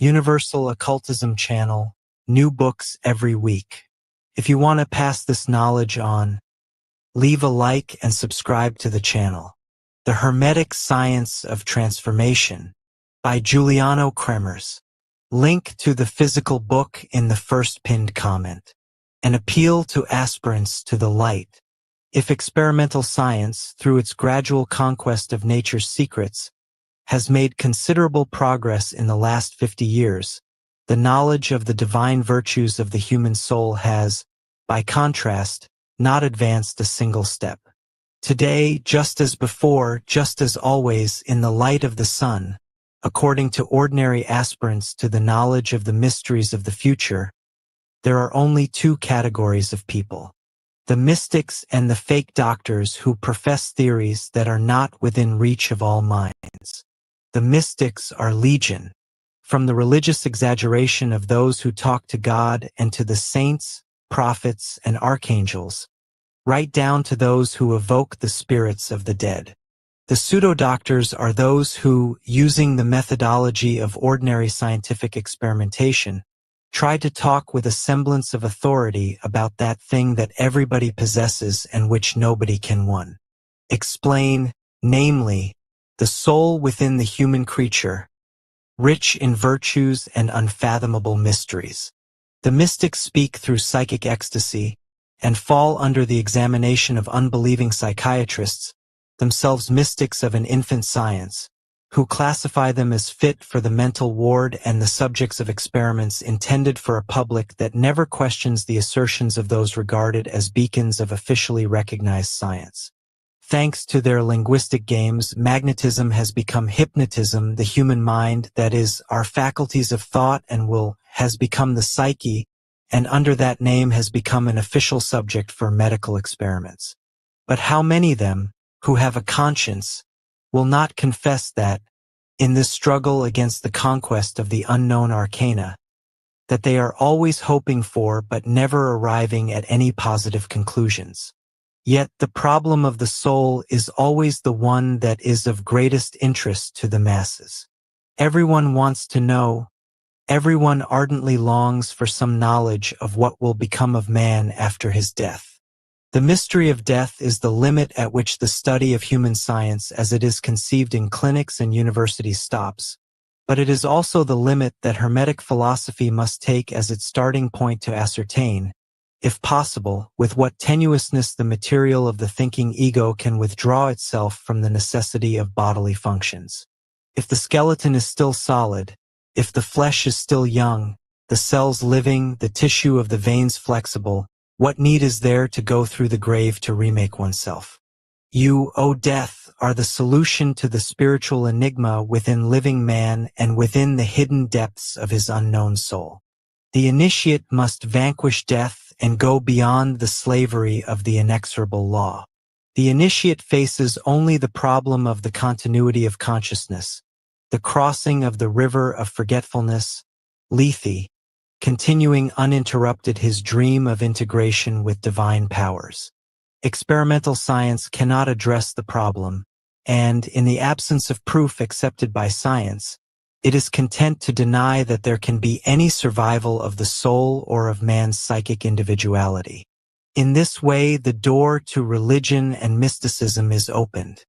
Universal Occultism channel, new books every week. If you want to pass this knowledge on, leave a like and subscribe to the channel. The Hermetic Science of Transformation by Giuliano Kremers. Link to the physical book in the first pinned comment. An appeal to aspirants to the light. If experimental science, through its gradual conquest of nature's secrets, has made considerable progress in the last 50 years, the knowledge of the divine virtues of the human soul has, by contrast, not advanced a single step. Today, just as before, just as always, in the light of the sun, according to ordinary aspirants to the knowledge of the mysteries of the future, there are only two categories of people: the mystics and the fake doctors who profess theories that are not within reach of all minds. The mystics are legion, from the religious exaggeration of those who talk to God and to the saints, prophets, and archangels, right down to those who evoke the spirits of the dead. The pseudo-doctors are those who, using the methodology of ordinary scientific experimentation, try to talk with a semblance of authority about that thing that everybody possesses and which nobody can explain, namely, the soul within the human creature, rich in virtues and unfathomable mysteries. The mystics speak through psychic ecstasy and fall under the examination of unbelieving psychiatrists, themselves mystics of an infant science, who classify them as fit for the mental ward and the subjects of experiments intended for a public that never questions the assertions of those regarded as beacons of officially recognized science. Thanks to their linguistic games, magnetism has become hypnotism. The human mind, that is, our faculties of thought and will, has become the psyche, and under that name has become an official subject for medical experiments. But how many of them, who have a conscience, will not confess that, in this struggle against the conquest of the unknown arcana, that they are always hoping for but never arriving at any positive conclusions? Yet the problem of the soul is always the one that is of greatest interest to the masses. Everyone wants to know, everyone ardently longs for some knowledge of what will become of man after his death. The mystery of death is the limit at which the study of human science as it is conceived in clinics and universities stops, but it is also the limit that Hermetic philosophy must take as its starting point to ascertain, if possible, with what tenuousness the material of the thinking ego can withdraw itself from the necessity of bodily functions. If the skeleton is still solid, if the flesh is still young, the cells living, the tissue of the veins flexible, what need is there to go through the grave to remake oneself? You, O death, are the solution to the spiritual enigma within living man and within the hidden depths of his unknown soul. The initiate must vanquish death and go beyond the slavery of the inexorable law. The initiate faces only the problem of the continuity of consciousness, the crossing of the river of forgetfulness, Lethe, continuing uninterrupted his dream of integration with divine powers. Experimental science cannot address the problem, and, in the absence of proof accepted by science, it is content to deny that there can be any survival of the soul or of man's psychic individuality. In this way, the door to religion and mysticism is opened.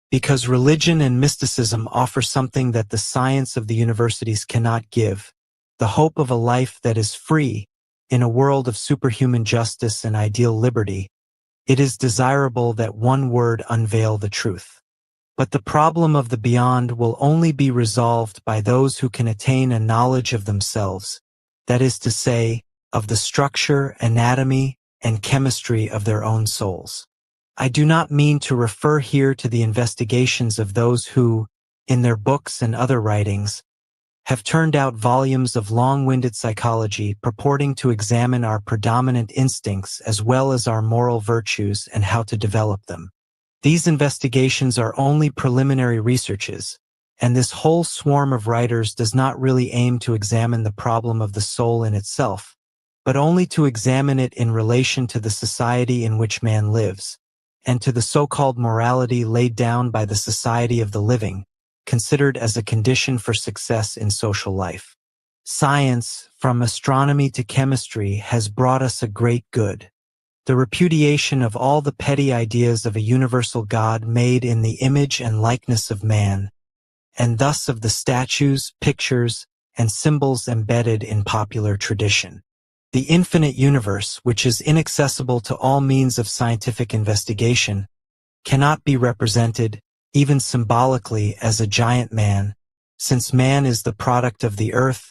Because religion and mysticism offer something that the science of the universities cannot give, the hope of a life that is free, in a world of superhuman justice and ideal liberty, it is desirable that one word unveil the truth. But the problem of the beyond will only be resolved by those who can attain a knowledge of themselves, that is to say, of the structure, anatomy, and chemistry of their own souls. I do not mean to refer here to the investigations of those who, in their books and other writings, have turned out volumes of long-winded psychology purporting to examine our predominant instincts as well as our moral virtues and how to develop them. These investigations are only preliminary researches, and this whole swarm of writers does not really aim to examine the problem of the soul in itself, but only to examine it in relation to the society in which man lives, and to the so-called morality laid down by the society of the living, considered as a condition for success in social life. Science, from astronomy to chemistry, has brought us a great good. The repudiation of all the petty ideas of a universal God made in the image and likeness of man, and thus of the statues, pictures, and symbols embedded in popular tradition. The infinite universe, which is inaccessible to all means of scientific investigation, cannot be represented, even symbolically, as a giant man, since man is the product of the earth,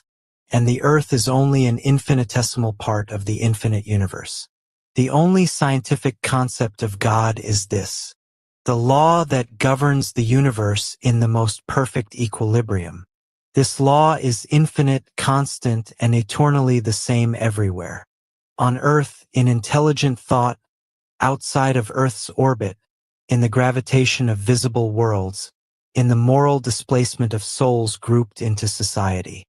and the earth is only an infinitesimal part of the infinite universe. The only scientific concept of God is this: the law that governs the universe in the most perfect equilibrium. This law is infinite, constant, and eternally the same everywhere. On Earth, in intelligent thought, outside of Earth's orbit, in the gravitation of visible worlds, in the moral displacement of souls grouped into society.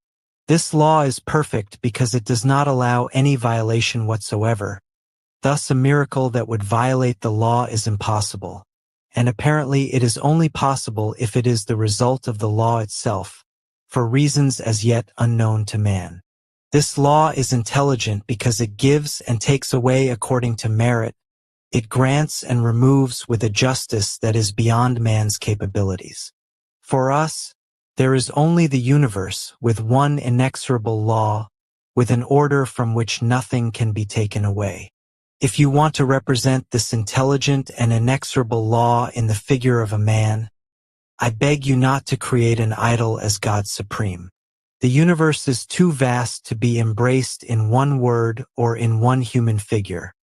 This law is perfect because it does not allow any violation whatsoever. Thus, a miracle that would violate the law is impossible, and apparently it is only possible if it is the result of the law itself, for reasons as yet unknown to man. This law is intelligent because it gives and takes away according to merit. It grants and removes with a justice that is beyond man's capabilities. For us, there is only the universe with one inexorable law, with an order from which nothing can be taken away. If you want to represent this intelligent and inexorable law in the figure of a man, I beg you not to create an idol as God supreme. The universe is too vast to be embraced in one word or in one human figure.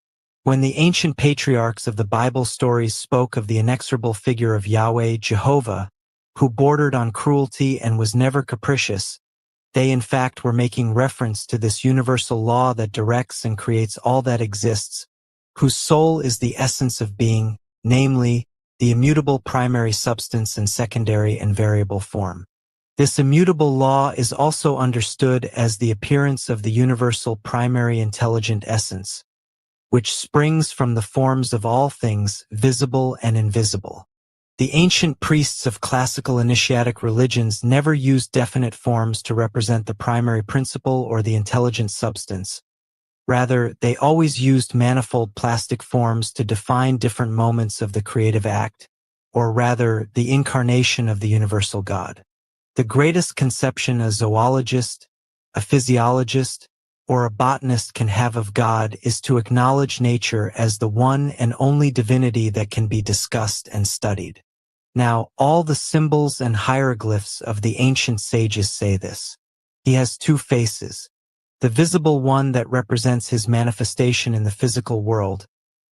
When the ancient patriarchs of the Bible stories spoke of the inexorable figure of Yahweh, Jehovah, who bordered on cruelty and was never capricious, they in fact were making reference to this universal law that directs and creates all that exists, whose soul is the essence of being, namely, the immutable primary substance and secondary and variable form. This immutable law is also understood as the appearance of the universal primary intelligent essence, which springs from the forms of all things, visible and invisible. The ancient priests of classical initiatic religions never used definite forms to represent the primary principle or the intelligent substance. Rather, they always used manifold plastic forms to define different moments of the creative act, or rather, the incarnation of the universal God. The greatest conception a zoologist, a physiologist, or a botanist can have of God is to acknowledge nature as the one and only divinity that can be discussed and studied. Now, all the symbols and hieroglyphs of the ancient sages say this. He has two faces. The visible one that represents his manifestation in the physical world,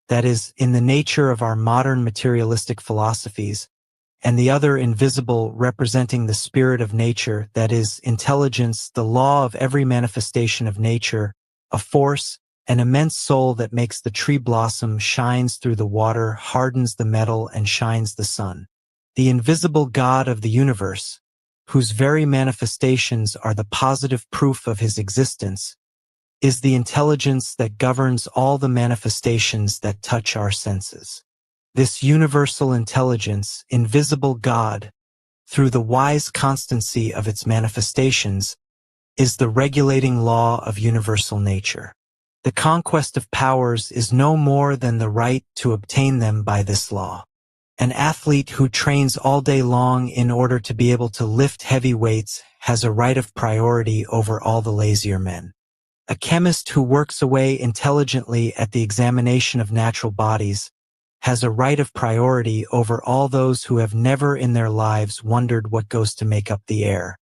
that is, in the nature of our modern materialistic philosophies, and the other invisible representing the spirit of nature, that is, intelligence, the law of every manifestation of nature, a force, an immense soul that makes the tree blossom, shines through the water, hardens the metal, and shines the sun. The invisible God of the universe, whose very manifestations are the positive proof of his existence, is the intelligence that governs all the manifestations that touch our senses. This universal intelligence, invisible God, through the wise constancy of its manifestations, is the regulating law of universal nature. The conquest of powers is no more than the right to obtain them by this law. An athlete who trains all day long in order to be able to lift heavy weights has a right of priority over all the lazier men. A chemist who works away intelligently at the examination of natural bodies has a right of priority over all those who have never in their lives wondered what goes to make up the air.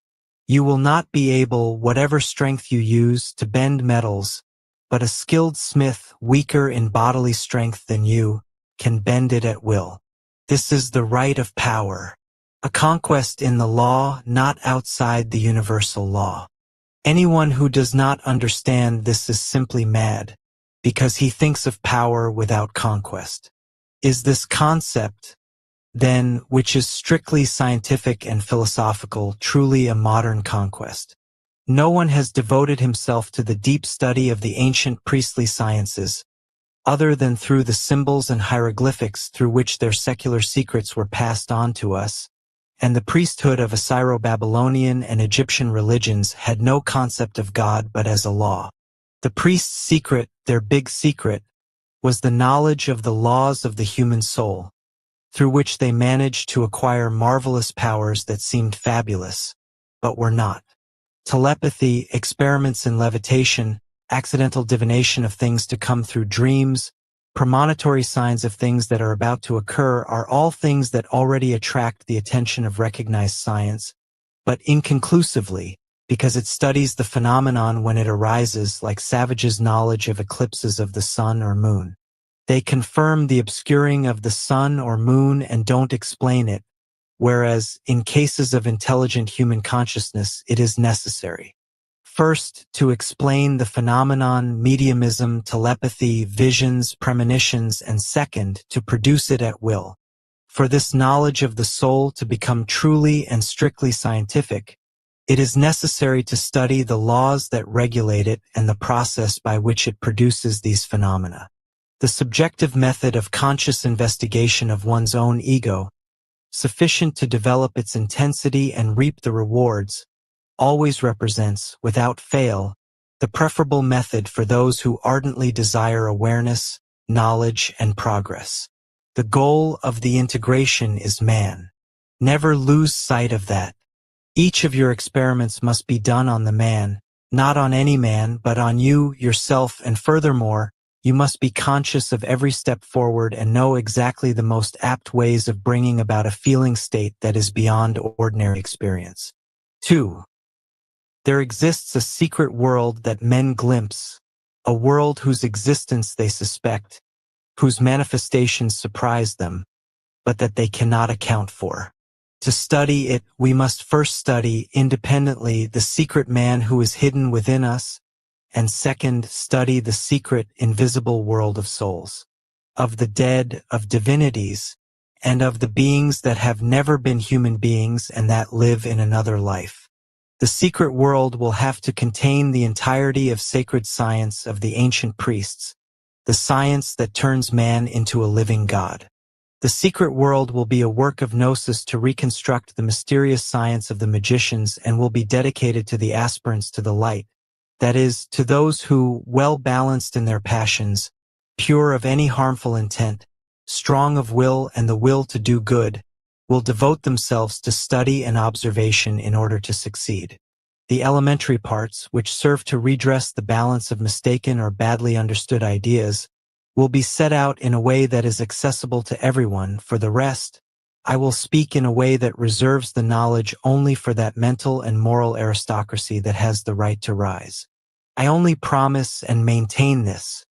You will not be able, whatever strength you use, to bend metals, but a skilled smith, weaker in bodily strength than you, can bend it at will. This is the right of power, a conquest in the law, not outside the universal law. Anyone who does not understand this is simply mad, because he thinks of power without conquest. Is this concept, then, which is strictly scientific and philosophical, truly a modern conquest? No one has devoted himself to the deep study of the ancient priestly sciences, other than through the symbols and hieroglyphics through which their secular secrets were passed on to us, and the priesthood of Assyro-Babylonian and Egyptian religions had no concept of God but as a law. The priest's secret, their big secret, was the knowledge of the laws of the human soul, through which they managed to acquire marvelous powers that seemed fabulous, but were not. Telepathy, experiments in levitation, accidental divination of things to come through dreams, premonitory signs of things that are about to occur are all things that already attract the attention of recognized science, but inconclusively, because it studies the phenomenon when it arises like savages' knowledge of eclipses of the sun or moon. They confirm the obscuring of the sun or moon and don't explain it, whereas in cases of intelligent human consciousness it is necessary. First, to explain the phenomenon, mediumism, telepathy, visions, premonitions, and second, to produce it at will. For this knowledge of the soul to become truly and strictly scientific, it is necessary to study the laws that regulate it and the process by which it produces these phenomena. The subjective method of conscious investigation of one's own ego, sufficient to develop its intensity and reap the rewards, always represents, without fail, the preferable method for those who ardently desire awareness, knowledge, and progress. The goal of the integration is man. Never lose sight of that. Each of your experiments must be done on the man, not on any man, but on you, yourself, and furthermore, you must be conscious of every step forward and know exactly the most apt ways of bringing about a feeling state that is beyond ordinary experience. 2. There exists a secret world that men glimpse, a world whose existence they suspect, whose manifestations surprise them, but that they cannot account for. To study it, we must first study independently the secret man who is hidden within us, and second, study the secret invisible world of souls, of the dead, of divinities, and of the beings that have never been human beings and that live in another life. The secret world will have to contain the entirety of sacred science of the ancient priests, the science that turns man into a living God. The secret world will be a work of gnosis to reconstruct the mysterious science of the magicians and will be dedicated to the aspirants to the light, that is, to those who, well balanced in their passions, pure of any harmful intent, strong of will and the will to do good, will devote themselves to study and observation in order to succeed. The elementary parts, which serve to redress the balance of mistaken or badly understood ideas, will be set out in a way that is accessible to everyone. For the rest, I will speak in a way that reserves the knowledge only for that mental and moral aristocracy that has the right to rise. I only promise and maintain this,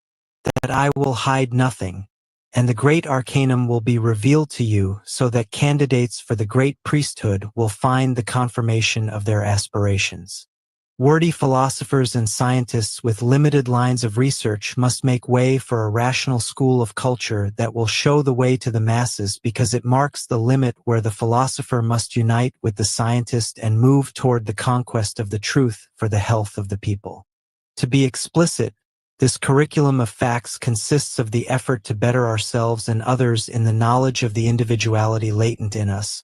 that I will hide nothing, and the great arcanum will be revealed to you so that candidates for the great priesthood will find the confirmation of their aspirations. Wordy philosophers and scientists with limited lines of research must make way for a rational school of culture that will show the way to the masses because it marks the limit where the philosopher must unite with the scientist and move toward the conquest of the truth for the health of the people. To be explicit, this curriculum of facts consists of the effort to better ourselves and others in the knowledge of the individuality latent in us,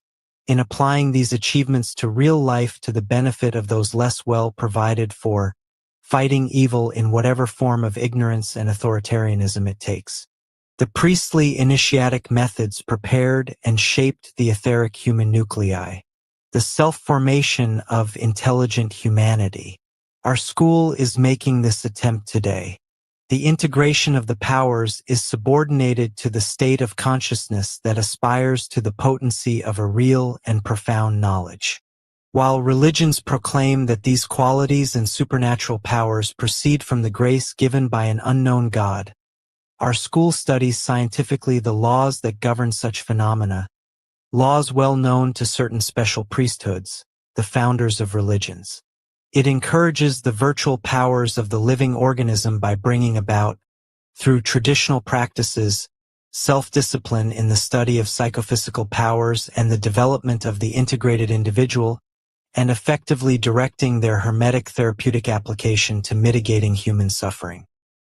in applying these achievements to real life to the benefit of those less well provided for, fighting evil in whatever form of ignorance and authoritarianism it takes. The priestly initiatic methods prepared and shaped the etheric human nuclei, the self-formation of intelligent humanity. Our school is making this attempt today. The integration of the powers is subordinated to the state of consciousness that aspires to the potency of a real and profound knowledge. While religions proclaim that these qualities and supernatural powers proceed from the grace given by an unknown God, our school studies scientifically the laws that govern such phenomena, laws well known to certain special priesthoods, the founders of religions. It encourages the virtual powers of the living organism by bringing about, through traditional practices, self-discipline in the study of psychophysical powers and the development of the integrated individual, and effectively directing their hermetic therapeutic application to mitigating human suffering.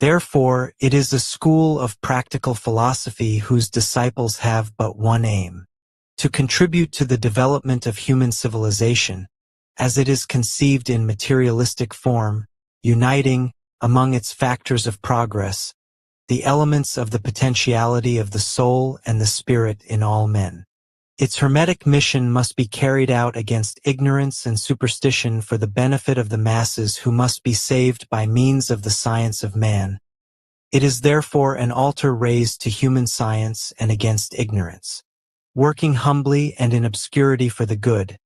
Therefore, it is a school of practical philosophy whose disciples have but one aim: to contribute to the development of human civilization, as it is conceived in materialistic form, uniting, among its factors of progress, the elements of the potentiality of the soul and the spirit in all men. Its Hermetic mission must be carried out against ignorance and superstition for the benefit of the masses who must be saved by means of the science of man. It is therefore an altar raised to human science and against ignorance, working humbly and in obscurity for the good,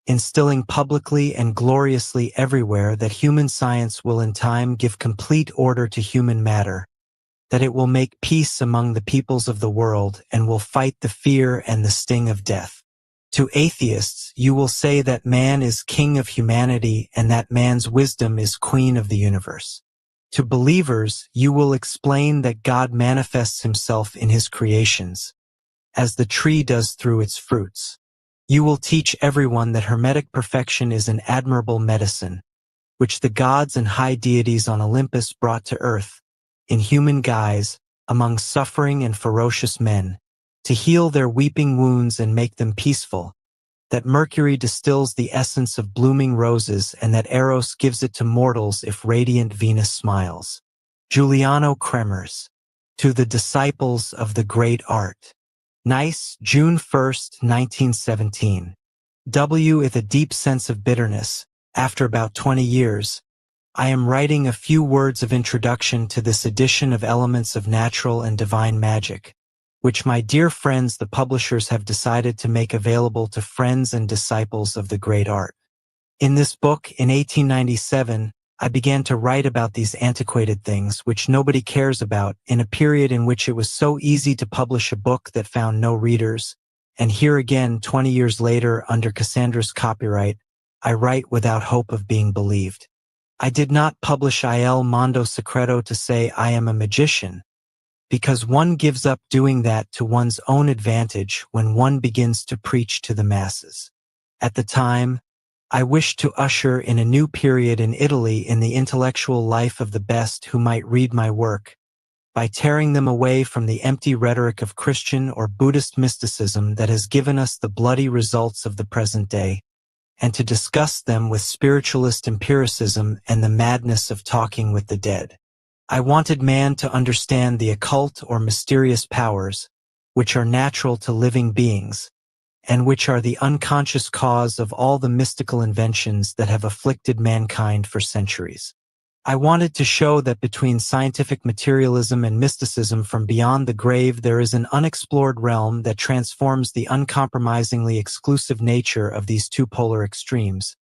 instilling publicly and gloriously everywhere that human science will in time give complete order to human matter, that it will make peace among the peoples of the world and will fight the fear and the sting of death. To atheists, you will say that man is king of humanity and that man's wisdom is queen of the universe. To believers, you will explain that God manifests himself in his creations, as the tree does through its fruits. You will teach everyone that Hermetic perfection is an admirable medicine, which the gods and high deities on Olympus brought to earth, in human guise, among suffering and ferocious men, to heal their weeping wounds and make them peaceful, that Mercury distills the essence of blooming roses and that Eros gives it to mortals if radiant Venus smiles. Giuliano Kremers. To the Disciples of the Great Art. Nice, June 1st, 1917. With a deep sense of bitterness, after about 20 years, I am writing a few words of introduction to this edition of Elements of Natural and Divine Magic, which my dear friends the publishers have decided to make available to friends and disciples of the great art. In this book, in 1897, I began to write about these antiquated things which nobody cares about in a period in which it was so easy to publish a book that found no readers, and here again 20 years later under Cassandra's copyright, I write without hope of being believed. I did not publish Il Mondo Secreto to say I am a magician, because one gives up doing that to one's own advantage when one begins to preach to the masses. At the time, I wished to usher in a new period in Italy in the intellectual life of the best who might read my work, by tearing them away from the empty rhetoric of Christian or Buddhist mysticism that has given us the bloody results of the present day, and to discuss them with spiritualist empiricism and the madness of talking with the dead. I wanted man to understand the occult or mysterious powers, which are natural to living beings, and which are the unconscious cause of all the mystical inventions that have afflicted mankind for centuries. I wanted to show that between scientific materialism and mysticism from beyond the grave there is an unexplored realm that transforms the uncompromisingly exclusive nature of these two polar extremes,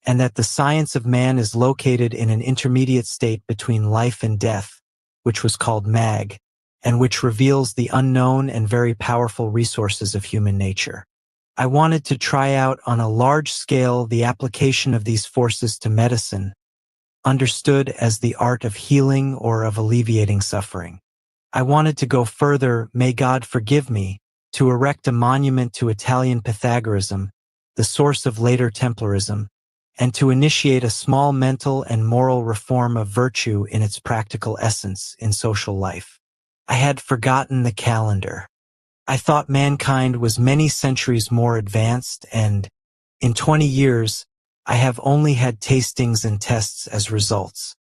and that the science of man is located in an intermediate state between life and death, which was called mag, and which reveals the unknown and very powerful resources of human nature. I wanted to try out on a large scale the application of these forces to medicine, understood as the art of healing or of alleviating suffering. I wanted to go further, may God forgive me, to erect a monument to Italian Pythagorism, the source of later Templarism, and to initiate a small mental and moral reform of virtue in its practical essence in social life. I had forgotten the calendar. I thought mankind was many centuries more advanced and, in 20 years, I have only had tastings and tests as results.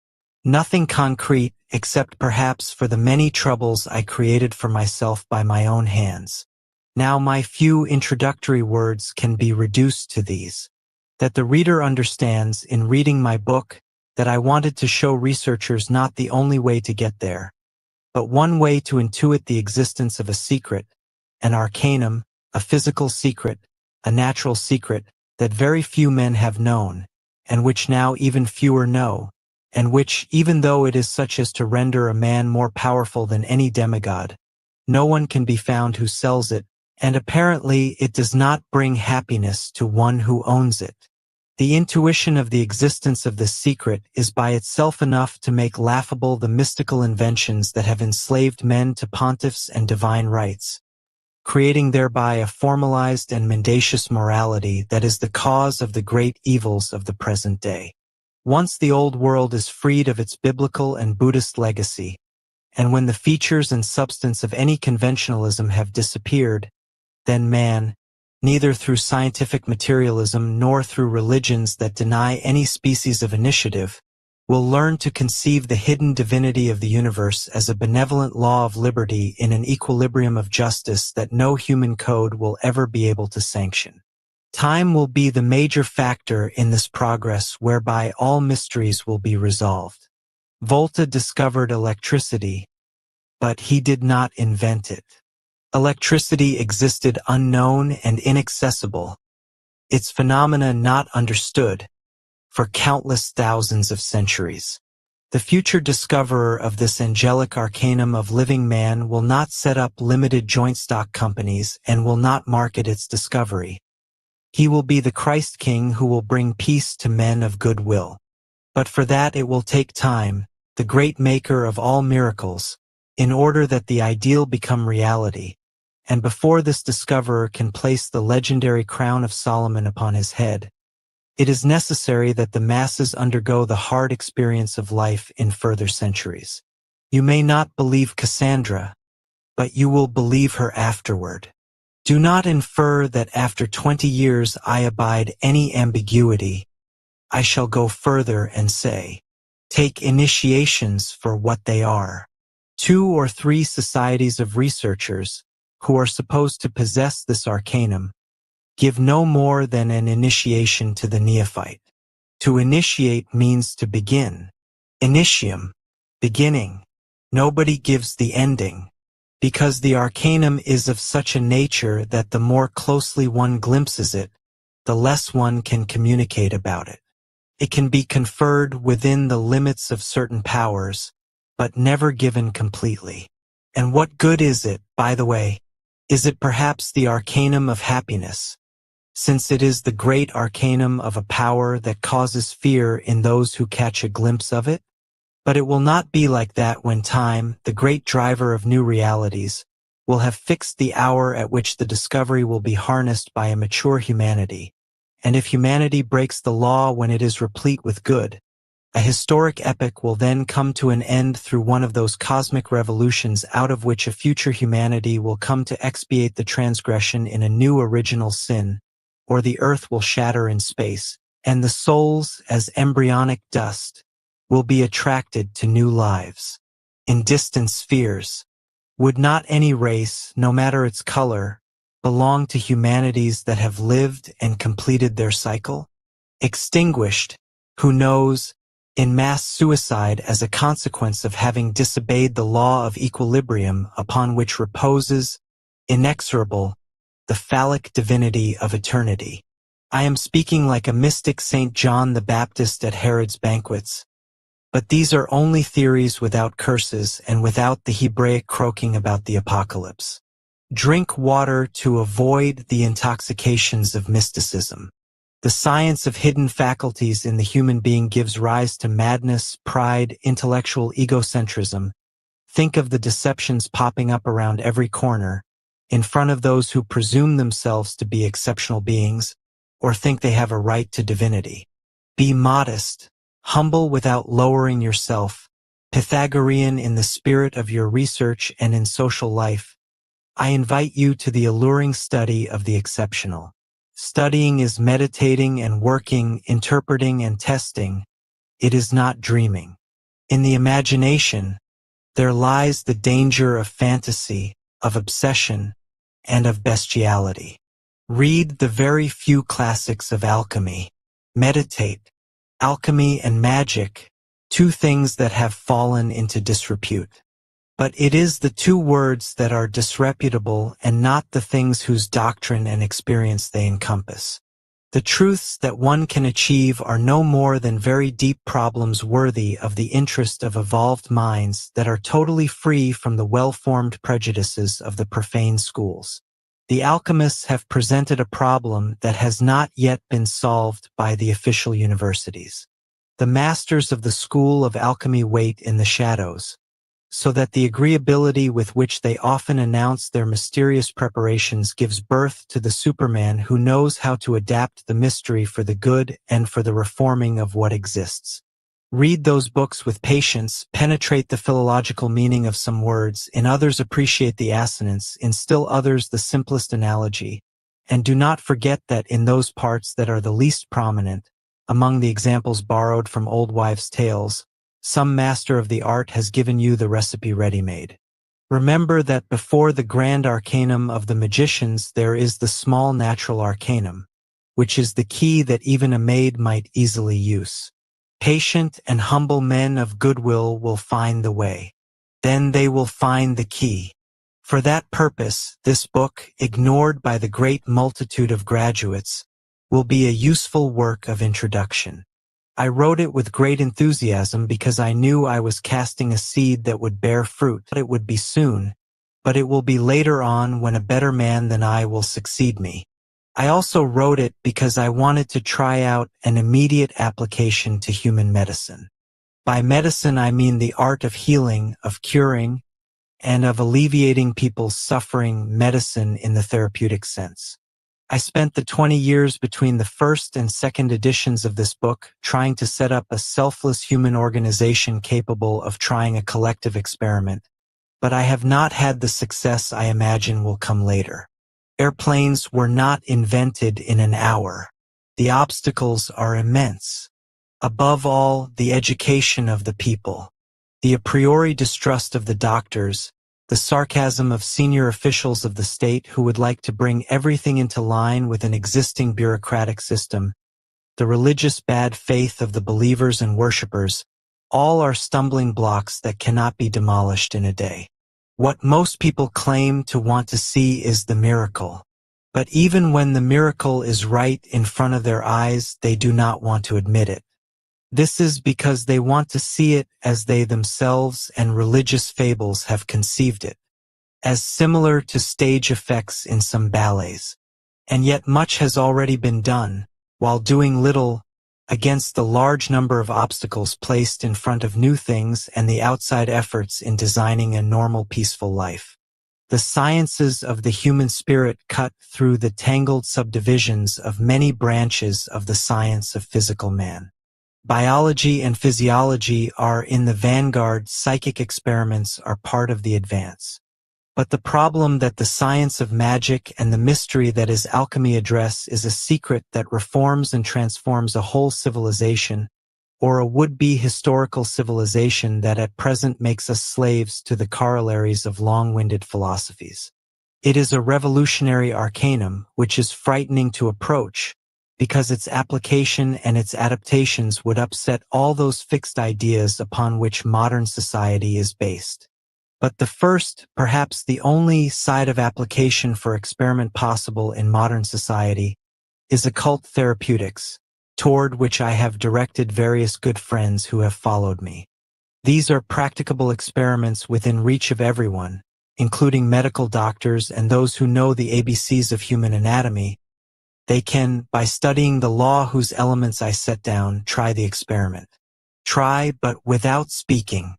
Nothing concrete except perhaps for the many troubles I created for myself by my own hands. Now my few introductory words can be reduced to these. That the reader understands in reading my book that I wanted to show researchers not the only way to get there, but one way to intuit the existence of a secret, an arcanum, a physical secret, a natural secret that very few men have known, and which now even fewer know, and which, even though it is such as to render a man more powerful than any demigod, no one can be found who sells it, and apparently it does not bring happiness to one who owns it. The intuition of the existence of this secret is by itself enough to make laughable the mystical inventions that have enslaved men to pontiffs and divine rights, creating thereby a formalized and mendacious morality that is the cause of the great evils of the present day. Once the old world is freed of its biblical and Buddhist legacy, and when the features and substance of any conventionalism have disappeared, then man, neither through scientific materialism nor through religions that deny any species of initiative, will learn to conceive the hidden divinity of the universe as a benevolent law of liberty in an equilibrium of justice that no human code will ever be able to sanction. Time will be the major factor in this progress whereby all mysteries will be resolved. Volta discovered electricity, but he did not invent it. Electricity existed unknown and inaccessible, its phenomena not understood, for countless thousands of centuries. The future discoverer of this angelic arcanum of living man will not set up limited joint stock companies and will not market its discovery. He will be the Christ King who will bring peace to men of good will. But for that it will take time, the great maker of all miracles, in order that the ideal become reality. And before this discoverer can place the legendary crown of Solomon upon his head, it is necessary that the masses undergo the hard experience of life in further centuries. You may not believe Cassandra, but you will believe her afterward. Do not infer that after 20 years I abide any ambiguity. I shall go further and say, take initiations for what they are. 2 or 3 societies of researchers, who are supposed to possess this arcanum, give no more than an initiation to the neophyte. To initiate means to begin. Initium, beginning. Nobody gives the ending, because the arcanum is of such a nature that the more closely one glimpses it, the less one can communicate about it. It can be conferred within the limits of certain powers, but never given completely. And what good is it, by the way? Is it perhaps the arcanum of happiness, since it is the great arcanum of a power that causes fear in those who catch a glimpse of it? But it will not be like that when time, the great driver of new realities, will have fixed the hour at which the discovery will be harnessed by a mature humanity. And if humanity breaks the law when it is replete with good, a historic epoch will then come to an end through one of those cosmic revolutions out of which a future humanity will come to expiate the transgression in a new original sin, or the earth will shatter in space, and the souls, as embryonic dust, will be attracted to new lives in distant spheres. Would not any race, no matter its color, belong to humanities that have lived and completed their cycle? Extinguished, who knows, in mass suicide as a consequence of having disobeyed the law of equilibrium upon which reposes, inexorable, the phallic divinity of eternity. I am speaking like a mystic Saint John the Baptist at Herod's banquets. But these are only theories without curses and without the Hebraic croaking about the apocalypse. Drink water to avoid the intoxications of mysticism. The science of hidden faculties in the human being gives rise to madness, pride, intellectual egocentrism. Think of the deceptions popping up around every corner, in front of those who presume themselves to be exceptional beings, or think they have a right to divinity. Be modest, humble without lowering yourself, Pythagorean in the spirit of your research and in social life. I invite you to the alluring study of the exceptional. Studying is meditating and working, interpreting and testing. It is not dreaming. In the imagination, there lies the danger of fantasy, of obsession, and of bestiality. Read the very few classics of alchemy. Meditate. Alchemy and magic, 2 things that have fallen into disrepute. But it is the 2 words that are disreputable and not the things whose doctrine and experience they encompass. The truths that one can achieve are no more than very deep problems worthy of the interest of evolved minds that are totally free from the well-formed prejudices of the profane schools. The alchemists have presented a problem that has not yet been solved by the official universities. The masters of the school of alchemy wait in the shadows, so that the agreeability with which they often announce their mysterious preparations gives birth to the Superman who knows how to adapt the mystery for the good and for the reforming of what exists. Read those books with patience, penetrate the philological meaning of some words, in others appreciate the assonance, in still others the simplest analogy, and do not forget that in those parts that are the least prominent, among the examples borrowed from old wives' tales, some master of the art has given you the recipe ready-made. Remember that before the grand arcanum of the magicians there is the small natural arcanum, which is the key that even a maid might easily use. Patient and humble men of goodwill will find the way. Then they will find the key. For that purpose, this book, ignored by the great multitude of graduates, will be a useful work of introduction. I wrote it with great enthusiasm because I knew I was casting a seed that would bear fruit. It would be soon, but it will be later on when a better man than I will succeed me. I also wrote it because I wanted to try out an immediate application to human medicine. By medicine I mean the art of healing, of curing, and of alleviating people's suffering, medicine in the therapeutic sense. I spent the 20 years between the first and second editions of this book trying to set up a selfless human organization capable of trying a collective experiment, but I have not had the success I imagine will come later. Airplanes were not invented in an hour. The obstacles are immense. Above all, the education of the people, the a priori distrust of the doctors, the sarcasm of senior officials of the state who would like to bring everything into line with an existing bureaucratic system, the religious bad faith of the believers and worshippers, all are stumbling blocks that cannot be demolished in a day. What most people claim to want to see is the miracle. But even when the miracle is right in front of their eyes, they do not want to admit it. This is because they want to see it as they themselves and religious fables have conceived it, as similar to stage effects in some ballets. And yet much has already been done, while doing little, against the large number of obstacles placed in front of new things and the outside efforts in designing a normal peaceful life. The sciences of the human spirit cut through the tangled subdivisions of many branches of the science of physical man. Biology and physiology are in the vanguard, psychic experiments are part of the advance. But the problem that the science of magic and the mystery that is alchemy address is a secret that reforms and transforms a whole civilization, or a would-be historical civilization that at present makes us slaves to the corollaries of long-winded philosophies. It is a revolutionary arcanum which is frightening to approach, because its application and its adaptations would upset all those fixed ideas upon which modern society is based. But the first, perhaps the only side of application for experiment possible in modern society is occult therapeutics, toward which I have directed various good friends who have followed me. These are practicable experiments within reach of everyone, including medical doctors and those who know the ABCs of human anatomy. They can, by studying the law whose elements I set down, try the experiment. Try, but without speaking.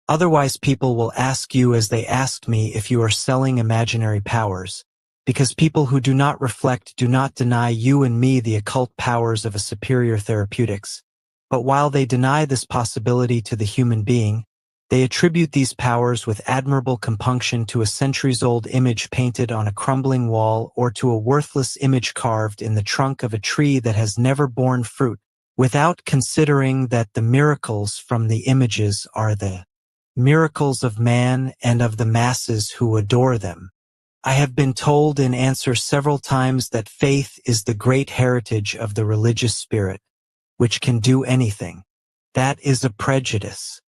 Otherwise people will ask you as they asked me if you are selling imaginary powers, because people who do not reflect do not deny you and me the occult powers of a superior therapeutics. But while they deny this possibility to the human being, they attribute these powers with admirable compunction to a centuries-old image painted on a crumbling wall or to a worthless image carved in the trunk of a tree that has never borne fruit, without considering that the miracles from the images are the miracles of man and of the masses who adore them. I have been told in answer several times that faith is the great heritage of the religious spirit, which can do anything. That is a prejudice.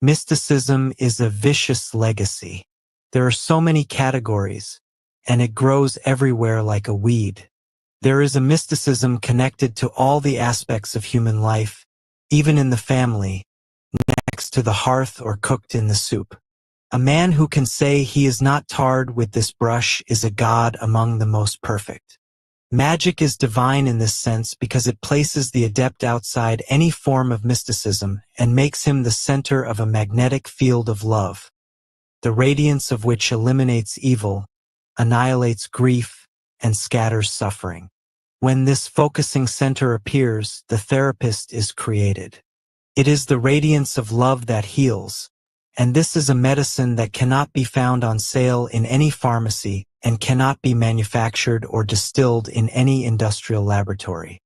Mysticism is a vicious legacy. There are so many categories, and it grows everywhere like a weed. There is a mysticism connected to all the aspects of human life, even in the family, next to the hearth or cooked in the soup. A man who can say he is not tarred with this brush is a god among the most perfect. Magic is divine in this sense because it places the adept outside any form of mysticism and makes him the center of a magnetic field of love, the radiance of which eliminates evil, annihilates grief, and scatters suffering. When this focusing center appears, the therapist is created. It is the radiance of love that heals, And this is a medicine that cannot be found on sale in any pharmacy and cannot be manufactured or distilled in any industrial laboratory.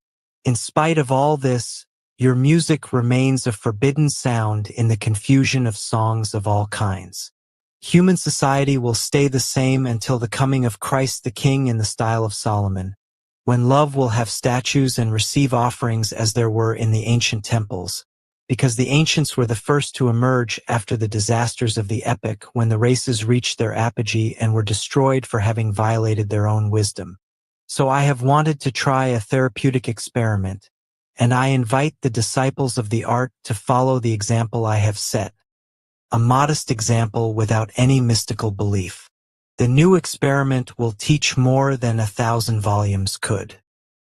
In spite of all this, your music remains a forbidden sound in the confusion of songs of all kinds. Human society will stay the same until the coming of Christ the King in the style of Solomon, when love will have statues and receive offerings as there were in the ancient temples, because the ancients were the first to emerge after the disasters of the epoch when the races reached their apogee and were destroyed for having violated their own wisdom. So I have wanted to try a therapeutic experiment, and I invite the disciples of the art to follow the example I have set, a modest example without any mystical belief. The new experiment will teach more than 1,000 volumes could.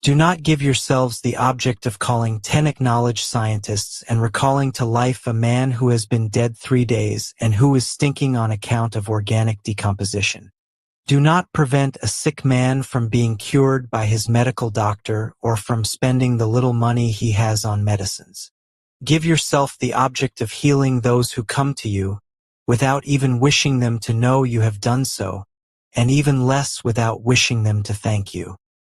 Do not give yourselves the object of calling 10 acknowledged scientists and recalling to life a man who has been dead 3 days and who is stinking on account of organic decomposition. Do not prevent a sick man from being cured by his medical doctor or from spending the little money he has on medicines. Give yourself the object of healing those who come to you, without even wishing them to know you have done so, and even less without wishing them to thank you.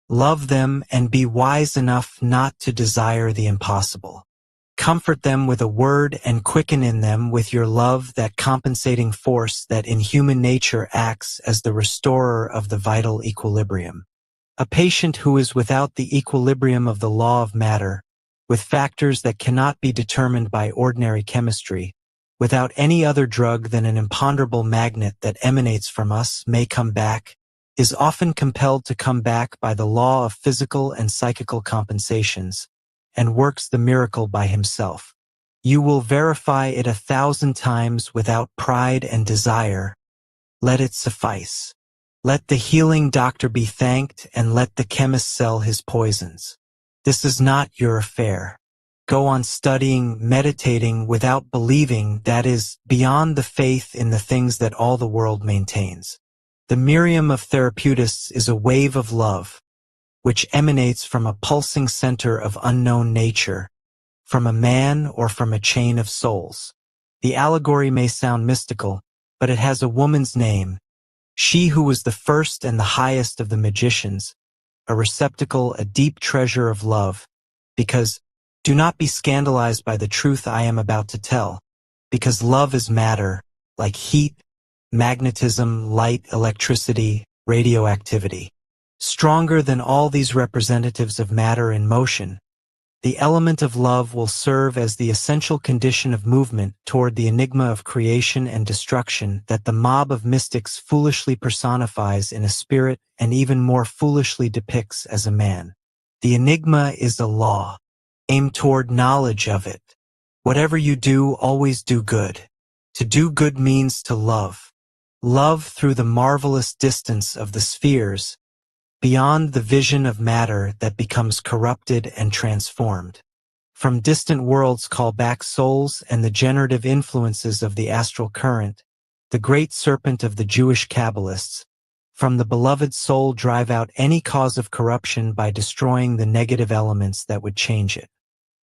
Love them and be wise enough not to desire the impossible. Comfort them with a word and quicken in them with your love that compensating force that in human nature acts as the restorer of the vital equilibrium. A patient who is without the equilibrium of the law of matter, with factors that cannot be determined by ordinary chemistry, without any other drug than an imponderable magnet that emanates from us may come back, is often compelled to come back by the law of physical and psychical compensations, and works the miracle by himself. You will verify it 1,000 times without pride and desire. Let it suffice. Let the healing doctor be thanked and let the chemist sell his poisons. This is not your affair. Go on studying, meditating without believing, that is, beyond the faith in the things that all the world maintains. The Miriam of therapeutists is a wave of love, which emanates from a pulsing center of unknown nature, from a man or from a chain of souls. The allegory may sound mystical, but it has a woman's name, she who was the first and the highest of the magicians, a receptacle, a deep treasure of love, because do not be scandalized by the truth I am about to tell, because love is matter, like heat, magnetism, light, electricity, radioactivity. Stronger than all these representatives of matter in motion, the element of love will serve as the essential condition of movement toward the enigma of creation and destruction that the mob of mystics foolishly personifies in a spirit and even more foolishly depicts as a man. The enigma is a law. Aim toward knowledge of it. Whatever you do, always do good. To do good means to love. Love through the marvelous distance of the spheres, beyond the vision of matter that becomes corrupted and transformed. From distant worlds call back souls and the generative influences of the astral current, the great serpent of the Jewish Kabbalists. From the beloved soul drive out any cause of corruption by destroying the negative elements that would change it.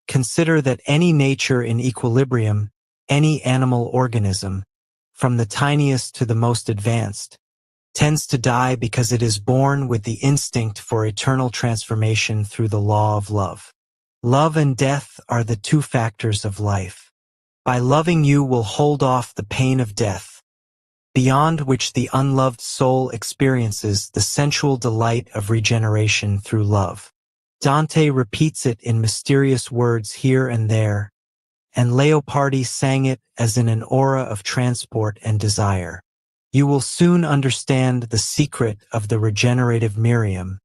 Consider that any nature in equilibrium, any animal organism, from the tiniest to the most advanced, tends to die because it is born with the instinct for eternal transformation through the law of love. Love and death are the two factors of life. By loving you will hold off the pain of death, beyond which the unloved soul experiences the sensual delight of regeneration through love. Dante repeats it in mysterious words here and there, and Leopardi sang it as in an aura of transport and desire. You will soon understand the secret of the regenerative Miriam,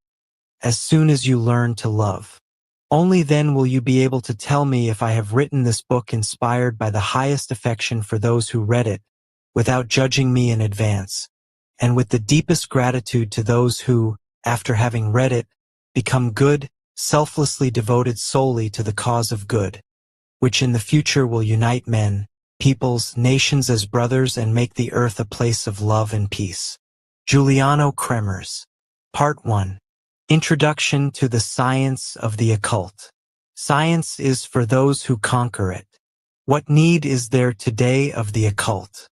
as soon as you learn to love. Only then will you be able to tell me if I have written this book inspired by the highest affection for those who read it, without judging me in advance, and with the deepest gratitude to those who, after having read it, become good, selflessly devoted solely to the cause of good, which in the future will unite men, peoples, nations as brothers and make the earth a place of love and peace. Giuliano Kremers. Part 1. Introduction to the Science of the Occult. Science is for those who conquer it. What need is there today of the occult?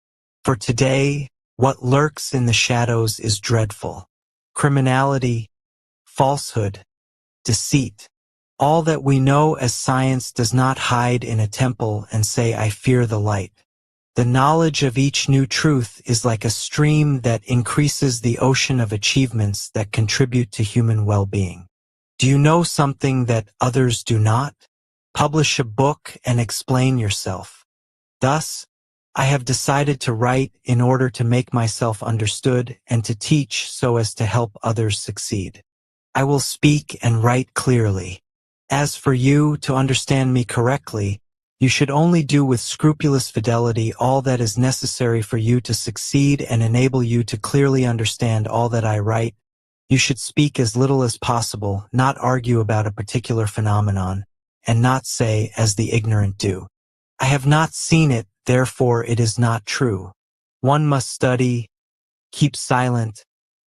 For today, what lurks in the shadows is dreadful. Criminality, falsehood, deceit. All that we know as science does not hide in a temple and say, "I fear the light." The knowledge of each new truth is like a stream that increases the ocean of achievements that contribute to human well-being. Do you know something that others do not? Publish a book and explain yourself. Thus, I have decided to write in order to make myself understood and to teach so as to help others succeed. I will speak and write clearly. As for you, to understand me correctly, you should only do with scrupulous fidelity all that is necessary for you to succeed and enable you to clearly understand all that I write. You should speak as little as possible, not argue about a particular phenomenon, and not say, as the ignorant do, "I have not seen it, therefore it is not true." One must study, keep silent,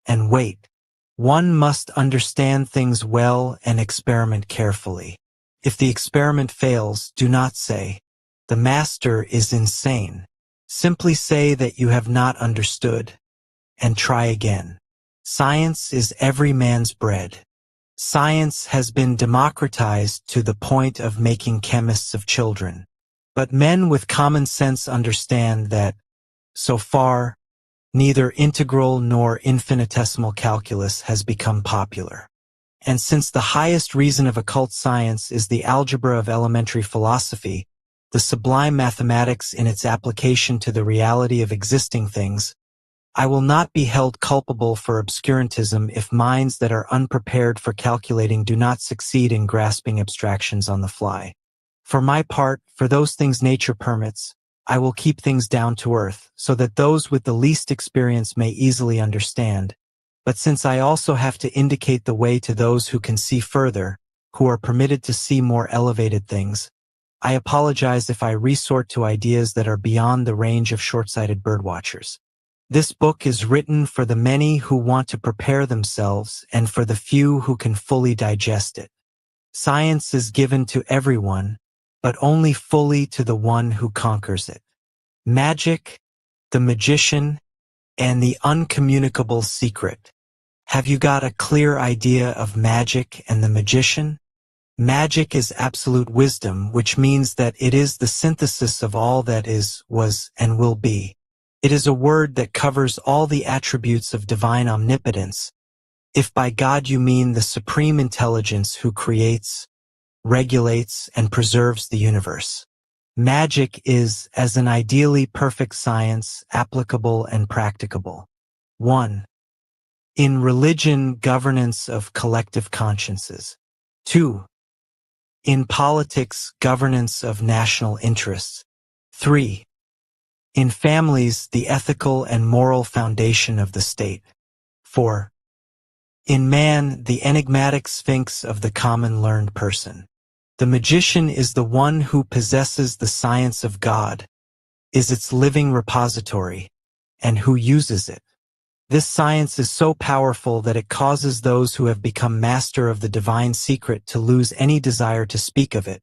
and wait. One must understand things well and experiment carefully. If the experiment fails, do not say, "The master is insane." Simply say that you have not understood, and try again. Science is every man's bread. Science has been democratized to the point of making chemists of children. But men with common sense understand that, so far, neither integral nor infinitesimal calculus has become popular. And since the highest reason of occult science is the algebra of elementary philosophy, the sublime mathematics in its application to the reality of existing things, I will not be held culpable for obscurantism if minds that are unprepared for calculating do not succeed in grasping abstractions on the fly. For my part, for those things nature permits, I will keep things down to earth, so that those with the least experience may easily understand. But since I also have to indicate the way to those who can see further, who are permitted to see more elevated things, I apologize if I resort to ideas that are beyond the range of short-sighted birdwatchers. This book is written for the many who want to prepare themselves and for the few who can fully digest it. Science is given to everyone, but only fully to the one who conquers it. Magic, the magician, and the uncommunicable secret. Have you got a clear idea of magic and the magician? Magic is absolute wisdom, which means that it is the synthesis of all that is, was, and will be. It is a word that covers all the attributes of divine omnipotence, if by God you mean the supreme intelligence who creates, regulates, and preserves the universe. Magic is, as an ideally perfect science, applicable and practicable. 1. In religion, governance of collective consciences. 2. In politics, governance of national interests. 3. In families, the ethical and moral foundation of the state. 4. In man, the enigmatic sphinx of the common learned person. The magician is the one who possesses the science of God, is its living repository, and who uses it. This science is so powerful that it causes those who have become master of the divine secret to lose any desire to speak of it.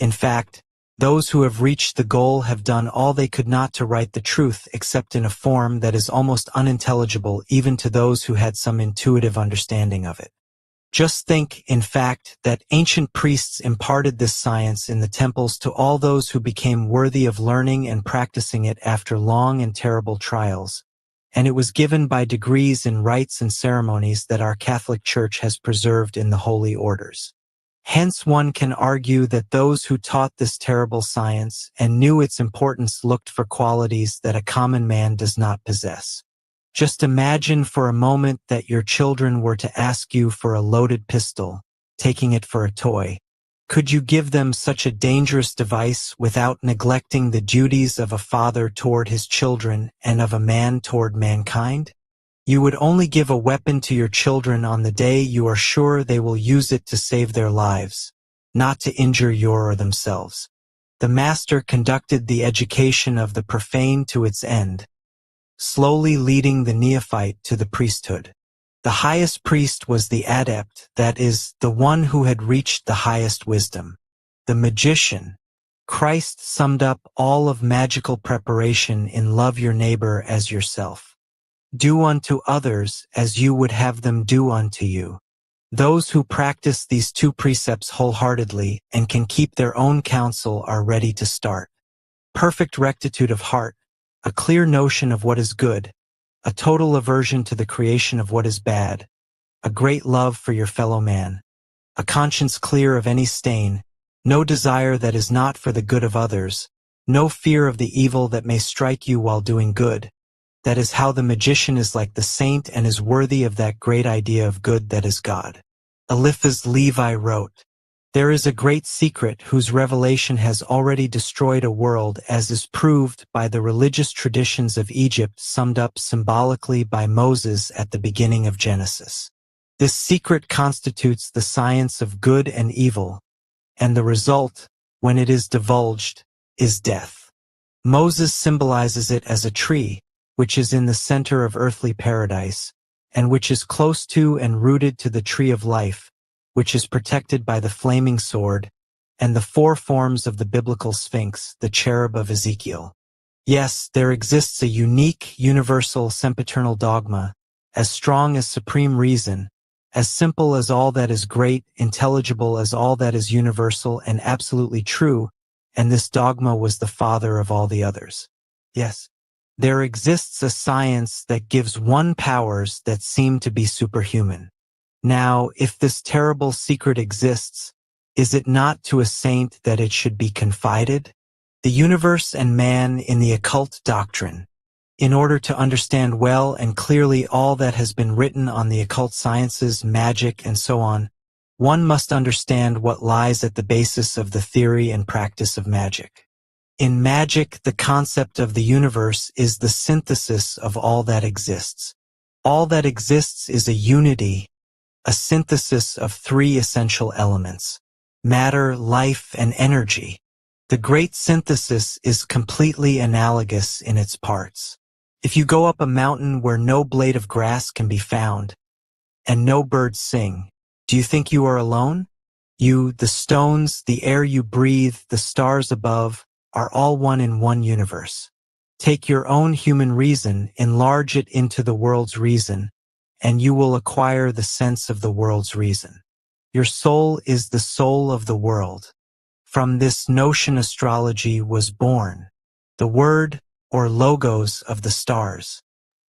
In fact, those who have reached the goal have done all they could not to write the truth except in a form that is almost unintelligible even to those who had some intuitive understanding of it. Just think, in fact, that ancient priests imparted this science in the temples to all those who became worthy of learning and practicing it after long and terrible trials, and it was given by degrees in rites and ceremonies that our Catholic Church has preserved in the holy orders. Hence one can argue that those who taught this terrible science and knew its importance looked for qualities that a common man does not possess. Just imagine for a moment that your children were to ask you for a loaded pistol, taking it for a toy. Could you give them such a dangerous device without neglecting the duties of a father toward his children and of a man toward mankind? You would only give a weapon to your children on the day you are sure they will use it to save their lives, not to injure your or themselves. The master conducted the education of the profane to its end, slowly leading the neophyte to the priesthood. The highest priest was the adept, that is, the one who had reached the highest wisdom. The magician, Christ summed up all of magical preparation in love your neighbor as yourself. Do unto others as you would have them do unto you. Those who practice these two precepts wholeheartedly and can keep their own counsel are ready to start. Perfect rectitude of heart, a clear notion of what is good, a total aversion to the creation of what is bad, a great love for your fellow man, a conscience clear of any stain, no desire that is not for the good of others, no fear of the evil that may strike you while doing good. That is how the magician is like the saint and is worthy of that great idea of good that is God. Eliphaz Levi wrote, "There is a great secret whose revelation has already destroyed a world, as is proved by the religious traditions of Egypt summed up symbolically by Moses at the beginning of Genesis. This secret constitutes the science of good and evil, and the result, when it is divulged, is death. Moses symbolizes it as a tree, which is in the center of earthly paradise, and which is close to and rooted to the tree of life, which is protected by the flaming sword, and the four forms of the biblical sphinx, the cherub of Ezekiel. Yes, there exists a unique, universal, sempiternal dogma, as strong as supreme reason, as simple as all that is great, intelligible as all that is universal and absolutely true, and this dogma was the father of all the others. Yes, there exists a science that gives one powers that seem to be superhuman. Now, if this terrible secret exists, is it not to a saint that it should be confided? The universe and man in the occult doctrine. In order to understand well and clearly all that has been written on the occult sciences, magic, and so on, one must understand what lies at the basis of the theory and practice of magic. In magic, the concept of the universe is the synthesis of all that exists. All that exists is a unity, a synthesis of three essential elements: matter, life, and energy. The great synthesis is completely analogous in its parts. If you go up a mountain where no blade of grass can be found, and no birds sing, do you think you are alone? You, the stones, the air you breathe, the stars above, are all one in one universe. Take your own human reason, enlarge it into the world's reason, and you will acquire the sense of the world's reason. Your soul is the soul of the world. From this notion astrology was born, the word or logos of the stars.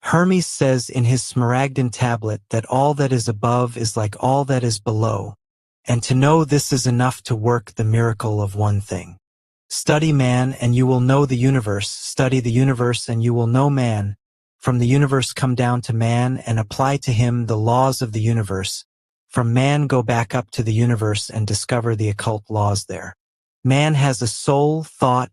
Hermes says in his Smaragdin tablet that all that is above is like all that is below, and to know this is enough to work the miracle of one thing. Study man and you will know the universe, study the universe and you will know man. From the universe come down to man and apply to him the laws of the universe. From man go back up to the universe and discover the occult laws there. Man has a soul, thought,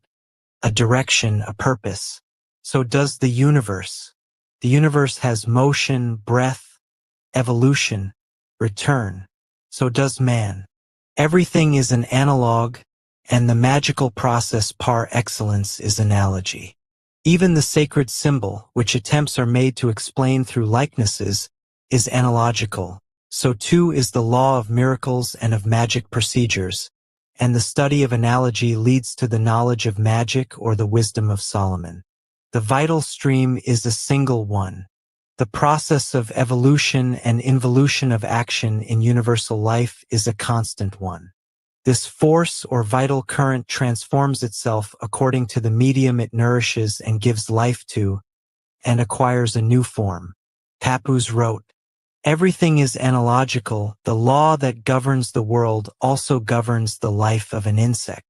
a direction, a purpose. So does the universe. The universe has motion, breath, evolution, return. So does man. Everything is an analog, and the magical process par excellence is analogy. Even the sacred symbol, which attempts are made to explain through likenesses, is analogical. So too is the law of miracles and of magic procedures, and the study of analogy leads to the knowledge of magic or the wisdom of Solomon. The vital stream is a single one. The process of evolution and involution of action in universal life is a constant one. This force or vital current transforms itself according to the medium it nourishes and gives life to, and acquires a new form. Pappus wrote, "Everything is analogical. The law that governs the world also governs the life of an insect.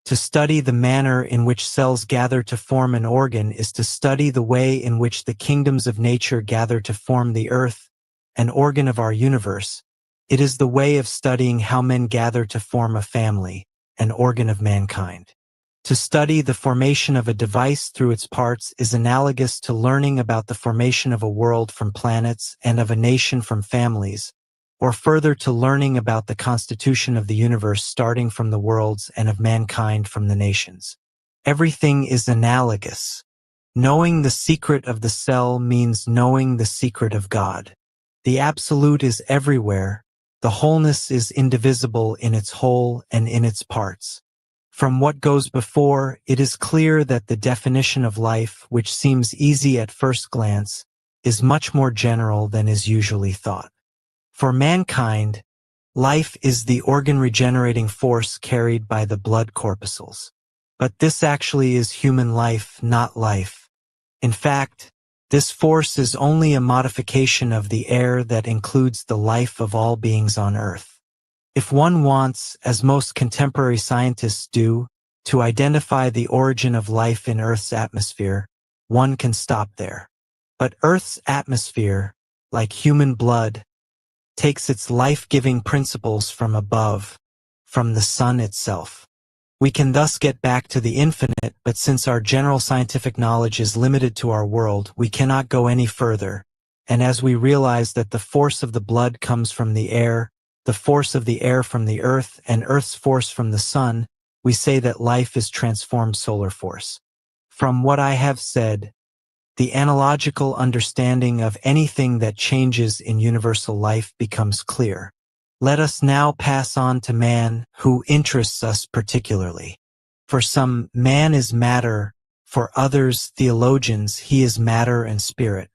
To study the manner in which cells gather to form an organ is to study the way in which the kingdoms of nature gather to form the earth, an organ of our universe. It is the way of studying how men gather to form a family, an organ of mankind. To study the formation of a device through its parts is analogous to learning about the formation of a world from planets and of a nation from families, or further to learning about the constitution of the universe starting from the worlds and of mankind from the nations. Everything is analogous. Knowing the secret of the cell means knowing the secret of God. The absolute is everywhere. The wholeness is indivisible in its whole and in its parts. From what goes before, it is clear that the definition of life, which seems easy at first glance, is much more general than is usually thought. For mankind, life is the organ-regenerating force carried by the blood corpuscles. But this actually is human life, not life. In fact, this force is only a modification of the air that includes the life of all beings on Earth. If one wants, as most contemporary scientists do, to identify the origin of life in Earth's atmosphere, one can stop there. But Earth's atmosphere, like human blood, takes its life-giving principles from above, from the sun itself. We can thus get back to the infinite, but since our general scientific knowledge is limited to our world, we cannot go any further. And as we realize that the force of the blood comes from the air, the force of the air from the earth, and Earth's force from the sun, we say that life is transformed solar force. From what I have said, the analogical understanding of anything that changes in universal life becomes clear. Let us now pass on to man, who interests us particularly. For some, man is matter; for others, theologians, he is matter and spirit.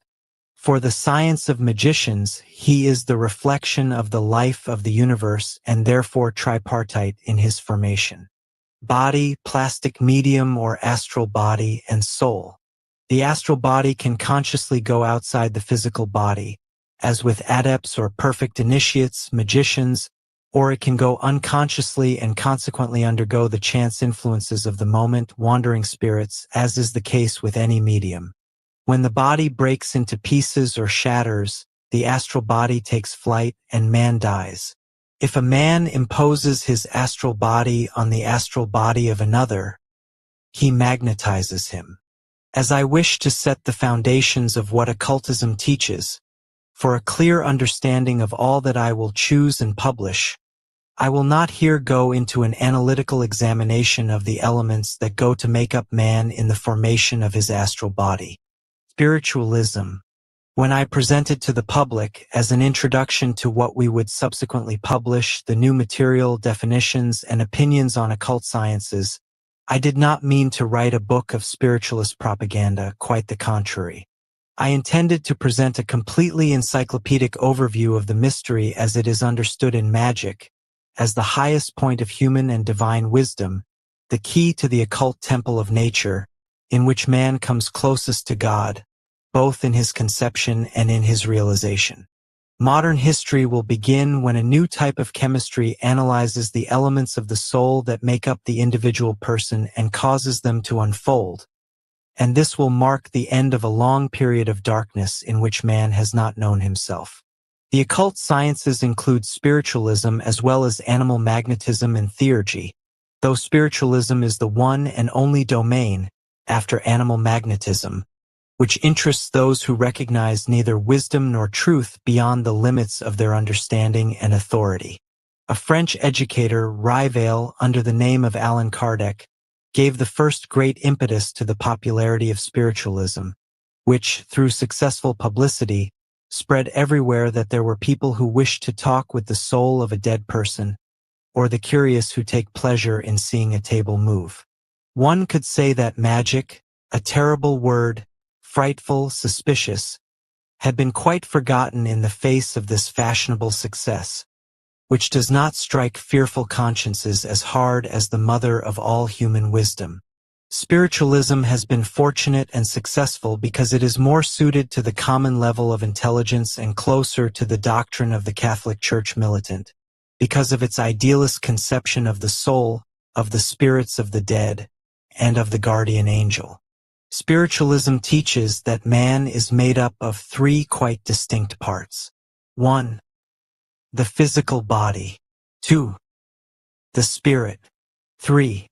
For the science of magicians, he is the reflection of the life of the universe and therefore tripartite in his formation. Body, plastic medium or astral body, and soul. The astral body can consciously go outside the physical body, as with adepts or perfect initiates, magicians, or it can go unconsciously and consequently undergo the chance influences of the moment, wandering spirits, as is the case with any medium. When the body breaks into pieces or shatters, the astral body takes flight and man dies. If a man imposes his astral body on the astral body of another, he magnetizes him. As I wish to set the foundations of what occultism teaches, for a clear understanding of all that I will choose and publish, I will not here go into an analytical examination of the elements that go to make up man in the formation of his astral body. Spiritualism, when I presented to the public as an introduction to what we would subsequently publish, the new material, definitions, and opinions on occult sciences, I did not mean to write a book of spiritualist propaganda, quite the contrary. I intended to present a completely encyclopedic overview of the mystery as it is understood in magic, as the highest point of human and divine wisdom, the key to the occult temple of nature, in which man comes closest to God, both in his conception and in his realization. Modern history will begin when a new type of chemistry analyzes the elements of the soul that make up the individual person and causes them to unfold, and this will mark the end of a long period of darkness in which man has not known himself. The occult sciences include spiritualism as well as animal magnetism and theurgy, though spiritualism is the one and only domain, after animal magnetism, which interests those who recognize neither wisdom nor truth beyond the limits of their understanding and authority. A French educator, Rivail, under the name of Allan Kardec, gave the first great impetus to the popularity of spiritualism, which, through successful publicity, spread everywhere that there were people who wished to talk with the soul of a dead person, or the curious who take pleasure in seeing a table move. One could say that magic, a terrible word, frightful, suspicious, had been quite forgotten in the face of this fashionable success, which does not strike fearful consciences as hard as the mother of all human wisdom. Spiritualism has been fortunate and successful because it is more suited to the common level of intelligence and closer to the doctrine of the Catholic Church militant, because of its idealist conception of the soul, of the spirits of the dead, and of the guardian angel. Spiritualism teaches that man is made up of three quite distinct parts. 1. The physical body. 2. The spirit. 3.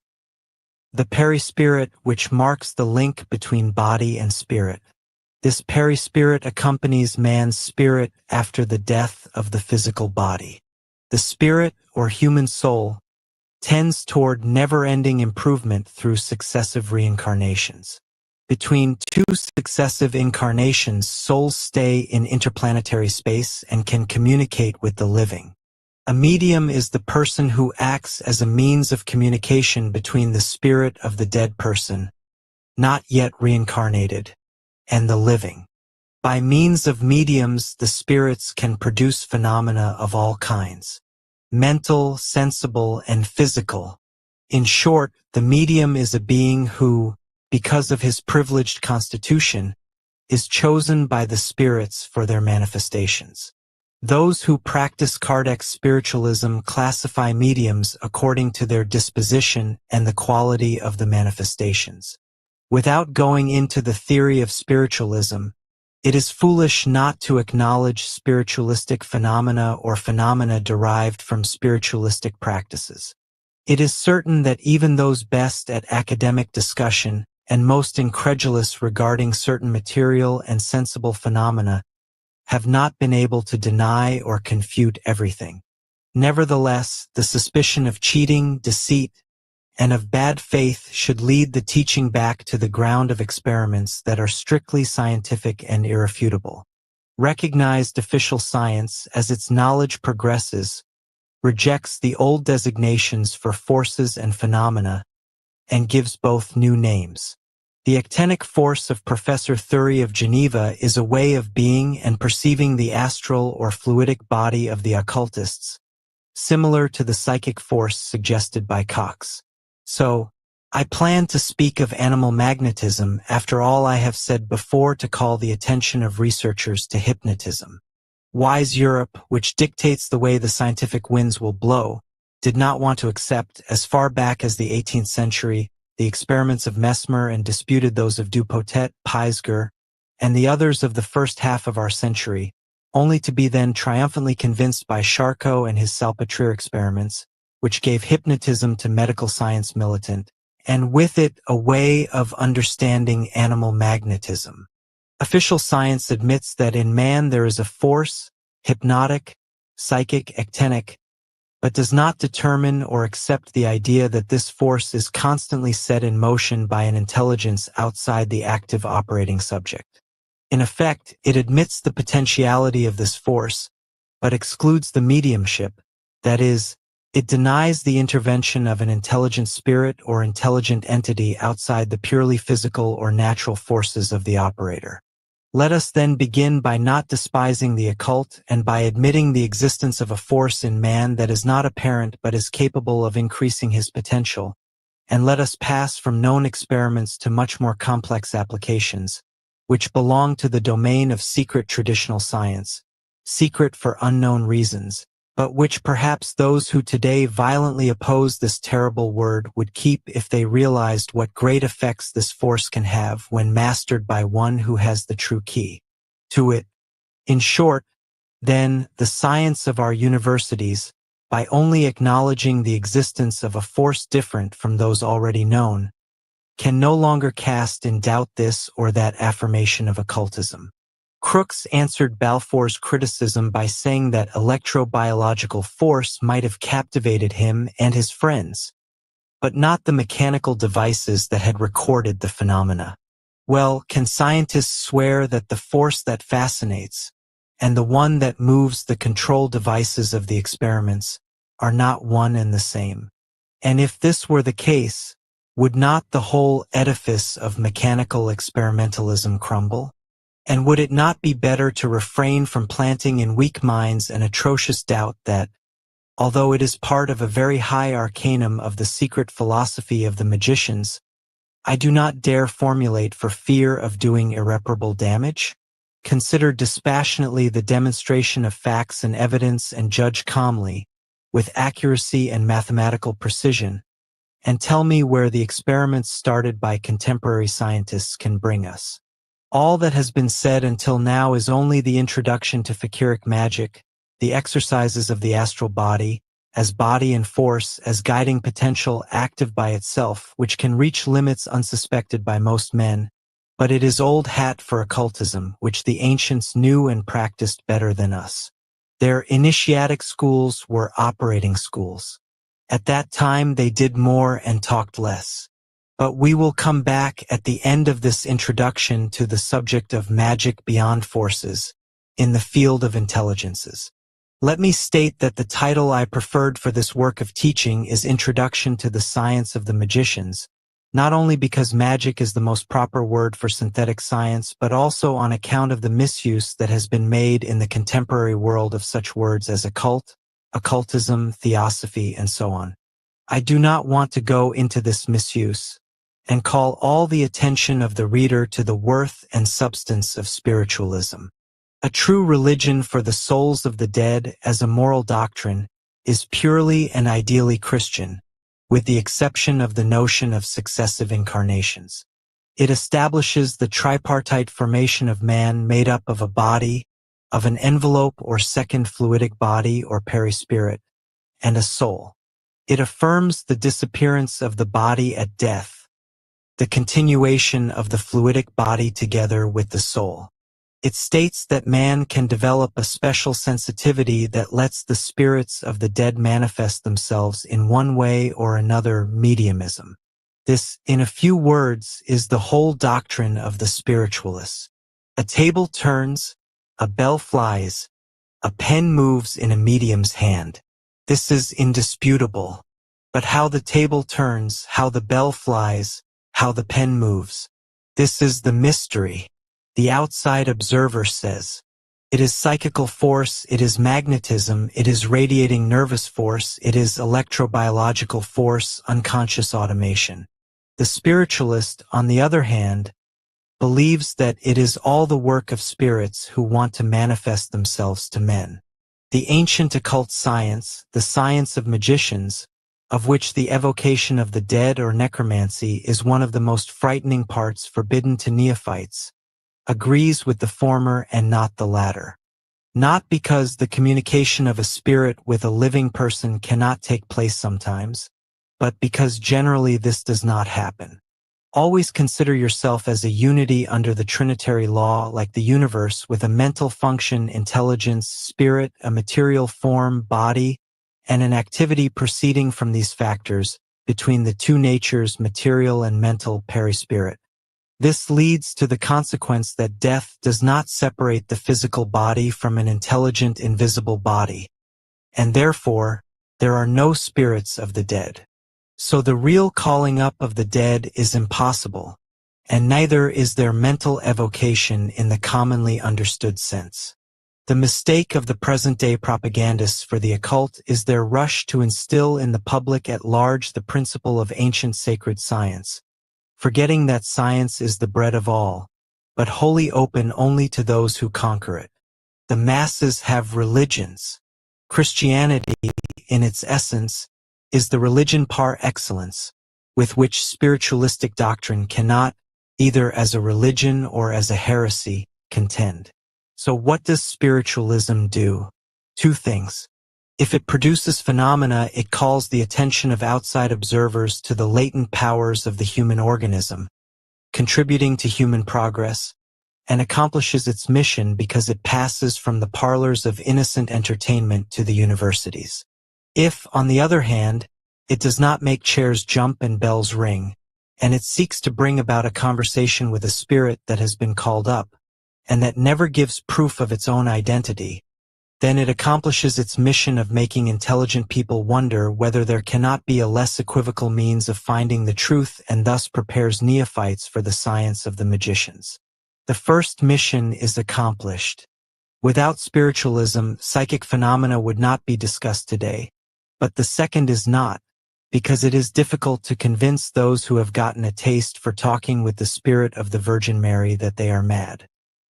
The perispirit, which marks the link between body and spirit. This perispirit accompanies man's spirit after the death of the physical body. The spirit, or human soul, tends toward never-ending improvement through successive reincarnations. Between two successive incarnations, souls stay in interplanetary space and can communicate with the living. A medium is the person who acts as a means of communication between the spirit of the dead person, not yet reincarnated, and the living. By means of mediums, the spirits can produce phenomena of all kinds: mental, sensible, and physical. In short, the medium is a being who, because of his privileged constitution, is chosen by the spirits for their manifestations. Those who practice Kardec spiritualism classify mediums according to their disposition and the quality of the manifestations. Without going into the theory of spiritualism, it is foolish not to acknowledge spiritualistic phenomena or phenomena derived from spiritualistic practices. It is certain that even those best at academic discussion and most incredulous regarding certain material and sensible phenomena have not been able to deny or confute everything. Nevertheless, the suspicion of cheating, deceit, and of bad faith should lead the teaching back to the ground of experiments that are strictly scientific and irrefutable. Recognized official science, as its knowledge progresses, rejects the old designations for forces and phenomena and gives both new names. The actinic force of Professor Thury of Geneva is a way of being and perceiving the astral or fluidic body of the occultists, similar to the psychic force suggested by Cox. So, I plan to speak of animal magnetism after all I have said before to call the attention of researchers to hypnotism. Wise Europe, which dictates the way the scientific winds will blow, did not want to accept, as far back as the 18th century, the experiments of Mesmer and disputed those of Dupotet, Peisger, and the others of the first half of our century, only to be then triumphantly convinced by Charcot and his Salpêtrière experiments, which gave hypnotism to medical science militant, and with it a way of understanding animal magnetism. Official science admits that in man there is a force, hypnotic, psychic, actinic, but does not determine or accept the idea that this force is constantly set in motion by an intelligence outside the active operating subject. In effect, it admits the potentiality of this force, but excludes the mediumship, that is, it denies the intervention of an intelligent spirit or intelligent entity outside the purely physical or natural forces of the operator. Let us then begin by not despising the occult and by admitting the existence of a force in man that is not apparent but is capable of increasing his potential, and let us pass from known experiments to much more complex applications, which belong to the domain of secret traditional science, secret for unknown reasons, but which perhaps those who today violently oppose this terrible word would keep if they realized what great effects this force can have when mastered by one who has the true key to it. In short, then, the science of our universities, by only acknowledging the existence of a force different from those already known, can no longer cast in doubt this or that affirmation of occultism. Crookes answered Balfour's criticism by saying that electrobiological force might have captivated him and his friends, but not the mechanical devices that had recorded the phenomena. Well, can scientists swear that the force that fascinates and the one that moves the control devices of the experiments are not one and the same? And if this were the case, would not the whole edifice of mechanical experimentalism crumble? And would it not be better to refrain from planting in weak minds an atrocious doubt that, although it is part of a very high arcanum of the secret philosophy of the magicians, I do not dare formulate for fear of doing irreparable damage? Consider dispassionately the demonstration of facts and evidence and judge calmly, with accuracy and mathematical precision, and tell me where the experiments started by contemporary scientists can bring us. All that has been said until now is only the introduction to fakiric magic, the exercises of the astral body, as body and force, as guiding potential active by itself, which can reach limits unsuspected by most men, but it is old hat for occultism, which the ancients knew and practiced better than us. Their initiatic schools were operating schools. At that time they did more and talked less. But we will come back at the end of this introduction to the subject of magic beyond forces, in the field of intelligences. Let me state that the title I preferred for this work of teaching is Introduction to the Science of the Magicians, not only because magic is the most proper word for synthetic science, but also on account of the misuse that has been made in the contemporary world of such words as occult, occultism, theosophy, and so on. I do not want to go into this misuse and call all the attention of the reader to the worth and substance of spiritualism. A true religion for the souls of the dead as a moral doctrine is purely and ideally Christian, with the exception of the notion of successive incarnations. It establishes the tripartite formation of man made up of a body, of an envelope or second fluidic body or perispirit, and a soul. It affirms the disappearance of the body at death, the continuation of the fluidic body together with the soul. It states that man can develop a special sensitivity that lets the spirits of the dead manifest themselves in one way or another, mediumism. This, in a few words, is the whole doctrine of the spiritualists. A table turns, a bell flies, a pen moves in a medium's hand. This is indisputable. But how the table turns, how the bell flies, how the pen moves, this is the mystery. The outside observer says, it is psychical force, it is magnetism, it is radiating nervous force, it is electrobiological force, unconscious automation. The spiritualist, on the other hand, believes that it is all the work of spirits who want to manifest themselves to men. The ancient occult science, the science of magicians, of which the evocation of the dead or necromancy is one of the most frightening parts forbidden to neophytes, agrees with the former and not the latter. Not because the communication of a spirit with a living person cannot take place sometimes, but because generally this does not happen. Always consider yourself as a unity under the Trinitary law, like the universe, with a mental function, intelligence, spirit, a material form, body, and an activity proceeding from these factors between the two natures, material and mental, perispirit. This leads to the consequence that death does not separate the physical body from an intelligent, invisible body, and therefore, there are no spirits of the dead. So the real calling up of the dead is impossible, and neither is there mental evocation in the commonly understood sense. The mistake of the present-day propagandists for the occult is their rush to instill in the public at large the principle of ancient sacred science, forgetting that science is the bread of all, but wholly open only to those who conquer it. The masses have religions. Christianity, in its essence, is the religion par excellence, with which spiritualistic doctrine cannot, either as a religion or as a heresy, contend. So what does spiritualism do? Two things. If it produces phenomena, it calls the attention of outside observers to the latent powers of the human organism, contributing to human progress, and accomplishes its mission because it passes from the parlors of innocent entertainment to the universities. If, on the other hand, it does not make chairs jump and bells ring, and it seeks to bring about a conversation with a spirit that has been called up, and that never gives proof of its own identity, then it accomplishes its mission of making intelligent people wonder whether there cannot be a less equivocal means of finding the truth, and thus prepares neophytes for the science of the magicians. The first mission is accomplished. Without spiritualism, psychic phenomena would not be discussed today. But the second is not, because it is difficult to convince those who have gotten a taste for talking with the spirit of the Virgin Mary that they are mad.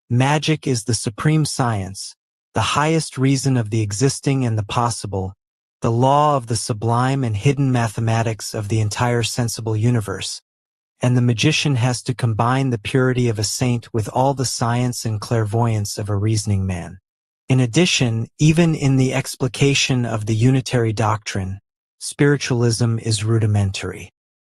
Magic is the supreme science, the highest reason of the existing and the possible, the law of the sublime and hidden mathematics of the entire sensible universe, and the magician has to combine the purity of a saint with all the science and clairvoyance of a reasoning man. In addition, even in the explication of the unitary doctrine, spiritualism is rudimentary.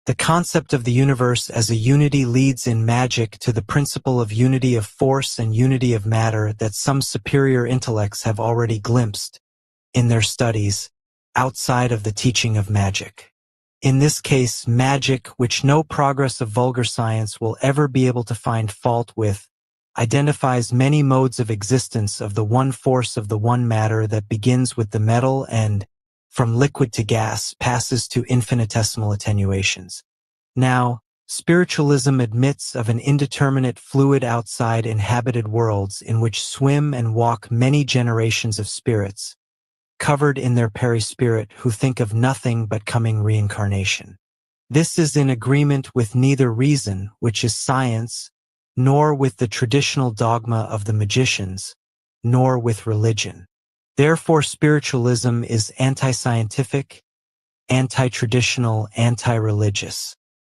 The concept of the universe as a unity leads in magic to the principle of unity of force and unity of matter that some superior intellects have already glimpsed in their studies outside of the teaching of magic. In this case, magic, which no progress of vulgar science will ever be able to find fault with, identifies many modes of existence of the one force of the one matter that begins with the metal and, from liquid to gas, passes to infinitesimal attenuations. Now, spiritualism admits of an indeterminate fluid outside inhabited worlds in which swim and walk many generations of spirits, covered in their perispirit, who think of nothing but coming reincarnation. This is in agreement with neither reason, which is science, nor with the traditional dogma of the magicians, nor with religion. Therefore, spiritualism is anti-scientific, anti-traditional, anti-religious.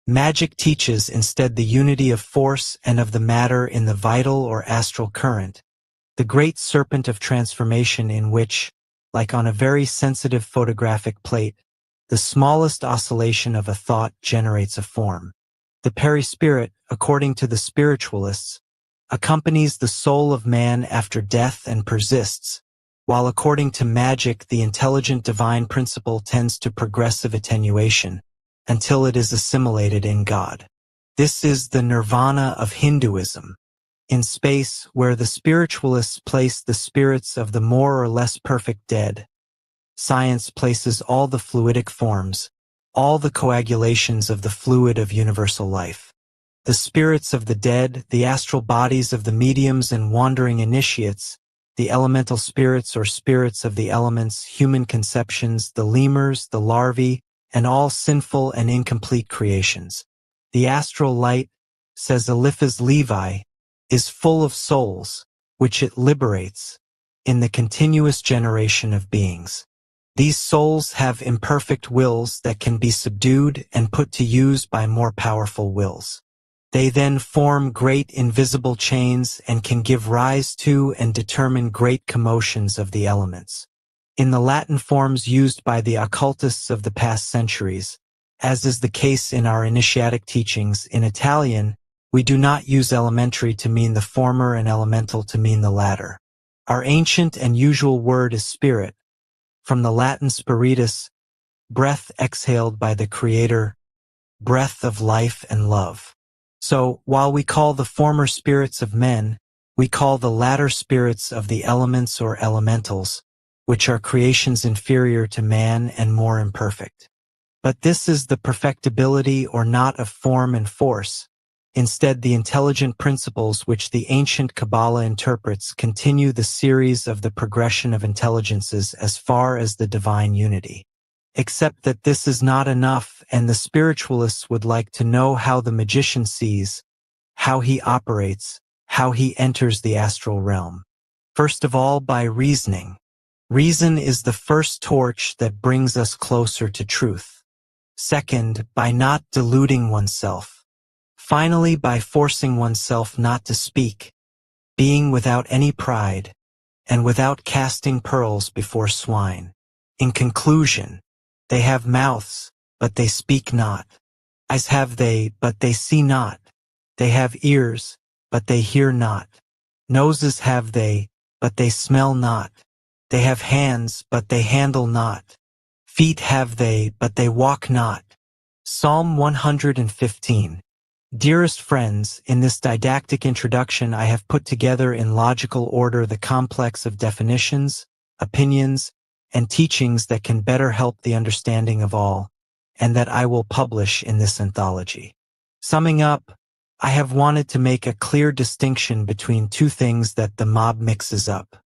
Magic teaches instead the unity of force and of the matter in the vital or astral current, the great serpent of transformation in which, like on a very sensitive photographic plate, the smallest oscillation of a thought generates a form. The perispirit, according to the spiritualists, accompanies the soul of man after death and persists, while according to magic the intelligent divine principle tends to progressive attenuation until it is assimilated in God. This is the nirvana of Hinduism. In space, where the spiritualists place the spirits of the more or less perfect dead, science places all the fluidic forms, all the coagulations of the fluid of universal life. The spirits of the dead, the astral bodies of the mediums and wandering initiates, the elemental spirits or spirits of the elements, human conceptions, the lemurs, the larvae, and all sinful and incomplete creations. The astral light, says Eliphaz Levi, is full of souls, which it liberates, in the continuous generation of beings. These souls have imperfect wills that can be subdued and put to use by more powerful wills. They then form great invisible chains and can give rise to and determine great commotions of the elements. In the Latin forms used by the occultists of the past centuries, as is the case in our initiatic teachings, in Italian, we do not use elementary to mean the former and elemental to mean the latter. Our ancient and usual word is spirit, from the Latin spiritus, breath exhaled by the Creator, breath of life and love. So, while we call the former spirits of men, we call the latter spirits of the elements or elementals, which are creations inferior to man and more imperfect. But this is the perfectibility or not of form and force. Instead, the intelligent principles which the ancient Kabbalah interprets continue the series of the progression of intelligences as far as the divine unity. Except that this is not enough, and the spiritualists would like to know how the magician sees, how he operates, how he enters the astral realm. First of all, by reasoning. Reason is the first torch that brings us closer to truth. Second, by not deluding oneself. Finally, by forcing oneself not to speak, being without any pride, and without casting pearls before swine. In conclusion, they have mouths, but they speak not. Eyes have they, but they see not. They have ears, but they hear not. Noses have they, but they smell not. They have hands, but they handle not. Feet have they, but they walk not. Psalm 115. Dearest friends, in this didactic introduction I have put together in logical order the complex of definitions, opinions, and teachings that can better help the understanding of all, and that I will publish in this anthology. Summing up, I have wanted to make a clear distinction between two things that the mob mixes up.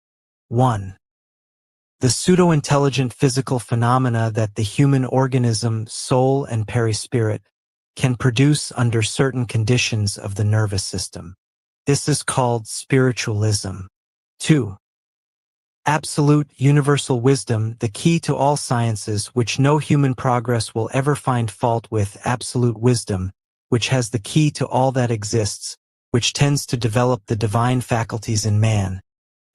1. The pseudo-intelligent physical phenomena that the human organism, soul, and perispirit can produce under certain conditions of the nervous system. This is called spiritualism. 2. Absolute universal wisdom, the key to all sciences, which no human progress will ever find fault with. Absolute wisdom, which has the key to all that exists, which tends to develop the divine faculties in man,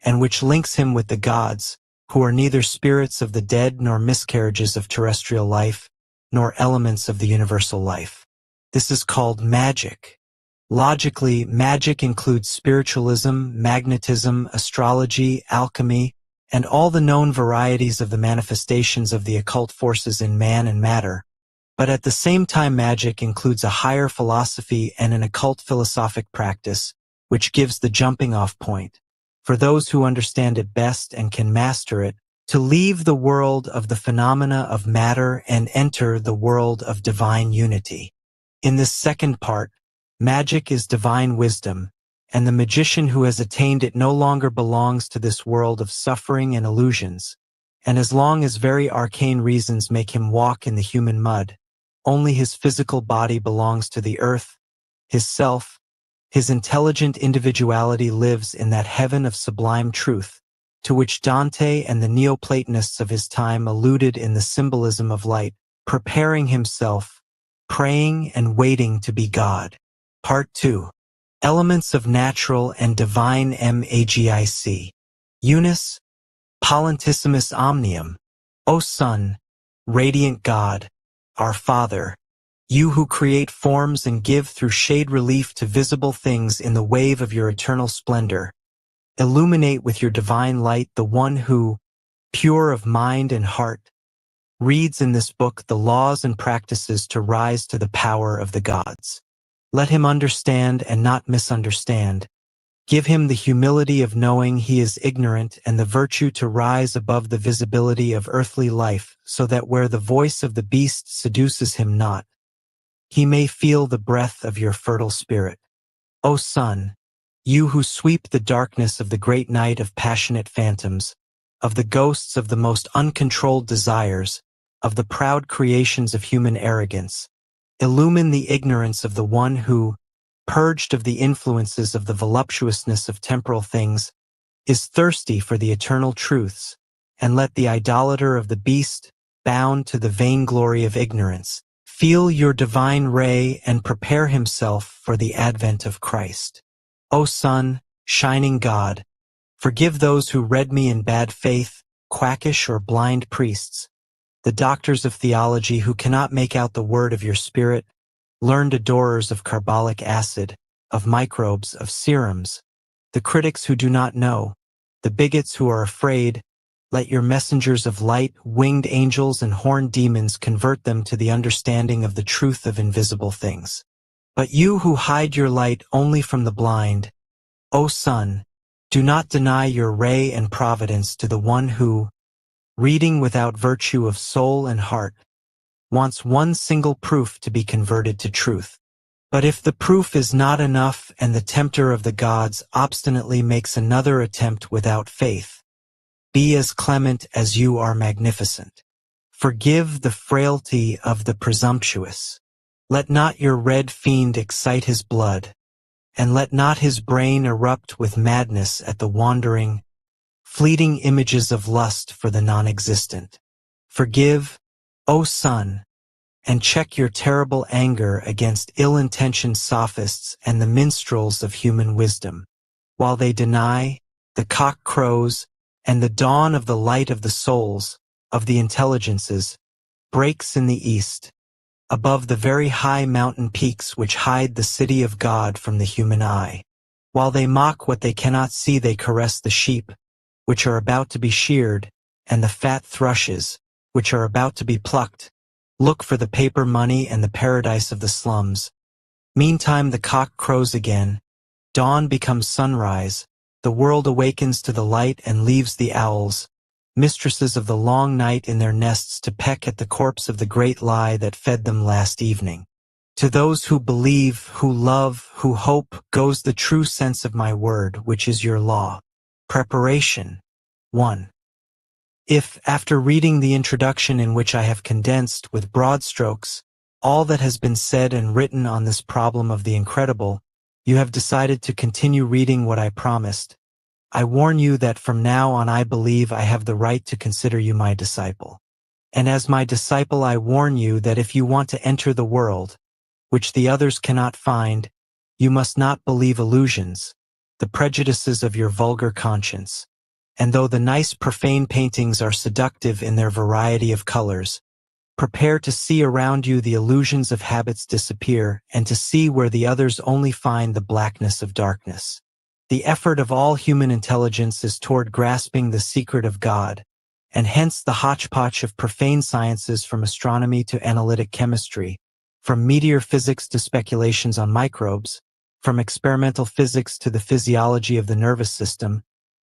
and which links him with the gods, who are neither spirits of the dead nor miscarriages of terrestrial life, nor elements of the universal life. This is called magic. Logically, magic includes spiritualism, magnetism, astrology, alchemy, and all the known varieties of the manifestations of the occult forces in man and matter. But at the same time, magic includes a higher philosophy and an occult philosophic practice, which gives the jumping-off point, for those who understand it best and can master it, to leave the world of the phenomena of matter and enter the world of divine unity. In this second part, magic is divine wisdom, and the magician who has attained it no longer belongs to this world of suffering and illusions, and as long as very arcane reasons make him walk in the human mud, only his physical body belongs to the earth, his self, his intelligent individuality lives in that heaven of sublime truth, to which Dante and the Neoplatonists of his time alluded in the symbolism of light, preparing himself, praying and waiting to be God. Part 2. Elements of Natural and Divine Magic. Unus, Polentissimus Omnium. O Son, radiant God, our Father, you who create forms and give through shade relief to visible things in the wave of your eternal splendor, illuminate with your divine light the one who, pure of mind and heart, reads in this book the laws and practices to rise to the power of the gods. Let him understand and not misunderstand. Give him the humility of knowing he is ignorant and the virtue to rise above the visibility of earthly life, so that where the voice of the beast seduces him not, he may feel the breath of your fertile spirit. O Son, you who sweep the darkness of the great night of passionate phantoms, of the ghosts of the most uncontrolled desires, of the proud creations of human arrogance, illumine the ignorance of the one who, purged of the influences of the voluptuousness of temporal things, is thirsty for the eternal truths, and let the idolater of the beast, bound to the vainglory of ignorance, feel your divine ray and prepare himself for the advent of Christ. O Son, shining God, forgive those who read me in bad faith, quackish or blind priests, the doctors of theology who cannot make out the word of your spirit, learned adorers of carbolic acid, of microbes, of serums, the critics who do not know, the bigots who are afraid. Let your messengers of light, winged angels and horned demons convert them to the understanding of the truth of invisible things. But you who hide your light only from the blind, O Son, do not deny your ray and providence to the one who, reading without virtue of soul and heart, wants one single proof to be converted to truth. But if the proof is not enough and the tempter of the gods obstinately makes another attempt without faith, be as clement as you are magnificent. Forgive the frailty of the presumptuous. Let not your red fiend excite his blood, and let not his brain erupt with madness at the wandering, fleeting images of lust for the non-existent. Forgive, O Son, and check your terrible anger against ill-intentioned sophists and the minstrels of human wisdom. While they deny, the cock crows, and the dawn of the light of the souls, of the intelligences, breaks in the east, above the very high mountain peaks which hide the city of God from the human eye. While they mock what they cannot see, they caress the sheep, which are about to be sheared, and the fat thrushes, which are about to be plucked. Look for the paper money and the paradise of the slums. Meantime the cock crows again, dawn becomes sunrise, the world awakens to the light and leaves the owls, mistresses of the long night in their nests to peck at the corpse of the great lie that fed them last evening. To those who believe, who love, who hope, goes the true sense of my word, which is your law. Preparation. 1. If, after reading the introduction in which I have condensed, with broad strokes, all that has been said and written on this problem of the incredible, you have decided to continue reading what I promised, I warn you that from now on I believe I have the right to consider you my disciple. And as my disciple I warn you that if you want to enter the world, which the others cannot find, you must not believe illusions, the prejudices of your vulgar conscience. And though the nice profane paintings are seductive in their variety of colors, prepare to see around you the illusions of habits disappear and to see where the others only find the blackness of darkness. The effort of all human intelligence is toward grasping the secret of God, and hence the hodgepodge of profane sciences from astronomy to analytic chemistry, from meteor physics to speculations on microbes, from experimental physics to the physiology of the nervous system,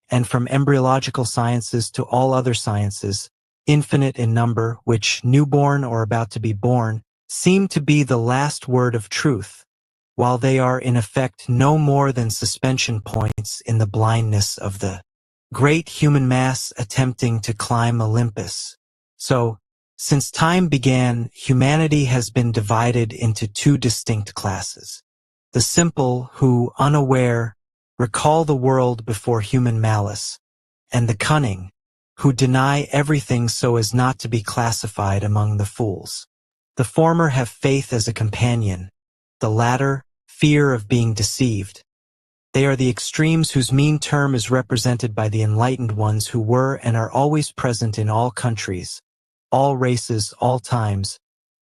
and from embryological sciences to all other sciences, infinite in number, which, newborn or about to be born, seem to be the last word of truth, while they are in effect no more than suspension points in the blindness of the great human mass attempting to climb Olympus. So, since time began, humanity has been divided into two distinct classes. The simple who, unaware, recall the world before human malice, and the cunning, who deny everything so as not to be classified among the fools. The former have faith as a companion, the latter, fear of being deceived. They are the extremes whose mean term is represented by the enlightened ones who were and are always present in all countries, all races, all times,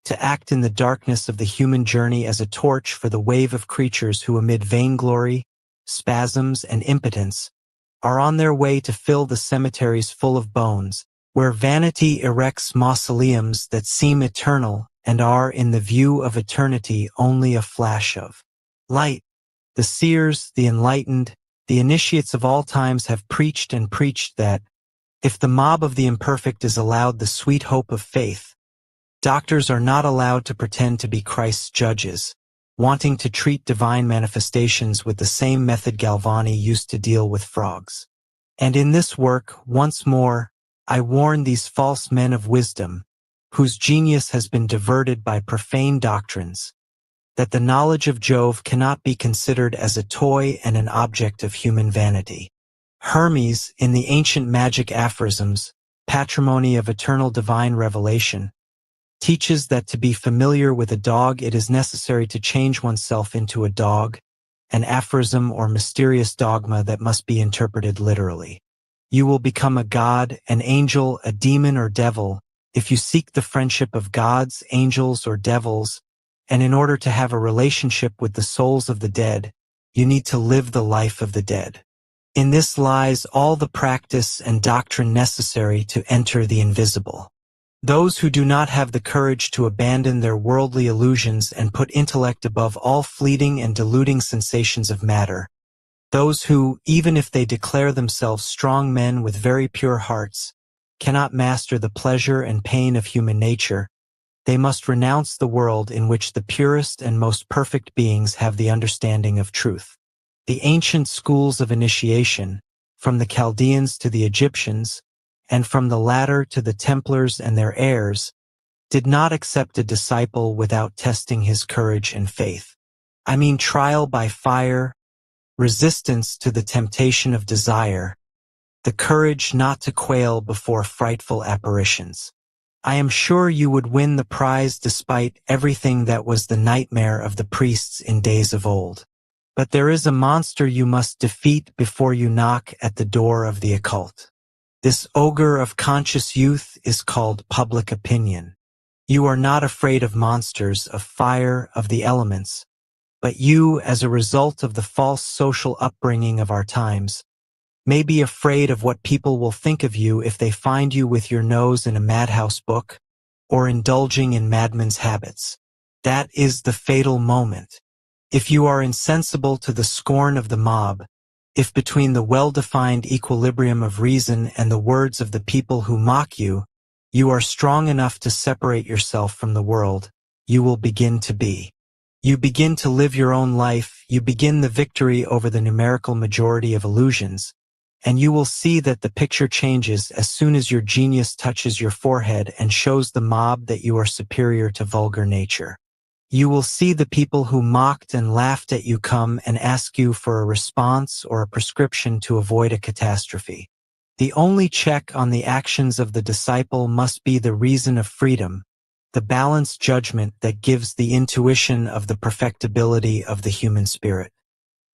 to act in the darkness of the human journey as a torch for the wave of creatures who amid vainglory, spasms, and impotence, are on their way to fill the cemeteries full of bones, where vanity erects mausoleums that seem eternal and are, in the view of eternity, only a flash of light. The seers, the enlightened, the initiates of all times have preached and preached that, if the mob of the imperfect is allowed the sweet hope of faith, doctors are not allowed to pretend to be Christ's judges, wanting to treat divine manifestations with the same method Galvani used to deal with frogs. And in this work, once more, I warn these false men of wisdom, whose genius has been diverted by profane doctrines, that the knowledge of Jove cannot be considered as a toy and an object of human vanity. Hermes, in the ancient magic aphorisms, patrimony of eternal divine revelation, teaches that to be familiar with a dog it is necessary to change oneself into a dog, an aphorism or mysterious dogma that must be interpreted literally. You will become a god, an angel, a demon or devil, if you seek the friendship of gods, angels, or devils, and in order to have a relationship with the souls of the dead, you need to live the life of the dead. In this lies all the practice and doctrine necessary to enter the invisible. Those who do not have the courage to abandon their worldly illusions and put intellect above all fleeting and deluding sensations of matter, those who, even if they declare themselves strong men with very pure hearts, cannot master the pleasure and pain of human nature, they must renounce the world in which the purest and most perfect beings have the understanding of truth. The ancient schools of initiation, from the Chaldeans to the Egyptians, and from the latter to the Templars and their heirs, did not accept a disciple without testing his courage and faith. I mean trial by fire, resistance to the temptation of desire, the courage not to quail before frightful apparitions. I am sure you would win the prize despite everything that was the nightmare of the priests in days of old. But there is a monster you must defeat before you knock at the door of the occult. This ogre of conscious youth is called public opinion. You are not afraid of monsters, of fire, of the elements, but you, as a result of the false social upbringing of our times, may be afraid of what people will think of you if they find you with your nose in a madhouse book or indulging in madmen's habits. That is the fatal moment. If you are insensible to the scorn of the mob, if between the well-defined equilibrium of reason and the words of the people who mock you, you are strong enough to separate yourself from the world, you will begin to be. You begin to live your own life, you begin the victory over the numerical majority of illusions, and you will see that the picture changes as soon as your genius touches your forehead and shows the mob that you are superior to vulgar nature. You will see the people who mocked and laughed at you come and ask you for a response or a prescription to avoid a catastrophe. The only check on the actions of the disciple must be the reason of freedom, the balanced judgment that gives the intuition of the perfectibility of the human spirit.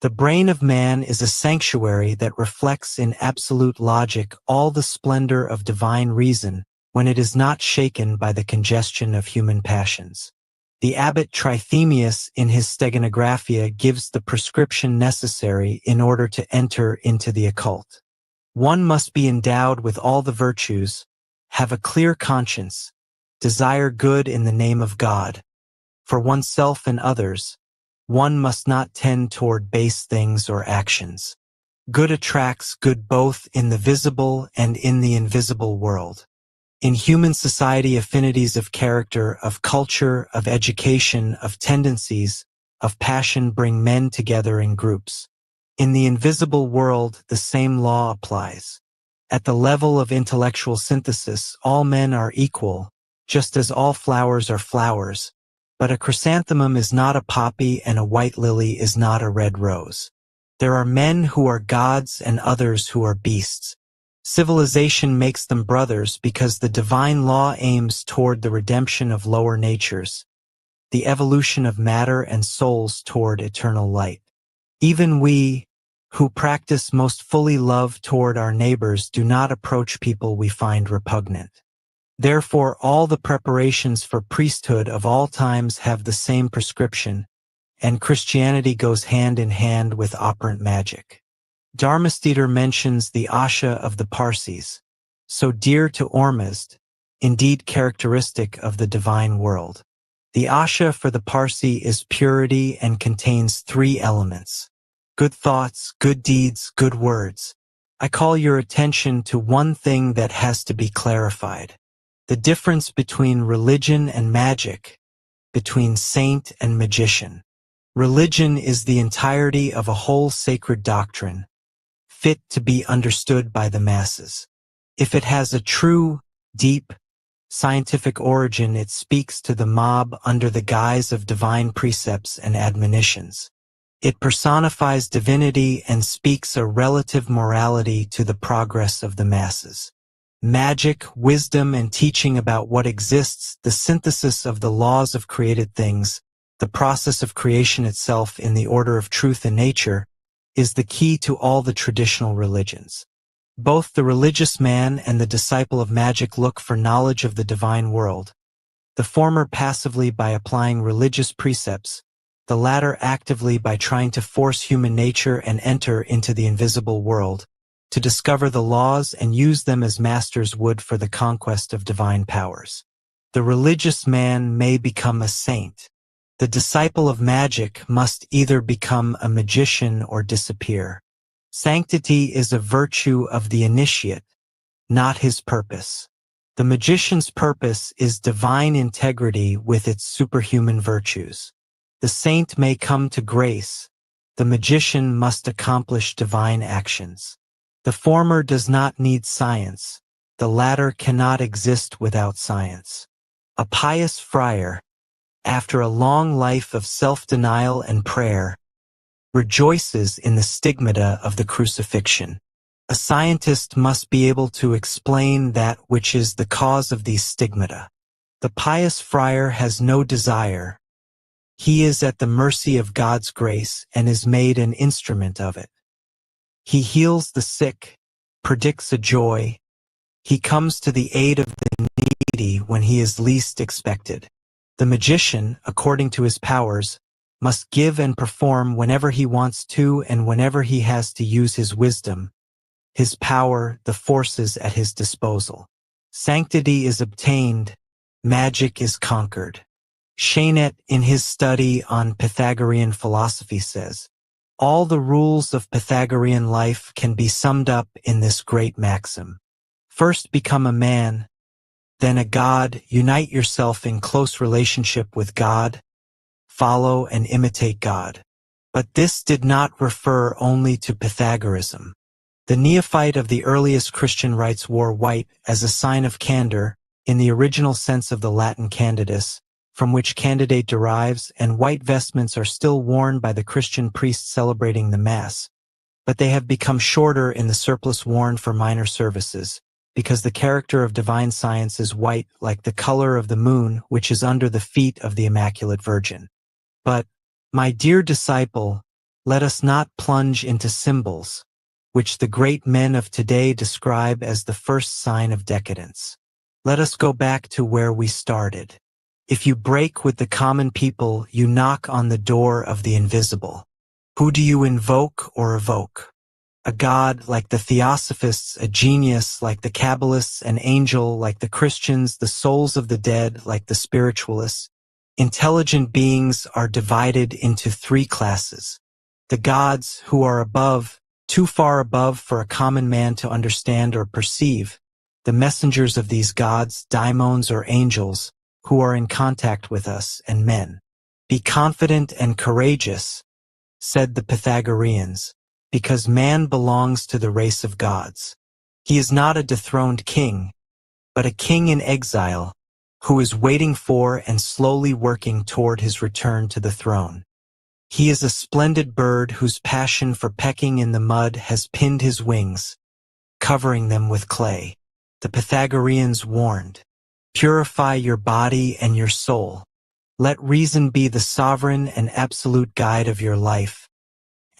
The brain of man is a sanctuary that reflects in absolute logic all the splendor of divine reason when it is not shaken by the congestion of human passions. The abbot Trithemius in his Steganographia gives the prescription necessary in order to enter into the occult. One must be endowed with all the virtues, have a clear conscience, desire good in the name of God, for oneself and others, one must not tend toward base things or actions. Good attracts good both in the visible and in the invisible world. In human society, affinities of character, of culture, of education, of tendencies, of passion bring men together in groups. In the invisible world, the same law applies. At the level of intellectual synthesis, all men are equal, just as all flowers are flowers, but a chrysanthemum is not a poppy and a white lily is not a red rose. There are men who are gods and others who are beasts. Civilization makes them brothers because the divine law aims toward the redemption of lower natures, the evolution of matter and souls toward eternal light. Even we, who practice most fully love toward our neighbors, do not approach people we find repugnant. Therefore, all the preparations for priesthood of all times have the same prescription, and Christianity goes hand in hand with operant magic. Dharmastiter mentions the Asha of the Parsis, so dear to Ormuzd, indeed characteristic of the divine world. The Asha for the Parsi is purity and contains three elements: good thoughts, good deeds, good words. I call your attention to one thing that has to be clarified: the difference between religion and magic, between saint and magician. Religion is the entirety of a whole sacred doctrine, fit to be understood by the masses. If it has a true, deep, scientific origin, it speaks to the mob under the guise of divine precepts and admonitions. It personifies divinity and speaks a relative morality to the progress of the masses. Magic, wisdom, and teaching about what exists, the synthesis of the laws of created things, the process of creation itself in the order of truth and nature, is the key to all the traditional religions. Both the religious man and the disciple of magic look for knowledge of the divine world, the former passively by applying religious precepts, the latter actively by trying to force human nature and enter into the invisible world, to discover the laws and use them as masters would for the conquest of divine powers. The religious man may become a saint. The disciple of magic must either become a magician or disappear. Sanctity is a virtue of the initiate, not his purpose. The magician's purpose is divine integrity with its superhuman virtues. The saint may come to grace. The magician must accomplish divine actions. The former does not need science. The latter cannot exist without science. A pious friar, after a long life of self-denial and prayer, rejoices in the stigmata of the crucifixion. A scientist must be able to explain that which is the cause of these stigmata. The pious friar has no desire. He is at the mercy of God's grace and is made an instrument of it. He heals the sick, predicts a joy. He comes to the aid of the needy when he is least expected. The magician, according to his powers, must give and perform whenever he wants to and whenever he has to use his wisdom, his power, the forces at his disposal. Sanctity is obtained, magic is conquered. Cheynet, in his study on Pythagorean philosophy, says, all the rules of Pythagorean life can be summed up in this great maxim. First become a man, then a god, unite yourself in close relationship with God, follow and imitate God. But this did not refer only to Pythagorism. The neophyte of the earliest Christian rites wore white as a sign of candor, in the original sense of the Latin candidus, from which candidate derives, and white vestments are still worn by the Christian priests celebrating the Mass, but they have become shorter in the surplice worn for minor services, because the character of divine science is white like the color of the moon which is under the feet of the Immaculate Virgin. But, my dear disciple, let us not plunge into symbols, which the great men of today describe as the first sign of decadence. Let us go back to where we started. If you break with the common people, you knock on the door of the invisible. Who do you invoke or evoke? A god like the Theosophists, a genius like the Kabbalists, an angel like the Christians, the souls of the dead like the spiritualists. Intelligent beings are divided into three classes. The gods, who are above, too far above for a common man to understand or perceive. The messengers of these gods, daimons or angels, who are in contact with us, and men. Be confident and courageous, said the Pythagoreans, because man belongs to the race of gods. He is not a dethroned king, but a king in exile, who is waiting for and slowly working toward his return to the throne. He is a splendid bird whose passion for pecking in the mud has pinned his wings, covering them with clay. The Pythagoreans warned, "Purify your body and your soul. Let reason be the sovereign and absolute guide of your life.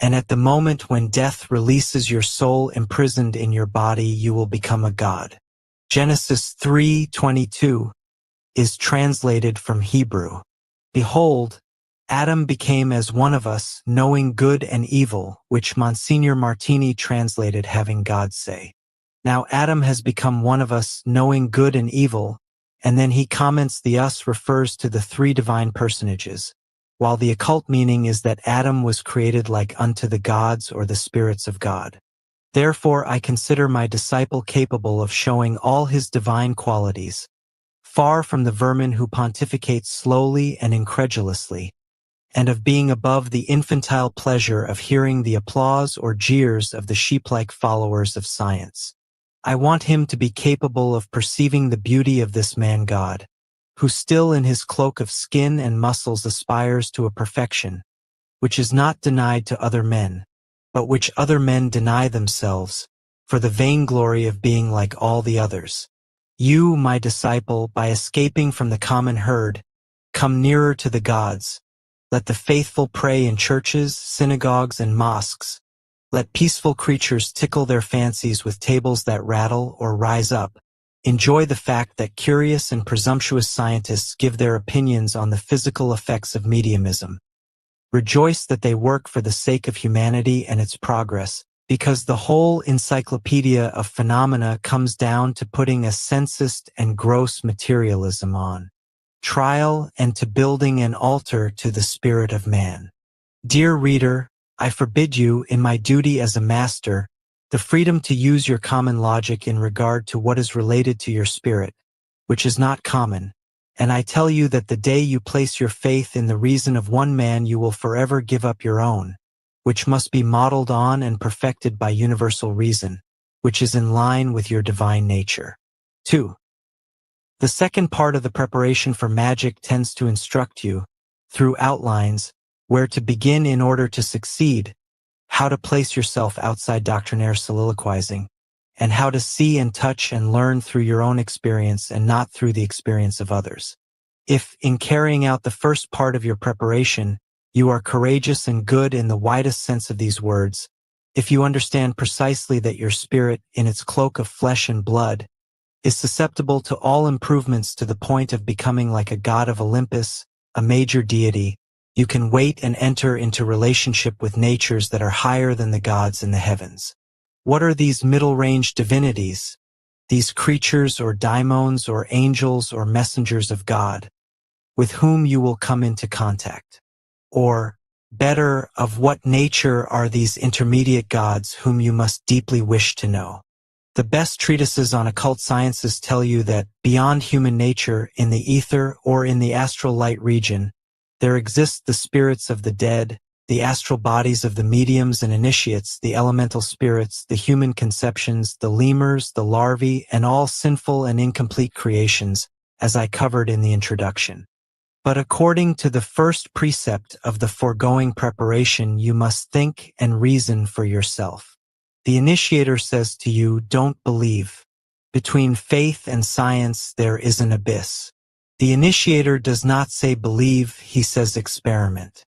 And at the moment when death releases your soul imprisoned in your body, you will become a god." Genesis 3:22 is translated from Hebrew. Behold, Adam became as one of us, knowing good and evil, which Monsignor Martini translated having God say. Now Adam has become one of us, knowing good and evil, and then he comments the us refers to the three divine personages, while the occult meaning is that Adam was created like unto the gods or the spirits of God. Therefore I consider my disciple capable of showing all his divine qualities, far from the vermin who pontificate slowly and incredulously, and of being above the infantile pleasure of hearing the applause or jeers of the sheep-like followers of science. I want him to be capable of perceiving the beauty of this man God, who still in his cloak of skin and muscles aspires to a perfection, which is not denied to other men, but which other men deny themselves, for the vainglory of being like all the others. You, my disciple, by escaping from the common herd, come nearer to the gods. Let the faithful pray in churches, synagogues, and mosques. Let peaceful creatures tickle their fancies with tables that rattle or rise up. Enjoy the fact that curious and presumptuous scientists give their opinions on the physical effects of mediumism. Rejoice that they work for the sake of humanity and its progress, because the whole encyclopedia of phenomena comes down to putting a sensist and gross materialism on trial and to building an altar to the spirit of man. Dear reader, I forbid you, in my duty as a master, the freedom to use your common logic in regard to what is related to your spirit, which is not common, and I tell you that the day you place your faith in the reason of one man you will forever give up your own, which must be modeled on and perfected by universal reason, which is in line with your divine nature. 2. The second part of the preparation for magic tends to instruct you, through outlines, where to begin in order to succeed, how to place yourself outside doctrinaire soliloquizing, and how to see and touch and learn through your own experience and not through the experience of others. If, in carrying out the first part of your preparation, you are courageous and good in the widest sense of these words, if you understand precisely that your spirit, in its cloak of flesh and blood, is susceptible to all improvements to the point of becoming like a god of Olympus, a major deity, you can wait and enter into relationship with natures that are higher than the gods in the heavens. What are these middle-range divinities? These creatures or daimons or angels or messengers of God, with whom you will come into contact? Or, better, of what nature are these intermediate gods whom you must deeply wish to know? The best treatises on occult sciences tell you that, beyond human nature, in the ether or in the astral light region, there exist the spirits of the dead, the astral bodies of the mediums and initiates, the elemental spirits, the human conceptions, the lemurs, the larvae, and all sinful and incomplete creations, as I covered in the introduction. But according to the first precept of the foregoing preparation, you must think and reason for yourself. The initiator says to you, don't believe. Between faith and science there is an abyss. The initiator does not say believe, he says experiment.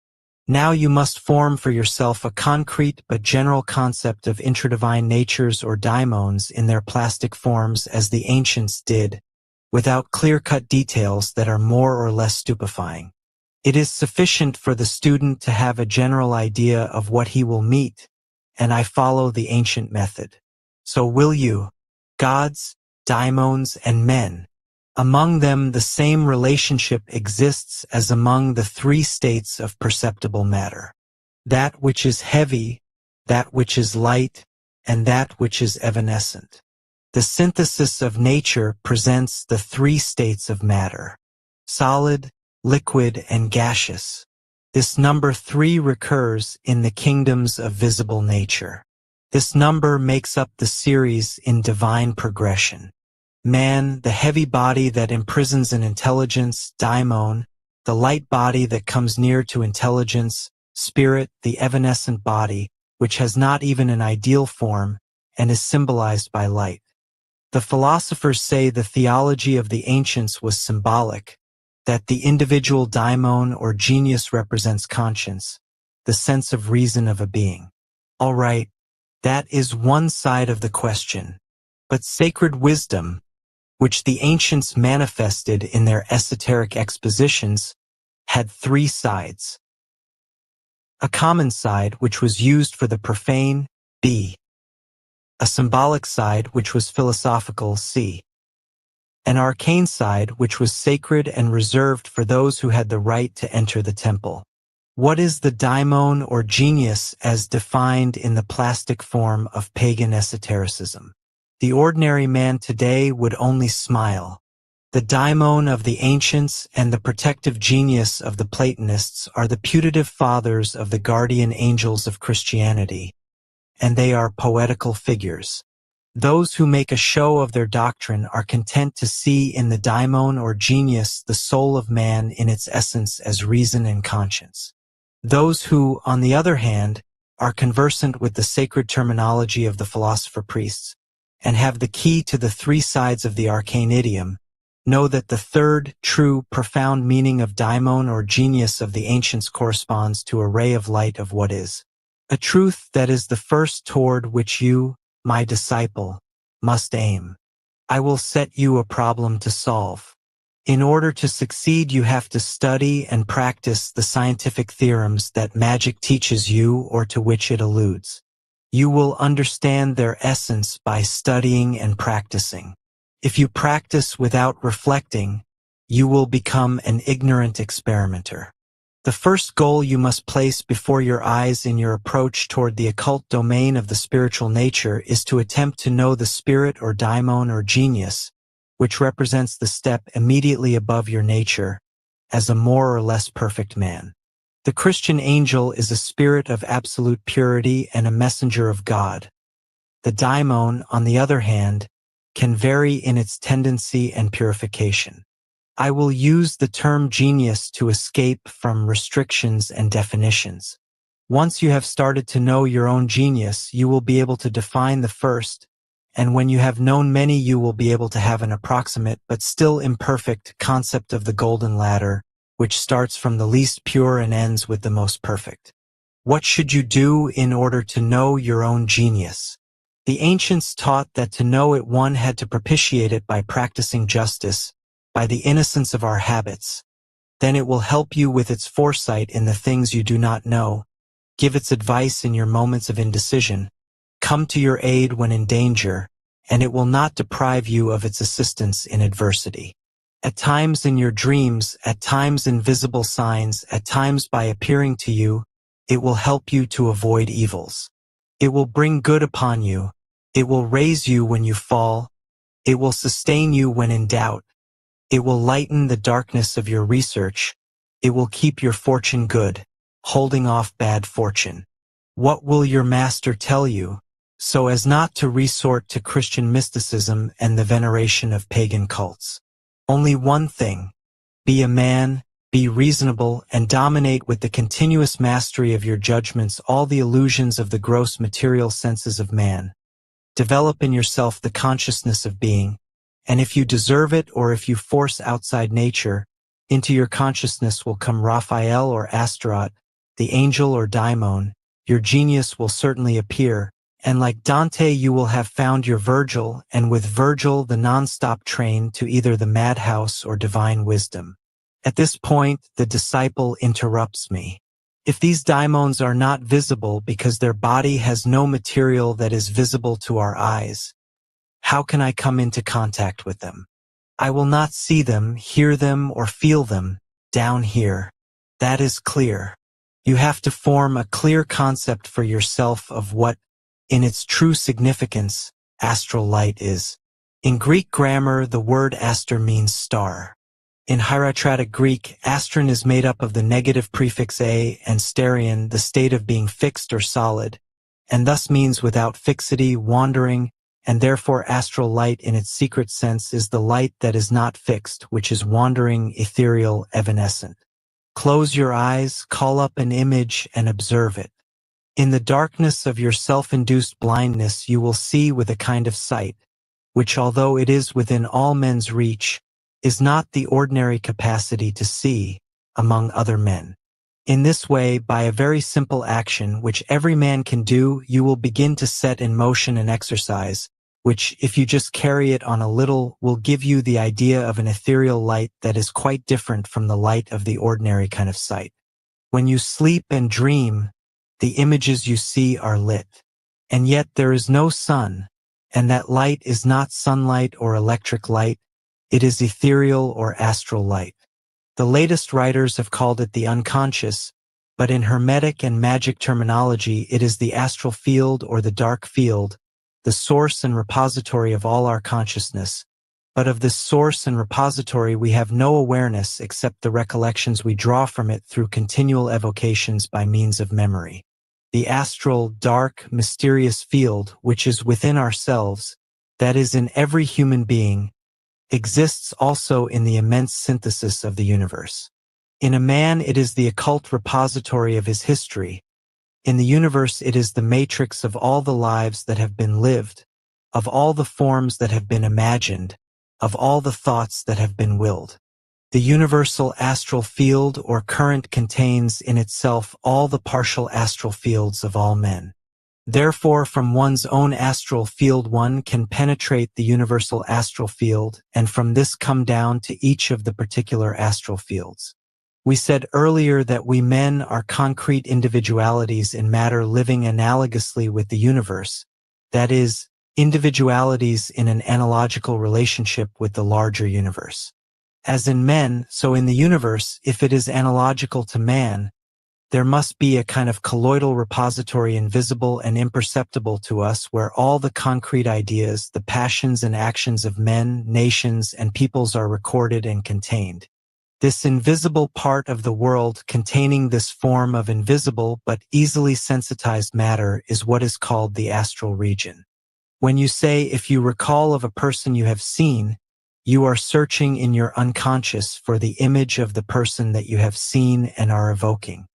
Now you must form for yourself a concrete but general concept of intradivine natures or daimons in their plastic forms as the ancients did, without clear-cut details that are more or less stupefying. It is sufficient for the student to have a general idea of what he will meet, and I follow the ancient method. So will you, gods, daimons, and men, Among them, the same relationship exists as among the three states of perceptible matter. That which is heavy, that which is light, and that which is evanescent. The synthesis of nature presents the three states of matter: solid, liquid, and gaseous. This number 3 recurs in the kingdoms of visible nature. This number makes up the series in divine progression. Man, the heavy body that imprisons an intelligence, daimon; the light body that comes near to intelligence, spirit; the evanescent body, which has not even an ideal form and is symbolized by light. The philosophers say the theology of the ancients was symbolic, that the individual daimon or genius represents conscience, the sense of reason of a being. All right, that is one side of the question. But sacred wisdom, which the ancients manifested in their esoteric expositions, had 3 sides. A common side, which was used for the profane, B. A symbolic side, which was philosophical, C. An arcane side, which was sacred and reserved for those who had the right to enter the temple. What is the daimon or genius as defined in the plastic form of pagan esotericism? The ordinary man today would only smile. The daimon of the ancients and the protective genius of the Platonists are the putative fathers of the guardian angels of Christianity, and they are poetical figures. Those who make a show of their doctrine are content to see in the daimon or genius the soul of man in its essence as reason and conscience. Those who, on the other hand, are conversant with the sacred terminology of the philosopher-priests, and have the key to the 3 sides of the arcane idiom, know that the third, true, profound meaning of daimon or genius of the ancients corresponds to a ray of light of what is. A truth that is the first toward which you, my disciple, must aim. I will set you a problem to solve. In order to succeed, you have to study and practice the scientific theorems that magic teaches you or to which it alludes. You will understand their essence by studying and practicing. If you practice without reflecting, you will become an ignorant experimenter. The first goal you must place before your eyes in your approach toward the occult domain of the spiritual nature is to attempt to know the spirit or daimon or genius, which represents the step immediately above your nature, as a more or less perfect man. The Christian angel is a spirit of absolute purity and a messenger of God. The daimon, on the other hand, can vary in its tendency and purification. I will use the term genius to escape from restrictions and definitions. Once you have started to know your own genius, you will be able to define the first, and when you have known many, you will be able to have an approximate but still imperfect concept of the golden ladder, which starts from the least pure and ends with the most perfect. What should you do in order to know your own genius? The ancients taught that to know it one had to propitiate it by practicing justice, by the innocence of our habits. Then it will help you with its foresight in the things you do not know, give its advice in your moments of indecision, come to your aid when in danger, and it will not deprive you of its assistance in adversity. At times in your dreams, at times in visible signs, at times by appearing to you, it will help you to avoid evils. It will bring good upon you. It will raise you when you fall. It will sustain you when in doubt. It will lighten the darkness of your research. It will keep your fortune good, holding off bad fortune. What will your master tell you, so as not to resort to Christian mysticism and the veneration of pagan cults? Only one thing: be a man, be reasonable, and dominate with the continuous mastery of your judgments all the illusions of the gross material senses of man. Develop in yourself the consciousness of being, and if you deserve it or if you force outside nature, into your consciousness will come Raphael or Astaroth, the angel or daimon. Your genius will certainly appear, and like Dante you will have found your Virgil, and with Virgil the non-stop train to either the madhouse or divine wisdom. At this point, the disciple interrupts me. If these daimons are not visible because their body has no material that is visible to our eyes, how can I come into contact with them? I will not see them, hear them, or feel them down here. That is clear. You have to form a clear concept for yourself of what, in its true significance, astral light is. In Greek grammar, the word aster means star. In hieratic Greek, astron is made up of the negative prefix a and sterion, the state of being fixed or solid, and thus means without fixity, wandering, and therefore astral light in its secret sense is the light that is not fixed, which is wandering, ethereal, evanescent. Close your eyes, call up an image, and observe it. In the darkness of your self-induced blindness you will see with a kind of sight, which although it is within all men's reach, is not the ordinary capacity to see among other men. In this way, by a very simple action which every man can do, you will begin to set in motion an exercise, which, if you just carry it on a little, will give you the idea of an ethereal light that is quite different from the light of the ordinary kind of sight. When you sleep and dream, the images you see are lit. And yet there is no sun, and that light is not sunlight or electric light, it is ethereal or astral light. The latest writers have called it the unconscious, but in Hermetic and magic terminology it is the astral field or the dark field, the source and repository of all our consciousness. But of this source and repository we have no awareness except the recollections we draw from it through continual evocations by means of memory. The astral, dark, mysterious field, which is within ourselves, that is in every human being, exists also in the immense synthesis of the universe. In a man it is the occult repository of his history. In the universe it is the matrix of all the lives that have been lived, of all the forms that have been imagined, of all the thoughts that have been willed. The universal astral field or current contains in itself all the partial astral fields of all men. Therefore, from one's own astral field one can penetrate the universal astral field, and from this come down to each of the particular astral fields. We said earlier that we men are concrete individualities in matter living analogously with the universe, that is, individualities in an analogical relationship with the larger universe. As in men, so in the universe, if it is analogical to man, there must be a kind of colloidal repository invisible and imperceptible to us where all the concrete ideas, the passions and actions of men, nations, and peoples are recorded and contained. This invisible part of the world containing this form of invisible but easily sensitized matter is what is called the astral region. When you say, if you recall of a person you have seen, you are searching in your unconscious for the image of the person that you have seen and are evoking.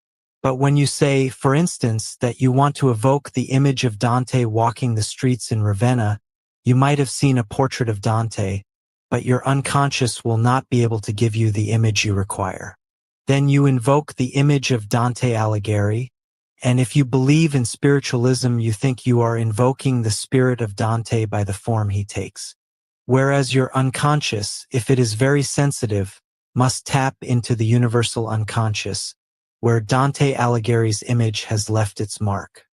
But when you say, for instance, that you want to evoke the image of Dante walking the streets in Ravenna, you might have seen a portrait of Dante, but your unconscious will not be able to give you the image you require. Then you invoke the image of Dante Alighieri, and if you believe in spiritualism, you think you are invoking the spirit of Dante by the form he takes. Whereas your unconscious, if it is very sensitive, must tap into the universal unconscious, where Dante Alighieri's image has left its mark.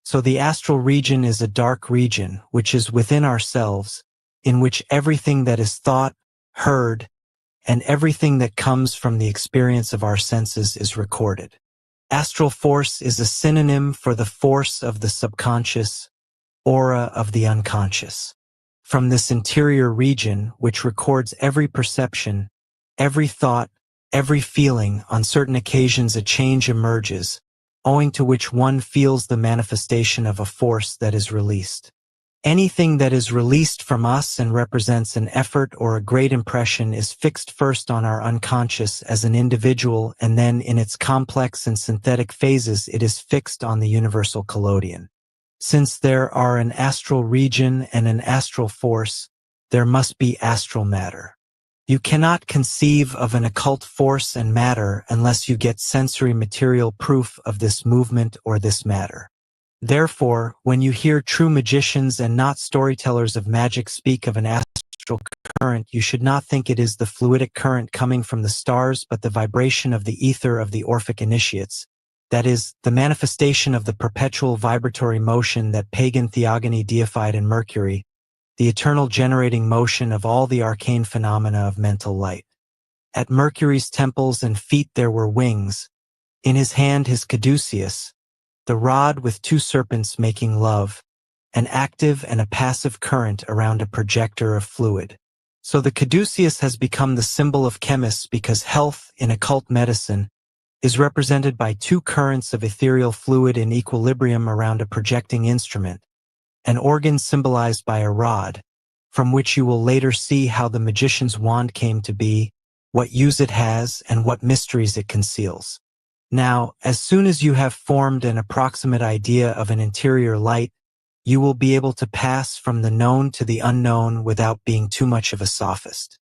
So the astral region is a dark region, which is within ourselves, in which everything that is thought, heard, and everything that comes from the experience of our senses is recorded. Astral force is a synonym for the force of the subconscious, aura of the unconscious. From this interior region, which records every perception, every thought, every feeling, on certain occasions a change emerges, owing to which one feels the manifestation of a force that is released. Anything that is released from us and represents an effort or a great impression is fixed first on our unconscious as an individual, and then in its complex and synthetic phases it is fixed on the universal collodion. Since there are an astral region and an astral force, there must be astral matter. You cannot conceive of an occult force and matter unless you get sensory material proof of this movement or this matter. Therefore, when you hear true magicians and not storytellers of magic speak of an astral current, you should not think it is the fluidic current coming from the stars but the vibration of the ether of the Orphic initiates, that is, the manifestation of the perpetual vibratory motion that pagan theogony deified in Mercury, the eternal generating motion of all the arcane phenomena of mental light. At Mercury's temples and feet there were wings, in his hand his caduceus, the rod with two serpents making love, an active and a passive current around a projector of fluid. So the caduceus has become the symbol of chemists because health in occult medicine is represented by two currents of ethereal fluid in equilibrium around a projecting instrument, an organ symbolized by a rod, from which you will later see how the magician's wand came to be, what use it has, and what mysteries it conceals. Now, as soon as you have formed an approximate idea of an interior light, you will be able to pass from the known to the unknown without being too much of a sophist.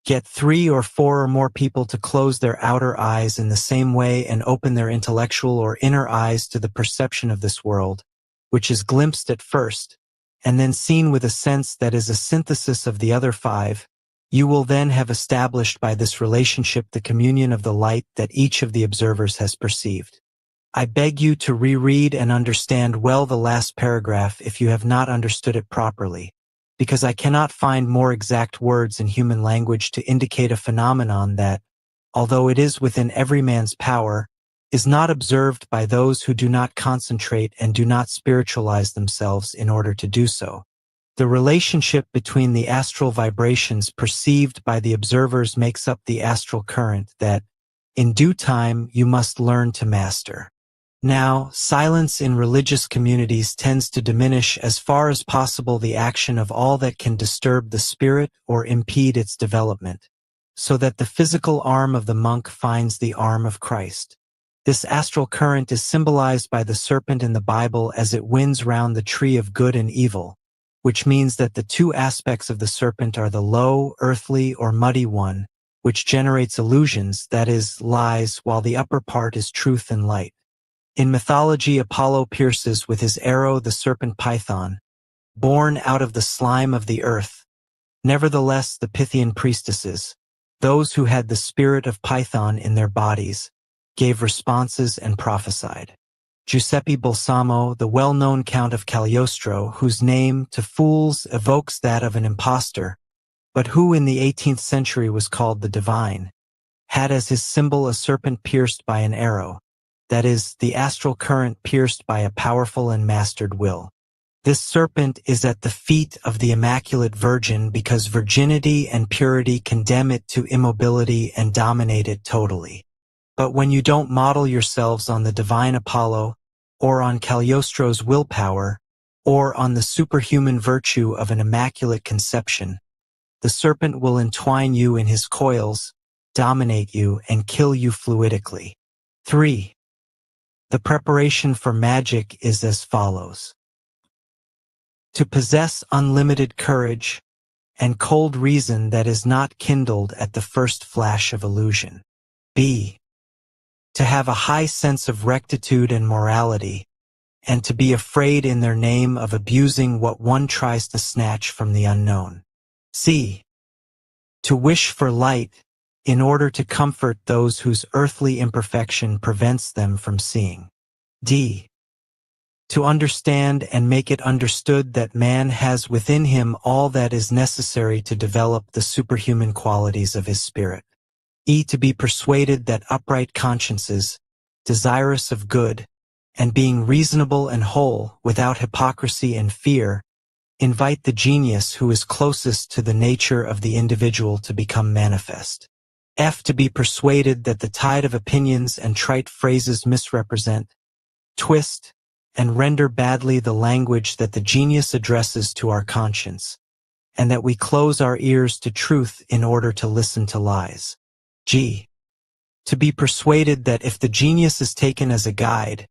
Get 3 or 4 or more people to close their outer eyes in the same way and open their intellectual or inner eyes to the perception of this world, which is glimpsed at first, and then seen with a sense that is a synthesis of the other 5, you will then have established by this relationship the communion of the light that each of the observers has perceived. I beg you to reread and understand well the last paragraph if you have not understood it properly, because I cannot find more exact words in human language to indicate a phenomenon that, although it is within every man's power, is not observed by those who do not concentrate and do not spiritualize themselves in order to do so. The relationship between the astral vibrations perceived by the observers makes up the astral current that, in due time, you must learn to master. Now, silence in religious communities tends to diminish as far as possible the action of all that can disturb the spirit or impede its development, so that the physical arm of the monk finds the arm of Christ. This astral current is symbolized by the serpent in the Bible as it winds round the tree of good and evil, which means that the two aspects of the serpent are the low, earthly, or muddy one, which generates illusions, that is, lies, while the upper part is truth and light. In mythology, Apollo pierces with his arrow the serpent Python, born out of the slime of the earth. Nevertheless, the Pythian priestesses, those who had the spirit of Python in their bodies, gave responses and prophesied. Giuseppe Balsamo, the well-known Count of Cagliostro, whose name, to fools, evokes that of an impostor, but who in the 18th century was called the divine, had as his symbol a serpent pierced by an arrow, that is, the astral current pierced by a powerful and mastered will. This serpent is at the feet of the Immaculate Virgin because virginity and purity condemn it to immobility and dominate it totally. But when you don't model yourselves on the divine Apollo, or on Cagliostro's willpower, or on the superhuman virtue of an immaculate conception, the serpent will entwine you in his coils, dominate you, and kill you fluidically. 3. The preparation for magic is as follows. To possess unlimited courage and cold reason that is not kindled at the first flash of illusion. B. To have a high sense of rectitude and morality, and to be afraid in their name of abusing what one tries to snatch from the unknown. C. To wish for light in order to comfort those whose earthly imperfection prevents them from seeing. D. To understand and make it understood that man has within him all that is necessary to develop the superhuman qualities of his spirit. E. To be persuaded that upright consciences, desirous of good, and being reasonable and whole, without hypocrisy and fear, invite the genius who is closest to the nature of the individual to become manifest. F. To be persuaded that the tide of opinions and trite phrases misrepresent, twist, and render badly the language that the genius addresses to our conscience, and that we close our ears to truth in order to listen to lies. G. To be persuaded that if the genius is taken as a guide,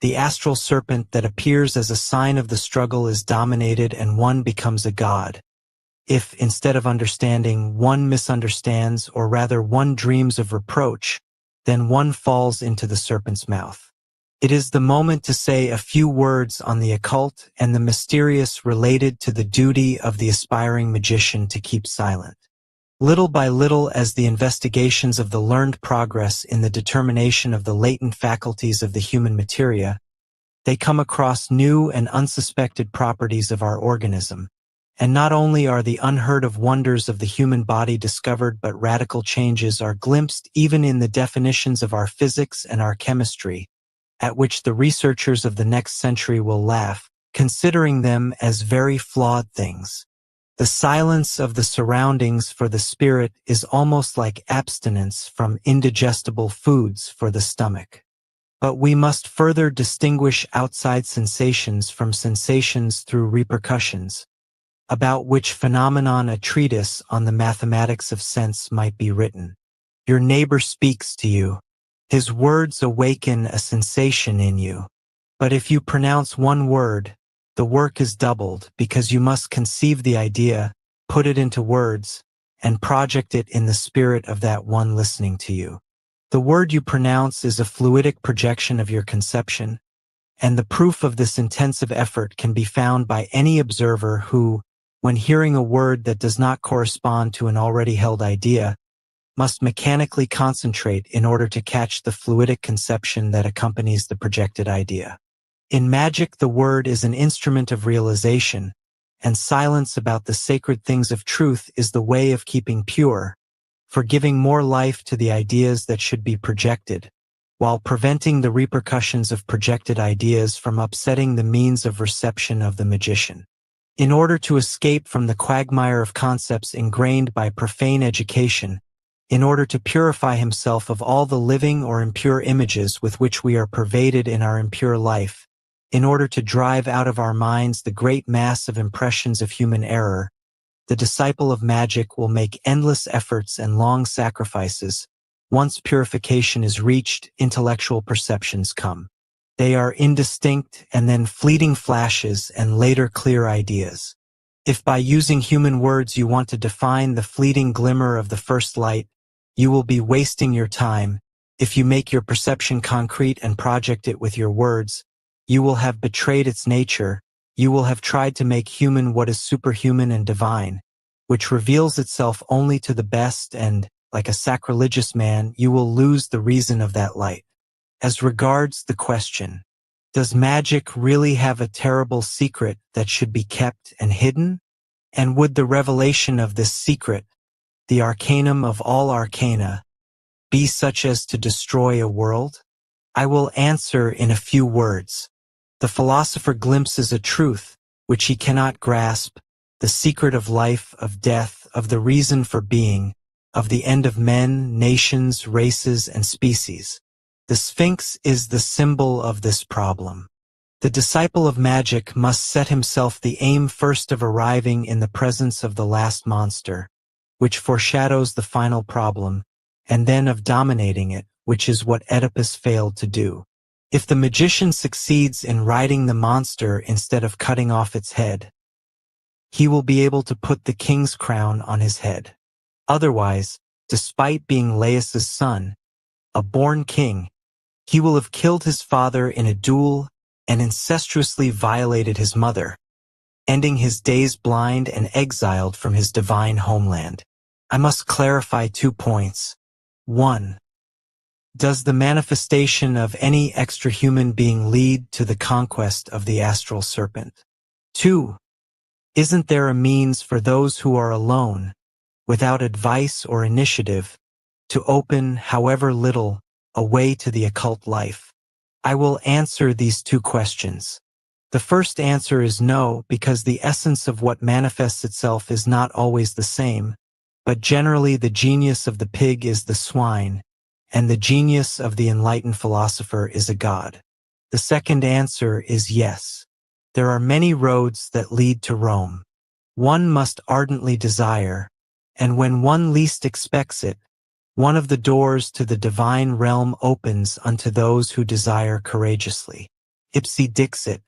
the astral serpent that appears as a sign of the struggle is dominated and one becomes a god. If, instead of understanding, one misunderstands, or rather one dreams of reproach, then one falls into the serpent's mouth. It is the moment to say a few words on the occult and the mysterious related to the duty of the aspiring magician to keep silent. Little by little, as the investigations of the learned progress in the determination of the latent faculties of the human materia, they come across new and unsuspected properties of our organism, And not only are the unheard of wonders of the human body discovered, but radical changes are glimpsed even in the definitions of our physics and our chemistry, at which the researchers of the next century will laugh, considering them as very flawed things. The silence of the surroundings for the spirit is almost like abstinence from indigestible foods for the stomach. But we must further distinguish outside sensations from sensations through repercussions, about which phenomenon a treatise on the mathematics of sense might be written. Your neighbor speaks to you. His words awaken a sensation in you. But if you pronounce one word, the work is doubled because you must conceive the idea, put it into words, and project it in the spirit of that one listening to you. The word you pronounce is a fluidic projection of your conception, and the proof of this intensive effort can be found by any observer who, when hearing a word that does not correspond to an already held idea, must mechanically concentrate in order to catch the fluidic conception that accompanies the projected idea. In magic, the word is an instrument of realization, and silence about the sacred things of truth is the way of keeping pure, for giving more life to the ideas that should be projected, while preventing the repercussions of projected ideas from upsetting the means of reception of the magician. In order to escape from the quagmire of concepts ingrained by profane education, in order to purify himself of all the living or impure images with which we are pervaded in our impure life, in order to drive out of our minds the great mass of impressions of human error, the disciple of magic will make endless efforts and long sacrifices. Once purification is reached, intellectual perceptions come. They are indistinct and then fleeting flashes and later clear ideas. If by using human words you want to define the fleeting glimmer of the first light, you will be wasting your time. If you make your perception concrete and project it with your words, you will have betrayed its nature. You will have tried to make human what is superhuman and divine, which reveals itself only to the best, and, like a sacrilegious man, you will lose the reason of that light. As regards the question, does magic really have a terrible secret that should be kept and hidden? And would the revelation of this secret, the arcanum of all arcana, be such as to destroy a world? I will answer in a few words. The philosopher glimpses a truth which he cannot grasp, the secret of life, of death, of the reason for being, of the end of men, nations, races, and species. The Sphinx is the symbol of this problem. The disciple of magic must set himself the aim first of arriving in the presence of the last monster, which foreshadows the final problem, and then of dominating it, which is what Oedipus failed to do. If the magician succeeds in riding the monster instead of cutting off its head, he will be able to put the king's crown on his head. Otherwise, despite being Laius's son, a born king, he will have killed his father in a duel and incestuously violated his mother, ending his days blind and exiled from his divine homeland. I must clarify 2 points. 1. Does the manifestation of any extra-human being lead to the conquest of the astral serpent? 2. Isn't there a means for those who are alone, without advice or initiative, to open, however little, a way to the occult life? I will answer these 2 questions. The first answer is no, because the essence of what manifests itself is not always the same, but generally the genius of the pig is the swine, and the genius of the enlightened philosopher is a god. The second answer is yes. There are many roads that lead to Rome. One must ardently desire, and when one least expects it, one of the doors to the divine realm opens unto those who desire courageously. Ipse dixit.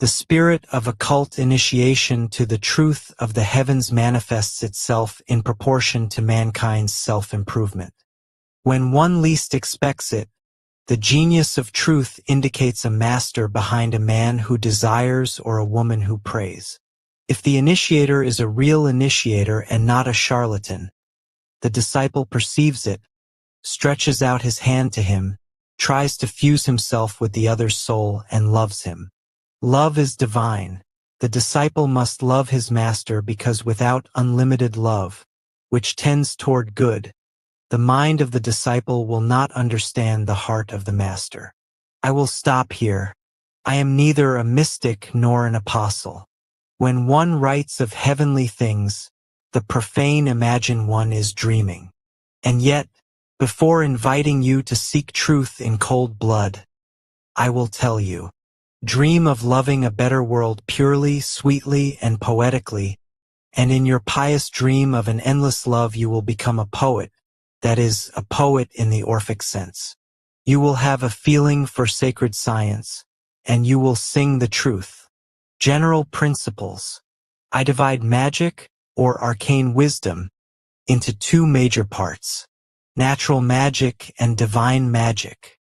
The spirit of occult initiation to the truth of the heavens manifests itself in proportion to mankind's self-improvement. When one least expects it, the genius of truth indicates a master behind a man who desires or a woman who prays. If the initiator is a real initiator and not a charlatan, the disciple perceives it, stretches out his hand to him, tries to fuse himself with the other's soul, and loves him. Love is divine. The disciple must love his master because without unlimited love, which tends toward good, the mind of the disciple will not understand the heart of the master. I will stop here. I am neither a mystic nor an apostle. When one writes of heavenly things, the profane imagine one is dreaming. And yet, before inviting you to seek truth in cold blood, I will tell you, dream of loving a better world purely, sweetly, and poetically, and in your pious dream of an endless love you will become a poet, that is, a poet in the Orphic sense. You will have a feeling for sacred science, and you will sing the truth. General principles. I divide magic, or arcane wisdom, into two major parts: natural magic and divine magic.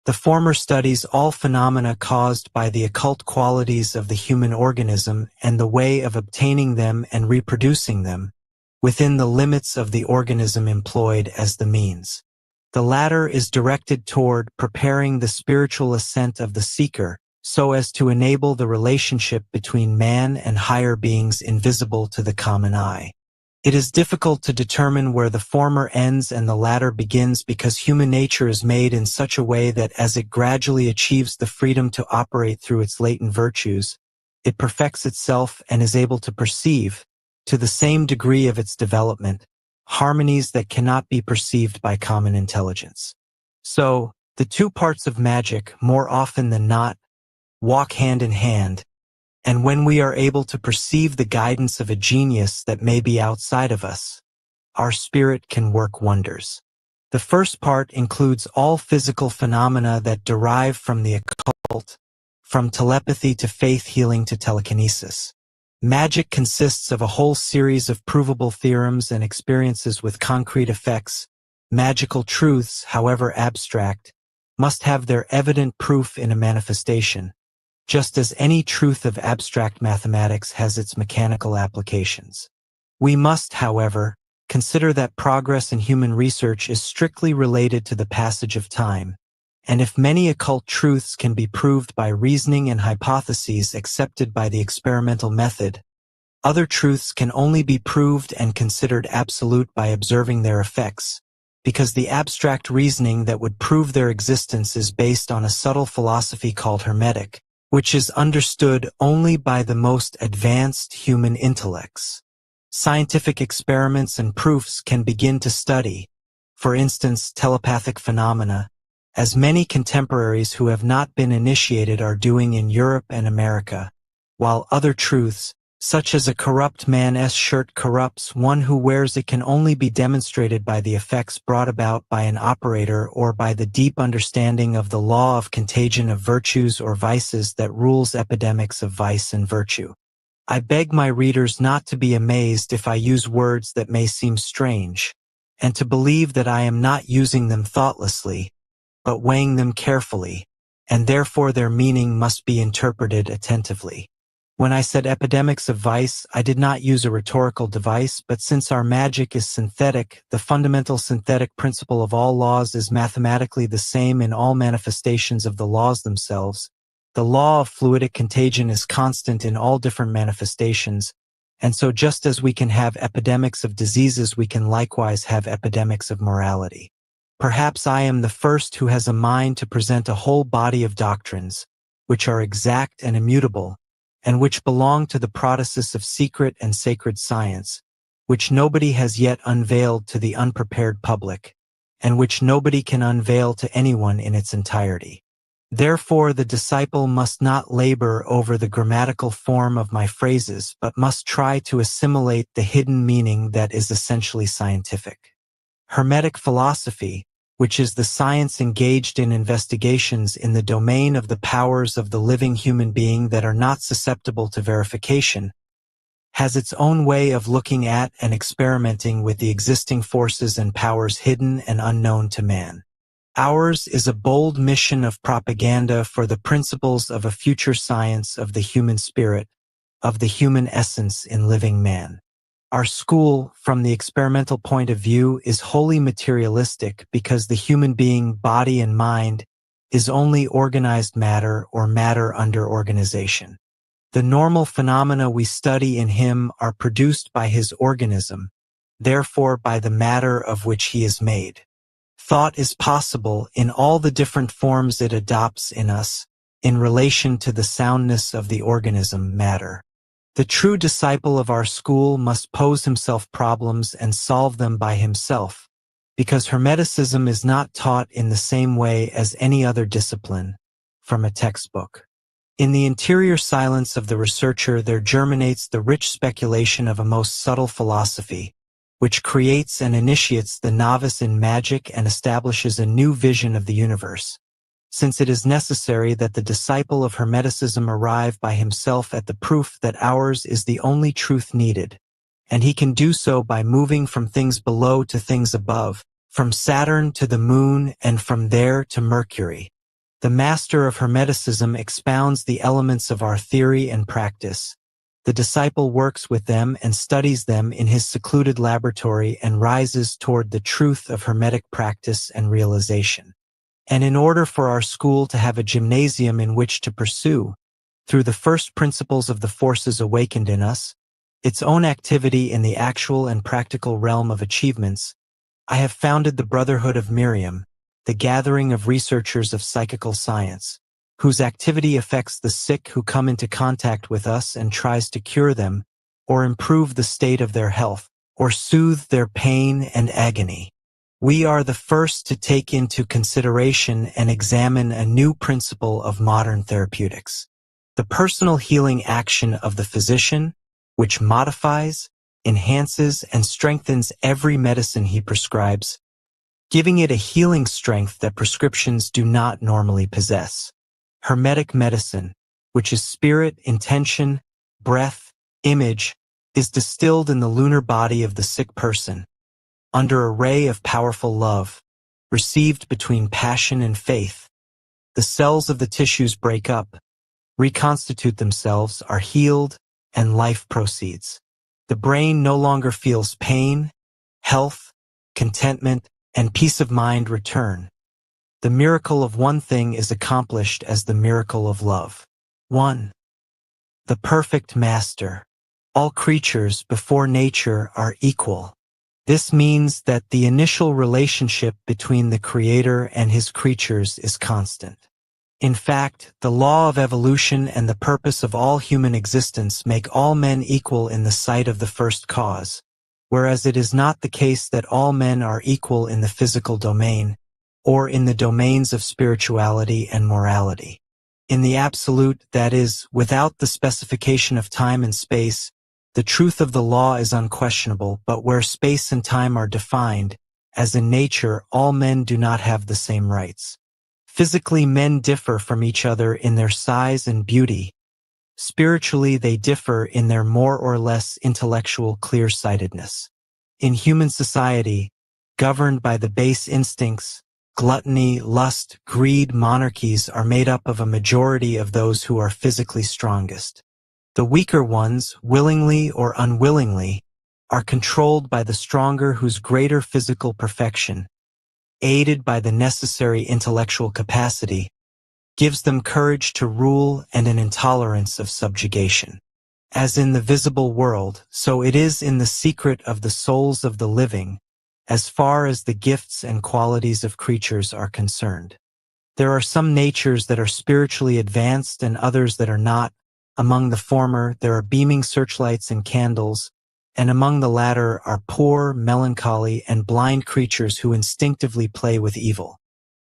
The former studies all phenomena caused by the occult qualities of the human organism and the way of obtaining them and reproducing them, within the limits of the organism employed as the means. The latter is directed toward preparing the spiritual ascent of the seeker so as to enable the relationship between man and higher beings invisible to the common eye. It is difficult to determine where the former ends and the latter begins because human nature is made in such a way that as it gradually achieves the freedom to operate through its latent virtues, it perfects itself and is able to perceive, to the same degree of its development, harmonies that cannot be perceived by common intelligence. So, the two parts of magic, more often than not, walk hand in hand, and when we are able to perceive the guidance of a genius that may be outside of us, our spirit can work wonders. The first part includes all physical phenomena that derive from the occult, from telepathy to faith healing to telekinesis. Magic consists of a whole series of provable theorems and experiences with concrete effects. Magical truths, however abstract, must have their evident proof in a manifestation, just as any truth of abstract mathematics has its mechanical applications. We must, however, consider that progress in human research is strictly related to the passage of time, and if many occult truths can be proved by reasoning and hypotheses accepted by the experimental method, other truths can only be proved and considered absolute by observing their effects, because the abstract reasoning that would prove their existence is based on a subtle philosophy called Hermetic, which is understood only by the most advanced human intellects. Scientific experiments and proofs can begin to study, for instance, telepathic phenomena, as many contemporaries who have not been initiated are doing in Europe and America, while other truths, such as a corrupt man's shirt corrupts one who wears it, can only be demonstrated by the effects brought about by an operator or by the deep understanding of the law of contagion of virtues or vices that rules epidemics of vice and virtue. I beg my readers not to be amazed if I use words that may seem strange, and to believe that I am not using them thoughtlessly, but weighing them carefully, and therefore their meaning must be interpreted attentively. When I said epidemics of vice, I did not use a rhetorical device, but since our magic is synthetic, the fundamental synthetic principle of all laws is mathematically the same in all manifestations of the laws themselves. The law of fluidic contagion is constant in all different manifestations, and so just as we can have epidemics of diseases, we can likewise have epidemics of morality. Perhaps I am the first who has a mind to present a whole body of doctrines, which are exact and immutable, and which belong to the protasis of secret and sacred science, which nobody has yet unveiled to the unprepared public, and which nobody can unveil to anyone in its entirety. Therefore, the disciple must not labor over the grammatical form of my phrases, but must try to assimilate the hidden meaning that is essentially scientific. Hermetic philosophy, which is the science engaged in investigations in the domain of the powers of the living human being that are not susceptible to verification, has its own way of looking at and experimenting with the existing forces and powers hidden and unknown to man. Ours is a bold mission of propaganda for the principles of a future science of the human spirit, of the human essence in living man. Our school, from the experimental point of view, is wholly materialistic because the human being, body and mind, is only organized matter or matter under organization. The normal phenomena we study in him are produced by his organism, therefore by the matter of which he is made. Thought is possible in all the different forms it adopts in us, in relation to the soundness of the organism matter. The true disciple of our school must pose himself problems and solve them by himself, because Hermeticism is not taught in the same way as any other discipline, from a textbook. In the interior silence of the researcher there germinates the rich speculation of a most subtle philosophy, which creates and initiates the novice in magic and establishes a new vision of the universe, since it is necessary that the disciple of Hermeticism arrive by himself at the proof that ours is the only truth needed, and he can do so by moving from things below to things above, from Saturn to the moon and from there to Mercury. The master of Hermeticism expounds the elements of our theory and practice. The disciple works with them and studies them in his secluded laboratory and rises toward the truth of Hermetic practice and realization. And in order for our school to have a gymnasium in which to pursue, through the first principles of the forces awakened in us, its own activity in the actual and practical realm of achievements, I have founded the Brotherhood of Miriam, the gathering of researchers of psychical science, whose activity affects the sick who come into contact with us and tries to cure them, or improve the state of their health, or soothe their pain and agony. We are the first to take into consideration and examine a new principle of modern therapeutics, the personal healing action of the physician, which modifies, enhances, and strengthens every medicine he prescribes, giving it a healing strength that prescriptions do not normally possess. Hermetic medicine, which is spirit, intention, breath, image, is distilled in the lunar body of the sick person, under a ray of powerful love, received between passion and faith. The cells of the tissues break up, reconstitute themselves, are healed, and life proceeds. The brain no longer feels pain, health, contentment, and peace of mind return. The miracle of one thing is accomplished as the miracle of love. 1. The perfect master. All creatures before nature are equal. This means that the initial relationship between the Creator and his creatures is constant. In fact, the law of evolution and the purpose of all human existence make all men equal in the sight of the first cause, whereas it is not the case that all men are equal in the physical domain, or in the domains of spirituality and morality. In the absolute, that is, without the specification of time and space, the truth of the law is unquestionable, but where space and time are defined, as in nature, all men do not have the same rights. Physically, men differ from each other in their size and beauty. Spiritually, they differ in their more or less intellectual clear-sightedness. In human society, governed by the base instincts, gluttony, lust, greed, monarchies are made up of a majority of those who are physically strongest. The weaker ones, willingly or unwillingly, are controlled by the stronger whose greater physical perfection, aided by the necessary intellectual capacity, gives them courage to rule and an intolerance of subjugation. As in the visible world, so it is in the secret of the souls of the living, as far as the gifts and qualities of creatures are concerned. There are some natures that are spiritually advanced and others that are not. Among the former, there are beaming searchlights and candles, and among the latter are poor, melancholy, and blind creatures who instinctively play with evil.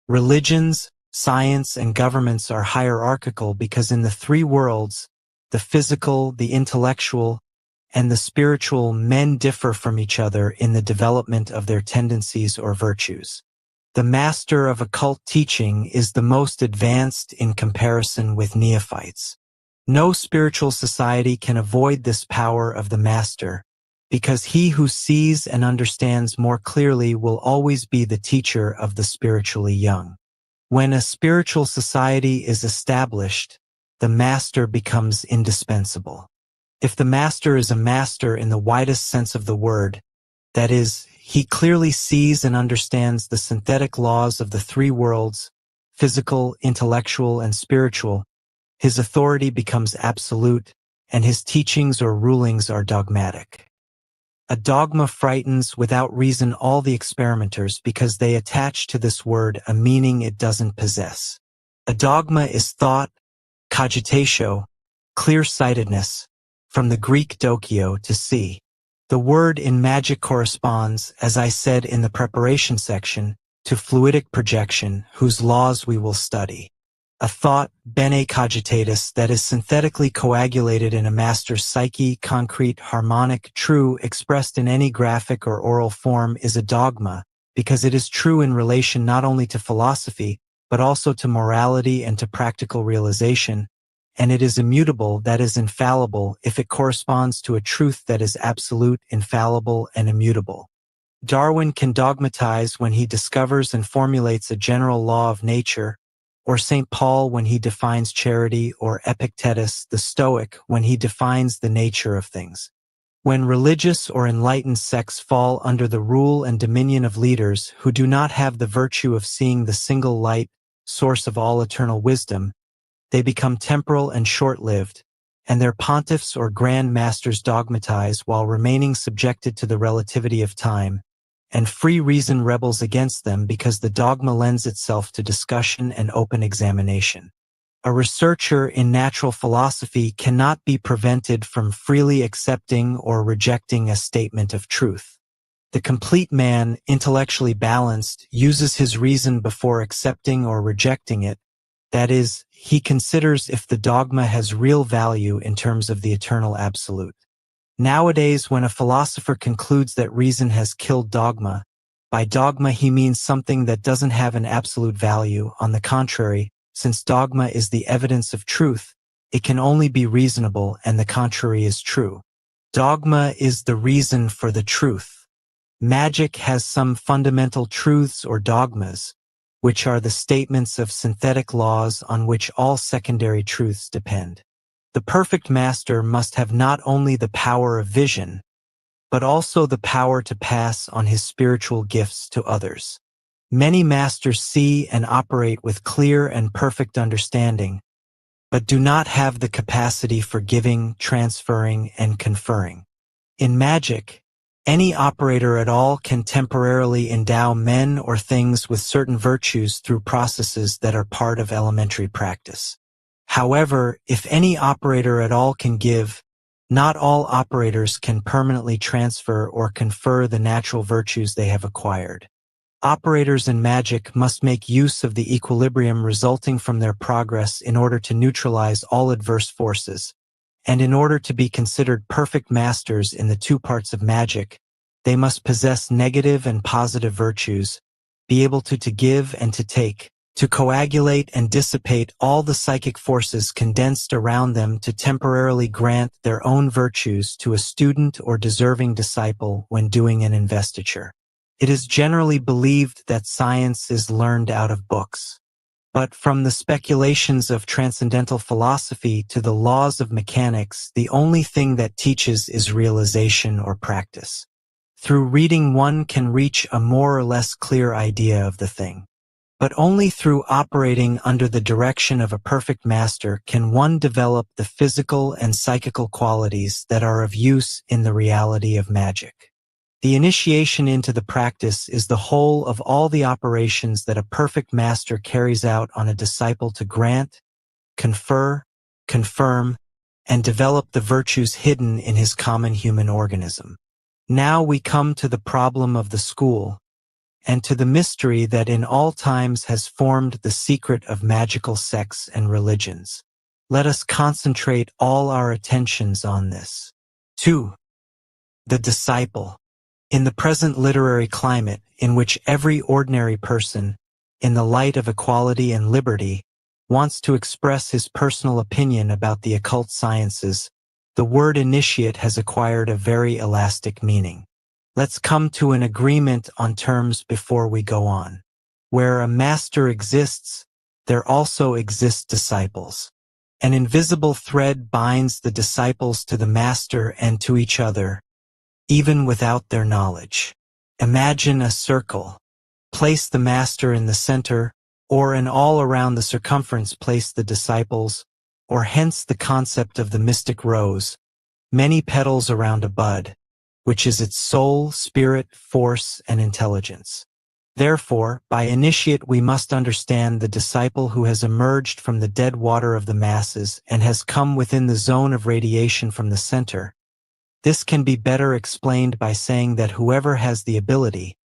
Religions, science, and governments are hierarchical because in the three worlds, the physical, the intellectual, and the spiritual, men differ from each other in the development of their tendencies or virtues. The master of occult teaching is the most advanced in comparison with neophytes. No spiritual society can avoid this power of the master, because he who sees and understands more clearly will always be the teacher of the spiritually young. When a spiritual society is established, the master becomes indispensable. If the master is a master in the widest sense of the word, that is, he clearly sees and understands the synthetic laws of the three worlds, physical, intellectual, and spiritual, his authority becomes absolute, and his teachings or rulings are dogmatic. A dogma frightens without reason all the experimenters because they attach to this word a meaning it doesn't possess. A dogma is thought, cogitatio, clear-sightedness, from the Greek dokio, to see. The word in magic corresponds, as I said in the preparation section, to fluidic projection, whose laws we will study. A thought, bene cogitatus, that is synthetically coagulated in a master's psyche, concrete, harmonic, true, expressed in any graphic or oral form, is a dogma, because it is true in relation not only to philosophy, but also to morality and to practical realization, and it is immutable, that is infallible, if it corresponds to a truth that is absolute, infallible, and immutable. Darwin can dogmatize when he discovers and formulates a general law of nature, or St. Paul when he defines charity, or Epictetus, the Stoic, when he defines the nature of things. When religious or enlightened sects fall under the rule and dominion of leaders who do not have the virtue of seeing the single light, source of all eternal wisdom, they become temporal and short-lived, and their pontiffs or grand masters dogmatize while remaining subjected to the relativity of time, and free reason rebels against them because the dogma lends itself to discussion and open examination. A researcher in natural philosophy cannot be prevented from freely accepting or rejecting a statement of truth. The complete man, intellectually balanced, uses his reason before accepting or rejecting it. That is, he considers if the dogma has real value in terms of the eternal absolute. Nowadays, when a philosopher concludes that reason has killed dogma, by dogma he means something that doesn't have an absolute value. On the contrary, since dogma is the evidence of truth, it can only be reasonable, and the contrary is true. Dogma is the reason for the truth. Magic has some fundamental truths or dogmas, which are the statements of synthetic laws on which all secondary truths depend. The perfect master must have not only the power of vision, but also the power to pass on his spiritual gifts to others. Many masters see and operate with clear and perfect understanding, but do not have the capacity for giving, transferring, and conferring. In magic, any operator at all can temporarily endow men or things with certain virtues through processes that are part of elementary practice. However, if any operator at all can give, not all operators can permanently transfer or confer the natural virtues they have acquired. Operators in magic must make use of the equilibrium resulting from their progress in order to neutralize all adverse forces, and in order to be considered perfect masters in the two parts of magic, they must possess negative and positive virtues, be able to give and to take, to coagulate and dissipate all the psychic forces condensed around them to temporarily grant their own virtues to a student or deserving disciple when doing an investiture. It is generally believed that science is learned out of books. But from the speculations of transcendental philosophy to the laws of mechanics, the only thing that teaches is realization or practice. Through reading one can reach a more or less clear idea of the thing. But only through operating under the direction of a perfect master can one develop the physical and psychical qualities that are of use in the reality of magic. The initiation into the practice is the whole of all the operations that a perfect master carries out on a disciple to grant, confer, confirm, and develop the virtues hidden in his common human organism. Now we come to the problem of the school, and to the mystery that in all times has formed the secret of magical sects and religions. Let us concentrate all our attentions on this. 2. The disciple. In the present literary climate, in which every ordinary person, in the light of equality and liberty, wants to express his personal opinion about the occult sciences, the word initiate has acquired a very elastic meaning. Let's come to an agreement on terms before we go on. Where a master exists, there also exist disciples. An invisible thread binds the disciples to the master and to each other, even without their knowledge. Imagine a circle. Place the master in the center, or in all around the circumference place the disciples, or hence the concept of the mystic rose, many petals around a bud, which is its soul, spirit, force, and intelligence. Therefore, by initiate we must understand the disciple who has emerged from the dead water of the masses and has come within the zone of radiation from the center. This can be better explained by saying that whoever has the ability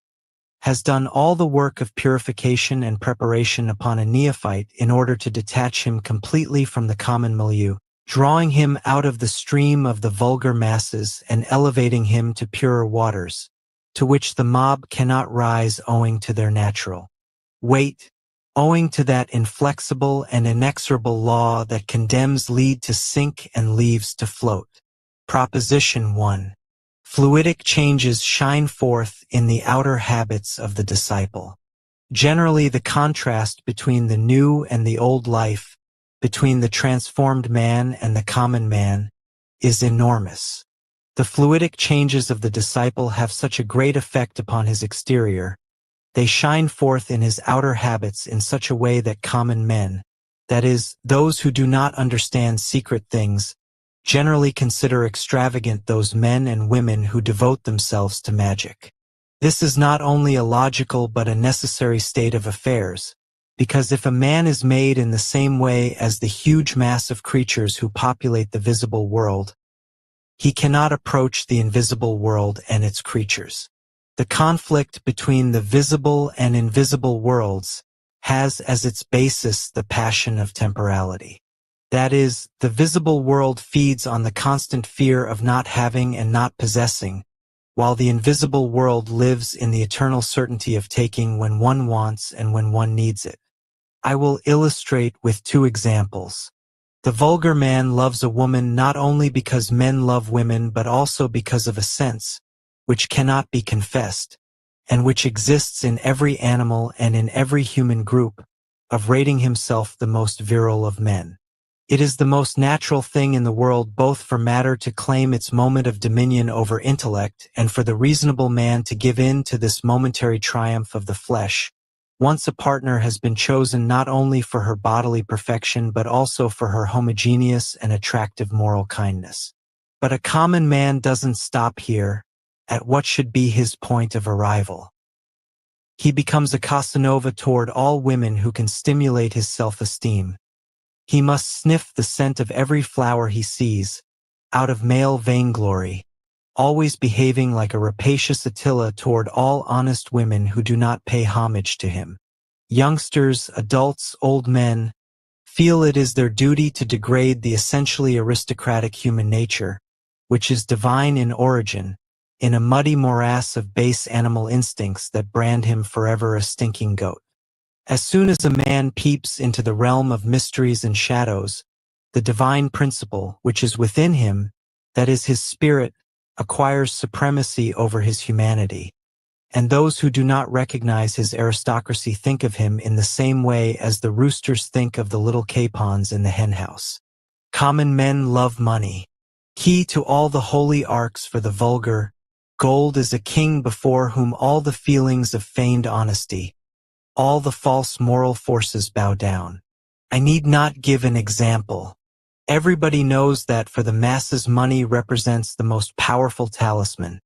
has done all the work of purification and preparation upon a neophyte in order to detach him completely from the common milieu, drawing him out of the stream of the vulgar masses and elevating him to purer waters, to which the mob cannot rise owing to their natural weight, owing to that inflexible and inexorable law that condemns lead to sink and leaves to float. Proposition 1. Fluidic changes shine forth in the outer habits of the disciple. Generally, the contrast between the new and the old life, between the transformed man and the common man, is enormous. The fluidic changes of the disciple have such a great effect upon his exterior. They shine forth in his outer habits in such a way that common men, that is, those who do not understand secret things, generally consider extravagant those men and women who devote themselves to magic. This is not only a logical but a necessary state of affairs, because if a man is made in the same way as the huge mass of creatures who populate the visible world, he cannot approach the invisible world and its creatures. The conflict between the visible and invisible worlds has as its basis the passion of temporality. That is, the visible world feeds on the constant fear of not having and not possessing, while the invisible world lives in the eternal certainty of taking when one wants and when one needs it. I will illustrate with 2 examples. The vulgar man loves a woman not only because men love women but also because of a sense, which cannot be confessed, and which exists in every animal and in every human group, of rating himself the most virile of men. It is the most natural thing in the world both for matter to claim its moment of dominion over intellect and for the reasonable man to give in to this momentary triumph of the flesh. Once a partner has been chosen not only for her bodily perfection but also for her homogeneous and attractive moral kindness. But a common man doesn't stop here, at what should be his point of arrival. He becomes a Casanova toward all women who can stimulate his self-esteem. He must sniff the scent of every flower he sees, out of male vainglory, always behaving like a rapacious Attila toward all honest women who do not pay homage to him. Youngsters, adults, old men, feel it is their duty to degrade the essentially aristocratic human nature, which is divine in origin, in a muddy morass of base animal instincts that brand him forever a stinking goat. As soon as a man peeps into the realm of mysteries and shadows, the divine principle, which is within him, that is his spirit, acquires supremacy over his humanity, and those who do not recognize his aristocracy think of him in the same way as the roosters think of the little capons in the henhouse. Common men love money. Key to all the holy arcs for the vulgar, gold is a king before whom all the feelings of feigned honesty, all the false moral forces bow down. I need not give an example. Everybody knows that for the masses money represents the most powerful talisman,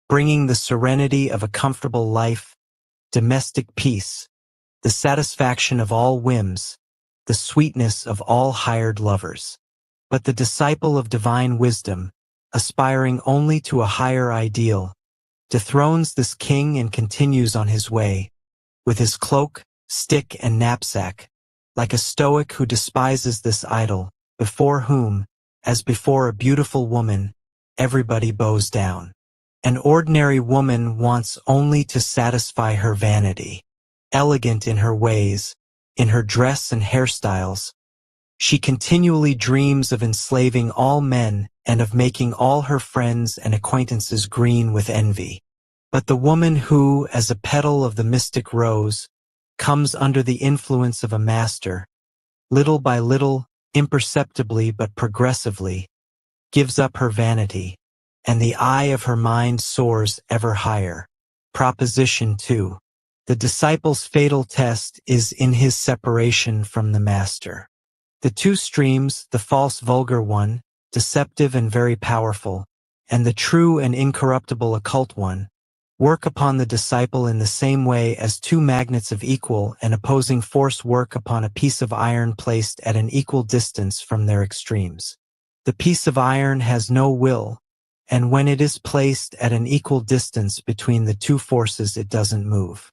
bringing the serenity of a comfortable life, domestic peace, the satisfaction of all whims, the sweetness of all hired lovers. But the disciple of divine wisdom, aspiring only to a higher ideal, dethrones this king and continues on his way, with his cloak, stick, and knapsack, like a stoic who despises this idol, before whom, as before a beautiful woman, everybody bows down. An ordinary woman wants only to satisfy her vanity. Elegant in her ways, in her dress and hairstyles, she continually dreams of enslaving all men and of making all her friends and acquaintances green with envy. But the woman who, as a petal of the mystic rose, comes under the influence of a master, little by little, imperceptibly but progressively, gives up her vanity, and the eye of her mind soars ever higher. Proposition 2. The disciple's fatal test is in his separation from the master. The two streams, the false vulgar one, deceptive and very powerful, and the true and incorruptible occult one, work upon the disciple in the same way as two magnets of equal and opposing force work upon a piece of iron placed at an equal distance from their extremes. The piece of iron has no will, and when it is placed at an equal distance between the two forces it doesn't move.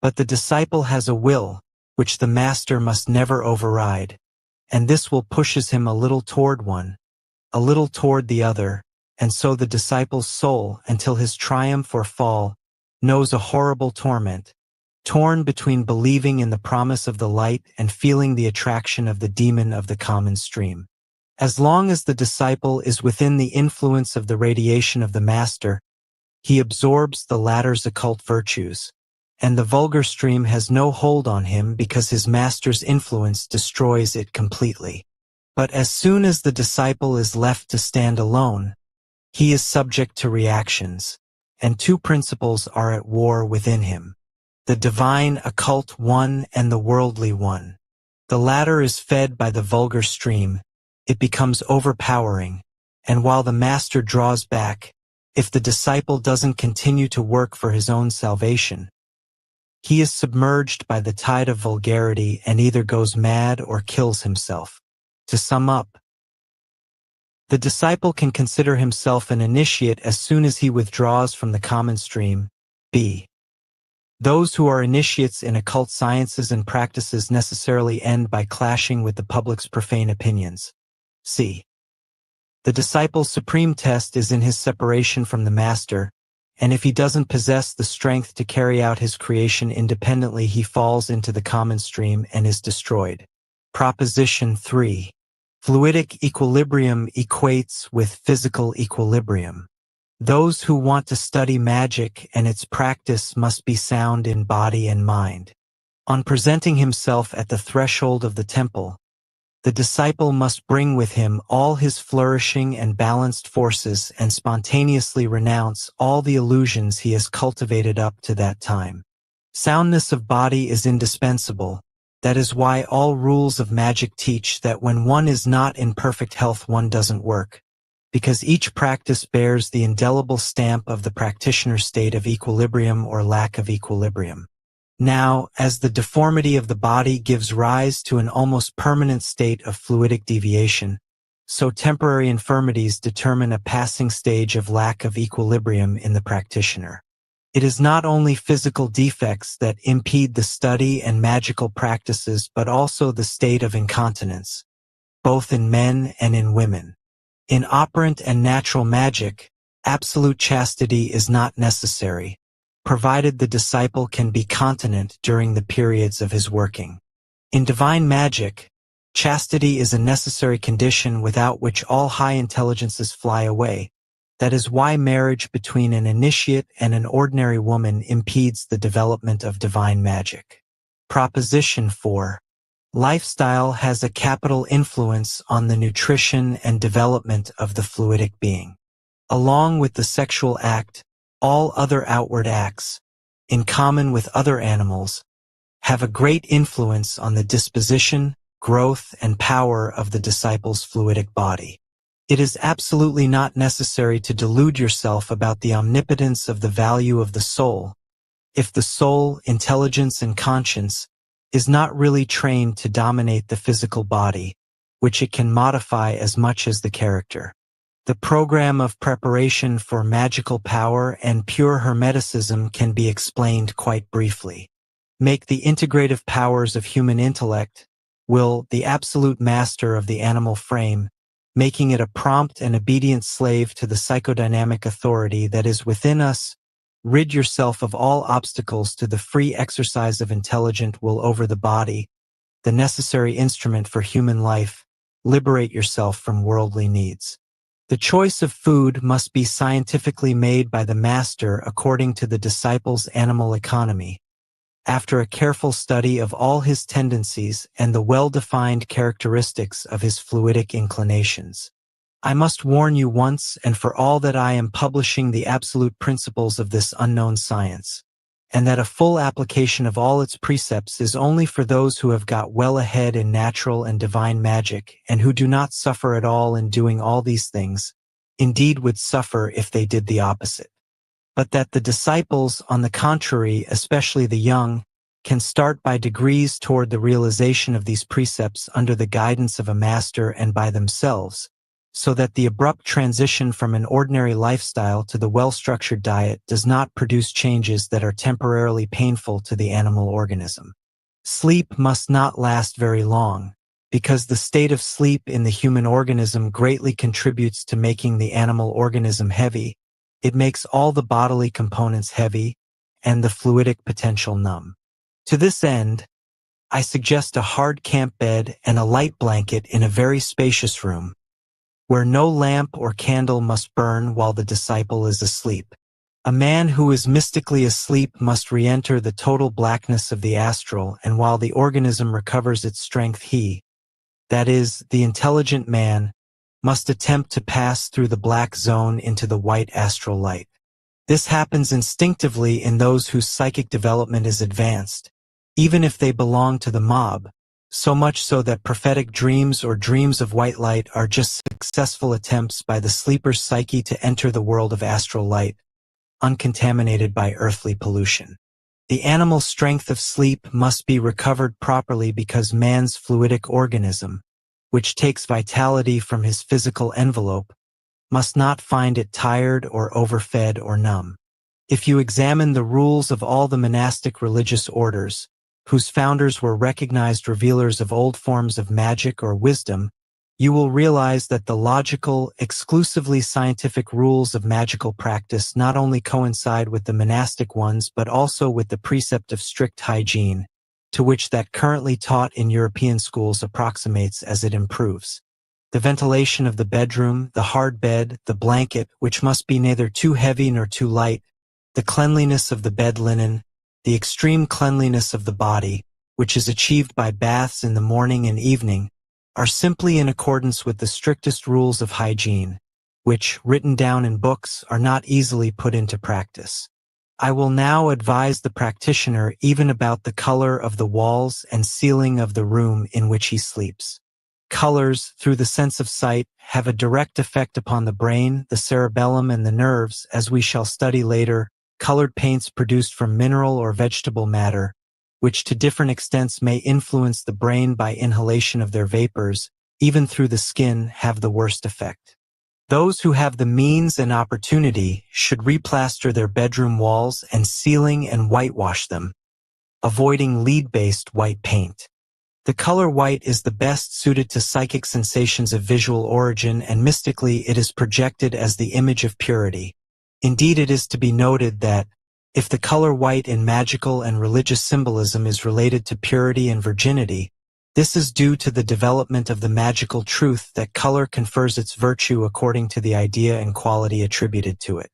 But the disciple has a will, which the master must never override, and this will pushes him a little toward one, a little toward the other, and so the disciple's soul, until his triumph or fall, knows a horrible torment, torn between believing in the promise of the light and feeling the attraction of the demon of the common stream. As long as the disciple is within the influence of the radiation of the master, he absorbs the latter's occult virtues, and the vulgar stream has no hold on him because his master's influence destroys it completely. But as soon as the disciple is left to stand alone, he is subject to reactions, and two principles are at war within him: the divine occult one and the worldly one. The latter is fed by the vulgar stream, it becomes overpowering, and while the master draws back, if the disciple doesn't continue to work for his own salvation, he is submerged by the tide of vulgarity and either goes mad or kills himself. To sum up, the disciple can consider himself an initiate as soon as he withdraws from the common stream. B. Those who are initiates in occult sciences and practices necessarily end by clashing with the public's profane opinions. C. The disciple's supreme test is in his separation from the master, and if he doesn't possess the strength to carry out his creation independently, he falls into the common stream and is destroyed. Proposition 3. Fluidic equilibrium equates with physical equilibrium. Those who want to study magic and its practice must be sound in body and mind. On presenting himself at the threshold of the temple, the disciple must bring with him all his flourishing and balanced forces and spontaneously renounce all the illusions he has cultivated up to that time. Soundness of body is indispensable. That is why all rules of magic teach that when one is not in perfect health one doesn't work, because each practice bears the indelible stamp of the practitioner's state of equilibrium or lack of equilibrium. Now, as the deformity of the body gives rise to an almost permanent state of fluidic deviation, so temporary infirmities determine a passing stage of lack of equilibrium in the practitioner. It is not only physical defects that impede the study and magical practices but also the state of incontinence, both in men and in women. In operant and natural magic, absolute chastity is not necessary, provided the disciple can be continent during the periods of his working. In divine magic, chastity is a necessary condition without which all high intelligences fly away. That is why marriage between an initiate and an ordinary woman impedes the development of divine magic. Proposition 4. Lifestyle has a capital influence on the nutrition and development of the fluidic being. Along with the sexual act, all other outward acts, in common with other animals, have a great influence on the disposition, growth, and power of the disciple's fluidic body. It is absolutely not necessary to delude yourself about the omnipotence of the value of the soul, if the soul, intelligence, and conscience is not really trained to dominate the physical body, which it can modify as much as the character. The program of preparation for magical power and pure Hermeticism can be explained quite briefly. Make the integrative powers of human intellect, will, the absolute master of the animal frame, making it a prompt and obedient slave to the psychodynamic authority that is within us. Rid yourself of all obstacles to the free exercise of intelligent will over the body, the necessary instrument for human life. Liberate yourself from worldly needs. The choice of food must be scientifically made by the master according to the disciple's animal economy, after a careful study of all his tendencies and the well-defined characteristics of his fluidic inclinations. I must warn you once and for all that I am publishing the absolute principles of this unknown science. and that a full application of all its precepts is only for those who have got well ahead in natural and divine magic and who do not suffer at all in doing all these things, indeed would suffer if they did the opposite. But that the disciples, on the contrary, especially the young, can start by degrees toward the realization of these precepts under the guidance of a master and by themselves, so that the abrupt transition from an ordinary lifestyle to the well-structured diet does not produce changes that are temporarily painful to the animal organism. Sleep must not last very long, because the state of sleep in the human organism greatly contributes to making the animal organism heavy. It makes all the bodily components heavy and the fluidic potential numb. To this end, I suggest a hard camp bed and a light blanket in a very spacious room, where no lamp or candle must burn while the disciple is asleep. A man who is mystically asleep must re-enter the total blackness of the astral, and while the organism recovers its strength, he, that is, the intelligent man, must attempt to pass through the black zone into the white astral light. This happens instinctively in those whose psychic development is advanced, even if they belong to the mob, so much so that prophetic dreams or dreams of white light are just successful attempts by the sleeper's psyche to enter the world of astral light, uncontaminated by earthly pollution. The animal strength of sleep must be recovered properly because man's fluidic organism, which takes vitality from his physical envelope, must not find it tired or overfed or numb. If you examine the rules of all the monastic religious orders, whose founders were recognized revealers of old forms of magic or wisdom, you will realize that the logical, exclusively scientific rules of magical practice not only coincide with the monastic ones but also with the precept of strict hygiene, to which that currently taught in European schools approximates as it improves. The ventilation of the bedroom, the hard bed, the blanket, which must be neither too heavy nor too light, the cleanliness of the bed linen, the extreme cleanliness of the body, which is achieved by baths in the morning and evening, are simply in accordance with the strictest rules of hygiene, which, written down in books, are not easily put into practice. I will now advise the practitioner even about the color of the walls and ceiling of the room in which he sleeps. Colors, through the sense of sight, have a direct effect upon the brain, the cerebellum, and the nerves, as we shall study later. Colored paints produced from mineral or vegetable matter, which to different extents may influence the brain by inhalation of their vapors, even through the skin, have the worst effect. Those who have the means and opportunity should replaster their bedroom walls and ceiling and whitewash them, avoiding lead-based white paint. The color white is the best suited to psychic sensations of visual origin, and mystically it is projected as the image of purity. Indeed, it is to be noted that, if the color white in magical and religious symbolism is related to purity and virginity, this is due to the development of the magical truth that color confers its virtue according to the idea and quality attributed to it.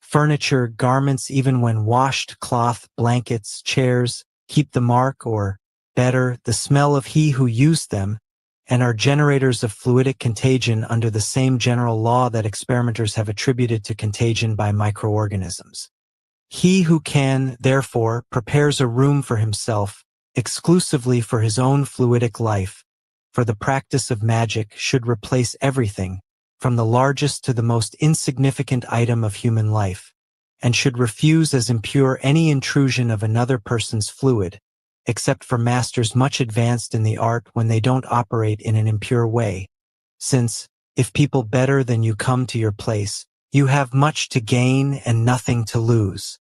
Furniture, garments, even when washed, cloth, blankets, chairs, keep the mark, or, better, the smell of he who used them, and are generators of fluidic contagion under the same general law that experimenters have attributed to contagion by microorganisms. He who can, therefore, prepares a room for himself, exclusively for his own fluidic life, for the practice of magic should replace everything, from the largest to the most insignificant item of human life, and should refuse as impure any intrusion of another person's fluid, except for masters much advanced in the art when they don't operate in an impure way, since, if people better than you come to your place, you have much to gain and nothing to lose.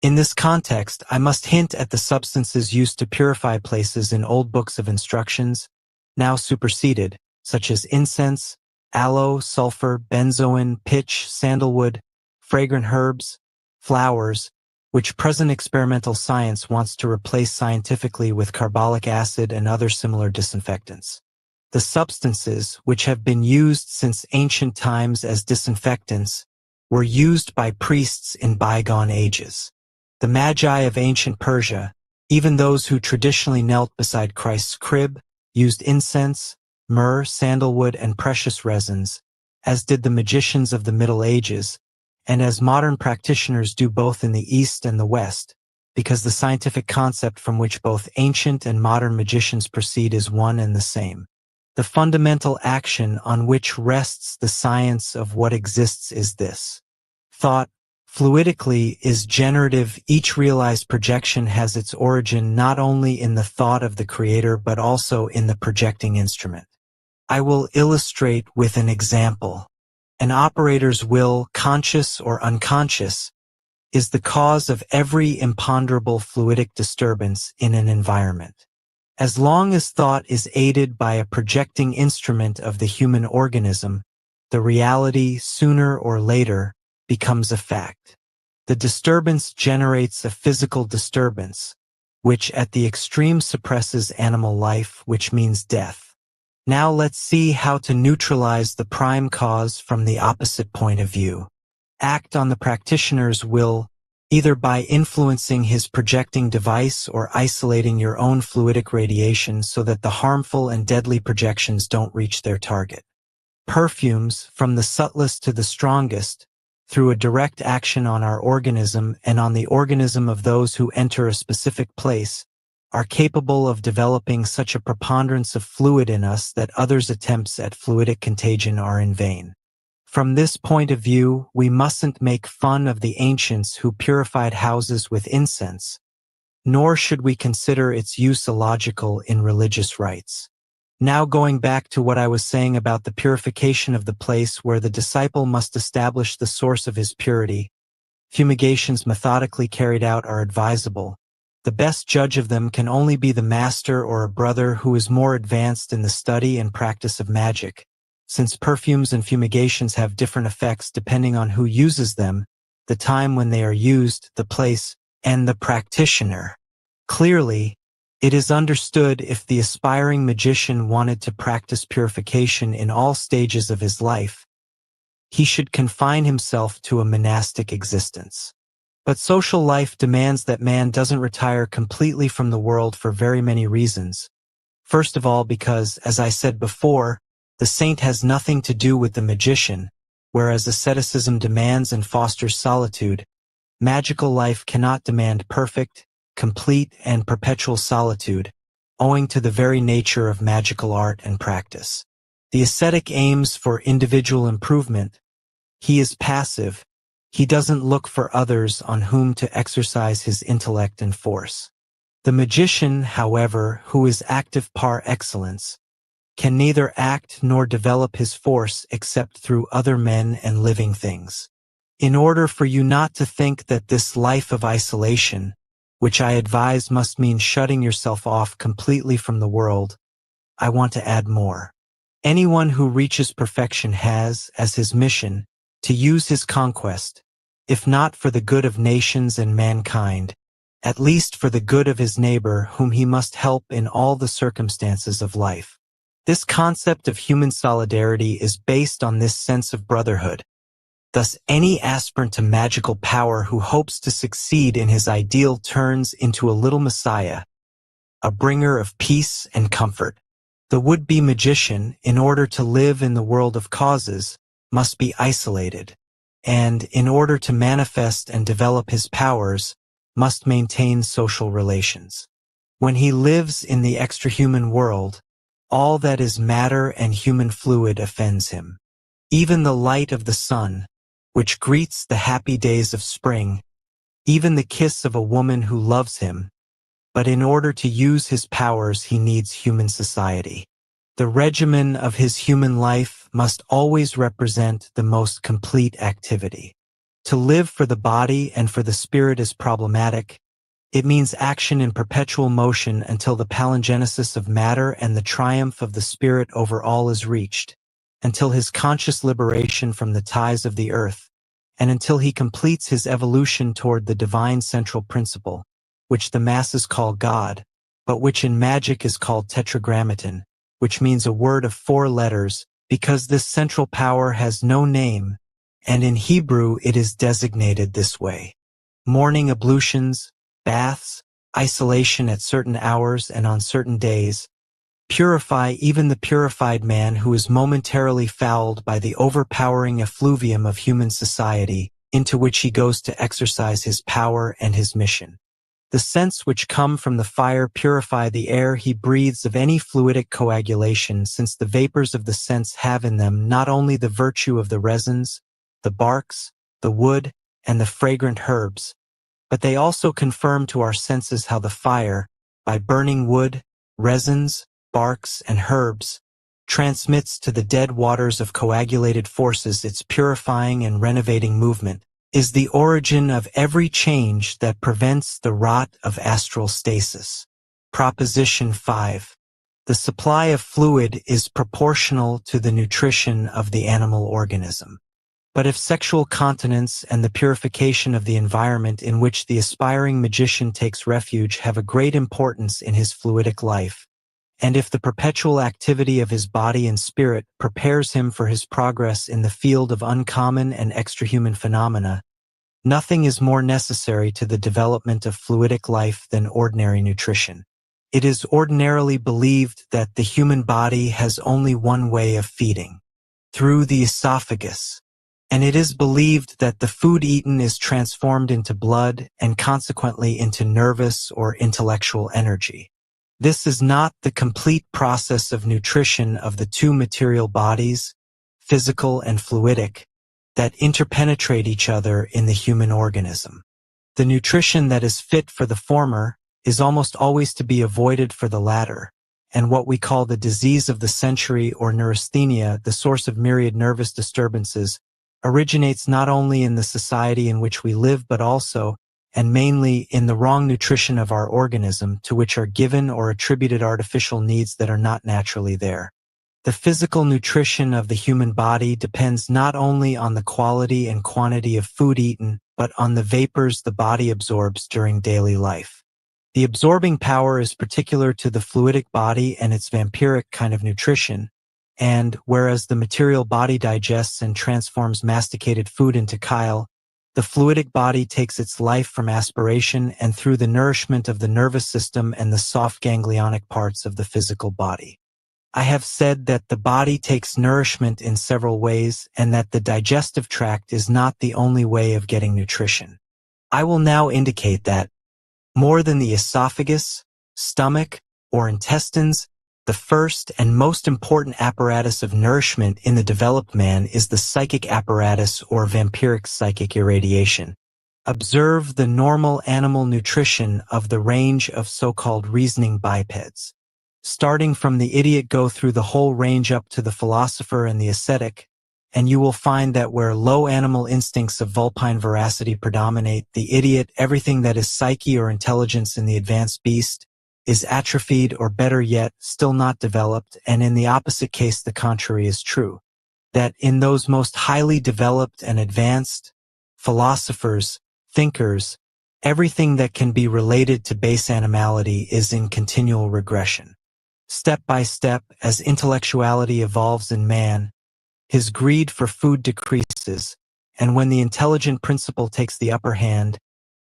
In this context, I must hint at the substances used to purify places in old books of instructions, now superseded, such as incense, aloe, sulfur, benzoin, pitch, sandalwood, fragrant herbs, flowers, which present experimental science wants to replace scientifically with carbolic acid and other similar disinfectants. The substances, which have been used since ancient times as disinfectants, were used by priests in bygone ages. The Magi of ancient Persia, even those who traditionally knelt beside Christ's crib, used incense, myrrh, sandalwood, and precious resins, as did the magicians of the Middle Ages, and as modern practitioners do both in the East and the West. because the scientific concept from which both ancient and modern magicians proceed is one and the same. The fundamental action on which rests the science of what exists is this. Thought, fluidically, is generative. Each realized projection has its origin not only in the thought of the creator but also in the projecting instrument. I will illustrate with an example. An operator's will, conscious or unconscious, is the cause of every imponderable fluidic disturbance in an environment. As long as thought is aided by a projecting instrument of the human organism, the reality, sooner or later, becomes a fact. The disturbance generates a physical disturbance, which at the extreme suppresses animal life, which means death. Now let's see how to neutralize the prime cause from the opposite point of view. Act on the practitioner's will, either by influencing his projecting device or isolating your own fluidic radiation so that the harmful and deadly projections don't reach their target. Perfumes, from the subtlest to the strongest, through a direct action on our organism and on the organism of those who enter a specific place, are capable of developing such a preponderance of fluid in us that others' attempts at fluidic contagion are in vain. From this point of view, we mustn't make fun of the ancients who purified houses with incense, nor should we consider its use illogical in religious rites. Now going back to what I was saying about the purification of the place where the disciple must establish the source of his purity, fumigations methodically carried out are advisable. The best judge of them can only be the master or a brother who is more advanced in the study and practice of magic. Since perfumes and fumigations have different effects depending on who uses them, the time when they are used, the place, and the practitioner. Clearly, it is understood if the aspiring magician wanted to practice purification in all stages of his life, he should confine himself to a monastic existence. But social life demands that man doesn't retire completely from the world for very many reasons. First of all, because, as I said before, the saint has nothing to do with the magician, whereas asceticism demands and fosters solitude. Magical life cannot demand perfect, complete, and perpetual solitude, owing to the very nature of magical art and practice. The ascetic aims for individual improvement. He is passive. He doesn't look for others on whom to exercise his intellect and force. The magician, however, who is active par excellence, can neither act nor develop his force except through other men and living things. In order for you not to think that this life of isolation, which I advise must mean shutting yourself off completely from the world, I want to add more. Anyone who reaches perfection has, as his mission, to use his conquest, if not for the good of nations and mankind, at least for the good of his neighbor whom he must help in all the circumstances of life. This concept of human solidarity is based on this sense of brotherhood. Thus, any aspirant to magical power who hopes to succeed in his ideal turns into a little messiah, a bringer of peace and comfort. The would-be magician, in order to live in the world of causes, must be isolated, and, in order to manifest and develop his powers, must maintain social relations. When he lives in the extrahuman world, all that is matter and human fluid offends him. Even the light of the sun, which greets the happy days of spring, even the kiss of a woman who loves him, but in order to use his powers he needs human society. The regimen of his human life must always represent the most complete activity. To live for the body and for the spirit is problematic. It means action in perpetual motion until the palingenesis of matter and the triumph of the spirit over all is reached, until his conscious liberation from the ties of the earth, and until he completes his evolution toward the divine central principle, which the masses call God, but which in magic is called tetragrammaton, which means a word of 4 letters, because this central power has no name, and in Hebrew it is designated this way. Morning ablutions, baths, isolation at certain hours and on certain days, purify even the purified man who is momentarily fouled by the overpowering effluvium of human society, into which he goes to exercise his power and his mission. The scents which come from the fire purify the air he breathes of any fluidic coagulation, since the vapors of the scents have in them not only the virtue of the resins, the barks, the wood, and the fragrant herbs, but they also confirm to our senses how the fire, by burning wood, resins, barks, and herbs, transmits to the dead waters of coagulated forces its purifying and renovating movement, is the origin of every change that prevents the rot of astral stasis. Proposition 5. The supply of fluid is proportional to the nutrition of the animal organism. But if sexual continence and the purification of the environment in which the aspiring magician takes refuge have a great importance in his fluidic life, and if the perpetual activity of his body and spirit prepares him for his progress in the field of uncommon and extrahuman phenomena, nothing is more necessary to the development of fluidic life than ordinary nutrition. It is ordinarily believed that the human body has only one way of feeding, through the esophagus, and it is believed that the food eaten is transformed into blood and consequently into nervous or intellectual energy. This is not the complete process of nutrition of the two material bodies, physical and fluidic, that interpenetrate each other in the human organism. The nutrition that is fit for the former is almost always to be avoided for the latter, and what we call the disease of the century or neurasthenia, the source of myriad nervous disturbances, originates not only in the society in which we live but also, and mainly, in the wrong nutrition of our organism, to which are given or attributed artificial needs that are not naturally there. The physical nutrition of the human body depends not only on the quality and quantity of food eaten, but on the vapors the body absorbs during daily life. The absorbing power is particular to the fluidic body and its vampiric kind of nutrition, and, whereas the material body digests and transforms masticated food into chyle, the fluidic body takes its life from aspiration and through the nourishment of the nervous system and the soft ganglionic parts of the physical body. I have said that the body takes nourishment in several ways and that the digestive tract is not the only way of getting nutrition. I will now indicate that, more than the esophagus, stomach, or intestines, the first and most important apparatus of nourishment in the developed man is the psychic apparatus or vampiric psychic irradiation. Observe the normal animal nutrition of the range of so-called reasoning bipeds. Starting from the idiot, go through the whole range up to the philosopher and the ascetic, and you will find that where low animal instincts of vulpine veracity predominate, the idiot, everything that is psyche or intelligence in the advanced beast, is atrophied or better yet, still not developed, and in the opposite case the contrary is true, that in those most highly developed and advanced philosophers, thinkers, everything that can be related to base animality is in continual regression. Step by step, as intellectuality evolves in man, his greed for food decreases, and when the intelligent principle takes the upper hand,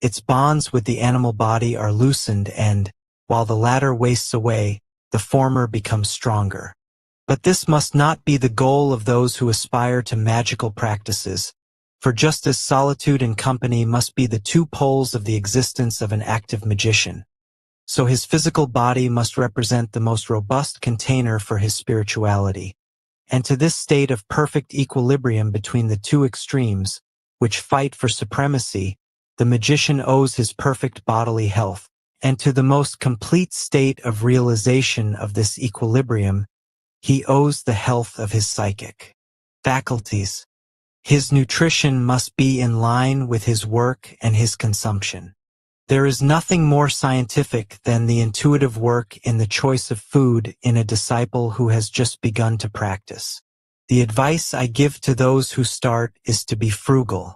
its bonds with the animal body are loosened and, while the latter wastes away, the former becomes stronger. But this must not be the goal of those who aspire to magical practices, for just as solitude and company must be the two poles of the existence of an active magician, so his physical body must represent the most robust container for his spirituality. And to this state of perfect equilibrium between the two extremes, which fight for supremacy, the magician owes his perfect bodily health, and to the most complete state of realization of this equilibrium, he owes the health of his psychic faculties. His nutrition must be in line with his work and his consumption. There is nothing more scientific than the intuitive work in the choice of food in a disciple who has just begun to practice. The advice I give to those who start is to be frugal.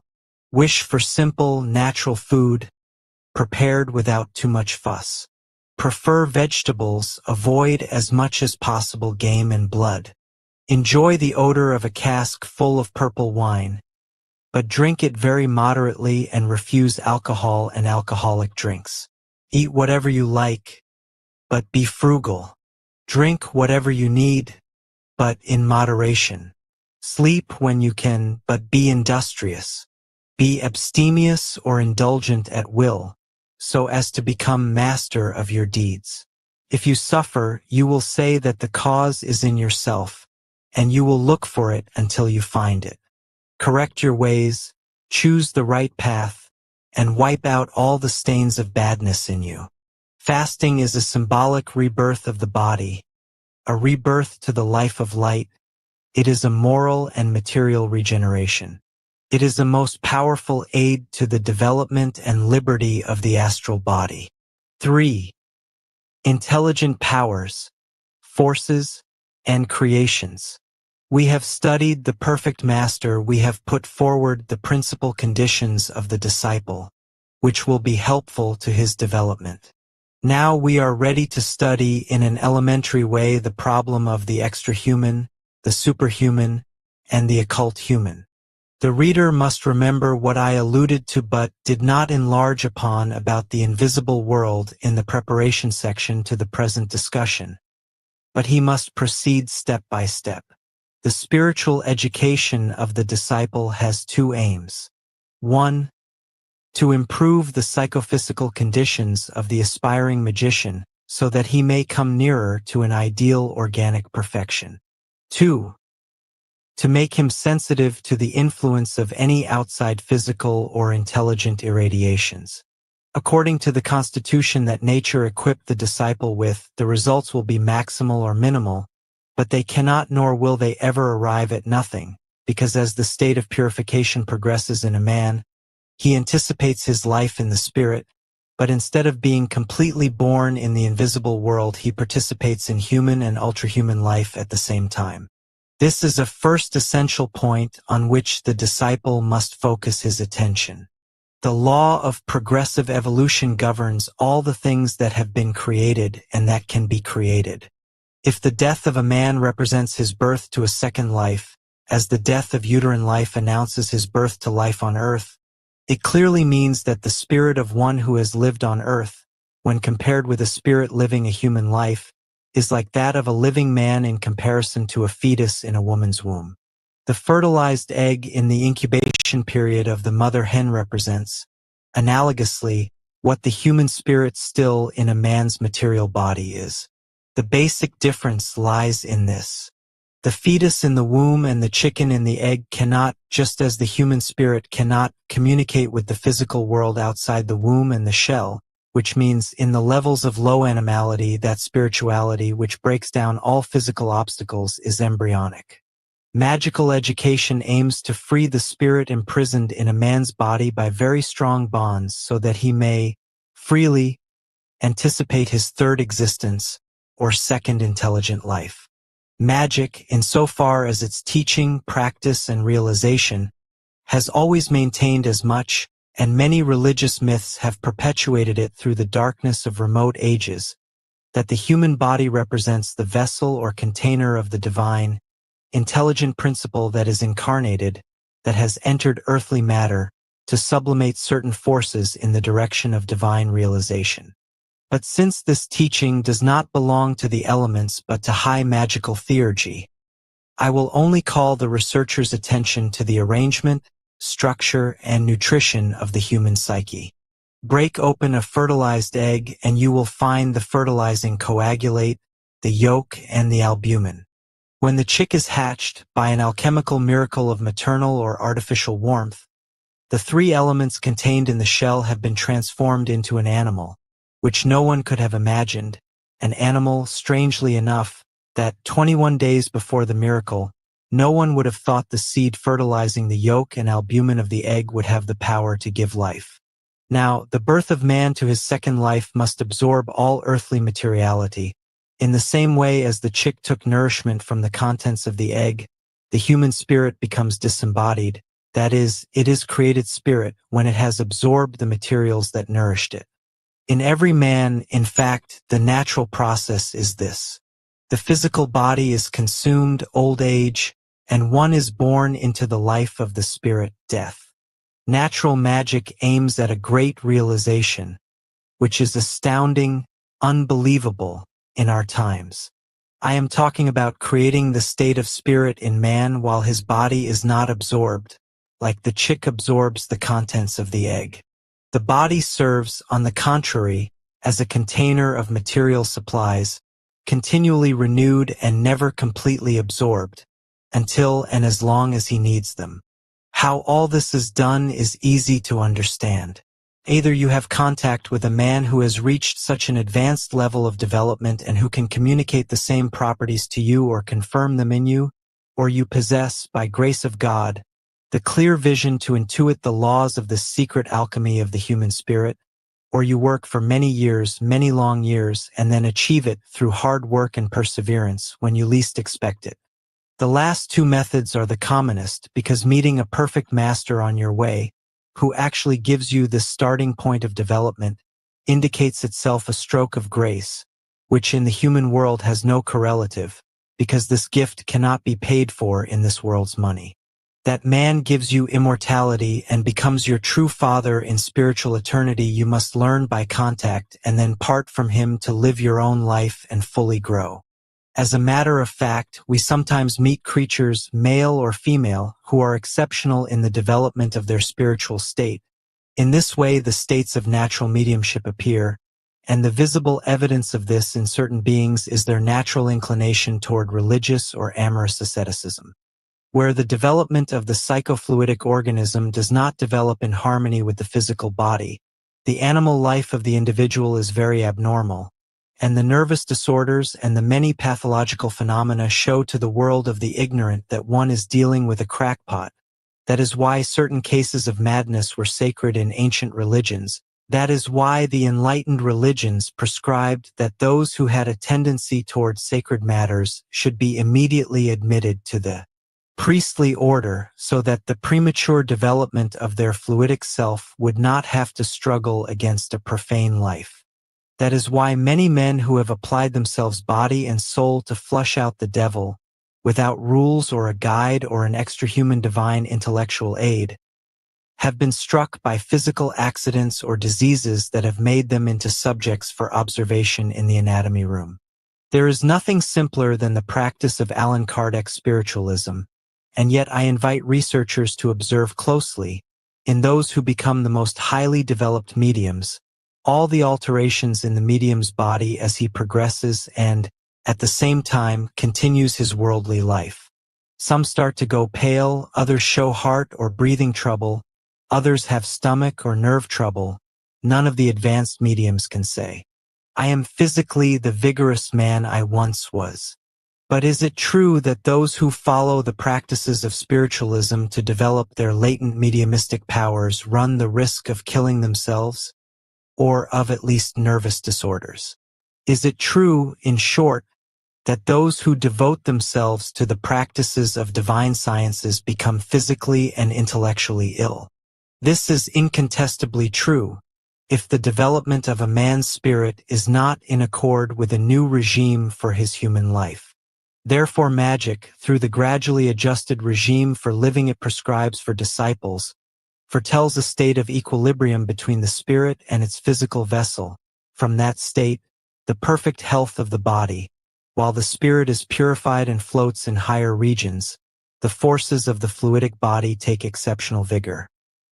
Wish for simple, natural food, prepared without too much fuss. Prefer vegetables, avoid as much as possible game and blood. Enjoy the odor of a cask full of purple wine, but drink it very moderately and refuse alcohol and alcoholic drinks. Eat whatever you like, but be frugal. Drink whatever you need, but in moderation. Sleep when you can, but be industrious. Be abstemious or indulgent at will. so as to become master of your deeds. If you suffer, you will say that the cause is in yourself, and you will look for it until you find it. Correct your ways, choose the right path, and wipe out all the stains of badness in you. Fasting is a symbolic rebirth of the body, a rebirth to the life of light. It is a moral and material regeneration. It is a most powerful aid to the development and liberty of the astral body. 3. Intelligent powers, forces, and creations. We have studied the perfect master. We have put forward the principal conditions of the disciple, which will be helpful to his development. Now we are ready to study in an elementary way the problem of the extrahuman, the superhuman, and the occult human. The reader must remember what I alluded to but did not enlarge upon about the invisible world in the preparation section to the present discussion. But he must proceed step by step. The spiritual education of the disciple has two aims. 1. To improve the psychophysical conditions of the aspiring magician so that he may come nearer to an ideal organic perfection. 2. To make him sensitive to the influence of any outside physical or intelligent irradiations. According to the constitution that nature equipped the disciple with, the results will be maximal or minimal, but they cannot nor will they ever arrive at nothing, because as the state of purification progresses in a man, he anticipates his life in the spirit, but instead of being completely born in the invisible world, he participates in human and ultrahuman life at the same time. This is a first essential point on which the disciple must focus his attention. The law of progressive evolution governs all the things that have been created and that can be created. If the death of a man represents his birth to a second life, as the death of uterine life announces his birth to life on earth, it clearly means that the spirit of one who has lived on earth, when compared with a spirit living a human life, is like that of a living man in comparison to a fetus in a woman's womb. The fertilized egg in the incubation period of the mother hen represents, analogously, what the human spirit still in a man's material body is. The basic difference lies in this. The fetus in the womb and the chicken in the egg cannot, just as the human spirit cannot, communicate with the physical world outside the womb and the shell, which means in the levels of low animality, that spirituality which breaks down all physical obstacles is embryonic. Magical education aims to free the spirit imprisoned in a man's body by very strong bonds so that he may, freely, anticipate his third existence, or second intelligent life. Magic, insofar as its teaching, practice, and realization, has always maintained as much, and many religious myths have perpetuated it through the darkness of remote ages, that the human body represents the vessel or container of the divine, intelligent principle that is incarnated, that has entered earthly matter to sublimate certain forces in the direction of divine realization. But since this teaching does not belong to the elements but to high magical theurgy, I will only call the researcher's attention to the arrangement, structure, and nutrition of the human psyche. Break open a fertilized egg and you will find the fertilizing coagulate, the yolk, and the albumin. When the chick is hatched, by an alchemical miracle of maternal or artificial warmth, the three elements contained in the shell have been transformed into an animal, which no one could have imagined, an animal, strangely enough, that 21 days before the miracle, no one would have thought the seed fertilizing the yolk and albumin of the egg would have the power to give life. Now, the birth of man to his second life must absorb all earthly materiality. In the same way as the chick took nourishment from the contents of the egg, the human spirit becomes disembodied, that is, it is created spirit when it has absorbed the materials that nourished it. In every man, in fact, the natural process is this. The physical body is consumed, old age, and one is born into the life of the spirit, death. Natural magic aims at a great realization, which is astounding, unbelievable in our times. I am talking about creating the state of spirit in man while his body is not absorbed, like the chick absorbs the contents of the egg. The body serves, on the contrary, as a container of material supplies, continually renewed and never completely absorbed, until and as long as he needs them. How all this is done is easy to understand. Either you have contact with a man who has reached such an advanced level of development and who can communicate the same properties to you or confirm them in you, or you possess, by grace of God, the clear vision to intuit the laws of this secret alchemy of the human spirit, or you work for many years, many long years, and then achieve it through hard work and perseverance when you least expect it. The last two methods are the commonest because meeting a perfect master on your way, who actually gives you this starting point of development, indicates itself a stroke of grace, which in the human world has no correlative, because this gift cannot be paid for in this world's money. That man gives you immortality and becomes your true father in spiritual eternity. You must learn by contact and then part from him to live your own life and fully grow. As a matter of fact, we sometimes meet creatures, male or female, who are exceptional in the development of their spiritual state. In this way, the states of natural mediumship appear, and the visible evidence of this in certain beings is their natural inclination toward religious or amorous asceticism. Where the development of the psychofluidic organism does not develop in harmony with the physical body, the animal life of the individual is very abnormal, and the nervous disorders and the many pathological phenomena show to the world of the ignorant that one is dealing with a crackpot. That is why certain cases of madness were sacred in ancient religions. That is why the enlightened religions prescribed that those who had a tendency towards sacred matters should be immediately admitted to the priestly order so that the premature development of their fluidic self would not have to struggle against a profane life. That is why many men who have applied themselves body and soul to flush out the devil, without rules or a guide or an extrahuman divine intellectual aid, have been struck by physical accidents or diseases that have made them into subjects for observation in the anatomy room. There is nothing simpler than the practice of Allan Kardec's spiritualism, and yet I invite researchers to observe closely, in those who become the most highly developed mediums, all the alterations in the medium's body as he progresses and, at the same time, continues his worldly life. Some start to go pale, others show heart or breathing trouble, others have stomach or nerve trouble. None of the advanced mediums can say, "I am physically the vigorous man I once was." But is it true that those who follow the practices of spiritualism to develop their latent mediumistic powers run the risk of killing themselves, or of at least nervous disorders? Is it true, in short, that those who devote themselves to the practices of divine sciences become physically and intellectually ill? This is incontestably true, if the development of a man's spirit is not in accord with a new regime for his human life. Therefore magic, through the gradually adjusted regime for living it prescribes for disciples, foretells a state of equilibrium between the spirit and its physical vessel. From that state, the perfect health of the body, while the spirit is purified and floats in higher regions, the forces of the fluidic body take exceptional vigor.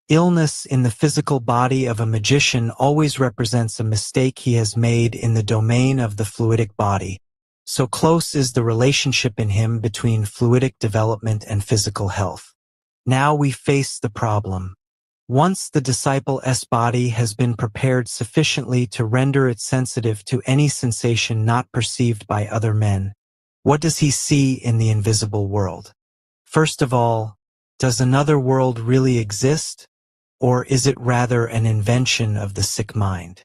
Illness in the physical body of a magician always represents a mistake he has made in the domain of the fluidic body. So close is the relationship in him between fluidic development and physical health. Now we face the problem. Once the disciple's body has been prepared sufficiently to render it sensitive to any sensation not perceived by other men, what does he see in the invisible world? First of all, does another world really exist? Or is it rather an invention of the sick mind?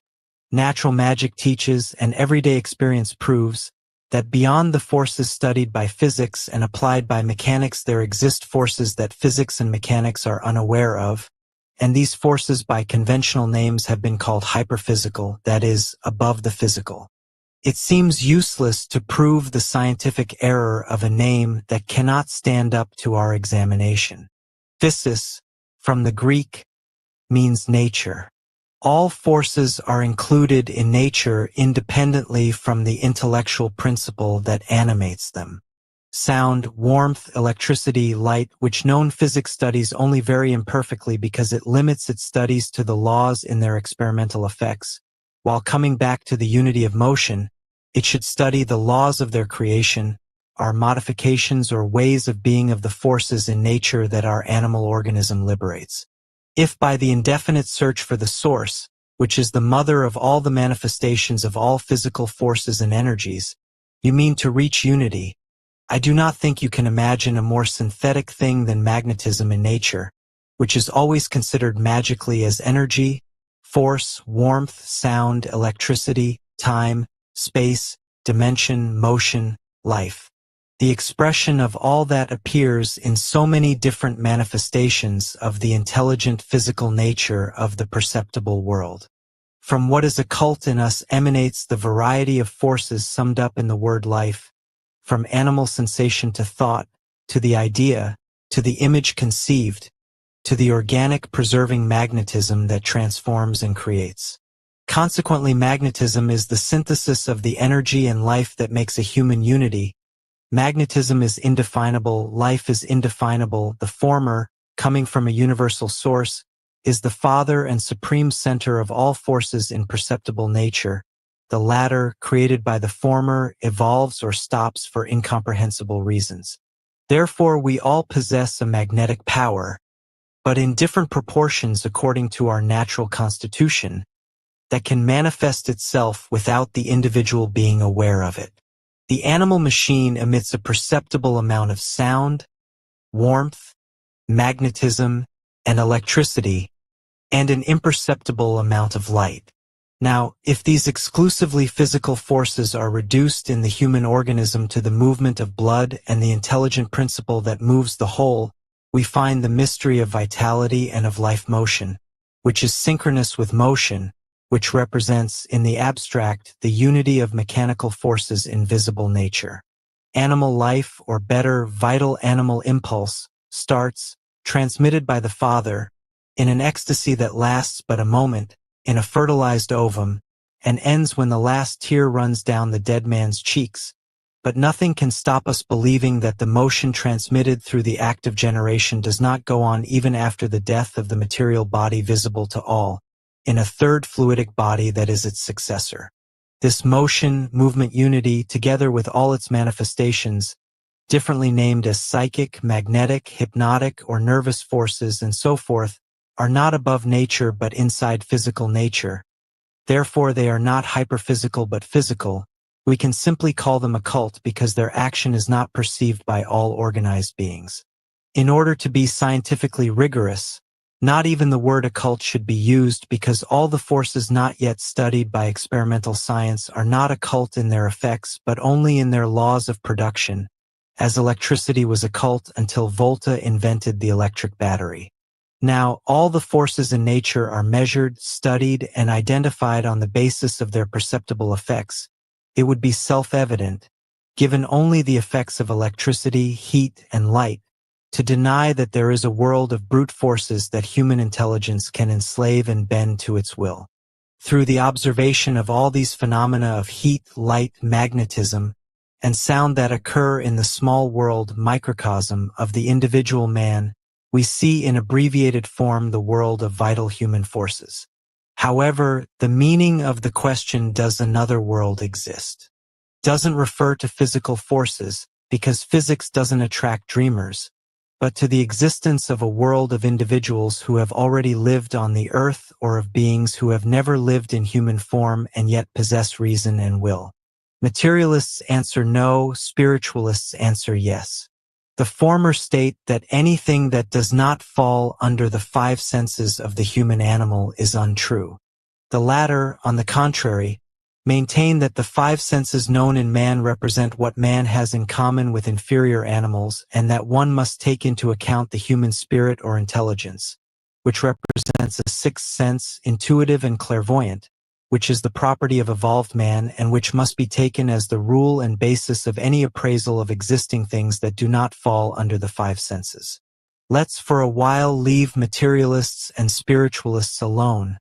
Natural magic teaches, and everyday experience proves, that beyond the forces studied by physics and applied by mechanics there exist forces that physics and mechanics are unaware of, and these forces by conventional names have been called hyperphysical, that is, above the physical. It seems useless to prove the scientific error of a name that cannot stand up to our examination. Physis, from the Greek, means nature. All forces are included in nature independently from the intellectual principle that animates them. sound, warmth, electricity, light, which known physics studies only very imperfectly because it limits its studies to the laws in their experimental effects. While coming back to the unity of motion, it should study the laws of their creation, our modifications or ways of being of the forces in nature that our animal organism liberates. If by the indefinite search for the source, which is the mother of all the manifestations of all physical forces and energies, you mean to reach unity, I do not think you can imagine a more synthetic thing than magnetism in nature, which is always considered magically as energy, force, warmth, sound, electricity, time, space, dimension, motion, life. The expression of all that appears in so many different manifestations of the intelligent physical nature of the perceptible world. From what is occult in us emanates the variety of forces summed up in the word life, from animal sensation to thought, to the idea, to the image conceived, to the organic preserving magnetism that transforms and creates. Consequently, magnetism is the synthesis of the energy and life that makes a human unity. Magnetism is indefinable, life is indefinable. The former, coming from a universal source, is the father and supreme center of all forces in perceptible nature. The latter, created by the former, evolves or stops for incomprehensible reasons. Therefore, we all possess a magnetic power, but in different proportions according to our natural constitution, that can manifest itself without the individual being aware of it. The animal machine emits a perceptible amount of sound, warmth, magnetism, and electricity, and an imperceptible amount of light. Now, if these exclusively physical forces are reduced in the human organism to the movement of blood and the intelligent principle that moves the whole, we find the mystery of vitality and of life motion, which is synchronous with motion, which represents, in the abstract, the unity of mechanical forces in visible nature. Animal life, or better, vital animal impulse, starts, transmitted by the father, in an ecstasy that lasts but a moment, in a fertilized ovum, and ends when the last tear runs down the dead man's cheeks. But nothing can stop us believing that the motion transmitted through the act of generation does not go on even after the death of the material body visible to all, in a third fluidic body that is its successor. This motion, movement unity, together with all its manifestations, differently named as psychic, magnetic, hypnotic, or nervous forces and so forth, are not above nature but inside physical nature. Therefore they are not hyperphysical but physical. We can simply call them occult because their action is not perceived by all organized beings. In order to be scientifically rigorous, not even the word occult should be used because all the forces not yet studied by experimental science are not occult in their effects but only in their laws of production, as electricity was occult until Volta invented the electric battery. Now, all the forces in nature are measured, studied, and identified on the basis of their perceptible effects. It would be self-evident, given only the effects of electricity, heat, and light, to deny that there is a world of brute forces that human intelligence can enslave and bend to its will. Through the observation of all these phenomena of heat, light, magnetism, and sound that occur in the small world microcosm of the individual man, we see in abbreviated form the world of vital human forces. However, the meaning of the question, does another world exist, doesn't refer to physical forces, because physics doesn't attract dreamers, but to the existence of a world of individuals who have already lived on the earth or of beings who have never lived in human form and yet possess reason and will. Materialists answer no, spiritualists answer yes. The former state that anything that does not fall under the five senses of the human animal is untrue. The latter, on the contrary, maintain that the five senses known in man represent what man has in common with inferior animals, and that one must take into account the human spirit or intelligence, which represents a sixth sense, intuitive and clairvoyant, which is the property of evolved man and which must be taken as the rule and basis of any appraisal of existing things that do not fall under the five senses. Let's for a while leave materialists and spiritualists alone,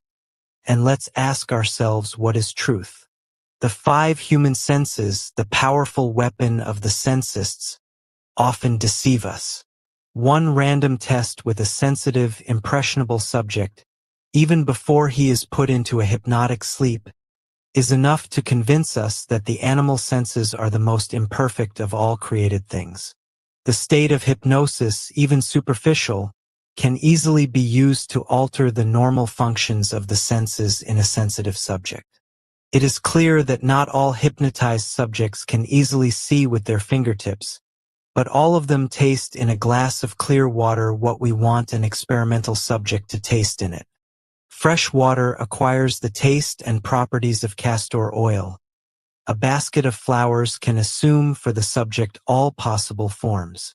and let's ask ourselves what is truth. The five human senses, the powerful weapon of the sensists, often deceive us. One random test with a sensitive, impressionable subject, even before he is put into a hypnotic sleep, is enough to convince us that the animal senses are the most imperfect of all created things. The state of hypnosis, even superficial, can easily be used to alter the normal functions of the senses in a sensitive subject. It is clear that not all hypnotized subjects can easily see with their fingertips, but all of them taste in a glass of clear water what we want an experimental subject to taste in it. Fresh water acquires the taste and properties of castor oil. A basket of flowers can assume for the subject all possible forms.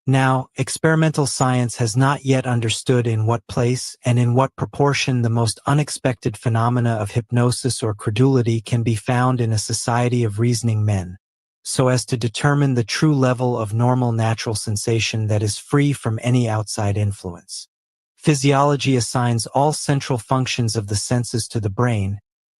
Now, experimental science has not yet understood in what place and in what proportion the most unexpected phenomena of hypnosis or credulity can be found in a society of reasoning men, so as to determine the true level of normal natural sensation that is free from any outside influence. Physiology assigns all central functions of the senses to the brain,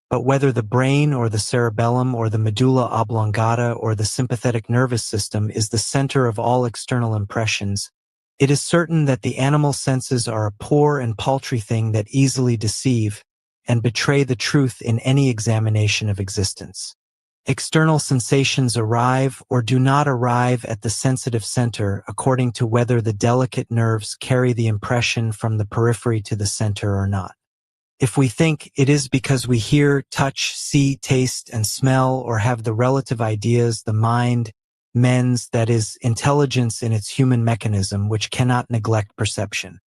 but whether the brain or the cerebellum or the medulla oblongata or the sympathetic nervous system is the center of all external impressions, it is certain that the animal senses are a poor and paltry thing that easily deceive and betray the truth in any examination of existence. External sensations arrive or do not arrive at the sensitive center according to whether the delicate nerves carry the impression from the periphery to the center or not. If we think it is because we hear, touch, see, taste, and smell, or have the relative ideas, the mind, mens, that is, intelligence in its human mechanism, which cannot neglect perception.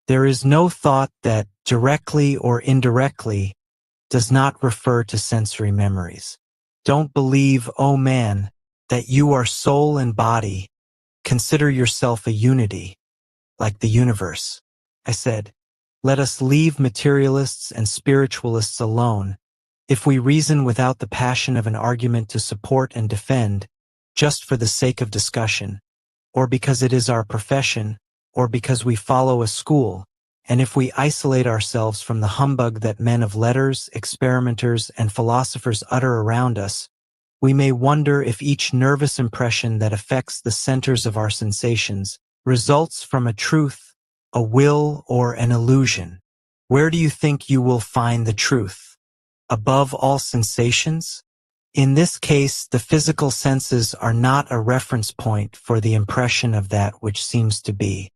There is no thought that, directly or indirectly, does not refer to sensory memories. Don't believe, O man, that you are soul and body. Consider yourself a unity, like the universe. I said, let us leave materialists and spiritualists alone. If we reason without the passion of an argument to support and defend, just for the sake of discussion, or because it is our profession, or because we follow a school, and if we isolate ourselves from the humbug that men of letters, experimenters, and philosophers utter around us, we may wonder if each nervous impression that affects the centers of our sensations results from a truth, a will, or an illusion. Where do you think you will find the truth? Above all sensations? In this case, the physical senses are not a reference point for the impression of that which seems to be.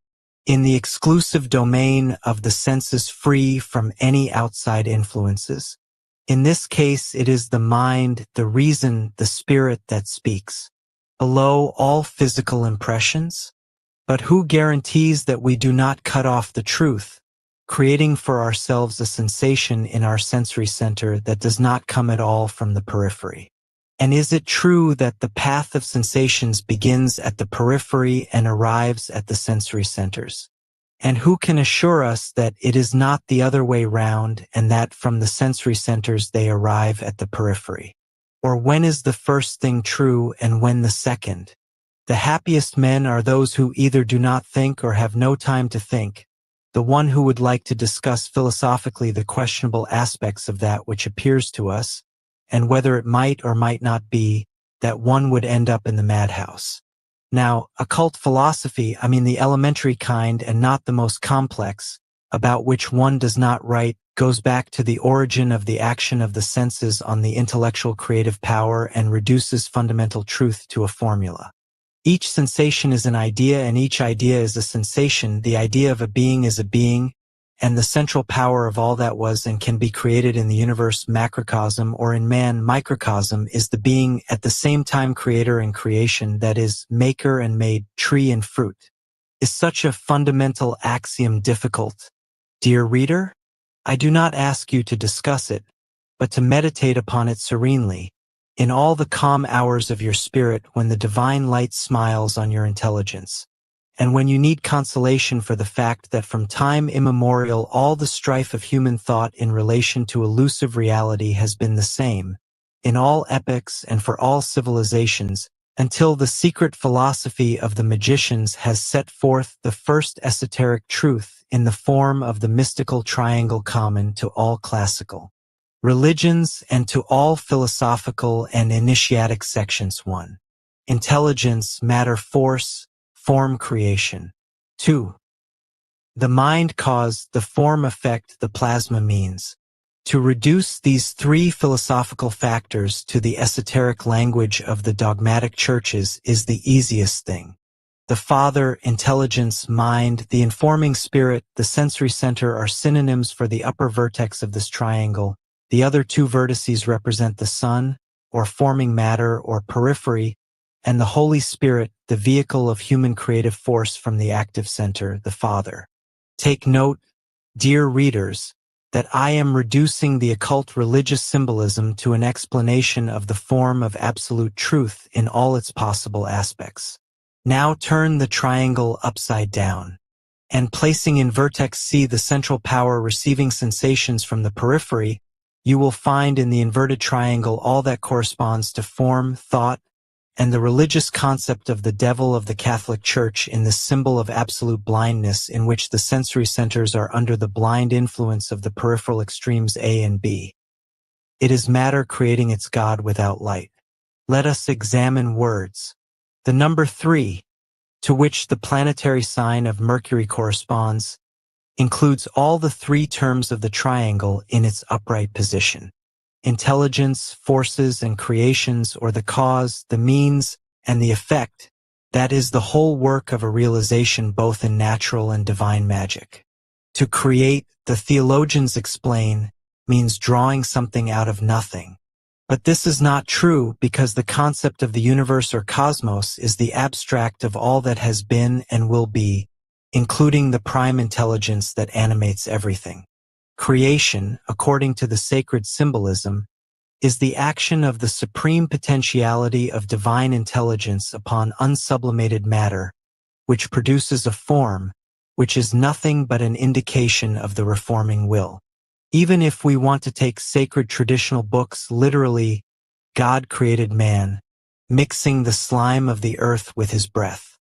In the exclusive domain of the senses free from any outside influences. In this case, it is the mind, the reason, the spirit that speaks. Below all physical impressions? But who guarantees that we do not cut off the truth, creating for ourselves a sensation in our sensory center that does not come at all from the periphery? And is it true that the path of sensations begins at the periphery and arrives at the sensory centers? And who can assure us that it is not the other way round and that from the sensory centers they arrive at the periphery? Or when is the first thing true and when the second? The happiest men are those who either do not think or have no time to think, the one who would like to discuss philosophically the questionable aspects of that which appears to us, and whether it might or might not be that one would end up in the madhouse. Now, occult philosophy, I mean the elementary kind and not the most complex, about which one does not write, goes back to the origin of the action of the senses on the intellectual creative power and reduces fundamental truth to a formula. Each sensation is an idea and each idea is a sensation. The idea of a being is a being, and the central power of all that was and can be created in the universe macrocosm or in man microcosm is the being at the same time creator and creation, that is, maker and made, tree and fruit. Is such a fundamental axiom difficult? Dear reader, I do not ask you to discuss it, but to meditate upon it serenely, in all the calm hours of your spirit when the divine light smiles on your intelligence, and when you need consolation for the fact that from time immemorial all the strife of human thought in relation to elusive reality has been the same, in all epochs and for all civilizations, until the secret philosophy of the magicians has set forth the first esoteric truth in the form of the mystical triangle common to all classical religions and to all philosophical and initiatic sections. 1. Intelligence, matter, force, form creation. 2. The mind cause, the form effect, the plasma means. To reduce these three philosophical factors to the esoteric language of the dogmatic churches is the easiest thing. The Father, intelligence, mind, the informing spirit, the sensory center are synonyms for the upper vertex of this triangle. The other two vertices represent the sun, or forming matter, or periphery, and the Holy Spirit, the vehicle of human creative force from the active center, the Father. Take note, dear readers, that I am reducing the occult religious symbolism to an explanation of the form of absolute truth in all its possible aspects. Now turn the triangle upside down, and placing in vertex C the central power receiving sensations from the periphery, you will find in the inverted triangle all that corresponds to form, thought, and the religious concept of the devil of the Catholic Church in the symbol of absolute blindness in which the sensory centers are under the blind influence of the peripheral extremes A and B. It is matter creating its God without light. Let us examine words. The number 3, to which the planetary sign of Mercury corresponds, includes all the three terms of the triangle in its upright position. Intelligence, forces, and creations, or the cause, the means, and the effect, that is the whole work of a realization both in natural and divine magic. To create, the theologians explain, means drawing something out of nothing. But this is not true because the concept of the universe or cosmos is the abstract of all that has been and will be, including the prime intelligence that animates everything. Creation, according to the sacred symbolism, is the action of the supreme potentiality of divine intelligence upon unsublimated matter, which produces a form, which is nothing but an indication of the reforming will. Even if we want to take sacred traditional books literally, God created man, mixing the slime of the earth with his breath.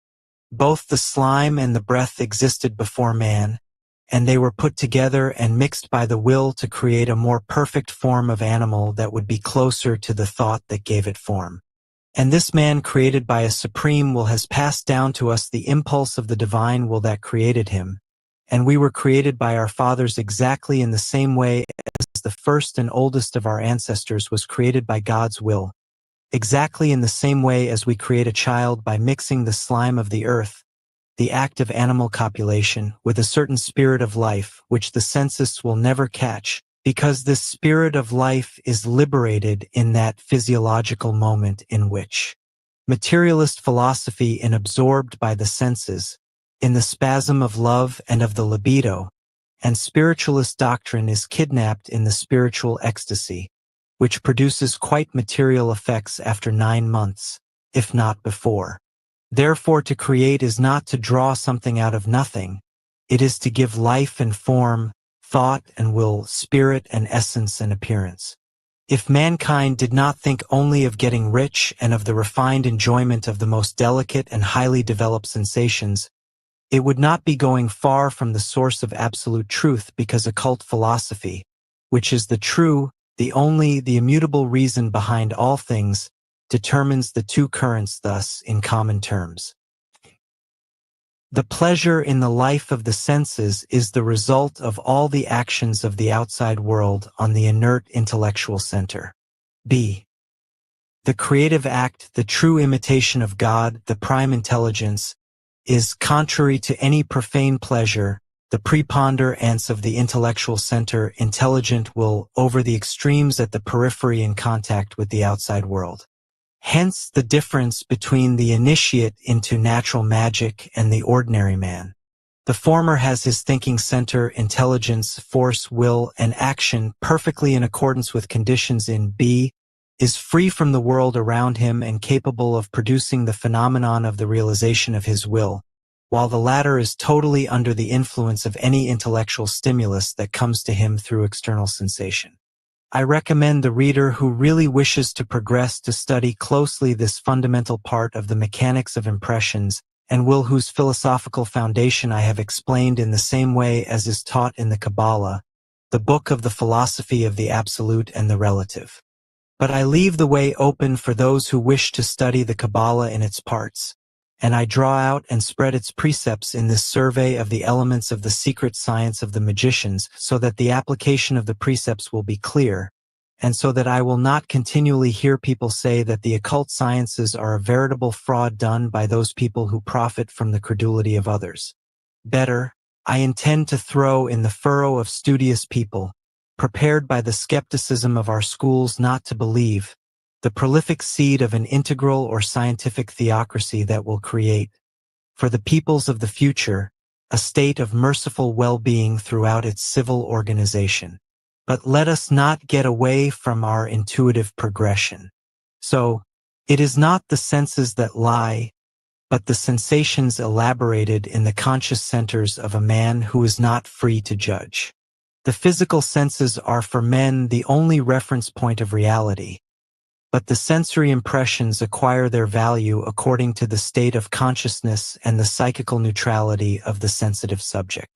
Both the slime and the breath existed before man, and they were put together and mixed by the will to create a more perfect form of animal that would be closer to the thought that gave it form. And this man created by a supreme will has passed down to us the impulse of the divine will that created him, and we were created by our fathers exactly in the same way as the first and oldest of our ancestors was created by God's will, exactly in the same way as we create a child by mixing the slime of the earth, the act of animal copulation, with a certain spirit of life, which the senses will never catch, because this spirit of life is liberated in that physiological moment in which materialist philosophy is absorbed by the senses, in the spasm of love and of the libido, and spiritualist doctrine is kidnapped in the spiritual ecstasy, which produces quite material effects after 9 months, if not before. Therefore, to create is not to draw something out of nothing. It is to give life and form, thought and will, spirit and essence and appearance. If mankind did not think only of getting rich and of the refined enjoyment of the most delicate and highly developed sensations, it would not be going far from the source of absolute truth, because occult philosophy, which is the true, the only, the immutable reason behind all things, determines the two currents thus in common terms. The pleasure in the life of the senses is the result of all the actions of the outside world on the inert intellectual center. B. The creative act, the true imitation of God, the prime intelligence, is, contrary to any profane pleasure, the preponderance of the intellectual center, intelligent will, over the extremes at the periphery in contact with the outside world. Hence the difference between the initiate into natural magic and the ordinary man. The former has his thinking center, intelligence, force, will, and action perfectly in accordance with conditions in B, is free from the world around him and capable of producing the phenomenon of the realization of his will, while the latter is totally under the influence of any intellectual stimulus that comes to him through external sensation. I recommend the reader who really wishes to progress to study closely this fundamental part of the mechanics of impressions and will, whose philosophical foundation I have explained in the same way as is taught in the Kabbalah, the book of the philosophy of the absolute and the relative. But I leave the way open for those who wish to study the Kabbalah in its parts. and I draw out and spread its precepts in this survey of the elements of the secret science of the magicians, so that the application of the precepts will be clear, and so that I will not continually hear people say that the occult sciences are a veritable fraud done by those people who profit from the credulity of others. Better, I intend to throw in the furrow of studious people, prepared by the skepticism of our schools not to believe, the prolific seed of an integral or scientific theocracy that will create, for the peoples of the future, a state of merciful well-being throughout its civil organization. But let us not get away from our intuitive progression. So, it is not the senses that lie, but the sensations elaborated in the conscious centers of a man who is not free to judge. The physical senses are for men the only reference point of reality, but the sensory impressions acquire their value according to the state of consciousness and the psychical neutrality of the sensitive subject.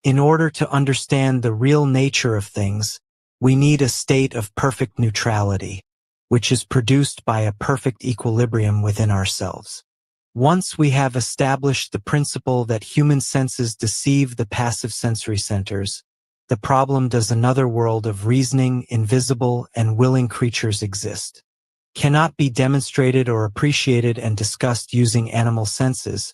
In order to understand the real nature of things, we need a state of perfect neutrality, which is produced by a perfect equilibrium within ourselves. Once we have established the principle that human senses deceive the passive sensory centers, the problem: does another world of reasoning, invisible, and willing creatures exist? Cannot be demonstrated or appreciated and discussed using animal senses,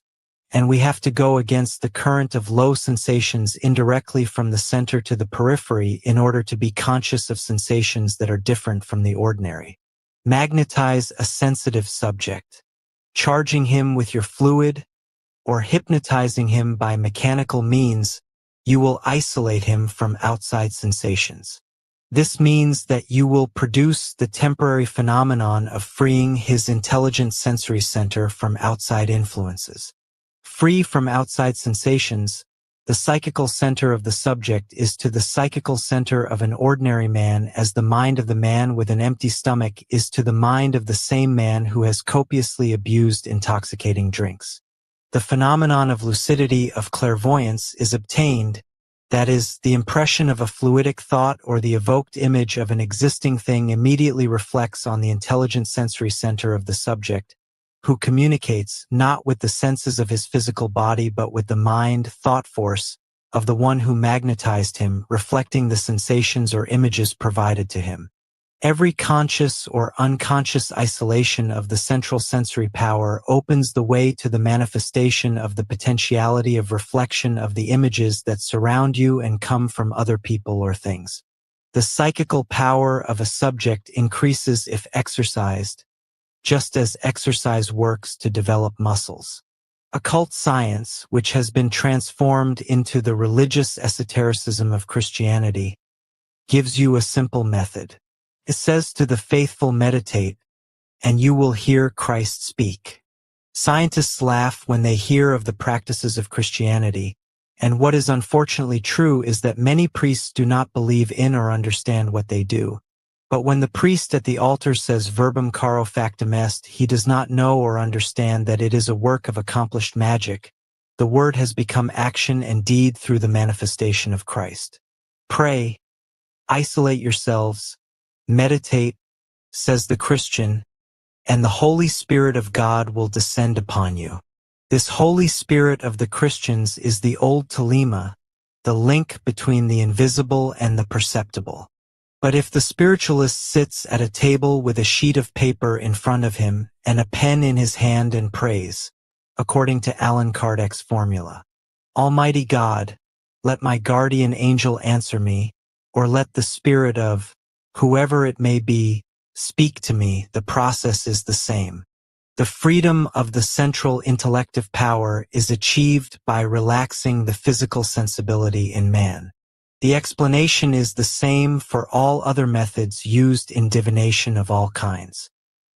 and we have to go against the current of low sensations indirectly from the center to the periphery in order to be conscious of sensations that are different from the ordinary. Magnetize a sensitive subject, charging him with your fluid, or hypnotizing him by mechanical means. You will isolate him from outside sensations. This means that you will produce the temporary phenomenon of freeing his intelligent sensory center from outside influences. Free from outside sensations, the psychical center of the subject is to the psychical center of an ordinary man as the mind of the man with an empty stomach is to the mind of the same man who has copiously abused intoxicating drinks. The phenomenon of lucidity, of clairvoyance, is obtained, that is, the impression of a fluidic thought or the evoked image of an existing thing immediately reflects on the intelligent sensory center of the subject, who communicates not with the senses of his physical body but with the mind, thought force, of the one who magnetized him, reflecting the sensations or images provided to him. Every conscious or unconscious isolation of the central sensory power opens the way to the manifestation of the potentiality of reflection of the images that surround you and come from other people or things. The psychical power of a subject increases if exercised, just as exercise works to develop muscles. Occult science, which has been transformed into the religious esotericism of Christianity, gives you a simple method. It says to the faithful, meditate, and you will hear Christ speak. Scientists laugh when they hear of the practices of Christianity, and what is unfortunately true is that many priests do not believe in or understand what they do. But when the priest at the altar says verbum caro factum est, he does not know or understand that it is a work of accomplished magic. The word has become action and deed through the manifestation of Christ. Pray, isolate yourselves, meditate, says the Christian, and the Holy Spirit of God will descend upon you. This Holy Spirit of the Christians is the old telema, the link between the invisible and the perceptible. But if the spiritualist sits at a table with a sheet of paper in front of him and a pen in his hand and prays, according to Allan Kardec's formula, Almighty God, let my guardian angel answer me, or let the spirit of, whoever it may be, speak to me, the process is the same. The freedom of the central intellective power is achieved by relaxing the physical sensibility in man. The explanation is the same for all other methods used in divination of all kinds.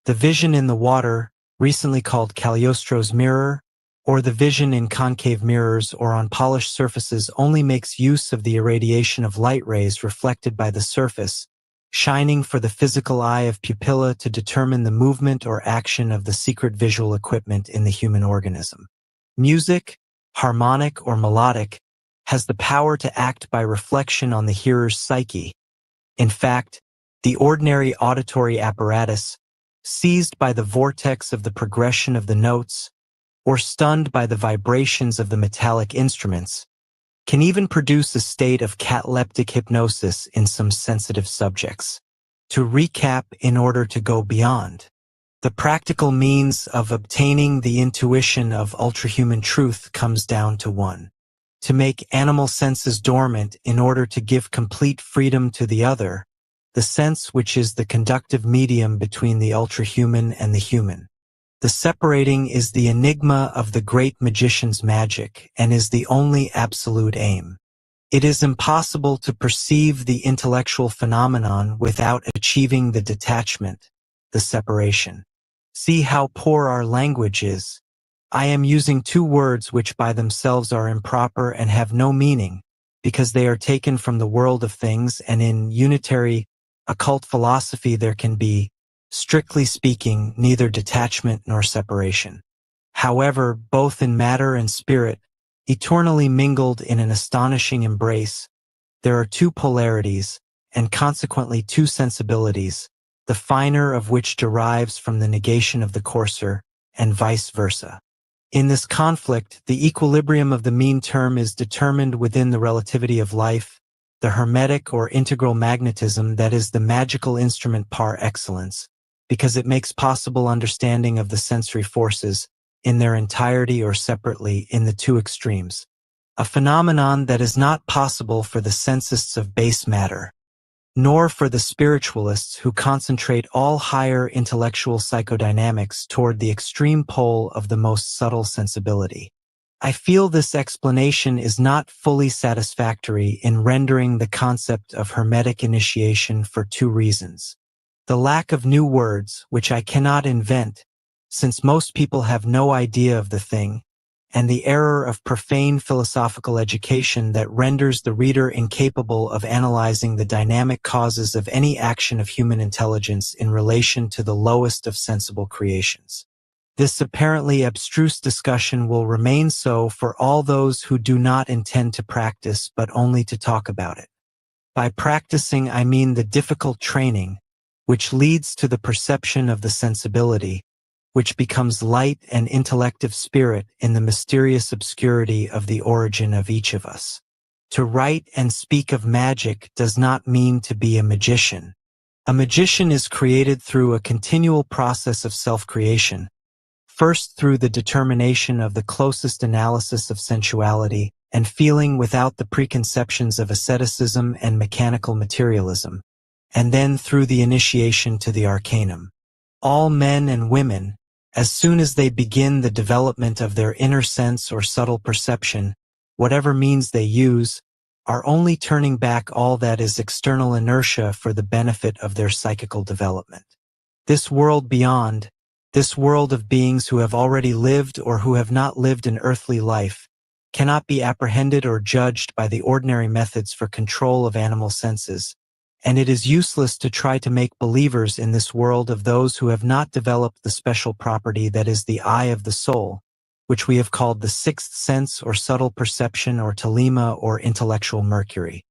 The vision in the water, recently called Cagliostro's mirror, or the vision in concave mirrors or on polished surfaces only makes use of the irradiation of light rays reflected by the surface, shining for the physical eye of pupilla to determine the movement or action of the secret visual equipment in the human organism. Music, harmonic or melodic, has the power to act by reflection on the hearer's psyche. In fact, the ordinary auditory apparatus, seized by the vortex of the progression of the notes, or stunned by the vibrations of the metallic instruments, can even produce a state of cataleptic hypnosis in some sensitive subjects. To recap, in order to go beyond, the practical means of obtaining the intuition of ultrahuman truth comes down to one: to make animal senses dormant in order to give complete freedom to the other, the sense which is the conductive medium between the ultrahuman and the human. The separating is the enigma of the great magician's magic and is the only absolute aim. It is impossible to perceive the intellectual phenomenon without achieving the detachment, the separation. See how poor our language is. I am using two words which by themselves are improper and have no meaning, because they are taken from the world of things, and in unitary, occult philosophy there can be, strictly speaking, neither detachment nor separation. However, both in matter and spirit, eternally mingled in an astonishing embrace, there are two polarities, and consequently two sensibilities, the finer of which derives from the negation of the coarser, and vice versa. In this conflict, the equilibrium of the mean term is determined within the relativity of life, the hermetic or integral magnetism that is the magical instrument par excellence, because it makes possible understanding of the sensory forces, in their entirety or separately, in the two extremes. A phenomenon that is not possible for the sensists of base matter, nor for the spiritualists who concentrate all higher intellectual psychodynamics toward the extreme pole of the most subtle sensibility. I feel this explanation is not fully satisfactory in rendering the concept of Hermetic initiation for two reasons: the lack of new words, which I cannot invent, since most people have no idea of the thing, and the error of profane philosophical education that renders the reader incapable of analyzing the dynamic causes of any action of human intelligence in relation to the lowest of sensible creations. This apparently abstruse discussion will remain so for all those who do not intend to practice but only to talk about it. By practicing, I mean the difficult training, which leads to the perception of the sensibility, which becomes light and intellective spirit in the mysterious obscurity of the origin of each of us. To write and speak of magic does not mean to be a magician. A magician is created through a continual process of self-creation, first through the determination of the closest analysis of sensuality and feeling without the preconceptions of asceticism and mechanical materialism, and then through the initiation to the arcanum. All men and women, as soon as they begin the development of their inner sense or subtle perception, whatever means they use, are only turning back all that is external inertia for the benefit of their psychical development. This world beyond, this world of beings who have already lived or who have not lived an earthly life, cannot be apprehended or judged by the ordinary methods for control of animal senses, and it is useless to try to make believers in this world of those who have not developed the special property that is the eye of the soul, which we have called the sixth sense or subtle perception or telema or intellectual mercury.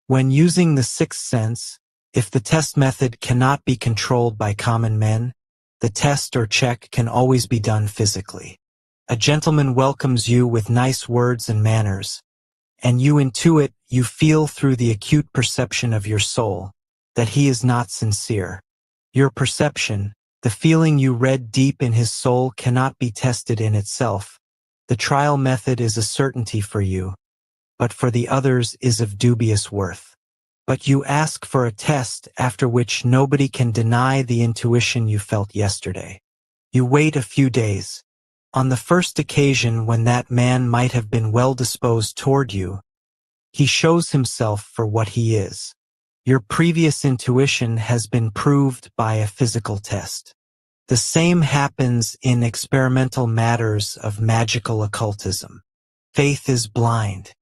When using the sixth sense, if the test method cannot be controlled by common men, the test or check can always be done physically. A gentleman welcomes you with nice words and manners, and you intuit, you feel through the acute perception of your soul, that he is not sincere. Your perception, the feeling you read deep in his soul, cannot be tested in itself. The trial method is a certainty for you, but for the others is of dubious worth. But you ask for a test after which nobody can deny the intuition you felt yesterday. You wait a few days. On the first occasion when that man might have been well disposed toward you, he shows himself for what he is. Your previous intuition has been proved by a physical test. The same happens in experimental matters of magical occultism. Faith is blind.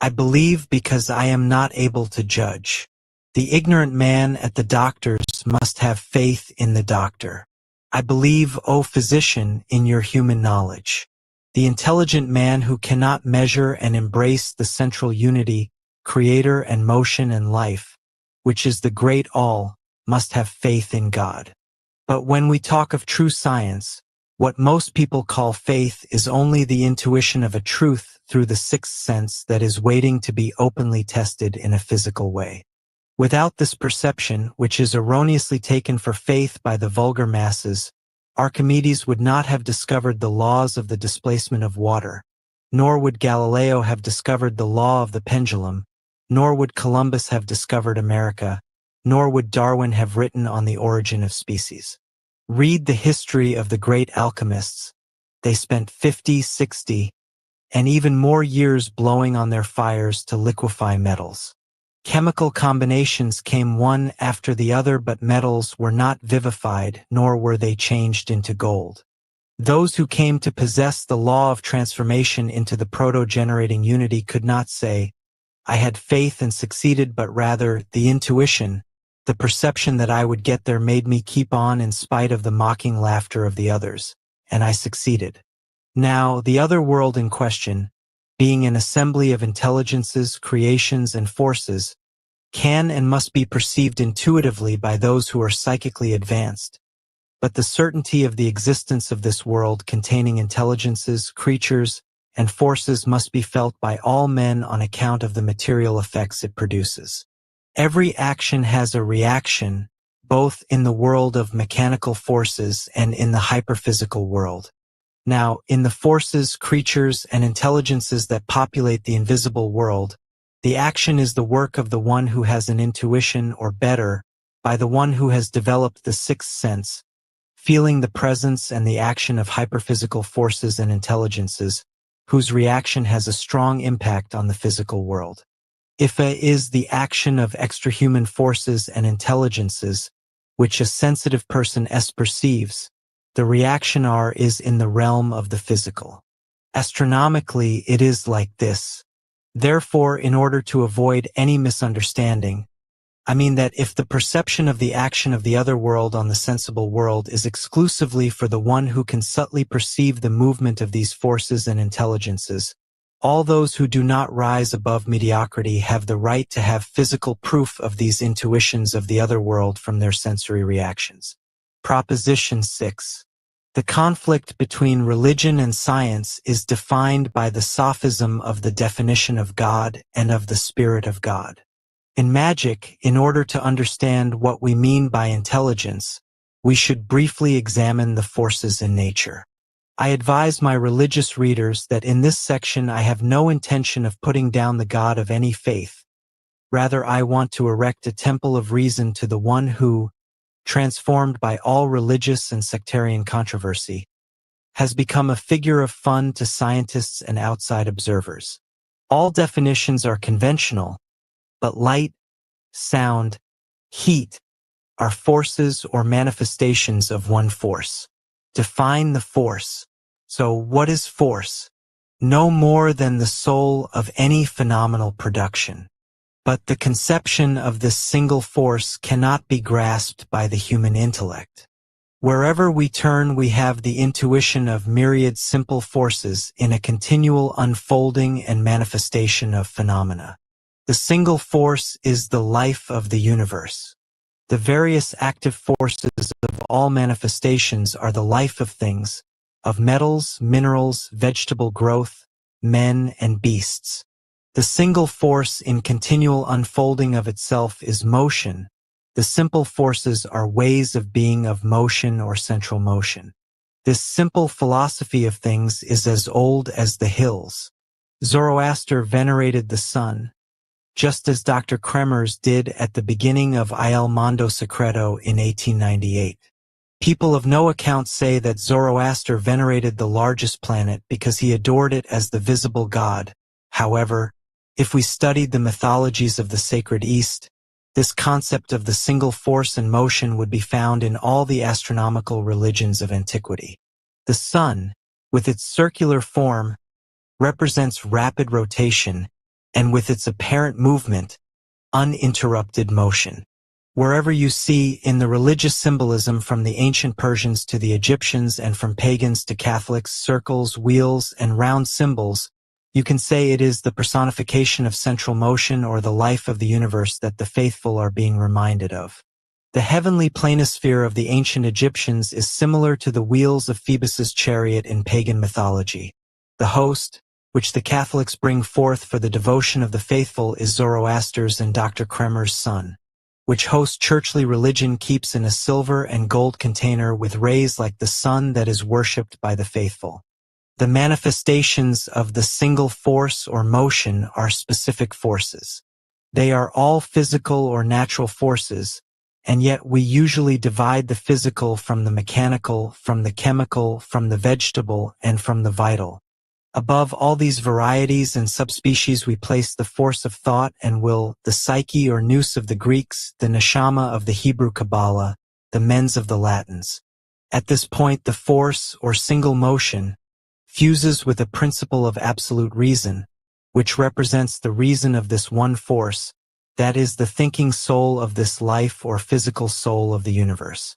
I believe because I am not able to judge. The ignorant man at the doctor's must have faith in the doctor. I believe, O physician, in your human knowledge. The intelligent man who cannot measure and embrace the central unity, creator and motion and life, which is the great all, must have faith in God. But when we talk of true science, What most people call faith is only the intuition of a truth through the sixth sense that is waiting to be openly tested in a physical way. Without this perception, which is erroneously taken for faith by the vulgar masses, Archimedes would not have discovered the laws of the displacement of water, nor would Galileo have discovered the law of the pendulum, nor would Columbus have discovered America, nor would Darwin have written on the origin of species. Read the history of the great alchemists. They spent 50, 60, and even more years blowing on their fires to liquefy metals. Chemical combinations came one after the other, but metals were not vivified, nor were they changed into gold. Those who came to possess the law of transformation into the proto-generating unity could not say, I had faith and succeeded, but rather the intuition, the perception that I would get there made me keep on in spite of the mocking laughter of the others, and I succeeded. Now, the other world in question, being an assembly of intelligences, creations, and forces, can and must be perceived intuitively by those who are psychically advanced. But the certainty of the existence of this world containing intelligences, creatures, and forces must be felt by all men on account of the material effects it produces. Every action has a reaction, both in the world of mechanical forces and in the hyperphysical world. Now, in the forces, creatures, and intelligences that populate the invisible world, the action is the work of the one who has an intuition, or better, by the one who has developed the sixth sense, feeling the presence and the action of hyperphysical forces and intelligences, whose reaction has a strong impact on the physical world. If A is the action of extrahuman forces and intelligences, which a sensitive person S perceives, the reaction R is in the realm of the physical. Astronomically, it is like this. Therefore, in order to avoid any misunderstanding, I mean that if the perception of the action of the other world on the sensible world is exclusively for the one who can subtly perceive the movement of these forces and intelligences, all those who do not rise above mediocrity have the right to have physical proof of these intuitions of the other world from their sensory reactions. Proposition 6. The conflict between religion and science is defined by the sophism of the definition of God and of the Spirit of God. In magic, in order to understand what we mean by intelligence, we should briefly examine the forces in nature. I advise my religious readers that in this section I have no intention of putting down the God of any faith. Rather, I want to erect a temple of reason to the one who, transformed by all religious and sectarian controversy, has become a figure of fun to scientists and outside observers. All definitions are conventional, but light, sound, heat are forces or manifestations of one force. Define the force. So what is force? No more than the soul of any phenomenal production. But the conception of this single force cannot be grasped by the human intellect. Wherever we turn, we have the intuition of myriad simple forces in a continual unfolding and manifestation of phenomena. The single force is the life of the universe. The various active forces of all manifestations are the life of things, of metals, minerals, vegetable growth, men, and beasts. The single force in continual unfolding of itself is motion. The simple forces are ways of being of motion or central motion. This simple philosophy of things is as old as the hills. Zoroaster venerated the sun, just as Dr. Kremers did at the beginning of Il Mondo Secreto in 1898. People of no account say that Zoroaster venerated the largest planet because he adored it as the visible god. However, if we studied the mythologies of the sacred East, this concept of the single force and motion would be found in all the astronomical religions of antiquity. The sun, with its circular form, represents rapid rotation, and with its apparent movement, uninterrupted motion. Wherever you see in the religious symbolism from the ancient Persians to the Egyptians and from pagans to Catholics, circles, wheels, and round symbols, you can say it is the personification of central motion or the life of the universe that the faithful are being reminded of. The heavenly planisphere of the ancient Egyptians is similar to the wheels of Phoebus's chariot in pagan mythology. The host, which the Catholics bring forth for the devotion of the faithful, is Zoroaster's and Dr. Kremer's sun, which host churchly religion keeps in a silver and gold container with rays like the sun that is worshipped by the faithful. The manifestations of the single force or motion are specific forces. They are all physical or natural forces, and yet we usually divide the physical from the mechanical, from the chemical, from the vegetable, and from the vital. Above all these varieties and subspecies we place the force of thought and will, the psyche or nous of the Greeks, the neshama of the Hebrew Kabbalah, the mens of the Latins. At this point the force, or single motion, fuses with a principle of absolute reason, which represents the reason of this one force, that is the thinking soul of this life or physical soul of the universe.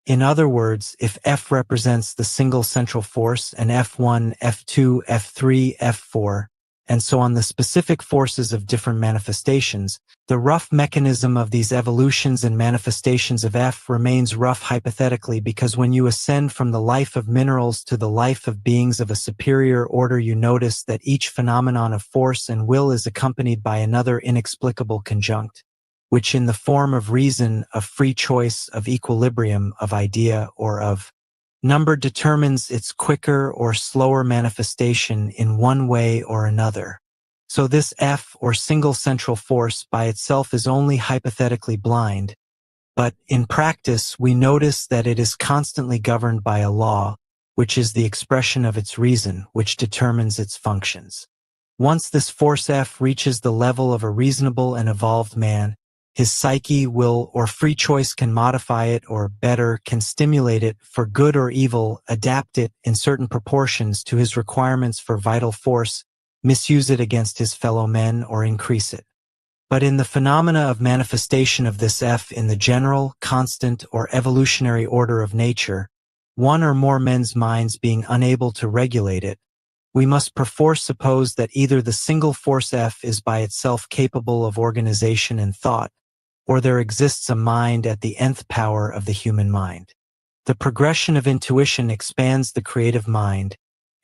In other words, if F represents the single central force and F1, F2, F3, F4, and so on the specific forces of different manifestations, the rough mechanism of these evolutions and manifestations of F remains rough hypothetically, because when you ascend from the life of minerals to the life of beings of a superior order, you notice that each phenomenon of force and will is accompanied by another inexplicable conjunct, which in the form of reason, of free choice, of equilibrium, of idea, or of number determines its quicker or slower manifestation in one way or another. So this F, or single central force, by itself is only hypothetically blind, but in practice we notice that it is constantly governed by a law, which is the expression of its reason, which determines its functions. Once this force F reaches the level of a reasonable and evolved man, his psyche, will, or free choice can modify it, or better, can stimulate it for good or evil, adapt it in certain proportions to his requirements for vital force, misuse it against his fellow men, or increase it. But in the phenomena of manifestation of this F in the general, constant, or evolutionary order of nature, one or more men's minds being unable to regulate it, we must perforce suppose that either the single force F is by itself capable of organization and thought, or there exists a mind at the nth power of the human mind. The progression of intuition expands the creative mind,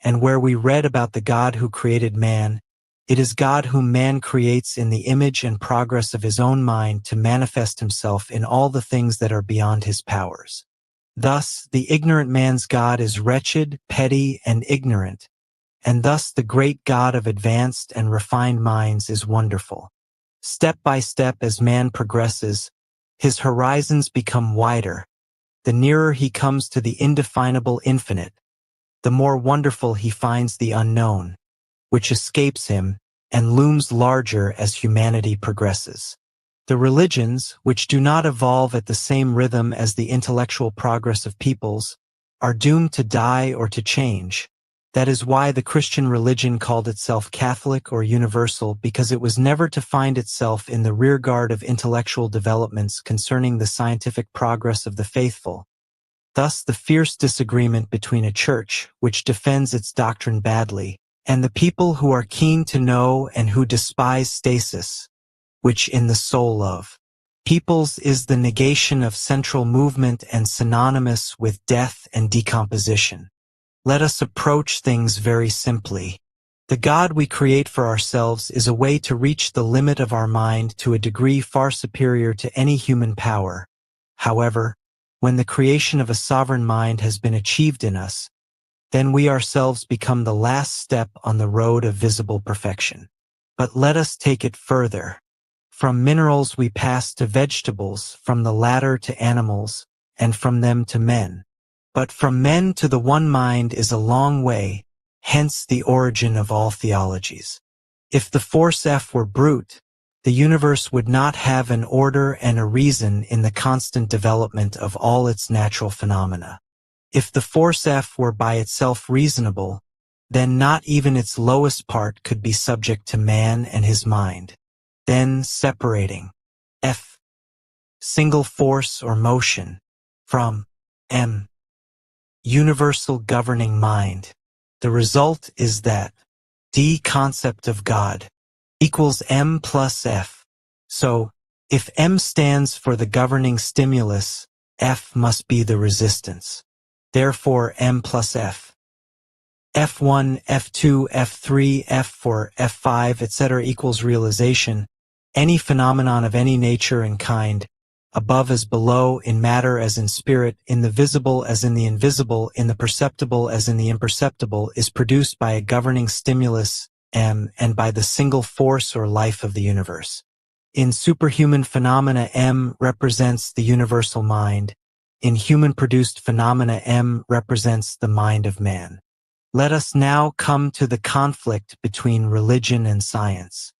and where we read about the God who created man, it is God whom man creates in the image and progress of his own mind to manifest himself in all the things that are beyond his powers. Thus, the ignorant man's God is wretched, petty, and ignorant, and thus the great God of advanced and refined minds is wonderful. Step by step as man progresses, his horizons become wider. The nearer he comes to the indefinable infinite, the more wonderful he finds the unknown, which escapes him and looms larger as humanity progresses. The religions, which do not evolve at the same rhythm as the intellectual progress of peoples, are doomed to die or to change. That is why the Christian religion called itself Catholic or universal, because it was never to find itself in the rearguard of intellectual developments concerning the scientific progress of the faithful. Thus the fierce disagreement between a church, which defends its doctrine badly, and the people who are keen to know and who despise stasis, which in the soul of peoples is the negation of central movement and synonymous with death and decomposition. Let us approach things very simply. The God we create for ourselves is a way to reach the limit of our mind to a degree far superior to any human power. However, when the creation of a sovereign mind has been achieved in us, then we ourselves become the last step on the road of visible perfection. But let us take it further. From minerals we pass to vegetables, from the latter to animals, and from them to men. But from men to the one mind is a long way, hence the origin of all theologies. If the force F were brute, the universe would not have an order and a reason in the constant development of all its natural phenomena. If the force F were by itself reasonable, then not even its lowest part could be subject to man and his mind. Then separating F, single force or motion, from M, universal governing mind, the result is that D concept of God equals M plus F. So, If M stands for the governing stimulus, F must be the resistance. Therefore, M plus F. F1, F2, F3, F4, F5, etc. equals realization. Any phenomenon of any nature and kind, above as below, in matter as in spirit, in the visible as in the invisible, in the perceptible as in the imperceptible, is produced by a governing stimulus, M, and by the single force or life of the universe. In superhuman phenomena, M represents the universal mind. In human-produced phenomena, M represents the mind of man. Let us now come to the conflict between religion and science.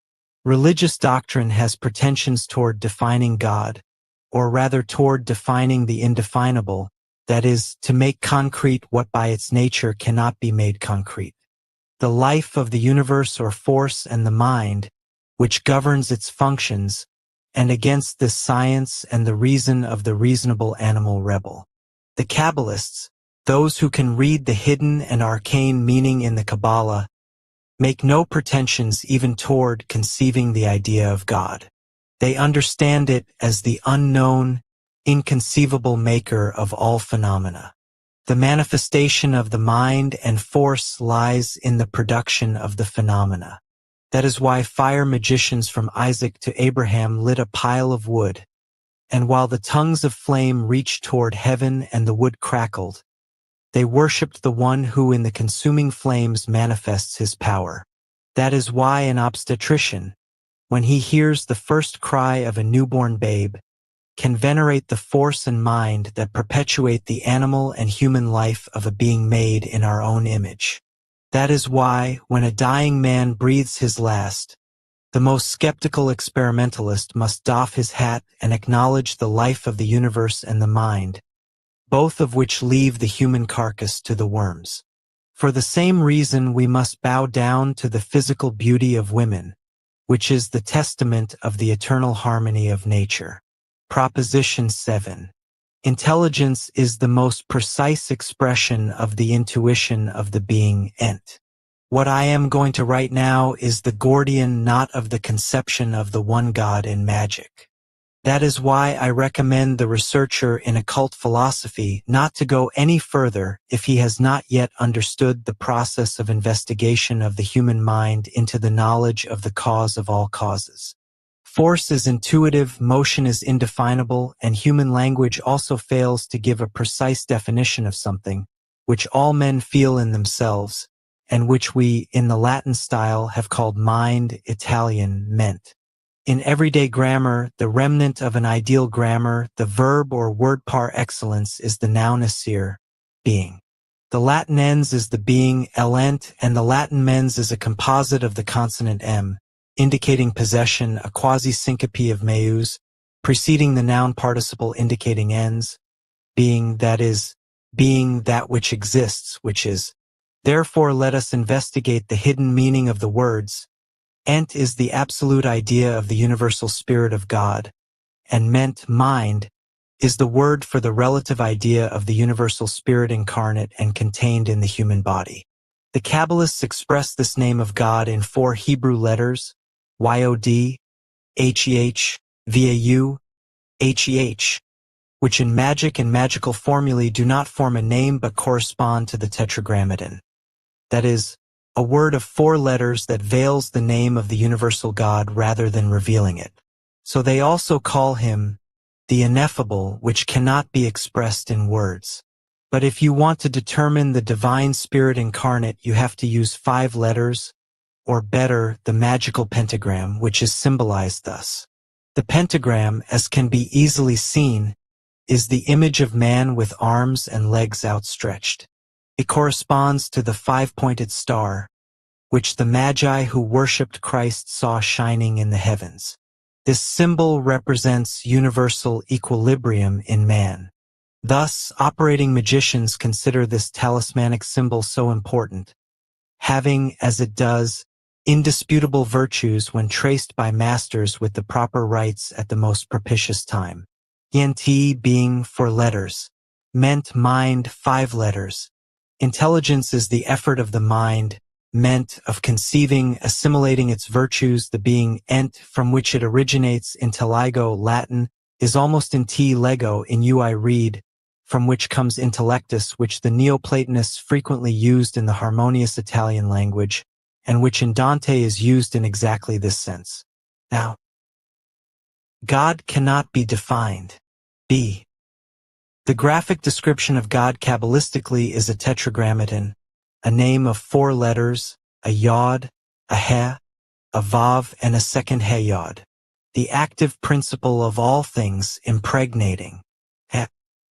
Religious doctrine has pretensions toward defining God, or rather toward defining the indefinable, that is, to make concrete what by its nature cannot be made concrete. The life of the universe or force and the mind, which governs its functions, and against this science and the reason of the reasonable animal rebel. The Kabbalists, those who can read the hidden and arcane meaning in the Kabbalah, make no pretensions even toward conceiving the idea of God. They understand it as the unknown, inconceivable maker of all phenomena. The manifestation of the mind and force lies in the production of the phenomena. That is why fire magicians from Isaac to Abraham lit a pile of wood, and while the tongues of flame reached toward heaven and the wood crackled, they worshipped the one who in the consuming flames manifests his power. That is why an obstetrician, when he hears the first cry of a newborn babe, can venerate the force and mind that perpetuate the animal and human life of a being made in our own image. That is why, when a dying man breathes his last, the most skeptical experimentalist must doff his hat and acknowledge the life of the universe and the mind, both of which leave the human carcass to the worms. For the same reason we must bow down to the physical beauty of women, which is the testament of the eternal harmony of nature. Proposition 7. Intelligence is the most precise expression of the intuition of the being Ent. What I am going to write now is the Gordian knot of the conception of the one God in magic. That is why I recommend the researcher in occult philosophy not to go any further if he has not yet understood the process of investigation of the human mind into the knowledge of the cause of all causes. Force is intuitive, motion is indefinable, and human language also fails to give a precise definition of something, which all men feel in themselves, and which we, in the Latin style, have called mind, Italian, ment. In everyday grammar, the remnant of an ideal grammar, the verb or word par excellence is the noun essere, being. The Latin ens is the being elent, and the Latin mens is a composite of the consonant m, indicating possession, a quasi-syncope of meus, preceding the noun participle indicating ens, being, that is, being that which exists, which is. Therefore let us investigate the hidden meaning of the words. Ent is the absolute idea of the universal spirit of God, and ment, mind, is the word for the relative idea of the universal spirit incarnate and contained in the human body. The Kabbalists express this name of God in 4 Hebrew letters, Yod, Heh, Vau, Heh, which in magic and magical formulae do not form a name but correspond to the tetragrammaton. That is, a word of 4 letters that veils the name of the universal God rather than revealing it. So they also call him the ineffable, which cannot be expressed in words. But if you want to determine the divine spirit incarnate, you have to use 5 letters, or better, the magical pentagram, which is symbolized thus. The pentagram, as can be easily seen, is the image of man with arms and legs outstretched. It corresponds to the 5-pointed star, which the Magi who worshipped Christ saw shining in the heavens. This symbol represents universal equilibrium in man. Thus, operating magicians consider this talismanic symbol so important, having, as it does, indisputable virtues when traced by masters with the proper rites at the most propitious time. Ent being 4 letters, ment mind 5 letters. Intelligence is the effort of the mind, meant of conceiving, assimilating its virtues, the being ent from which it originates, intelligo Latin, is almost in t lego in ui read, from which comes intellectus, which the Neoplatonists frequently used in the harmonious Italian language, and which in Dante is used in exactly this sense. Now, God cannot be defined. B. The graphic description of God Kabbalistically is a tetragrammaton, a name of 4 letters, a yod, a he, a vav, and a second he yod. The active principle of all things impregnating. He.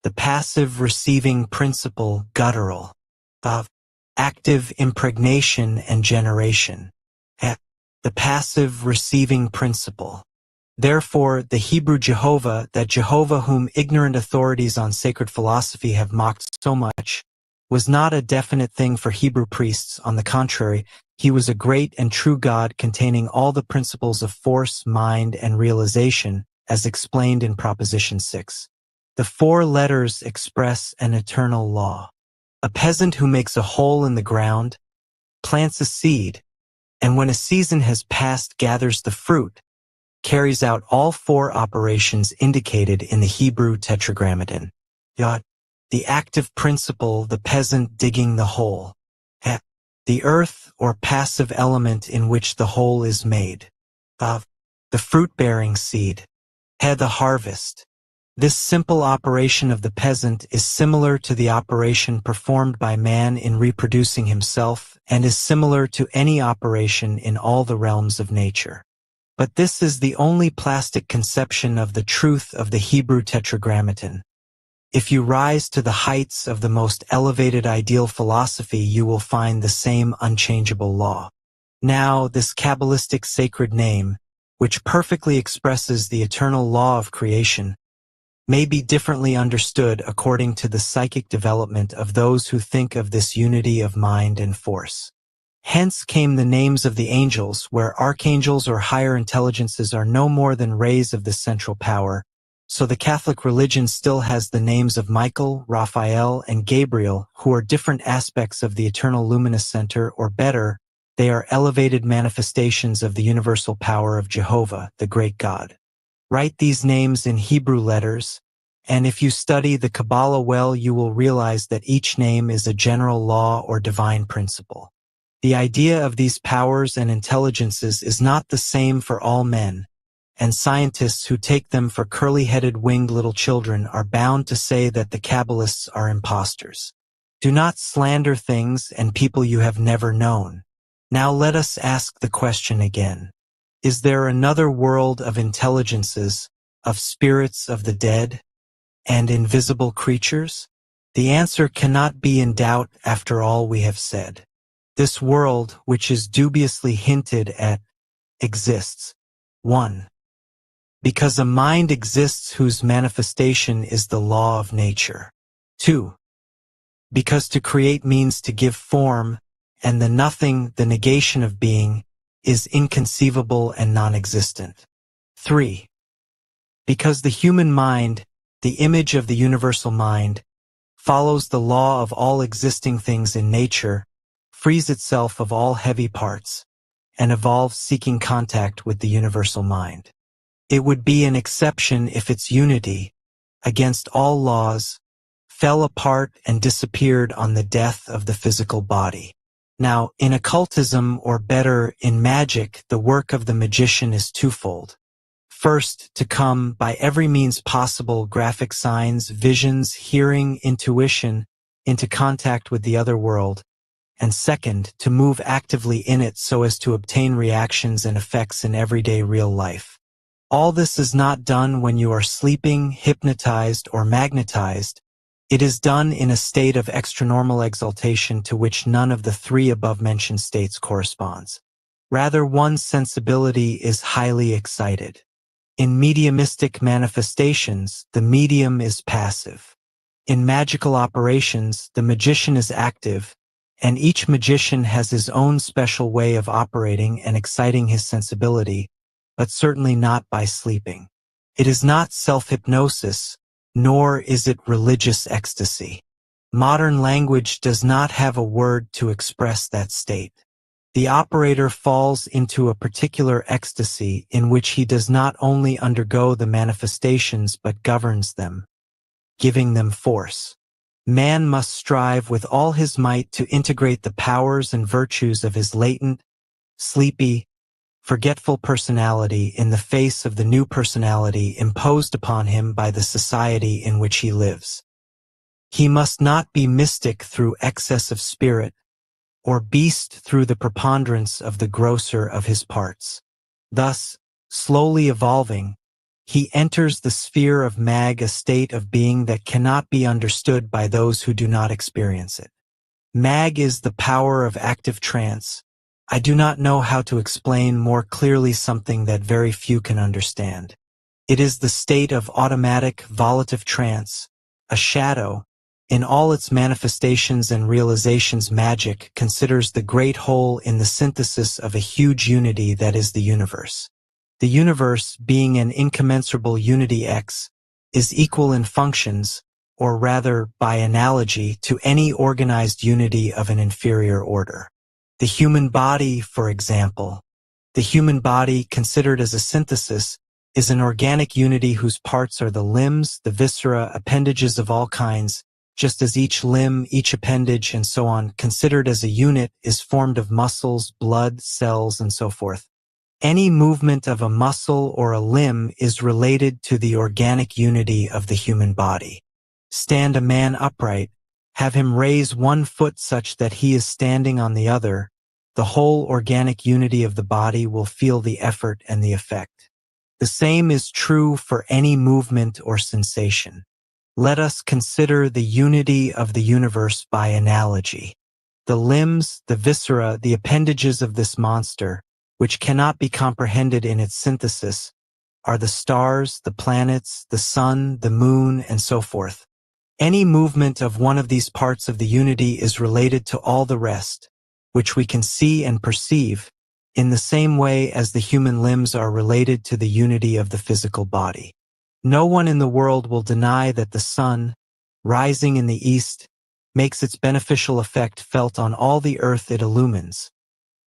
The passive receiving principle guttural. Vav. Active impregnation and generation. He. The passive receiving principle. Therefore, the Hebrew Jehovah, that Jehovah whom ignorant authorities on sacred philosophy have mocked so much, was not a definite thing for Hebrew priests. On the contrary, he was a great and true God containing all the principles of force, mind, and realization, as explained in Proposition 6. The 4 letters express an eternal law. A peasant who makes a hole in the ground, plants a seed, and when a season has passed gathers the fruit, carries out all 4 operations indicated in the Hebrew tetragrammaton. Yod. The active principle, the peasant digging the hole. He. The earth or passive element in which the hole is made. Vav. The fruit-bearing seed. He. The harvest. This simple operation of the peasant is similar to the operation performed by man in reproducing himself and is similar to any operation in all the realms of nature. But this is the only plastic conception of the truth of the Hebrew tetragrammaton. If you rise to the heights of the most elevated ideal philosophy, you will find the same unchangeable law. Now, this Kabbalistic sacred name, which perfectly expresses the eternal law of creation, may be differently understood according to the psychic development of those who think of this unity of mind and force. Hence came the names of the angels, where archangels or higher intelligences are no more than rays of the central power. So the Catholic religion still has the names of Michael, Raphael, and Gabriel, who are different aspects of the eternal luminous center, or better, they are elevated manifestations of the universal power of Jehovah, the great God. Write these names in Hebrew letters, and if you study the Kabbalah well, you will realize that each name is a general law or divine principle. The idea of these powers and intelligences is not the same for all men, and scientists who take them for curly-headed winged little children are bound to say that the Kabbalists are impostors. Do not slander things and people you have never known. Now let us ask the question again. Is there another world of intelligences, of spirits of the dead, and invisible creatures? The answer cannot be in doubt after all we have said. This world, which is dubiously hinted at, exists. 1. Because a mind exists whose manifestation is the law of nature. 2. Because to create means to give form, and the nothing, the negation of being, is inconceivable and non-existent. 3. Because the human mind, the image of the universal mind, follows the law of all existing things in nature, frees itself of all heavy parts, and evolves seeking contact with the universal mind. It would be an exception if its unity, against all laws, fell apart and disappeared on the death of the physical body. Now, in occultism, or better, in magic, the work of the magician is twofold. First, to come, by every means possible, graphic signs, visions, hearing, intuition, into contact with the other world, and second, to move actively in it so as to obtain reactions and effects in everyday real life. All this is not done when you are sleeping, hypnotized, or magnetized. It is done in a state of extranormal exaltation to which none of the 3 above-mentioned states corresponds. Rather, one's sensibility is highly excited. In mediumistic manifestations, the medium is passive. In magical operations, the magician is active, and each magician has his own special way of operating and exciting his sensibility, but certainly not by sleeping. It is not self-hypnosis, nor is it religious ecstasy. Modern language does not have a word to express that state. the operator falls into a particular ecstasy in which he does not only undergo the manifestations but governs them, giving them force. Man must strive with all his might to integrate the powers and virtues of his latent, sleepy, forgetful personality in the face of the new personality imposed upon him by the society in which he lives. He must not be mystic through excess of spirit, or beast through the preponderance of the grosser of his parts. Thus, slowly evolving, he enters the sphere of mag, a state of being that cannot be understood by those who do not experience it. Mag is the power of active trance. I do not know how to explain more clearly something that very few can understand. It is the state of automatic, volitive trance, a shadow. In all its manifestations and realizations, magic considers the great whole in the synthesis of a huge unity that is the universe. The universe, being an incommensurable unity X, is equal in functions, or rather, by analogy, to any organized unity of an inferior order. The human body, for example. The human body, considered as a synthesis, is an organic unity whose parts are the limbs, the viscera, appendages of all kinds, just as each limb, each appendage, and so on, considered as a unit, is formed of muscles, blood, cells, and so forth. Any movement of a muscle or a limb is related to the organic unity of the human body. Stand a man upright, have him raise one foot such that he is standing on the other, the whole organic unity of the body will feel the effort and the effect. The same is true for any movement or sensation. Let us consider the unity of the universe by analogy. The limbs, the viscera, the appendages of this monster, which cannot be comprehended in its synthesis, are the stars, the planets, the sun, the moon, and so forth. Any movement of one of these parts of the unity is related to all the rest, which we can see and perceive, in the same way as the human limbs are related to the unity of the physical body. No one in the world will deny that the sun, rising in the east, makes its beneficial effect felt on all the earth it illumines,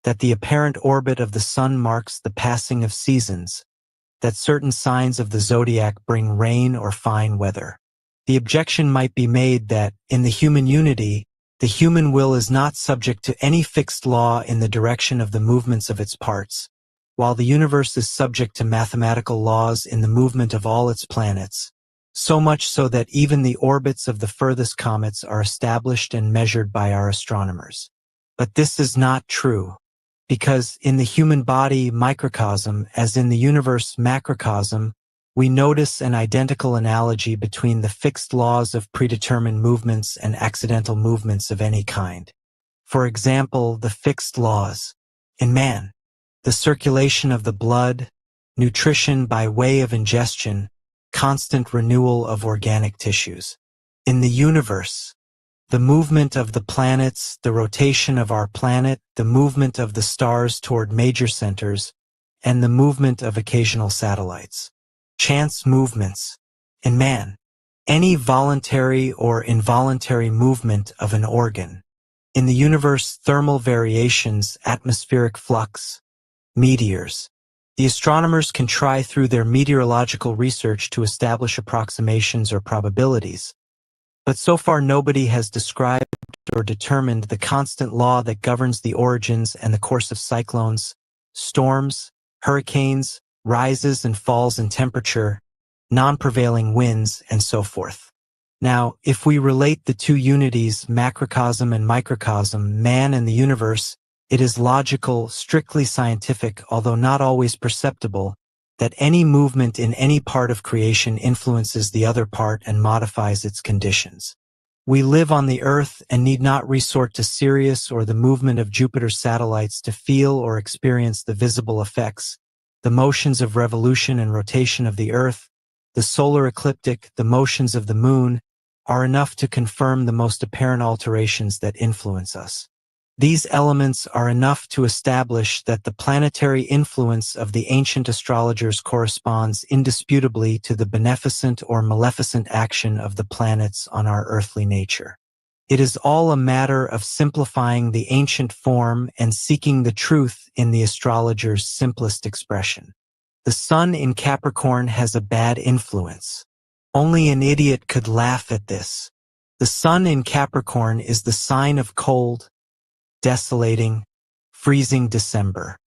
that the apparent orbit of the sun marks the passing of seasons, that certain signs of the zodiac bring rain or fine weather. The objection might be made that, in the human unity, the human will is not subject to any fixed law in the direction of the movements of its parts, while the universe is subject to mathematical laws in the movement of all its planets, so much so that even the orbits of the furthest comets are established and measured by our astronomers. But this is not true, because in the human body microcosm, as in the universe macrocosm, we notice an identical analogy between the fixed laws of predetermined movements and accidental movements of any kind. For example, the fixed laws. In man, the circulation of the blood, nutrition by way of ingestion, constant renewal of organic tissues. In the universe, the movement of the planets, the rotation of our planet, the movement of the stars toward major centers, and the movement of occasional satellites. Chance movements. In man, any voluntary or involuntary movement of an organ. In the universe, thermal variations, atmospheric flux, meteors. The astronomers can try through their meteorological research to establish approximations or probabilities, but so far nobody has described or determined the constant law that governs the origins and the course of cyclones, storms, hurricanes, rises and falls in temperature, non-prevailing winds, and so forth. Now, if we relate the two unities, macrocosm and microcosm, man and the universe, it is logical, strictly scientific, although not always perceptible, that any movement in any part of creation influences the other part and modifies its conditions. We live on the Earth and need not resort to Sirius or the movement of Jupiter's satellites to feel or experience the visible effects, the motions of revolution and rotation of the Earth, the solar ecliptic, the motions of the Moon, are enough to confirm the most apparent alterations that influence us. These elements are enough to establish that the planetary influence of the ancient astrologers corresponds indisputably to the beneficent or maleficent action of the planets on our earthly nature. It is all a matter of simplifying the ancient form and seeking the truth in the astrologer's simplest expression. The sun in Capricorn has a bad influence. Only an idiot could laugh at this. The sun in Capricorn is the sign of cold, desolating, freezing December.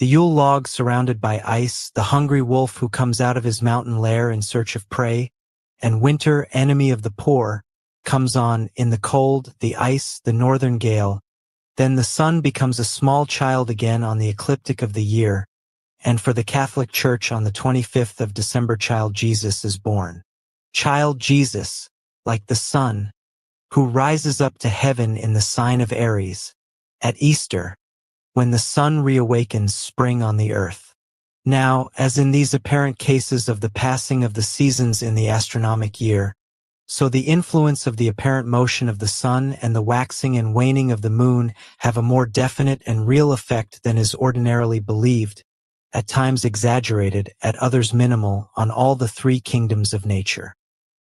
The Yule log surrounded by ice, the hungry wolf who comes out of his mountain lair in search of prey, and winter, enemy of the poor, comes on in the cold, the ice, the northern gale. Then the sun becomes a small child again on the ecliptic of the year, and for the Catholic Church on the 25th of December child Jesus is born. Child Jesus, like the sun, who rises up to heaven in the sign of Aries, at Easter, when the sun reawakens spring on the earth. Now, as in these apparent cases of the passing of the seasons in the astronomic year, so the influence of the apparent motion of the sun and the waxing and waning of the moon have a more definite and real effect than is ordinarily believed, at times exaggerated, at others minimal, on all the three kingdoms of nature.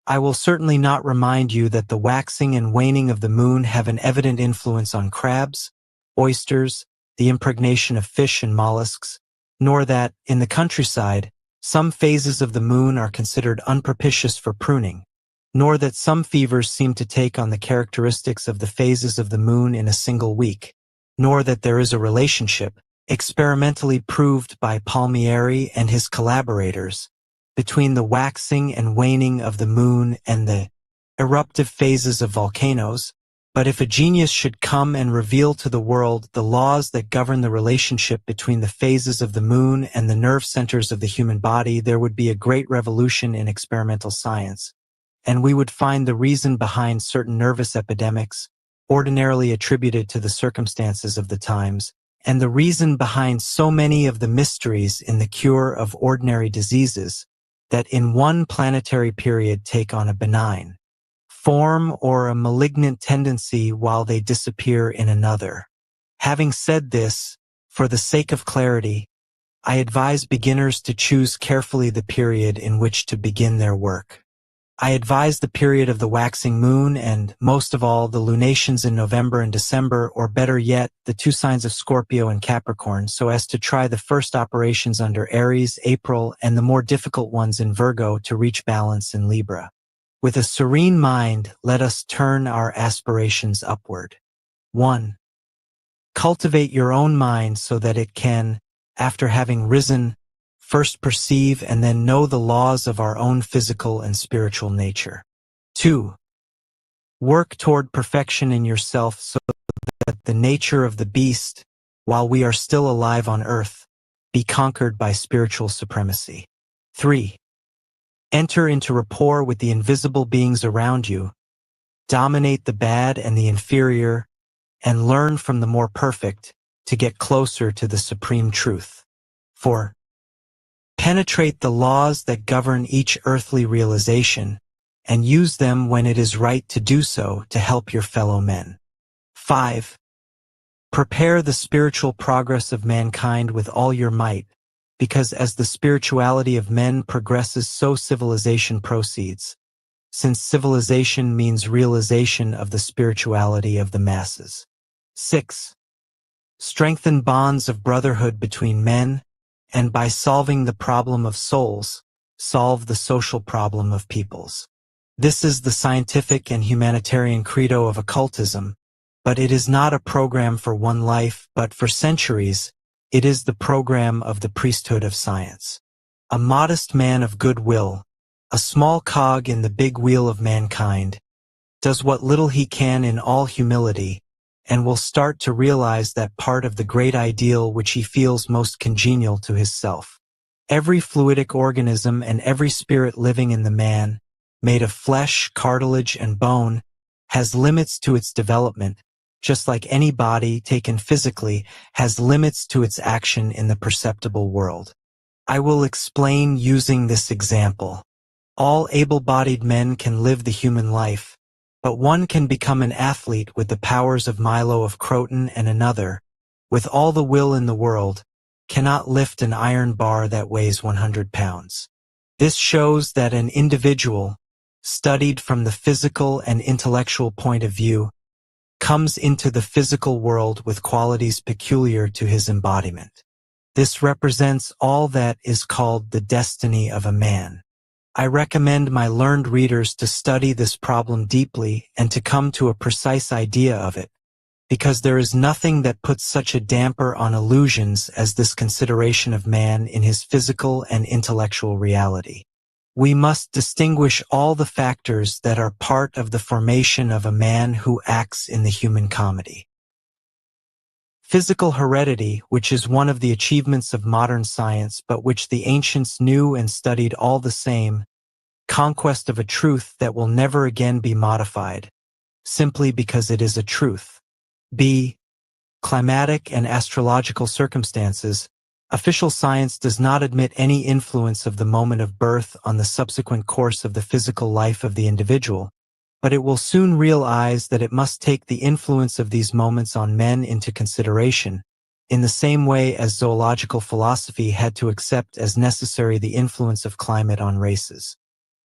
I will certainly not remind you that the waxing and waning of the moon have an evident influence on crabs, oysters, the impregnation of fish and mollusks, nor that, in the countryside, some phases of the moon are considered unpropitious for pruning, nor that some fevers seem to take on the characteristics of the phases of the moon in a single week, nor that there is a relationship, experimentally proved by Palmieri and his collaborators, between the waxing and waning of the moon and the eruptive phases of volcanoes. But if a genius should come and reveal to the world the laws that govern the relationship between the phases of the moon and the nerve centers of the human body, there would be a great revolution in experimental science, and we would find the reason behind certain nervous epidemics, ordinarily attributed to the circumstances of the times, and the reason behind so many of the mysteries in the cure of ordinary diseases, that in one planetary period take on a benign form or a malignant tendency while they disappear in another. Having said this, for the sake of clarity, I advise beginners to choose carefully the period in which to begin their work. I advise the period of the waxing moon and, most of all, the lunations in November and December, or better yet, the two signs of Scorpio and Capricorn, so as to try the first operations under Aries, April, and the more difficult ones in Virgo to reach balance in Libra. With a serene mind, let us turn our aspirations upward. 1. Cultivate your own mind so that it can, after having risen, first perceive and then know the laws of our own physical and spiritual nature. 2. Work toward perfection in yourself so that the nature of the beast, while we are still alive on earth, be conquered by spiritual supremacy. 3. Enter into rapport with the invisible beings around you, dominate the bad and the inferior, and learn from the more perfect to get closer to the supreme truth. 4. Penetrate the laws that govern each earthly realization and use them when it is right to do so to help your fellow men. 5. Prepare the spiritual progress of mankind with all your might, because as the spirituality of men progresses, so civilization proceeds, since civilization means realization of the spirituality of the masses. 6. Strengthen bonds of brotherhood between men, and by solving the problem of souls, solve the social problem of peoples. This is the scientific and humanitarian credo of occultism, but it is not a program for one life, but for centuries. It is the program of the priesthood of science. A modest man of good will, a small cog in the big wheel of mankind, does what little he can in all humility, and will start to realize that part of the great ideal which he feels most congenial to his self. Every fluidic organism and every spirit living in the man, made of flesh, cartilage, and bone, has limits to its development, just like any body, taken physically, has limits to its action in the perceptible world. I will explain using this example. All able-bodied men can live the human life, but one can become an athlete with the powers of Milo of Croton, and another, with all the will in the world, cannot lift an iron bar that weighs 100 pounds. This shows that an individual, studied from the physical and intellectual point of view, comes into the physical world with qualities peculiar to his embodiment. This represents all that is called the destiny of a man. I recommend my learned readers to study this problem deeply and to come to a precise idea of it, because there is nothing that puts such a damper on illusions as this consideration of man in his physical and intellectual reality. We must distinguish all the factors that are part of the formation of a man who acts in the human comedy. Physical heredity, which is one of the achievements of modern science but which the ancients knew and studied all the same, conquest of a truth that will never again be modified, simply because it is a truth. B. Climatic and astrological circumstances. Official science does not admit any influence of the moment of birth on the subsequent course of the physical life of the individual, but it will soon realize that it must take the influence of these moments on men into consideration, in the same way as zoological philosophy had to accept as necessary the influence of climate on races.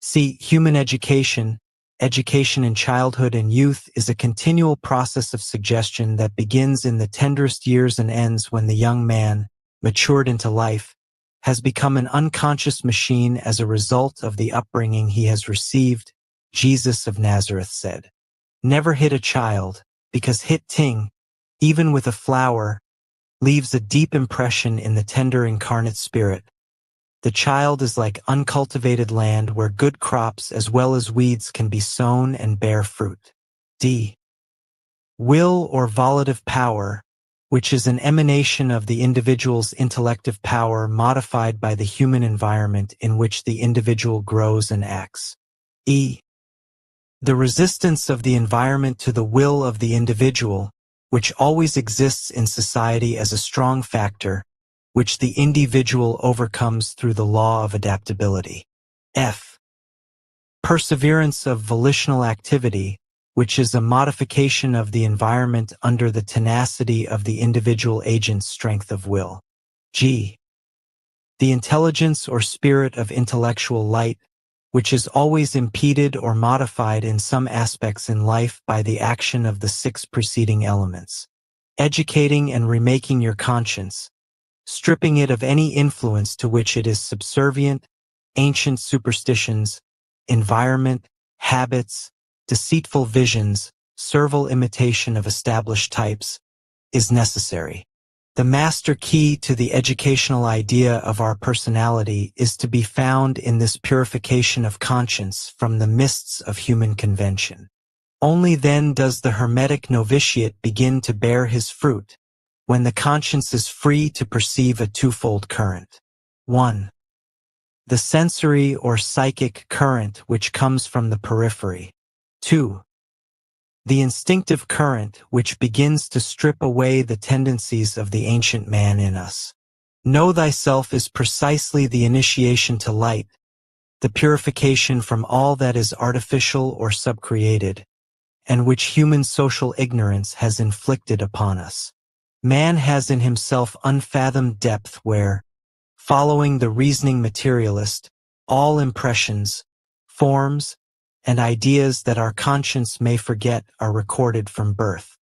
See, human education. Education in childhood and youth is a continual process of suggestion that begins in the tenderest years and ends when the young man, matured into life, has become an unconscious machine as a result of the upbringing he has received. Jesus of Nazareth said, "Never hit a child, because hitting, even with a flower, leaves a deep impression in the tender incarnate spirit. The child is like uncultivated land where good crops as well as weeds can be sown and bear fruit." D. Will or volitive power, which is an emanation of the individual's intellective power modified by the human environment in which the individual grows and acts. E. The resistance of the environment to the will of the individual, which always exists in society as a strong factor, which the individual overcomes through the law of adaptability. F. Perseverance of volitional activity, which is a modification of the environment under the tenacity of the individual agent's strength of will. G. The intelligence or spirit of intellectual light, which is always impeded or modified in some aspects in life by the action of the six preceding elements. Educating and remaking your conscience, stripping it of any influence to which it is subservient, ancient superstitions, environment, habits, deceitful visions, servile imitation of established types, is necessary. The master key to the educational idea of our personality is to be found in this purification of conscience from the mists of human convention. Only then does the Hermetic novitiate begin to bear his fruit, when the conscience is free to perceive a twofold current. 1. The sensory or psychic current which comes from the periphery. 2. The instinctive current which begins to strip away the tendencies of the ancient man in us. Know thyself is precisely the initiation to light, the purification from all that is artificial or subcreated, and which human social ignorance has inflicted upon us. Man has in himself unfathomed depth where, following the reasoning materialist, all impressions, forms, and ideas that our conscience may forget are recorded from birth.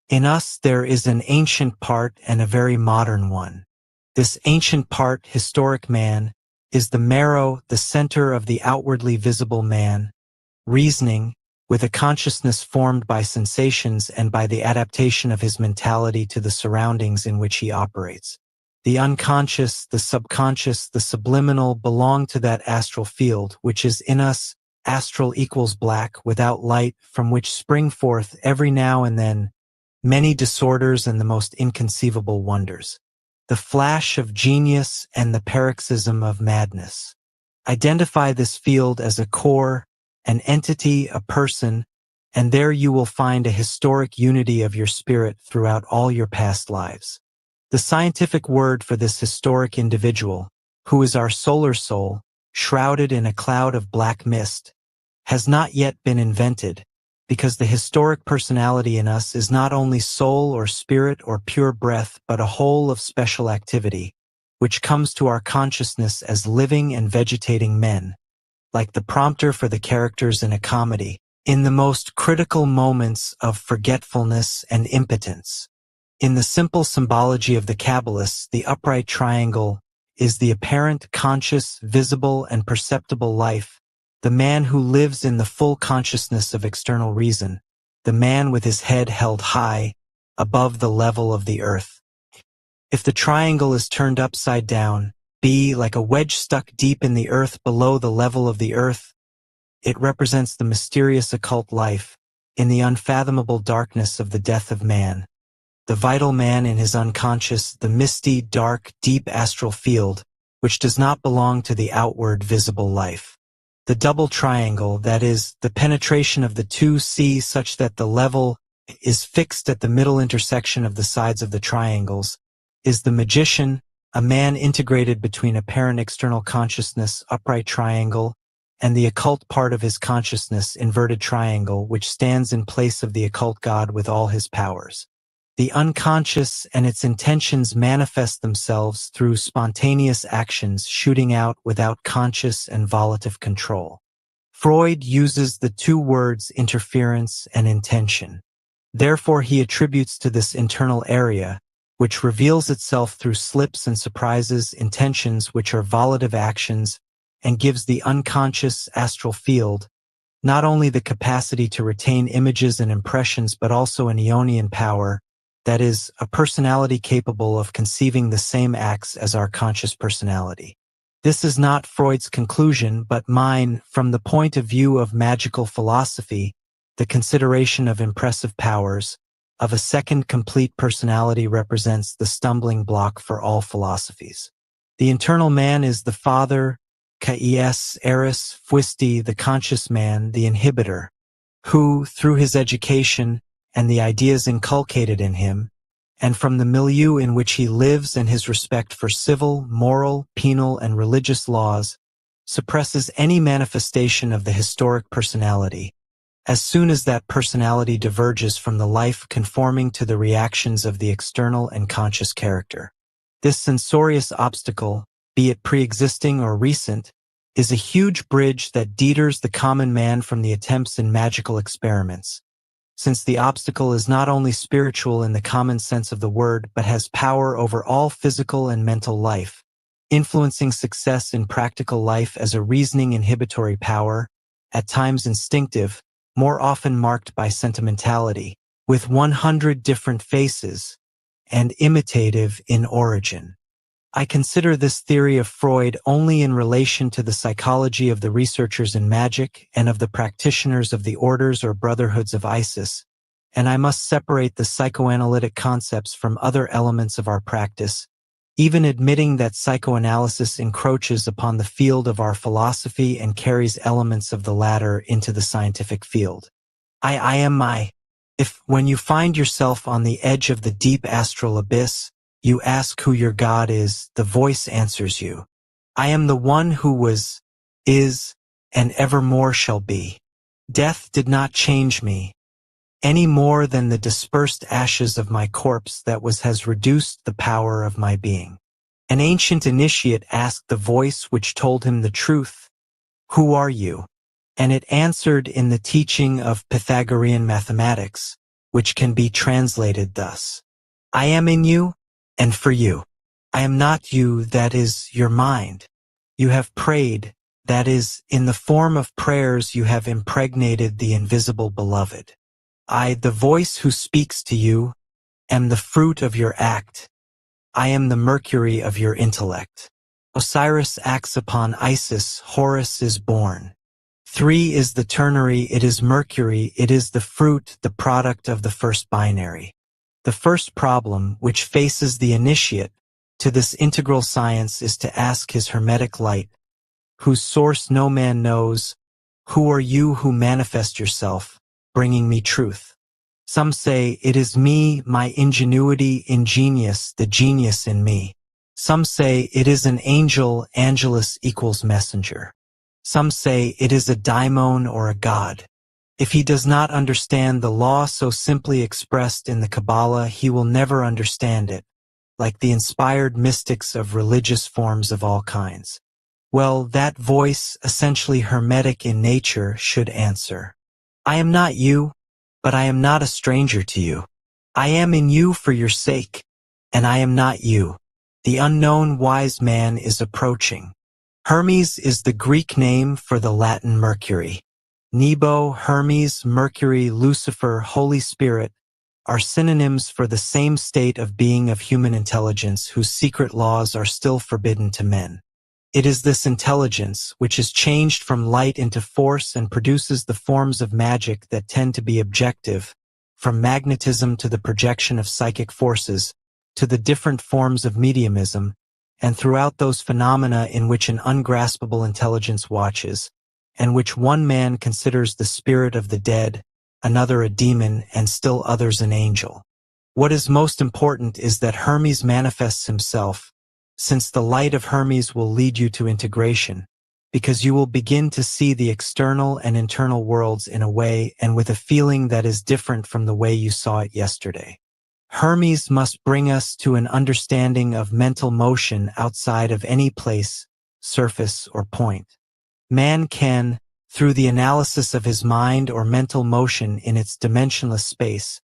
In us there is an ancient part and a very modern one. This ancient part, historic man, is the marrow, the center of the outwardly visible man, reasoning, with a consciousness formed by sensations and by the adaptation of his mentality to the surroundings in which he operates. The unconscious, the subconscious, the subliminal belong to that astral field which is in us. Astral equals black, without light, from which spring forth every now and then many disorders and the most inconceivable wonders. The flash of genius and the paroxysm of madness. Identify this field as a core, an entity, a person, and there you will find a historic unity of your spirit throughout all your past lives. The scientific word for this historic individual, who is our solar soul, shrouded in a cloud of black mist, has not yet been invented, because the historic personality in us is not only soul or spirit or pure breath but a whole of special activity, which comes to our consciousness as living and vegetating men, like the prompter for the characters in a comedy, in the most critical moments of forgetfulness and impotence. In the simple symbology of the Kabbalists, the upright triangle is the apparent, conscious, visible, and perceptible life, the man who lives in the full consciousness of external reason, the man with his head held high, above the level of the earth. If the triangle is turned upside down, be like a wedge stuck deep in the earth below the level of the earth, it represents the mysterious occult life, in the unfathomable darkness of the death of man. The vital man in his unconscious, the misty, dark, deep astral field, which does not belong to the outward visible life. The double triangle, that is, the penetration of the two C such that the level is fixed at the middle intersection of the sides of the triangles, is the magician, a man integrated between apparent external consciousness, upright triangle, and the occult part of his consciousness, inverted triangle, which stands in place of the occult God with all his powers. The unconscious and its intentions manifest themselves through spontaneous actions shooting out without conscious and volitive control. Freud uses the two words interference and intention. Therefore, he attributes to this internal area, which reveals itself through slips and surprises, intentions which are volitive actions, and gives the unconscious astral field not only the capacity to retain images and impressions but also an Ionian power, that is, a personality capable of conceiving the same acts as our conscious personality. This is not Freud's conclusion, but mine. From the point of view of magical philosophy, the consideration of impressive powers, of a second complete personality represents the stumbling block for all philosophies. The internal man is the father, Kais, Eris, Fuisti, the conscious man, the inhibitor, who, through his education and the ideas inculcated in him, and from the milieu in which he lives and his respect for civil, moral, penal, and religious laws, suppresses any manifestation of the historic personality, as soon as that personality diverges from the life conforming to the reactions of the external and conscious character. This censorious obstacle, be it pre-existing or recent, is a huge bridge that deters the common man from the attempts in magical experiments, since the obstacle is not only spiritual in the common sense of the word but has power over all physical and mental life, influencing success in practical life as a reasoning inhibitory power, at times instinctive, more often marked by sentimentality, with 100 different faces, and imitative in origin. I consider this theory of Freud only in relation to the psychology of the researchers in magic and of the practitioners of the orders or brotherhoods of Isis, and I must separate the psychoanalytic concepts from other elements of our practice, even admitting that psychoanalysis encroaches upon the field of our philosophy and carries elements of the latter into the scientific field. I am my. If, when you find yourself on the edge of the deep astral abyss, you ask who your God is, the voice answers you. I am the one who was, is, and evermore shall be. Death did not change me, any more than the dispersed ashes of my corpse has reduced the power of my being. An ancient initiate asked the voice which told him the truth, "Who are you?" And it answered in the teaching of Pythagorean mathematics, which can be translated thus: I am in you, and for you. I am not you, that is, your mind. You have prayed, that is, in the form of prayers you have impregnated the invisible beloved. I, the voice who speaks to you, am the fruit of your act. I am the Mercury of your intellect. Osiris acts upon Isis, Horus is born. 3 is the ternary, it is Mercury, it is the fruit, the product of the first binary. The first problem which faces the initiate to this integral science is to ask his Hermetic light, whose source no man knows, who are you who manifest yourself, bringing me truth? Some say, it is me, my ingenuity, ingenious, the genius in me. Some say, it is an angel, angelus equals messenger. Some say, it is a daimon or a god. If he does not understand the law so simply expressed in the Kabbalah, he will never understand it, like the inspired mystics of religious forms of all kinds. Well, that voice, essentially Hermetic in nature, should answer. I am not you, but I am not a stranger to you. I am in you for your sake, and I am not you. The unknown wise man is approaching. Hermes is the Greek name for the Latin Mercury. Nebo, Hermes, Mercury, Lucifer, Holy Spirit are synonyms for the same state of being of human intelligence whose secret laws are still forbidden to men. It is this intelligence which is changed from light into force and produces the forms of magic that tend to be objective, from magnetism to the projection of psychic forces, to the different forms of mediumism, and throughout those phenomena in which an ungraspable intelligence watches, and which one man considers the spirit of the dead, another a demon, and still others an angel. What is most important is that Hermes manifests himself, since the light of Hermes will lead you to integration, because you will begin to see the external and internal worlds in a way and with a feeling that is different from the way you saw it yesterday. Hermes must bring us to an understanding of mental motion outside of any place, surface, or point. Man can, through the analysis of his mind or mental motion in its dimensionless space,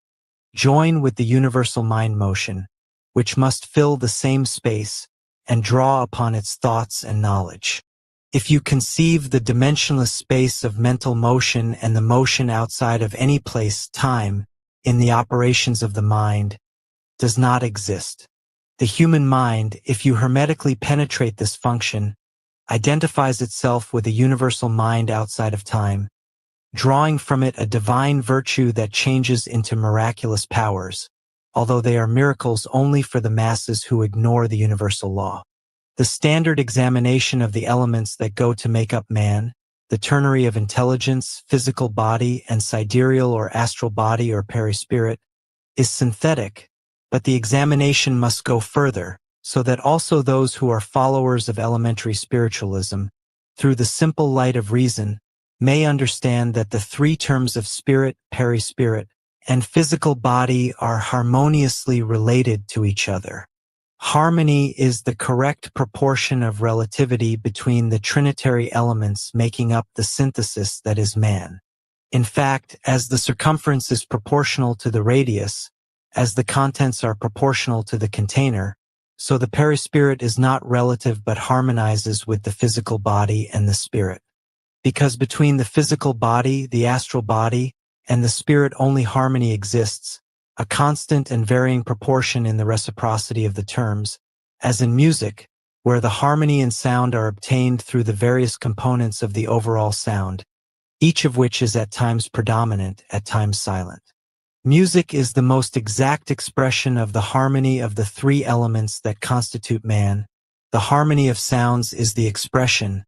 join with the universal mind motion, which must fill the same space and draw upon its thoughts and knowledge. If you conceive the dimensionless space of mental motion and the motion outside of any place, time, in the operations of the mind, does not exist. The human mind, if you hermetically penetrate this function, identifies itself with a universal mind outside of time, drawing from it a divine virtue that changes into miraculous powers, although they are miracles only for the masses who ignore the universal law. The standard examination of the elements that go to make up man, the ternary of intelligence, physical body, and sidereal or astral body or perispirit, is synthetic, but the examination must go further, so that also those who are followers of elementary spiritualism, through the simple light of reason, may understand that the three terms of spirit, perispirit, and physical body are harmoniously related to each other. Harmony is the correct proportion of relativity between the trinitary elements making up the synthesis that is man. In fact, as the circumference is proportional to the radius, as the contents are proportional to the container, so the perispirit is not relative but harmonizes with the physical body and the spirit. Because between the physical body, the astral body, and the spirit only harmony exists, a constant and varying proportion in the reciprocity of the terms, as in music, where the harmony and sound are obtained through the various components of the overall sound, each of which is at times predominant, at times silent. Music is the most exact expression of the harmony of the three elements that constitute man. The harmony of sounds is the expression,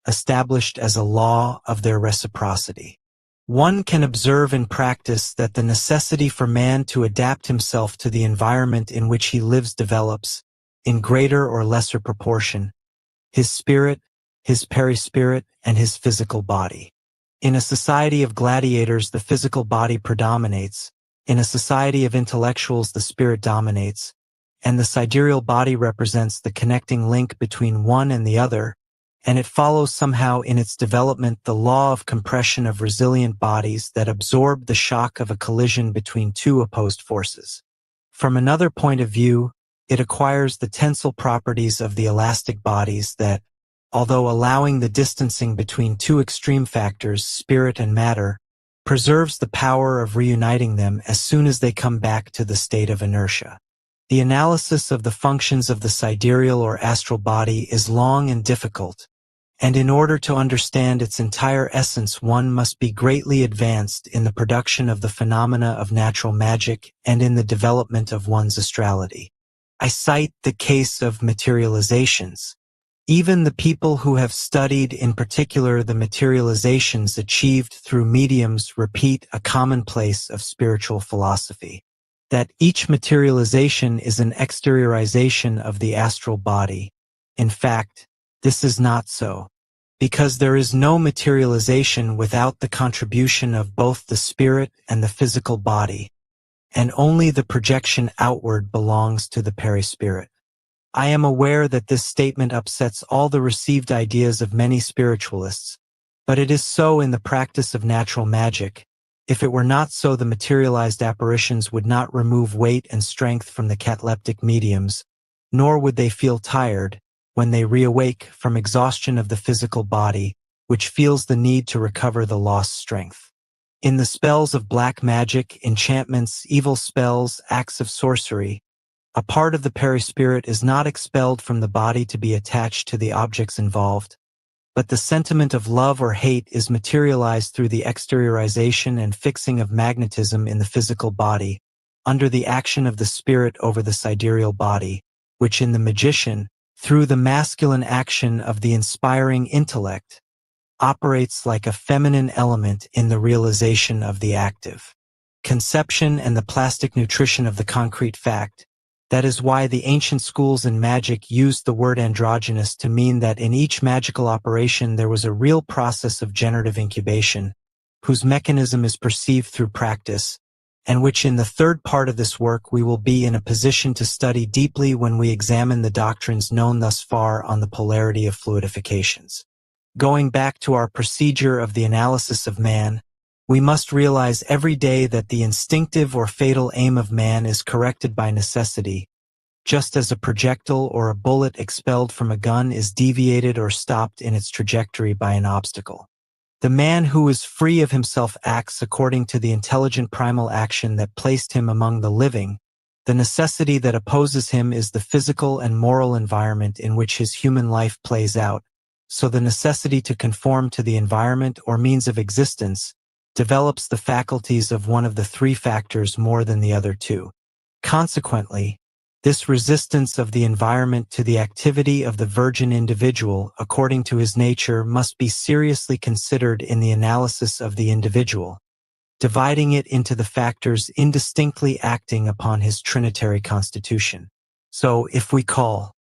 established as a law, of their reciprocity. One can observe in practice that the necessity for man to adapt himself to the environment in which he lives develops, in greater or lesser proportion, his spirit, his perispirit, and his physical body. In a society of gladiators, the physical body predominates. In a society of intellectuals, the spirit dominates, and the sidereal body represents the connecting link between one and the other, and it follows somehow in its development the law of compression of resilient bodies that absorb the shock of a collision between two opposed forces. From another point of view, it acquires the tensile properties of the elastic bodies that, although allowing the distancing between two extreme factors, spirit and matter, preserves the power of reuniting them as soon as they come back to the state of inertia. The analysis of the functions of the sidereal or astral body is long and difficult, and in order to understand its entire essence one must be greatly advanced in the production of the phenomena of natural magic and in the development of one's astrality. I cite the case of materializations. Even the people who have studied in particular the materializations achieved through mediums repeat a commonplace of spiritual philosophy, that each materialization is an exteriorization of the astral body. In fact, this is not so, because there is no materialization without the contribution of both the spirit and the physical body, and only the projection outward belongs to the perispirit. I am aware that this statement upsets all the received ideas of many spiritualists, but it is so in the practice of natural magic, If it were not so, the materialized apparitions would not remove weight and strength from the cataleptic mediums, nor would they feel tired when they reawake from exhaustion of the physical body, which feels the need to recover the lost strength. In the spells of black magic, enchantments, evil spells, acts of sorcery, a part of the perispirit is not expelled from the body to be attached to the objects involved, but the sentiment of love or hate is materialized through the exteriorization and fixing of magnetism in the physical body, under the action of the spirit over the sidereal body, which in the magician, through the masculine action of the inspiring intellect, operates like a feminine element in the realization of the active conception and the plastic nutrition of the concrete fact. That is why the ancient schools in magic used the word androgynous to mean that in each magical operation there was a real process of generative incubation, whose mechanism is perceived through practice, and which in the third part of this work we will be in a position to study deeply when we examine the doctrines known thus far on the polarity of fluidifications. Going back to our procedure of the analysis of man, we must realize every day that the instinctive or fatal aim of man is corrected by necessity, just as a projectile or a bullet expelled from a gun is deviated or stopped in its trajectory by an obstacle. The man who is free of himself acts according to the intelligent primal action that placed him among the living. The necessity that opposes him is the physical and moral environment in which his human life plays out, so the necessity to conform to the environment or means of existence develops the faculties of one of the three factors more than the other two. Consequently, this resistance of the environment to the activity of the virgin individual according to his nature must be seriously considered in the analysis of the individual, dividing it into the factors indistinctly acting upon his trinitary constitution. So if we call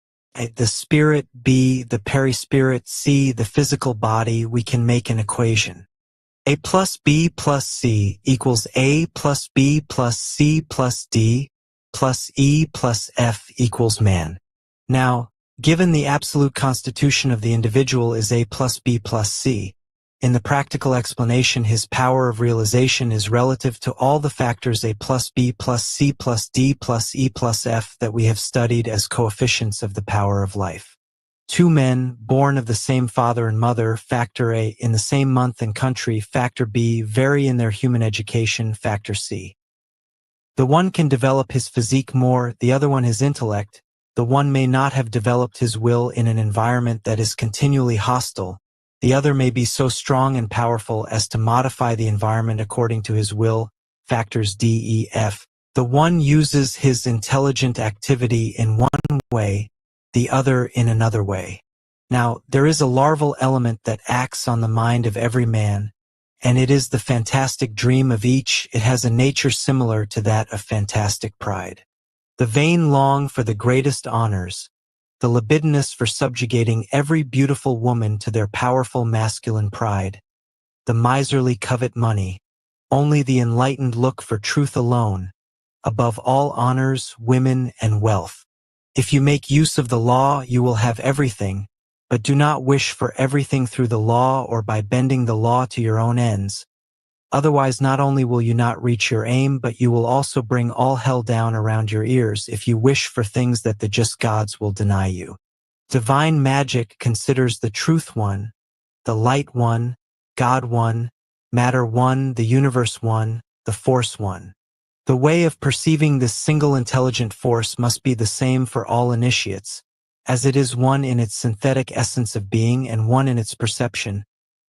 the spirit B, the perispirit C, the physical body, we can make an equation. A plus B plus C equals A plus B plus C plus D plus E plus F equals man. Now, given the absolute constitution of the individual is A plus B plus C, in the practical explanation his power of realization is relative to all the factors A plus B plus C plus D plus E plus F that we have studied as coefficients of the power of life. Two men, born of the same father and mother, factor A, in the same month and country, factor B, vary in their human education, factor C. The one can develop his physique more, the other one his intellect. The one may not have developed his will in an environment that is continually hostile. The other may be so strong and powerful as to modify the environment according to his will, factors D, E, F. The one uses his intelligent activity in one way, the other in another way. Now, there is a larval element that acts on the mind of every man, and it is the fantastic dream of each. It has a nature similar to that of fantastic pride. The vain long for the greatest honors, the libidinous for subjugating every beautiful woman to their powerful masculine pride, the miserly covet money, only the enlightened look for truth alone, above all honors, women, and wealth. If you make use of the law, you will have everything, but do not wish for everything through the law or by bending the law to your own ends. Otherwise, not only will you not reach your aim, but you will also bring all hell down around your ears if you wish for things that the just gods will deny you. Divine magic considers the truth one, the light one, God one, matter one, the universe one, the force one. The way of perceiving this single intelligent force must be the same for all initiates, as it is one in its synthetic essence of being and one in its perception.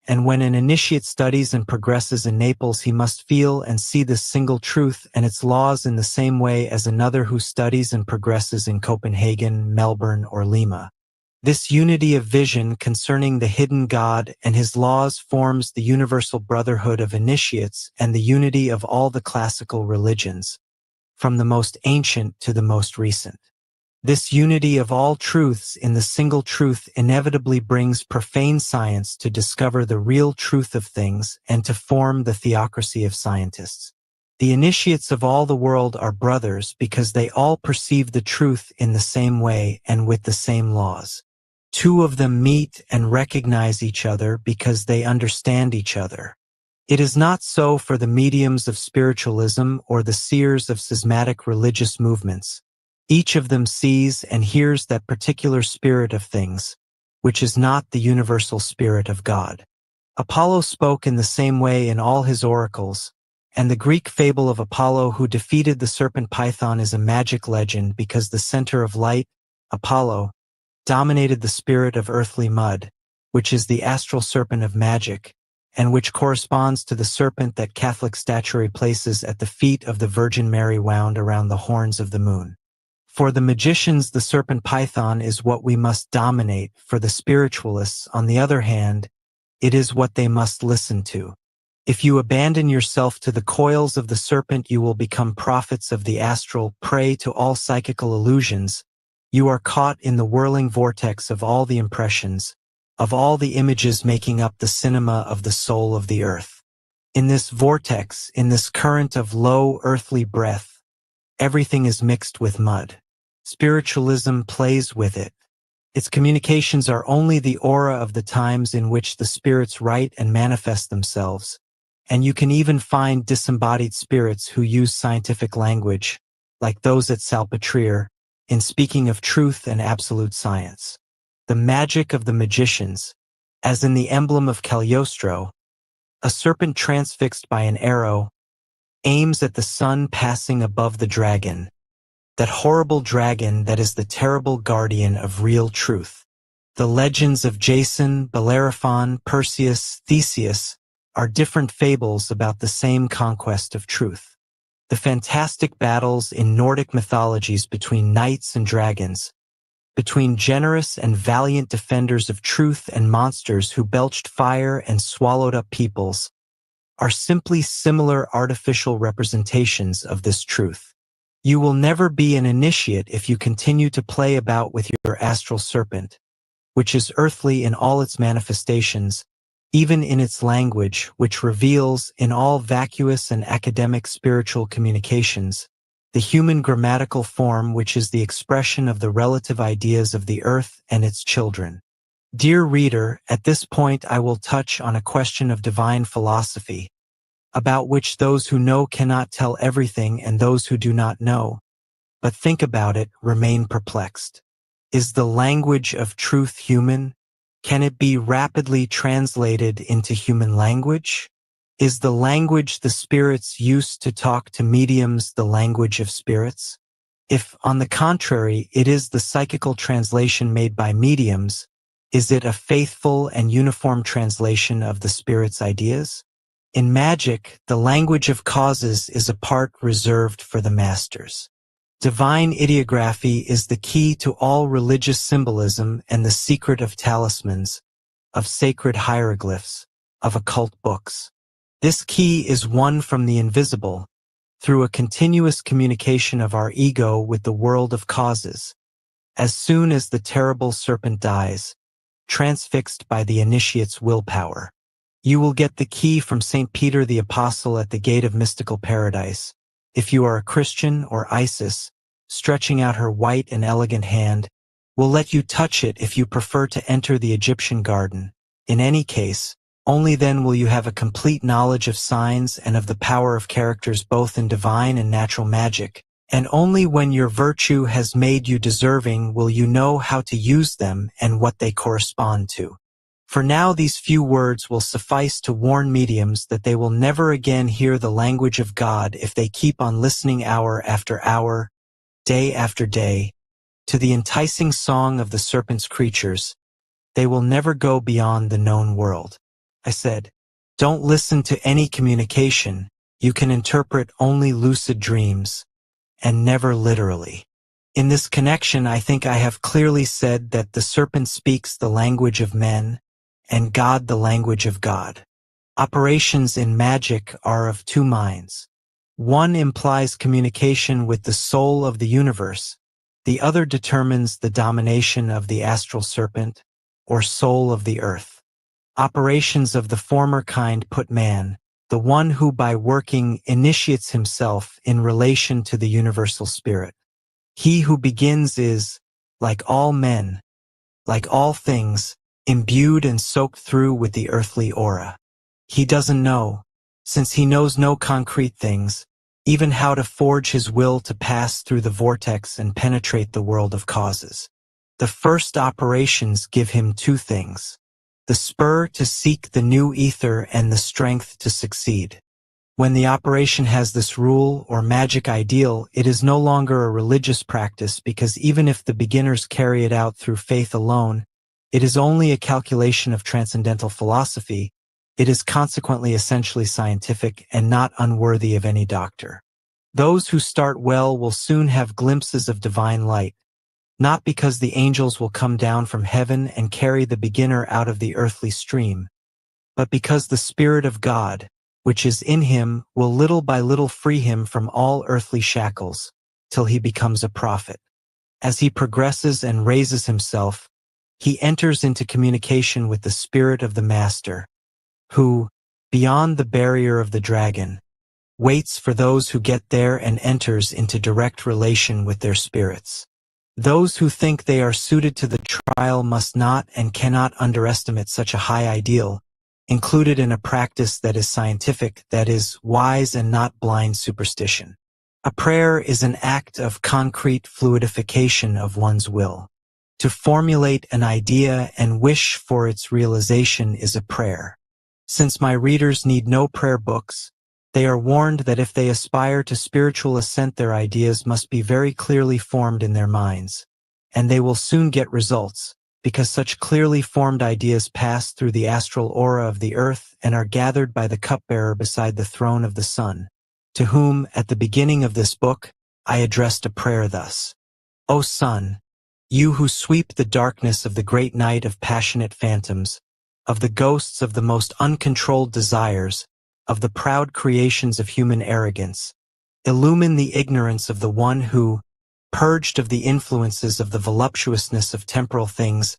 And when an initiate studies and progresses in Naples, he must feel and see this single truth and its laws in the same way as another who studies and progresses in Copenhagen, Melbourne, or Lima. This unity of vision concerning the hidden God and his laws forms the universal brotherhood of initiates and the unity of all the classical religions, from the most ancient to the most recent. This unity of all truths in the single truth inevitably brings profane science to discover the real truth of things and to form the theocracy of scientists. The initiates of all the world are brothers because they all perceive the truth in the same way and with the same laws. Two of them meet and recognize each other because they understand each other. It is not so for the mediums of spiritualism or the seers of schismatic religious movements. Each of them sees and hears that particular spirit of things, which is not the universal spirit of God. Apollo spoke in the same way in all his oracles, and the Greek fable of Apollo who defeated the serpent Python is a magic legend because the center of light, Apollo, dominated the spirit of earthly mud, which is the astral serpent of magic, and which corresponds to the serpent that Catholic statuary places at the feet of the Virgin Mary wound around the horns of the moon. For the magicians, the serpent Python is what we must dominate. For the spiritualists, on the other hand, it is what they must listen to. If you abandon yourself to the coils of the serpent, you will become prophets of the astral, prey to all psychical illusions. You are caught in the whirling vortex of all the impressions, of all the images making up the cinema of the soul of the earth. In this vortex, in this current of low earthly breath, everything is mixed with mud. Spiritualism plays with it. Its communications are only the aura of the times in which the spirits write and manifest themselves, and you can even find disembodied spirits who use scientific language, like those at Salpêtrière, in speaking of truth and absolute science. The magic of the magicians, as in the emblem of Cagliostro, a serpent transfixed by an arrow, aims at the sun passing above the dragon, that horrible dragon that is the terrible guardian of real truth. The legends of Jason, Bellerophon, Perseus, Theseus are different fables about the same conquest of truth. The fantastic battles in Nordic mythologies between knights and dragons, between generous and valiant defenders of truth and monsters who belched fire and swallowed up peoples, are simply similar artificial representations of this truth. You will never be an initiate if you continue to play about with your astral serpent, which is earthly in all its manifestations, even in its language, which reveals, in all vacuous and academic spiritual communications, the human grammatical form which is the expression of the relative ideas of the earth and its children. Dear reader, at this point I will touch on a question of divine philosophy, about which those who know cannot tell everything and those who do not know, but think about it, remain perplexed. Is the language of truth human? Can it be rapidly translated into human language? Is the language the spirits used to talk to mediums the language of spirits? If, on the contrary, it is the psychical translation made by mediums, is it a faithful and uniform translation of the spirit's ideas? In magic, the language of causes is a part reserved for the masters. Divine ideography is the key to all religious symbolism and the secret of talismans, of sacred hieroglyphs, of occult books. This key is won from the invisible, through a continuous communication of our ego with the world of causes. As soon as the terrible serpent dies, transfixed by the initiate's willpower, you will get the key from St. Peter the Apostle at the gate of mystical paradise. If you are a Christian, or Isis, stretching out her white and elegant hand, will let you touch it if you prefer to enter the Egyptian garden. In any case, only then will you have a complete knowledge of signs and of the power of characters both in divine and natural magic, and only when your virtue has made you deserving will you know how to use them and what they correspond to. For now, these few words will suffice to warn mediums that they will never again hear the language of God if they keep on listening hour after hour, day after day, to the enticing song of the serpent's creatures. They will never go beyond the known world. I said, don't listen to any communication. You can interpret only lucid dreams, and never literally. In this connection, I think I have clearly said that the serpent speaks the language of men, and God the language of God. Operations in magic are of two minds. One implies communication with the soul of the universe. The other determines the domination of the astral serpent, or soul of the earth. Operations of the former kind put man, the one who by working initiates himself in relation to the universal spirit. He who begins is, like all men, like all things, imbued and soaked through with the earthly aura. He doesn't know, since he knows no concrete things, even how to forge his will to pass through the vortex and penetrate the world of causes. The first operations give him two things: the spur to seek the new ether and the strength to succeed. When the operation has this rule or magic ideal, it is no longer a religious practice, because even if the beginners carry it out through faith alone, it is only a calculation of transcendental philosophy. It is consequently essentially scientific and not unworthy of any doctor. Those who start well will soon have glimpses of divine light, not because the angels will come down from heaven and carry the beginner out of the earthly stream, but because the Spirit of God, which is in him, will little by little free him from all earthly shackles, till he becomes a prophet. As he progresses and raises himself, he enters into communication with the Spirit of the Master, who, beyond the barrier of the dragon, waits for those who get there and enters into direct relation with their spirits. Those who think they are suited to the trial must not and cannot underestimate such a high ideal, included in a practice that is scientific, that is, wise and not blind superstition. A prayer is an act of concrete fluidification of one's will. To formulate an idea and wish for its realization is a prayer. Since my readers need no prayer books, they are warned that if they aspire to spiritual ascent, their ideas must be very clearly formed in their minds, and they will soon get results, because such clearly formed ideas pass through the astral aura of the earth and are gathered by the cupbearer beside the throne of the sun, to whom, at the beginning of this book, I addressed a prayer thus: O Sun, you who sweep the darkness of the great night of passionate phantoms, of the ghosts of the most uncontrolled desires, of the proud creations of human arrogance, illumine the ignorance of the one who, purged of the influences of the voluptuousness of temporal things,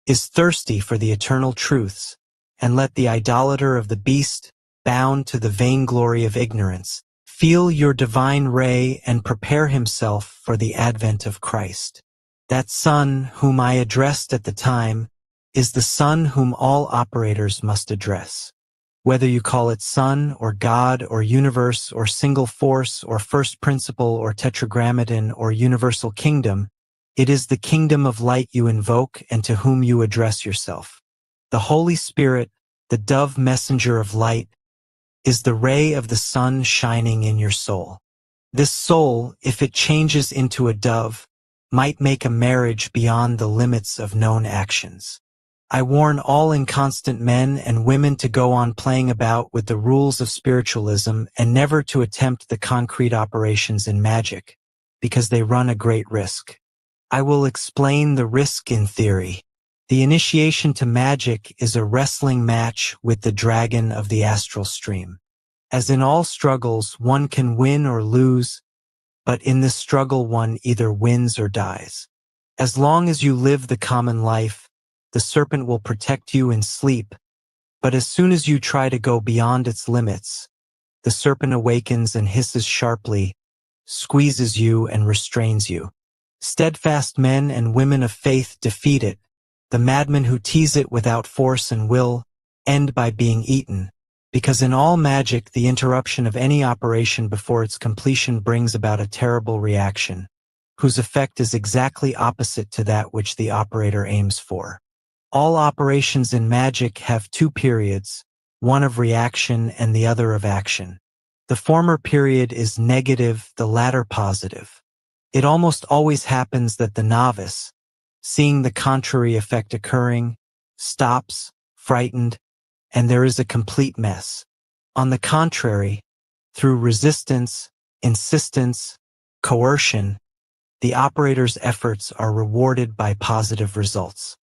is thirsty for the eternal truths, and let the idolater of the beast, bound to the vainglory of ignorance, feel your divine ray and prepare himself for the advent of Christ. That Sun whom I addressed at the time is the Sun whom all operators must address. Whether you call it Sun or God or universe or single force or first principle or tetragrammaton or universal kingdom, it is the kingdom of light you invoke and to whom you address yourself. The Holy Spirit, the dove messenger of light, is the ray of the sun shining in your soul. This soul, if it changes into a dove, might make a marriage beyond the limits of known actions. I warn all inconstant men and women to go on playing about with the rules of spiritualism and never to attempt the concrete operations in magic, because they run a great risk. I will explain the risk in theory. The initiation to magic is a wrestling match with the dragon of the astral stream. As in all struggles, one can win or lose, but in this struggle one either wins or dies. As long as you live the common life, the serpent will protect you in sleep, but as soon as you try to go beyond its limits, the serpent awakens and hisses sharply, squeezes you and restrains you. Steadfast men and women of faith defeat it. The madmen who tease it without force and will end by being eaten, because in all magic the interruption of any operation before its completion brings about a terrible reaction, whose effect is exactly opposite to that which the operator aims for. All operations in magic have two periods, one of reaction and the other of action. The former period is negative, the latter positive. It almost always happens that the novice, seeing the contrary effect occurring, stops, frightened, and there is a complete mess. On the contrary, through resistance, insistence, coercion, the operator's efforts are rewarded by positive results.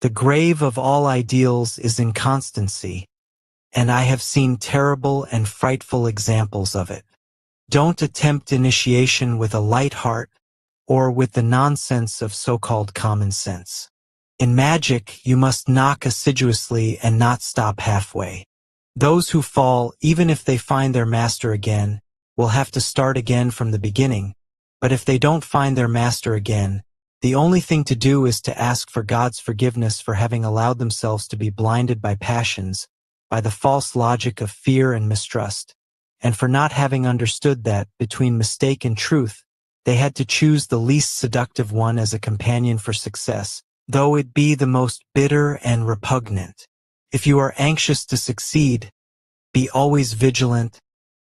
The grave of all ideals is inconstancy, and I have seen terrible and frightful examples of it. Don't attempt initiation with a light heart or with the nonsense of so-called common sense. In magic, you must knock assiduously and not stop halfway. Those who fall, even if they find their master again, will have to start again from the beginning, but if they don't find their master again, the only thing to do is to ask for God's forgiveness for having allowed themselves to be blinded by passions, by the false logic of fear and mistrust, and for not having understood that, between mistake and truth, they had to choose the least seductive one as a companion for success, though it be the most bitter and repugnant. If you are anxious to succeed, be always vigilant,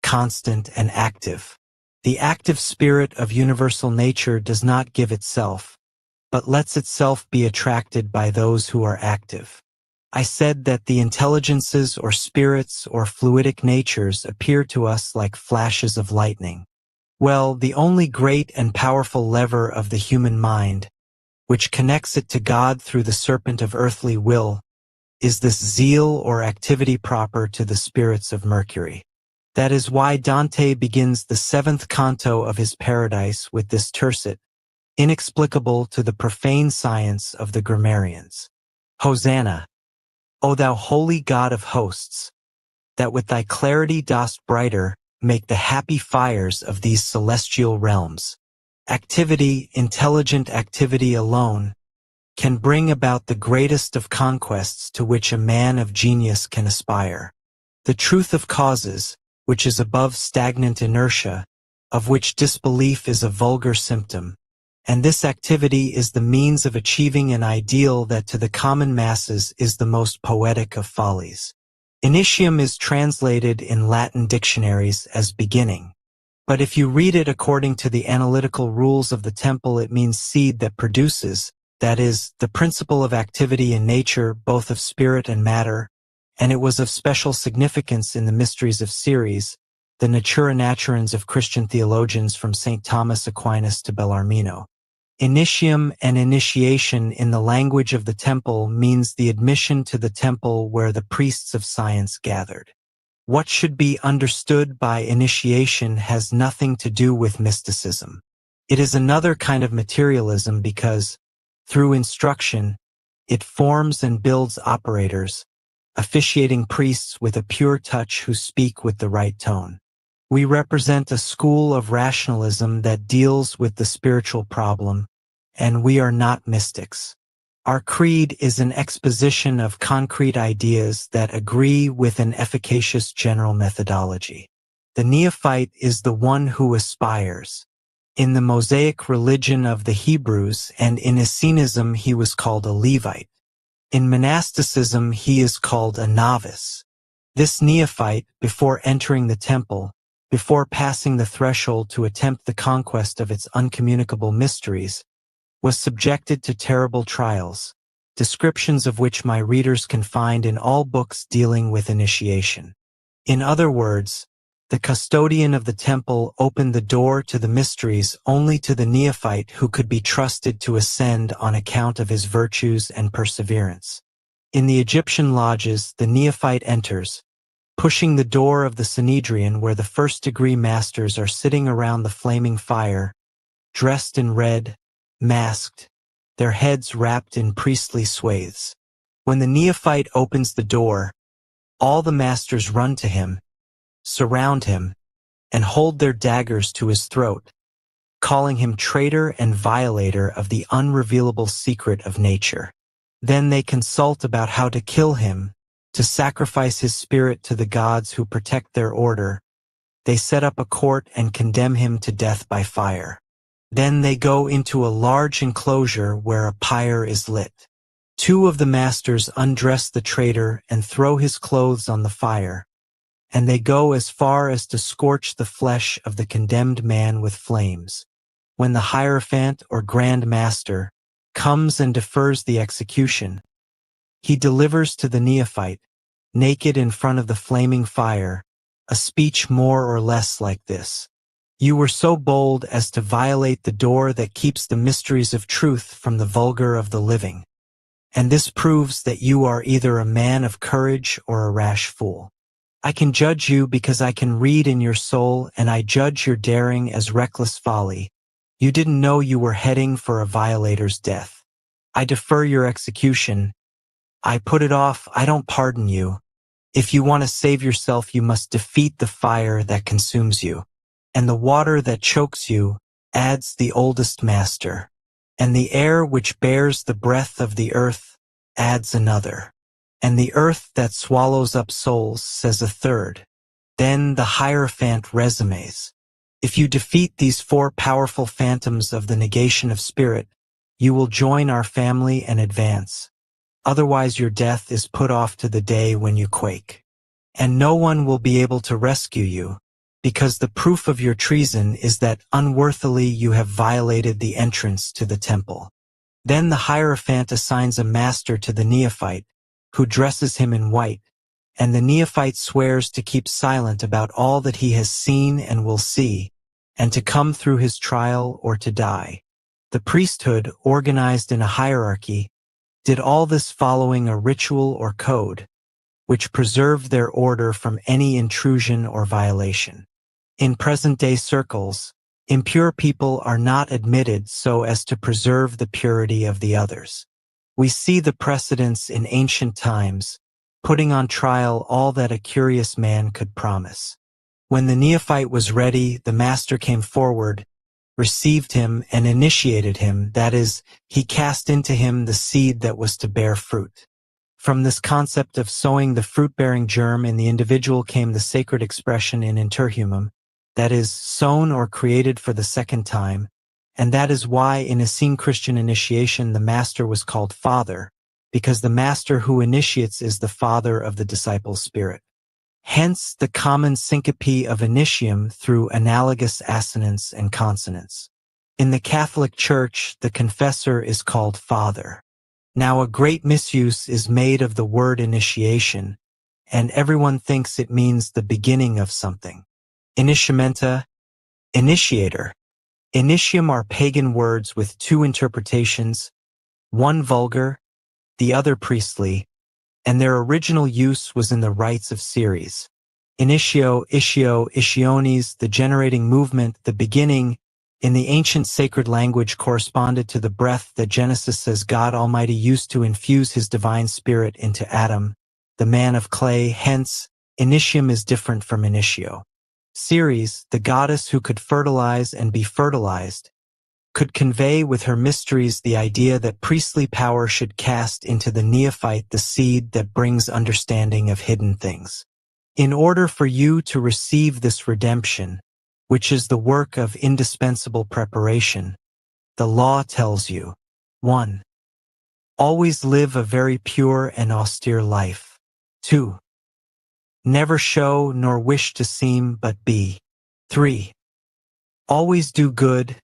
constant, and active. The active spirit of universal nature does not give itself, but lets itself be attracted by those who are active. I said that the intelligences or spirits or fluidic natures appear to us like flashes of lightning. Well, the only great and powerful lever of the human mind, which connects it to God through the serpent of earthly will, is this zeal or activity proper to the spirits of Mercury. That is why Dante begins the 7th canto of his Paradise with this tercet, inexplicable to the profane science of the grammarians. Hosanna, O thou holy God of hosts, that with thy clarity dost brighter make the happy fires of these celestial realms. Activity, intelligent activity alone, can bring about the greatest of conquests to which a man of genius can aspire. The truth of causes, which is above stagnant inertia, of which disbelief is a vulgar symptom, and this activity is the means of achieving an ideal that to the common masses is the most poetic of follies. Initium is translated in Latin dictionaries as beginning, but if you read it according to the analytical rules of the temple, it means seed that produces, that is, the principle of activity in nature, both of spirit and matter, and it was of special significance in the mysteries of Ceres, the Natura Naturans of Christian theologians from St. Thomas Aquinas to Bellarmino. Initium and initiation in the language of the temple means the admission to the temple where the priests of science gathered. What should be understood by initiation has nothing to do with mysticism. It is another kind of materialism because, through instruction, it forms and builds operators, officiating priests with a pure touch who speak with the right tone. We represent a school of rationalism that deals with the spiritual problem, and we are not mystics. Our creed is an exposition of concrete ideas that agree with an efficacious general methodology. The neophyte is the one who aspires. In the Mosaic religion of the Hebrews and in Essenism he was called a Levite. In monasticism he is called a novice. This neophyte, before entering the temple, before passing the threshold to attempt the conquest of its uncommunicable mysteries, was subjected to terrible trials, descriptions of which my readers can find in all books dealing with initiation. In other words, the custodian of the temple opened the door to the mysteries only to the neophyte who could be trusted to ascend on account of his virtues and perseverance. In the Egyptian lodges, the neophyte enters, pushing the door of the Sanhedrin where the first-degree masters are sitting around the flaming fire, dressed in red, masked, their heads wrapped in priestly swathes. When the neophyte opens the door, all the masters run to him, surround him, and hold their daggers to his throat, calling him traitor and violator of the unrevealable secret of nature. Then they consult about how to kill him, to sacrifice his spirit to the gods who protect their order. They set up a court and condemn him to death by fire. Then they go into a large enclosure where a pyre is lit. Two of the masters undress the traitor and throw his clothes on the fire, and they go as far as to scorch the flesh of the condemned man with flames. When the Hierophant or Grand Master comes and defers the execution, he delivers to the neophyte, naked in front of the flaming fire, a speech more or less like this: "You were so bold as to violate the door that keeps the mysteries of truth from the vulgar of the living, and this proves that you are either a man of courage or a rash fool. I can judge you because I can read in your soul, and I judge your daring as reckless folly. You didn't know you were heading for a violator's death. I defer your execution. I put it off. I don't pardon you. If you want to save yourself, you must defeat the fire that consumes you. And the water that chokes you adds the oldest master. And the air which bears the breath of the earth adds another. and the earth that swallows up souls, says a third. Then the Hierophant resumes. If you defeat these four powerful phantoms of the negation of spirit, you will join our family and advance. Otherwise your death is put off to the day when you quake. And no one will be able to rescue you, because the proof of your treason is that unworthily you have violated the entrance to the temple. Then the Hierophant assigns a master to the neophyte, who dresses him in white, and the neophyte swears to keep silent about all that he has seen and will see, and to come through his trial or to die. The priesthood, organized in a hierarchy, did all this following a ritual or code, which preserved their order from any intrusion or violation. In present-day circles, impure people are not admitted so as to preserve the purity of the others. We see the precedents in ancient times, putting on trial all that a curious man could promise. When the neophyte was ready, the master came forward, received him, and initiated him, that is, he cast into him the seed that was to bear fruit. From this concept of sowing the fruit-bearing germ in the individual came the sacred expression in interhumum, that is, sown or created for the second time, and that is why in Essene Christian initiation the master was called Father, because the master who initiates is the father of the disciple's spirit. Hence the common syncope of initium through analogous assonance and consonance. In the Catholic Church, the confessor is called Father. Now a great misuse is made of the word initiation, and everyone thinks it means the beginning of something. Initiamenta, initiator. Initium are pagan words with two interpretations, one vulgar, the other priestly, and their original use was in the rites of Ceres. Initio, isio, isiones, the generating movement, the beginning, in the ancient sacred language corresponded to the breath that Genesis says God Almighty used to infuse his divine spirit into Adam, the man of clay. Hence, initium is different from initio. Ceres, the goddess who could fertilize and be fertilized, could convey with her mysteries the idea that priestly power should cast into the neophyte the seed that brings understanding of hidden things. In order for you to receive this redemption, which is the work of indispensable preparation, the law tells you, 1. Always live a very pure and austere life. 2. Never show nor wish to seem but be. 3. Always do good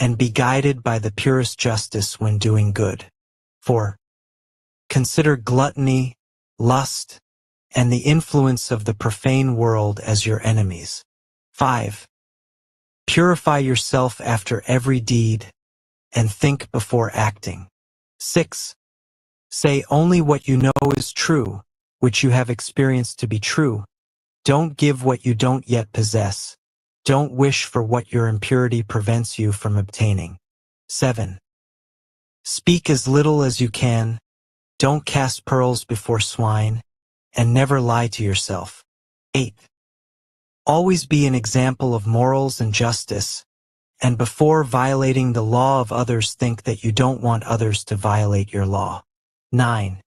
and be guided by the purest justice when doing good. 4. Consider gluttony, lust, and the influence of the profane world as your enemies. 5. Purify yourself after every deed and think before acting. 6. Say only what you know is true, which you have experienced to be true. Don't give what you don't yet possess. Don't wish for what your impurity prevents you from obtaining. 7. Speak as little as you can. Don't cast pearls before swine, and never lie to yourself. 8. Always be an example of morals and justice, and before violating the law of others think that you don't want others to violate your law. 9.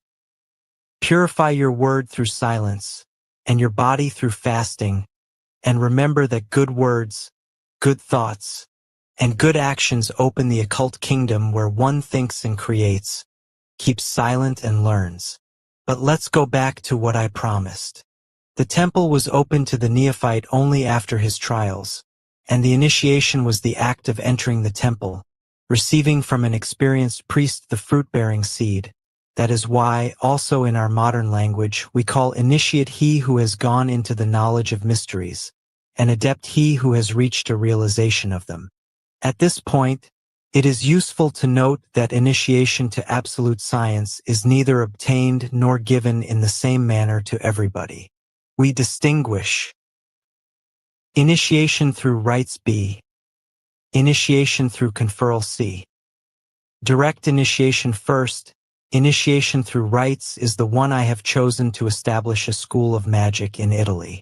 Purify your word through silence, and your body through fasting, and remember that good words, good thoughts, and good actions open the occult kingdom where one thinks and creates, keeps silent and learns. But let's go back to what I promised. The temple was open to the neophyte only after his trials, and the initiation was the act of entering the temple, receiving from an experienced priest the fruit-bearing seed. That is why, also in our modern language, we call initiate he who has gone into the knowledge of mysteries, and adept he who has reached a realization of them. At this point, it is useful to note that initiation to absolute science is neither obtained nor given in the same manner to everybody. We distinguish initiation through rites B, initiation through conferral C. Direct initiation first. Initiation through rites is the one I have chosen to establish a school of magic in Italy.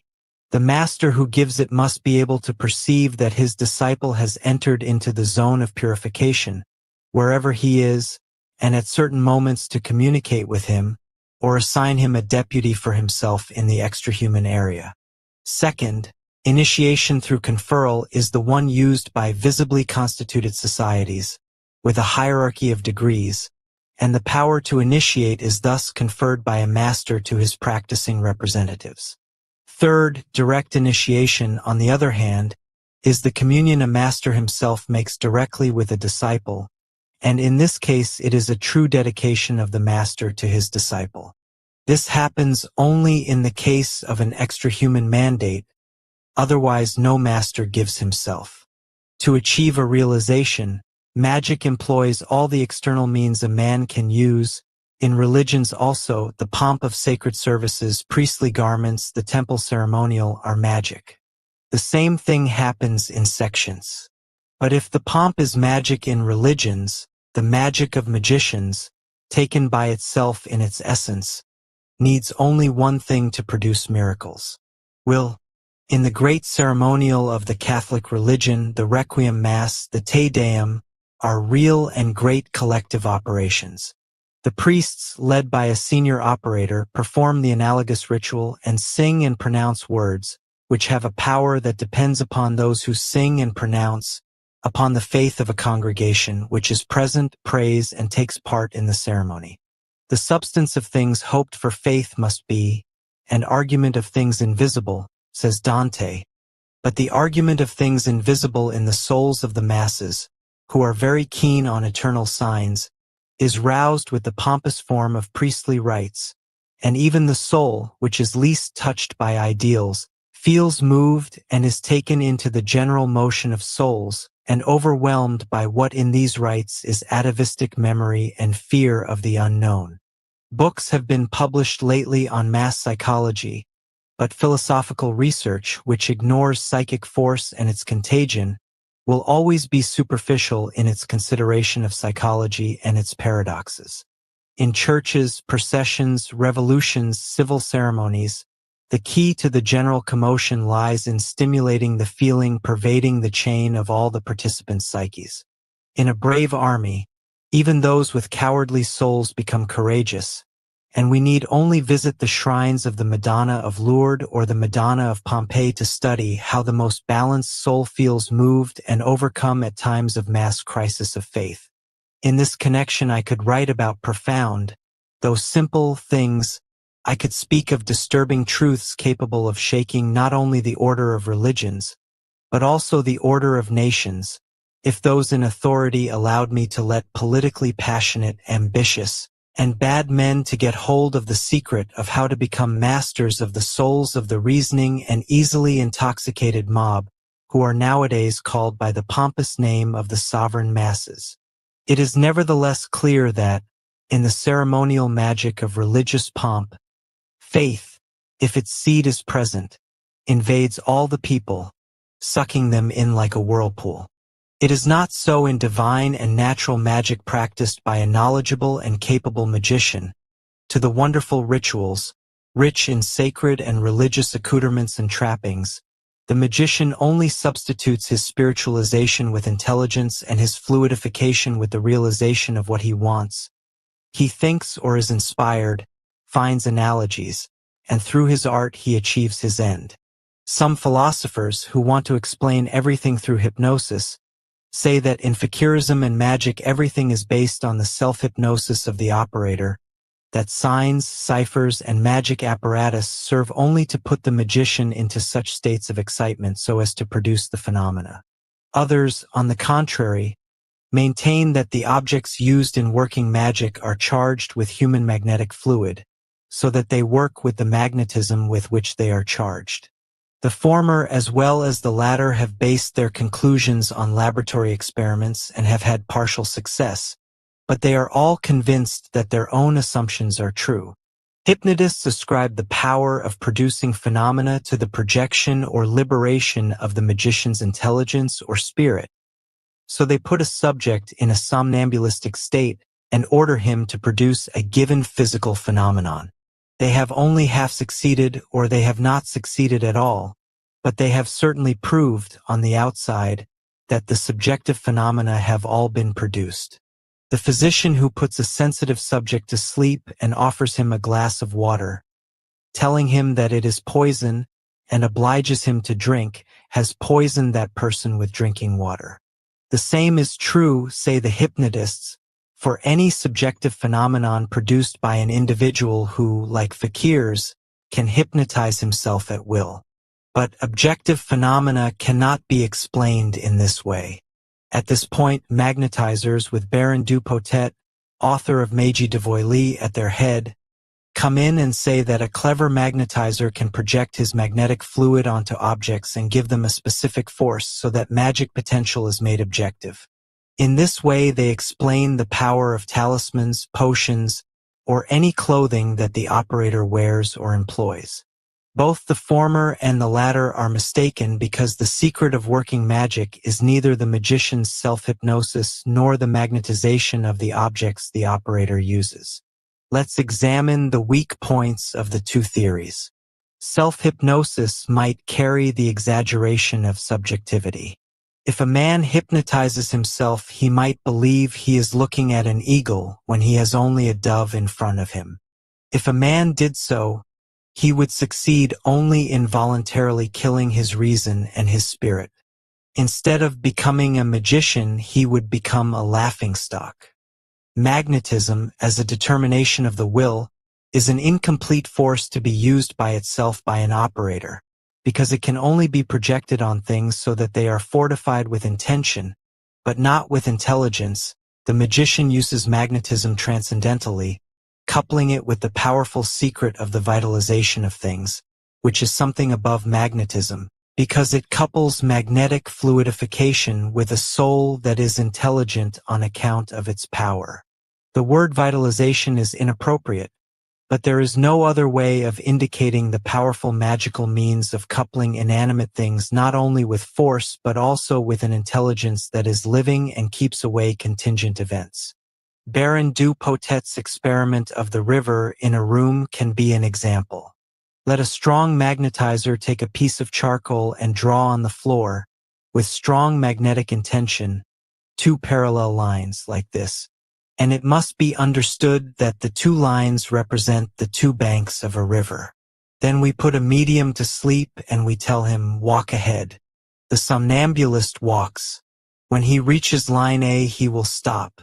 The master who gives it must be able to perceive that his disciple has entered into the zone of purification, wherever he is, and at certain moments to communicate with him, or assign him a deputy for himself in the extrahuman area. Second, initiation through conferral is the one used by visibly constituted societies, with a hierarchy of degrees, and the power to initiate is thus conferred by a master to his practicing representatives. Third, direct initiation, on the other hand, is the communion a master himself makes directly with a disciple, and in this case it is a true dedication of the master to his disciple. This happens only in the case of an extrahuman mandate, otherwise no master gives himself. To achieve a realization, magic employs all the external means a man can use. In religions also, the pomp of sacred services, priestly garments, the temple ceremonial are magic. The same thing happens in sections. But if the pomp is magic in religions, the magic of magicians, taken by itself in its essence, needs only one thing to produce miracles. Will. In the great ceremonial of the Catholic religion, the Requiem Mass, the Te Deum, are real and great collective operations. The priests, led by a senior operator, perform the analogous ritual and sing and pronounce words, which have a power that depends upon those who sing and pronounce, upon the faith of a congregation which is present, prays, and takes part in the ceremony. The substance of things hoped for faith must be an argument of things invisible, says Dante, but the argument of things invisible in the souls of the masses, who are very keen on eternal signs, is roused with the pompous form of priestly rites, and even the soul, which is least touched by ideals, feels moved and is taken into the general motion of souls, and overwhelmed by what in these rites is atavistic memory and fear of the unknown. Books have been published lately on mass psychology, but philosophical research, which ignores psychic force and its contagion, will always be superficial in its consideration of psychology and its paradoxes. In churches, processions, revolutions, civil ceremonies, the key to the general commotion lies in stimulating the feeling pervading the chain of all the participants' psyches. In a brave army, even those with cowardly souls become courageous, and we need only visit the shrines of the Madonna of Lourdes or the Madonna of Pompeii to study how the most balanced soul feels moved and overcome at times of mass crisis of faith. In this connection I could write about profound, though simple, things. I could speak of disturbing truths capable of shaking not only the order of religions, but also the order of nations, if those in authority allowed me to let politically passionate, ambitious, and bad men to get hold of the secret of how to become masters of the souls of the reasoning and easily intoxicated mob, who are nowadays called by the pompous name of the sovereign masses. It is nevertheless clear that, in the ceremonial magic of religious pomp, faith, if its seed is present, invades all the people, sucking them in like a whirlpool. It is not so in divine and natural magic practiced by a knowledgeable and capable magician. To the wonderful rituals, rich in sacred and religious accoutrements and trappings, the magician only substitutes his spiritualization with intelligence and his fluidification with the realization of what he wants. He thinks or is inspired, finds analogies, and through his art he achieves his end. Some philosophers, who want to explain everything through hypnosis, say that in fakirism and magic everything is based on the self-hypnosis of the operator, that signs, ciphers, and magic apparatus serve only to put the magician into such states of excitement so as to produce the phenomena. Others, on the contrary, maintain that the objects used in working magic are charged with human magnetic fluid, so that they work with the magnetism with which they are charged. The former as well as the latter have based their conclusions on laboratory experiments and have had partial success, but they are all convinced that their own assumptions are true. Hypnotists ascribe the power of producing phenomena to the projection or liberation of the magician's intelligence or spirit. So they put a subject in a somnambulistic state and order him to produce a given physical phenomenon. They have only half succeeded or they have not succeeded at all, but they have certainly proved, on the outside, that the subjective phenomena have all been produced. The physician who puts a sensitive subject to sleep and offers him a glass of water, telling him that it is poison and obliges him to drink, has poisoned that person with drinking water. The same is true, say the hypnotists, for any subjective phenomenon produced by an individual who, like fakirs, can hypnotize himself at will. But objective phenomena cannot be explained in this way. At this point, magnetizers with Baron Dupotet, author of Magi de Voily, at their head, come in and say that a clever magnetizer can project his magnetic fluid onto objects and give them a specific force so that magic potential is made objective. In this way, they explain the power of talismans, potions, or any clothing that the operator wears or employs. Both the former and the latter are mistaken because the secret of working magic is neither the magician's self-hypnosis nor the magnetization of the objects the operator uses. Let's examine the weak points of the two theories. Self-hypnosis might carry the exaggeration of subjectivity. If a man hypnotizes himself, he might believe he is looking at an eagle when he has only a dove in front of him. If a man did so, he would succeed only in voluntarily killing his reason and his spirit. Instead of becoming a magician, he would become a laughingstock. Magnetism, as a determination of the will, is an incomplete force to be used by itself by an operator, because it can only be projected on things so that they are fortified with intention, but not with intelligence. The magician uses magnetism transcendentally, coupling it with the powerful secret of the vitalization of things, which is something above magnetism, because it couples magnetic fluidification with a soul that is intelligent on account of its power. The word vitalization is inappropriate, but there is no other way of indicating the powerful magical means of coupling inanimate things not only with force but also with an intelligence that is living and keeps away contingent events. Baron Dupotet's experiment of the river in a room can be an example. Let a strong magnetizer take a piece of charcoal and draw on the floor, with strong magnetic intention, two parallel lines like this, and it must be understood that the two lines represent the two banks of a river. Then we put a medium to sleep and we tell him, walk ahead. The somnambulist walks. When he reaches line A, he will stop.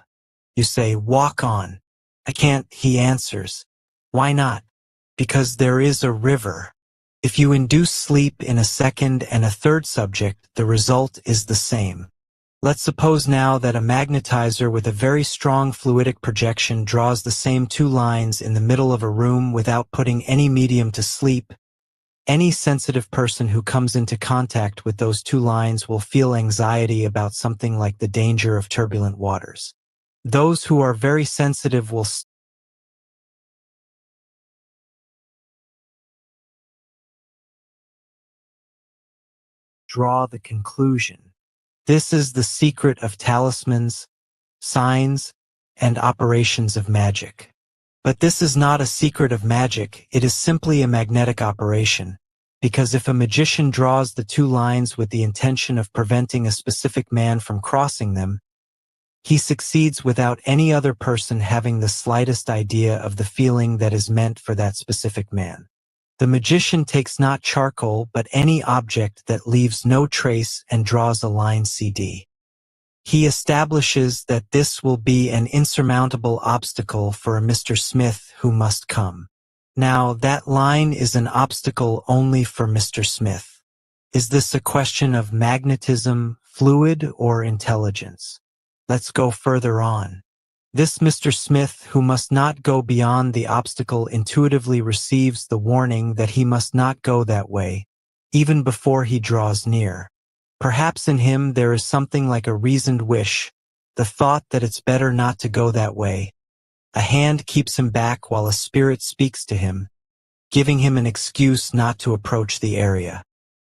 You say, walk on. I can't, he answers. Why not? Because there is a river. If you induce sleep in a second and a third subject, the result is the same. Let's suppose now that a magnetizer with a very strong fluidic projection draws the same two lines in the middle of a room without putting any medium to sleep. Any sensitive person who comes into contact with those two lines will feel anxiety about something like the danger of turbulent waters. Those who are very sensitive will draw the conclusion. This is the secret of talismans, signs, and operations of magic. But this is not a secret of magic, it is simply a magnetic operation, because if a magician draws the two lines with the intention of preventing a specific man from crossing them, he succeeds without any other person having the slightest idea of the feeling that is meant for that specific man. The magician takes not charcoal but any object that leaves no trace and draws a line CD. He establishes that this will be an insurmountable obstacle for a Mr. Smith who must come. Now, that line is an obstacle only for Mr. Smith. Is this a question of magnetism, fluid, or intelligence? Let's go further on. This Mr. Smith, who must not go beyond the obstacle, intuitively receives the warning that he must not go that way, even before he draws near. Perhaps in him there is something like a reasoned wish, the thought that it's better not to go that way. A hand keeps him back while a spirit speaks to him, giving him an excuse not to approach the area.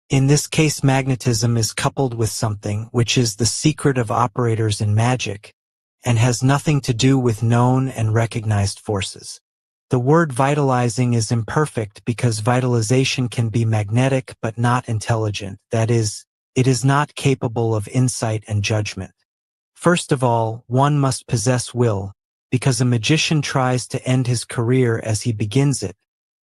In this case, magnetism is coupled with something which is the secret of operators in magic, and has nothing to do with known and recognized forces. The word vitalizing is imperfect because vitalization can be magnetic but not intelligent, that is, it is not capable of insight and judgment. First of all, one must possess will, because a magician tries to end his career as he begins it,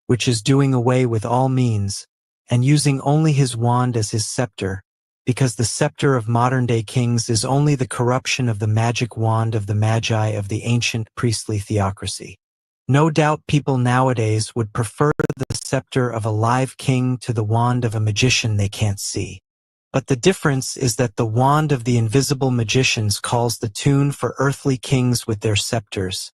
which is doing away with all means, and using only his wand as his scepter, because the scepter of modern-day kings is only the corruption of the magic wand of the magi of the ancient priestly theocracy. No doubt people nowadays would prefer the scepter of a live king to the wand of a magician they can't see. But the difference is that the wand of the invisible magicians calls the tune for earthly kings with their scepters,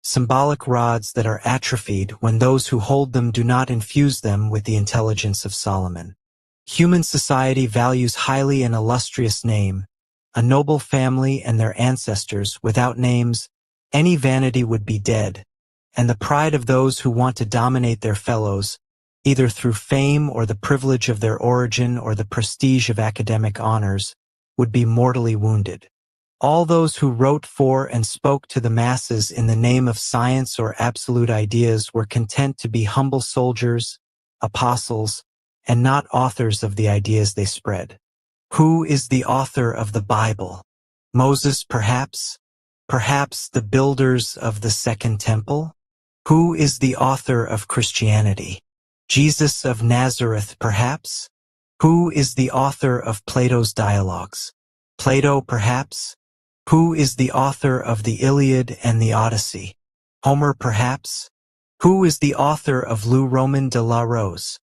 symbolic rods that are atrophied when those who hold them do not infuse them with the intelligence of Solomon. Human society values highly an illustrious name, a noble family and their ancestors. Without names, any vanity would be dead, and the pride of those who want to dominate their fellows, either through fame or the privilege of their origin or the prestige of academic honors, would be mortally wounded. All those who wrote for and spoke to the masses in the name of science or absolute ideas were content to be humble soldiers, apostles, and not authors of the ideas they spread. Who is the author of the Bible? Moses, perhaps? Perhaps the builders of the Second Temple? Who is the author of Christianity? Jesus of Nazareth, perhaps? Who is the author of Plato's dialogues? Plato, perhaps? Who is the author of the Iliad and the Odyssey? Homer, perhaps? Who is the author of Lou Roman de la Rose?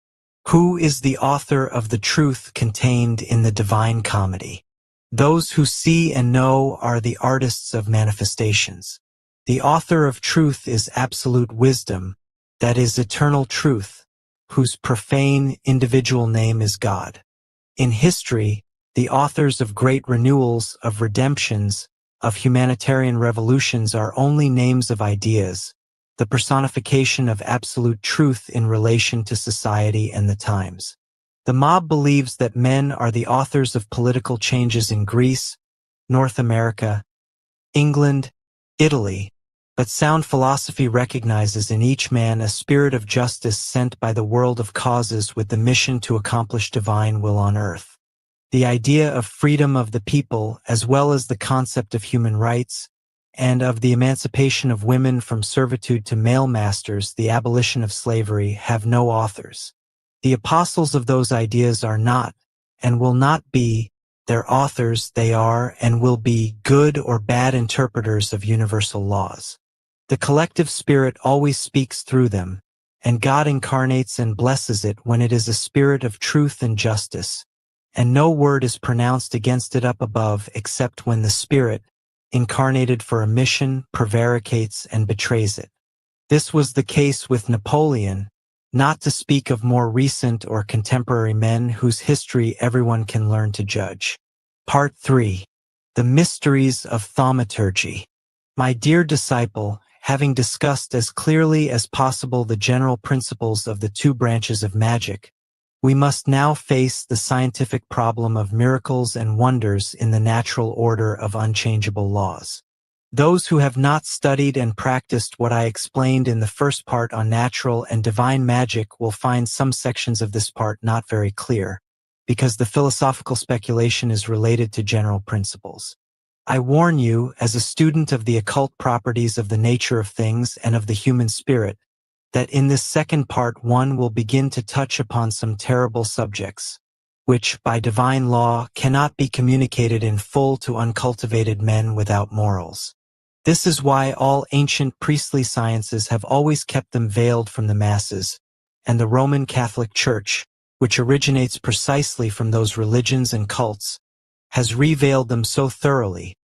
Who is the author of the truth contained in the Divine Comedy? Those who see and know are the artists of manifestations. The author of truth is absolute wisdom, that is eternal truth, whose profane individual name is God. In history, the authors of great renewals, of redemptions, of humanitarian revolutions are only names of ideas, the personification of absolute truth in relation to society and the times. The mob believes that men are the authors of political changes in Greece, North America, England, Italy, but sound philosophy recognizes in each man a spirit of justice sent by the world of causes with the mission to accomplish divine will on earth. The idea of freedom of the people, as well as the concept of human rights, and of the emancipation of women from servitude to male masters, the abolition of slavery, have no authors. The apostles of those ideas are not, and will not be, their authors. They are, and will be, good or bad interpreters of universal laws. The collective spirit always speaks through them, and God incarnates and blesses it when it is a spirit of truth and justice, and no word is pronounced against it up above except when the Spirit, incarnated for a mission, prevaricates and betrays it. This was the case with Napoleon, not to speak of more recent or contemporary men whose history everyone can learn to judge. Part 3. The Mysteries of Thaumaturgy. My dear disciple, having discussed as clearly as possible the general principles of the two branches of magic, we must now face the scientific problem of miracles and wonders in the natural order of unchangeable laws. Those who have not studied and practiced what I explained in the first part on natural and divine magic will find some sections of this part not very clear, because the philosophical speculation is related to general principles. I warn you, as a student of the occult properties of the nature of things and of the human spirit, that in this second part one will begin to touch upon some terrible subjects, which, by divine law, cannot be communicated in full to uncultivated men without morals. This is why all ancient priestly sciences have always kept them veiled from the masses, and the Roman Catholic Church, which originates precisely from those religions and cults, has revealed them so thoroughly,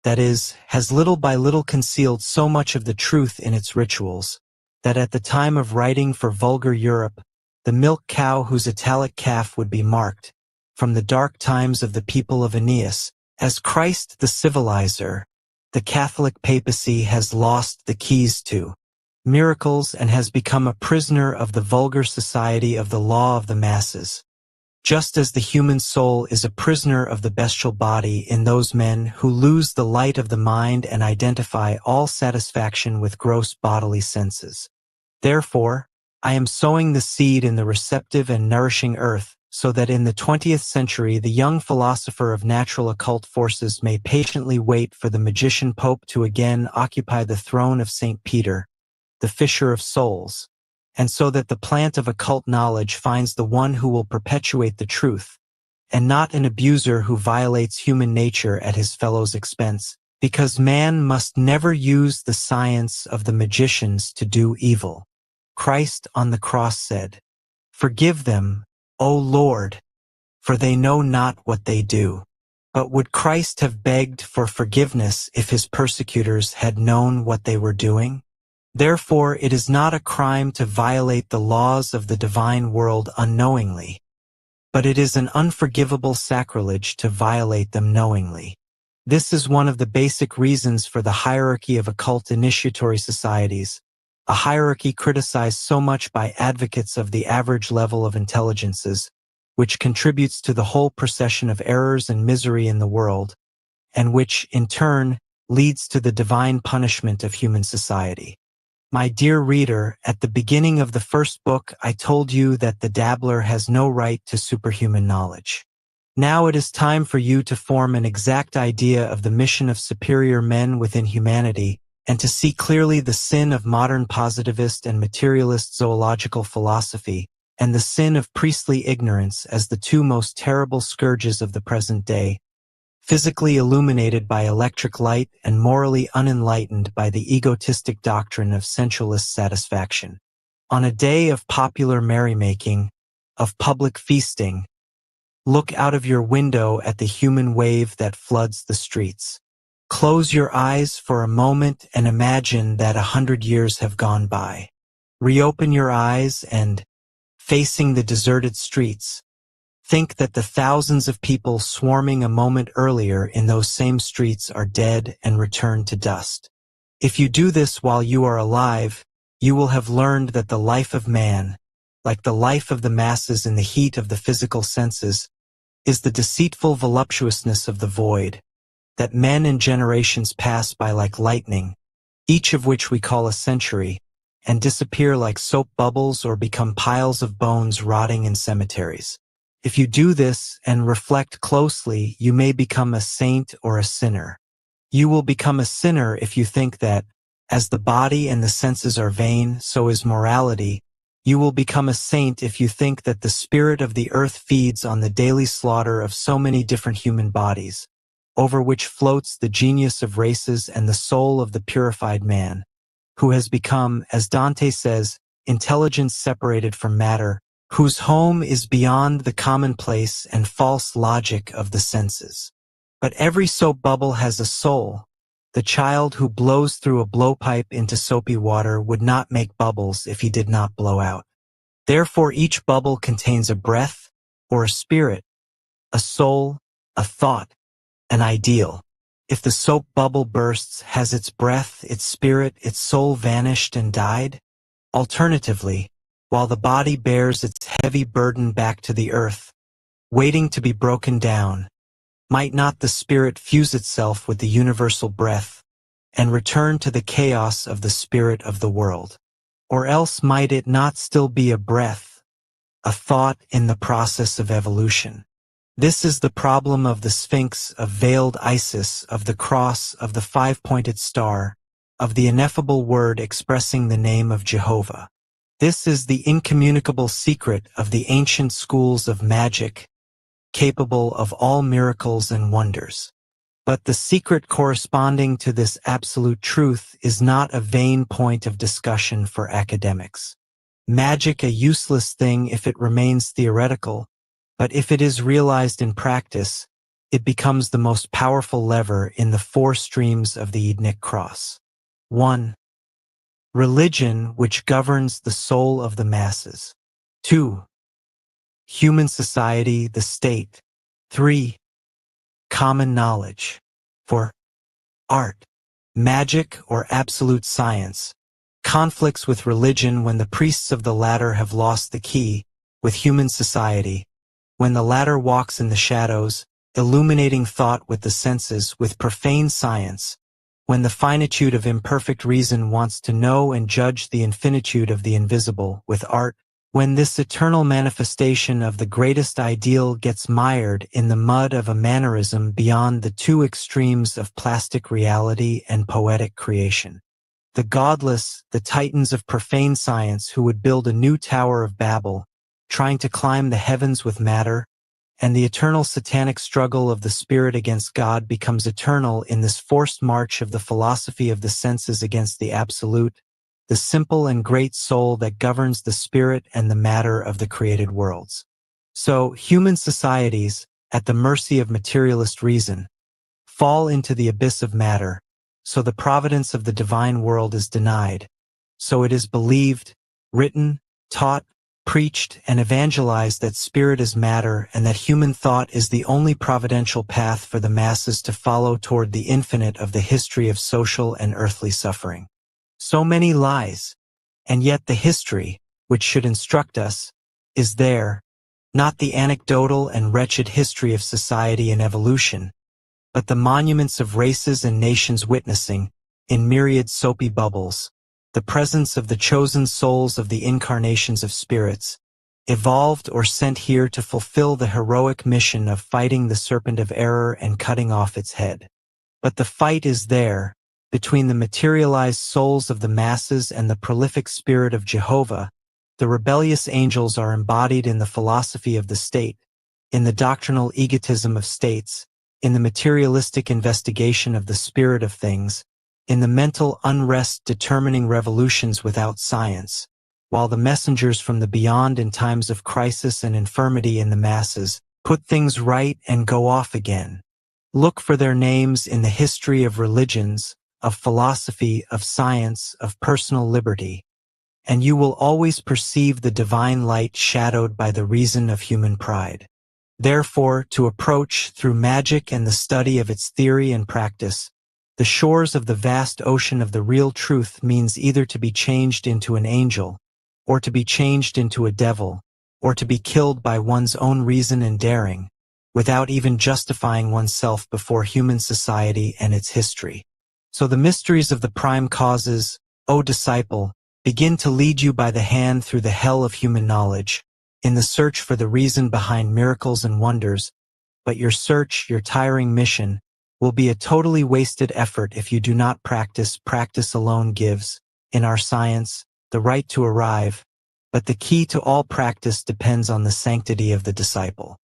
that is, has little by little concealed so much of the truth in its rituals, that at the time of writing for vulgar Europe, the milk cow whose italic calf would be marked, from the dark times of the people of Aeneas, as Christ the civilizer, the Catholic papacy has lost the keys to miracles and has become a prisoner of the vulgar society of the law of the masses, just as the human soul is a prisoner of the bestial body in those men who lose the light of the mind and identify all satisfaction with gross bodily senses. Therefore, I am sowing the seed in the receptive and nourishing earth so that in the 20th century the young philosopher of natural occult forces may patiently wait for the magician pope to again occupy the throne of St. Peter, the fisher of souls, and so that the plant of occult knowledge finds the one who will perpetuate the truth, and not an abuser who violates human nature at his fellow's expense, because man must never use the science of the magicians to do evil. Christ on the cross said, "Forgive them, O Lord, for they know not what they do." But would Christ have begged for forgiveness if his persecutors had known what they were doing? Therefore, it is not a crime to violate the laws of the divine world unknowingly, but it is an unforgivable sacrilege to violate them knowingly. This is one of the basic reasons for the hierarchy of occult initiatory societies, a hierarchy criticized so much by advocates of the average level of intelligences, which contributes to the whole procession of errors and misery in the world, and which, in turn, leads to the divine punishment of human society. My dear reader, at the beginning of the first book I told you that the dabbler has no right to superhuman knowledge. Now it is time for you to form an exact idea of the mission of superior men within humanity, and to see clearly the sin of modern positivist and materialist zoological philosophy, and the sin of priestly ignorance as the two most terrible scourges of the present day, physically illuminated by electric light and morally unenlightened by the egotistic doctrine of sensualist satisfaction. On a day of popular merrymaking, of public feasting, look out of your window at the human wave that floods the streets. Close your eyes for a moment and imagine that 100 years have gone by. Reopen your eyes and, facing the deserted streets, think that the thousands of people swarming a moment earlier in those same streets are dead and returned to dust. If you do this while you are alive, you will have learned that the life of man, like the life of the masses in the heat of the physical senses, is the deceitful voluptuousness of the void, that men and generations pass by like lightning, each of which we call a century, and disappear like soap bubbles or become piles of bones rotting in cemeteries. If you do this and reflect closely, you may become a saint or a sinner. You will become a sinner if you think that, as the body and the senses are vain, so is morality. You will become a saint if you think that the spirit of the earth feeds on the daily slaughter of so many different human bodies, over which floats the genius of races and the soul of the purified man, who has become, as Dante says, intelligence separated from matter, whose home is beyond the commonplace and false logic of the senses. But every soap bubble has a soul. The child who blows through a blowpipe into soapy water would not make bubbles if he did not blow out. Therefore, each bubble contains a breath or a spirit, a soul, a thought, an ideal. If the soap bubble bursts, has its breath, its spirit, its soul vanished and died? Alternatively, while the body bears its heavy burden back to the earth, waiting to be broken down, might not the spirit fuse itself with the universal breath and return to the chaos of the spirit of the world? Or else might it not still be a breath, a thought in the process of evolution? This is the problem of the Sphinx, of veiled Isis, of the cross, of the five-pointed star, of the ineffable word expressing the name of Jehovah. This is the incommunicable secret of the ancient schools of magic, capable of all miracles and wonders. But the secret corresponding to this absolute truth is not a vain point of discussion for academics. Magic a useless thing if it remains theoretical, but if it is realized in practice, it becomes the most powerful lever in the four streams of the Edenic cross. 1. Religion, which governs the soul of the masses. 2. Human society, the state. 3. Common knowledge. 4. Art, magic, or absolute science, conflicts with religion when the priests of the latter have lost the key, with human society, when the latter walks in the shadows, illuminating thought with the senses, with profane science, when the finitude of imperfect reason wants to know and judge the infinitude of the invisible, with art, When this eternal manifestation of the greatest ideal gets mired in the mud of a mannerism beyond the two extremes of plastic reality and poetic creation. The godless, the titans of profane science who would build a new Tower of Babel, trying to climb the heavens with matter, and the eternal satanic struggle of the spirit against God becomes eternal in this forced march of the philosophy of the senses against the absolute, the simple and great soul that governs the spirit and the matter of the created worlds. So, human societies, at the mercy of materialist reason, fall into the abyss of matter, so the providence of the divine world is denied. So it is believed, written, taught, preached, and evangelized that spirit is matter and that human thought is the only providential path for the masses to follow toward the infinite of the history of social and earthly suffering. So many lies, and yet the history, which should instruct us, is there, not the anecdotal and wretched history of society and evolution, but the monuments of races and nations witnessing, in myriad soapy bubbles, the presence of the chosen souls of the incarnations of spirits, evolved or sent here to fulfill the heroic mission of fighting the serpent of error and cutting off its head. But the fight is there, between the materialized souls of the masses and the prolific spirit of Jehovah. The rebellious angels are embodied in the philosophy of the state, in the doctrinal egotism of states, in the materialistic investigation of the spirit of things, in the mental unrest determining revolutions without science, while the messengers from the beyond in times of crisis and infirmity in the masses put things right and go off again. Look for their names in the history of religions, of philosophy, of science, of personal liberty, and you will always perceive the divine light shadowed by the reason of human pride. Therefore, to approach, through magic and the study of its theory and practice, the shores of the vast ocean of the real truth means either to be changed into an angel, or to be changed into a devil, or to be killed by one's own reason and daring, without even justifying oneself before human society and its history. So the mysteries of the prime causes, O disciple, begin to lead you by the hand through the hell of human knowledge, in the search for the reason behind miracles and wonders, but your search, your tiring mission, will be a totally wasted effort if you do not practice. Practice alone gives, in our science, the right to arrive, but the key to all practice depends on the sanctity of the disciple.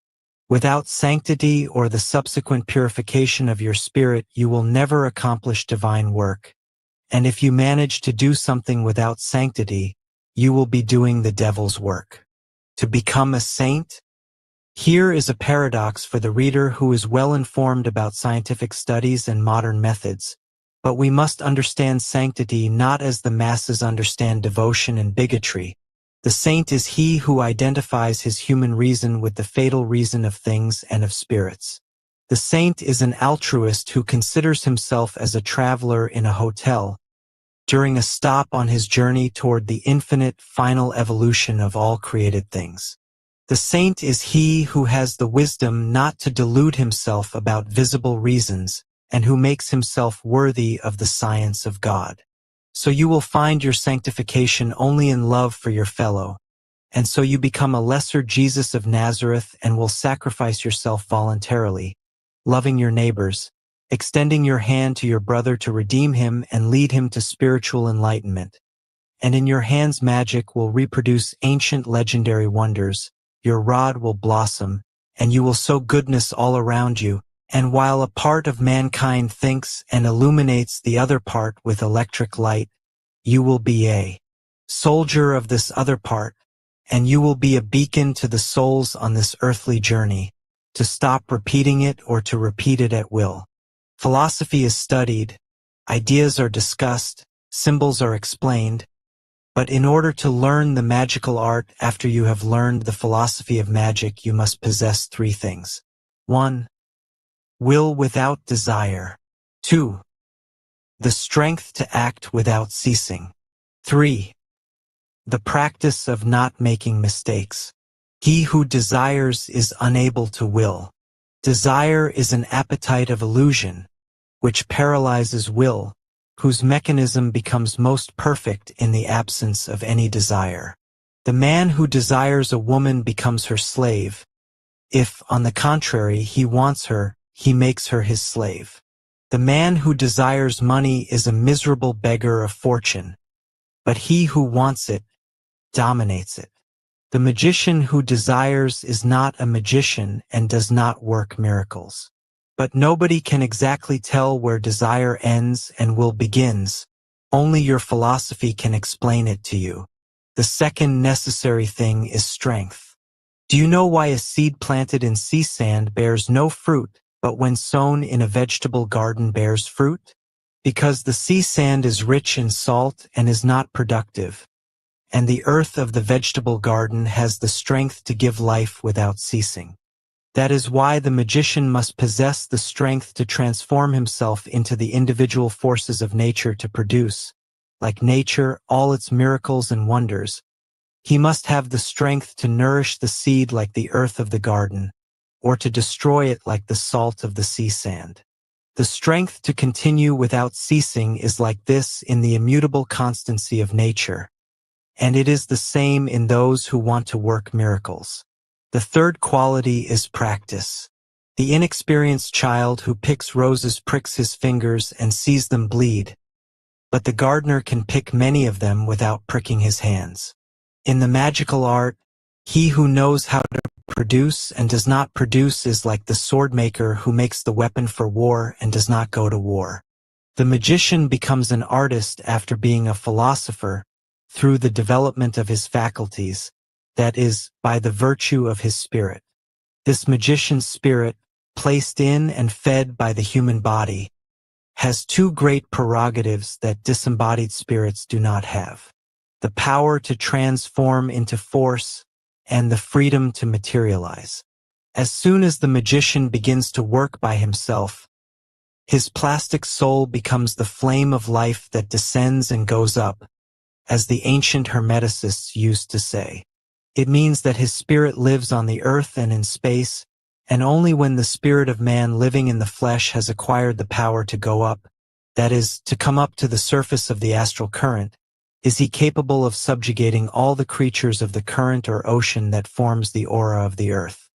Without sanctity or the subsequent purification of your spirit, you will never accomplish divine work. And if you manage to do something without sanctity, you will be doing the devil's work. To become a saint? Here is a paradox for the reader who is well informed about scientific studies and modern methods, but we must understand sanctity not as the masses understand devotion and bigotry. The saint is he who identifies his human reason with the fatal reason of things and of spirits. The saint is an altruist who considers himself as a traveler in a hotel, during a stop on his journey toward the infinite final evolution of all created things. The saint is he who has the wisdom not to delude himself about visible reasons, and who makes himself worthy of the science of God. So you will find your sanctification only in love for your fellow, and so you become a lesser Jesus of Nazareth and will sacrifice yourself voluntarily, loving your neighbors, extending your hand to your brother to redeem him and lead him to spiritual enlightenment. And in your hands magic will reproduce ancient legendary wonders, your rod will blossom, and you will sow goodness all around you, and while a part of mankind thinks and illuminates the other part with electric light, you will be a soldier of this other part, and you will be a beacon to the souls on this earthly journey, to stop repeating it or to repeat it at will. Philosophy is studied, ideas are discussed, symbols are explained, but in order to learn the magical art after you have learned the philosophy of magic, you must possess three things. 1. Will without desire. 2. The strength to act without ceasing. 3. The practice of not making mistakes. He who desires is unable to will. Desire is an appetite of illusion, which paralyzes will, whose mechanism becomes most perfect in the absence of any desire. The man who desires a woman becomes her slave. If, on the contrary, he wants her, he makes her his slave. The man who desires money is a miserable beggar of fortune, but he who wants it dominates it. The magician who desires is not a magician and does not work miracles. But nobody can exactly tell where desire ends and will begins. Only your philosophy can explain it to you. The second necessary thing is strength. Do you know why a seed planted in sea sand bears no fruit, but when sown in a vegetable garden bears fruit? Because the sea sand is rich in salt and is not productive, and the earth of the vegetable garden has the strength to give life without ceasing. That is why the magician must possess the strength to transform himself into the individual forces of nature to produce, like nature, all its miracles and wonders. He must have the strength to nourish the seed like the earth of the garden, or to destroy it like the salt of the sea sand. The strength to continue without ceasing is like this in the immutable constancy of nature, and it is the same in those who want to work miracles. The third quality is practice. The inexperienced child who picks roses pricks his fingers and sees them bleed, but the gardener can pick many of them without pricking his hands. In the magical art, he who knows how to produce and does not produce is like the sword maker who makes the weapon for war and does not go to war. The magician becomes an artist after being a philosopher through the development of his faculties, that is, by the virtue of his spirit. This magician's spirit, placed in and fed by the human body, has two great prerogatives that disembodied spirits do not have: the power to transform into force and the freedom to materialize. As soon as the magician begins to work by himself, his plastic soul becomes the flame of life that descends and goes up, as the ancient Hermeticists used to say. It means that his spirit lives on the earth and in space, and only when the spirit of man living in the flesh has acquired the power to go up, that is, to come up to the surface of the astral current, is he capable of subjugating all the creatures of the current or ocean that forms the aura of the earth.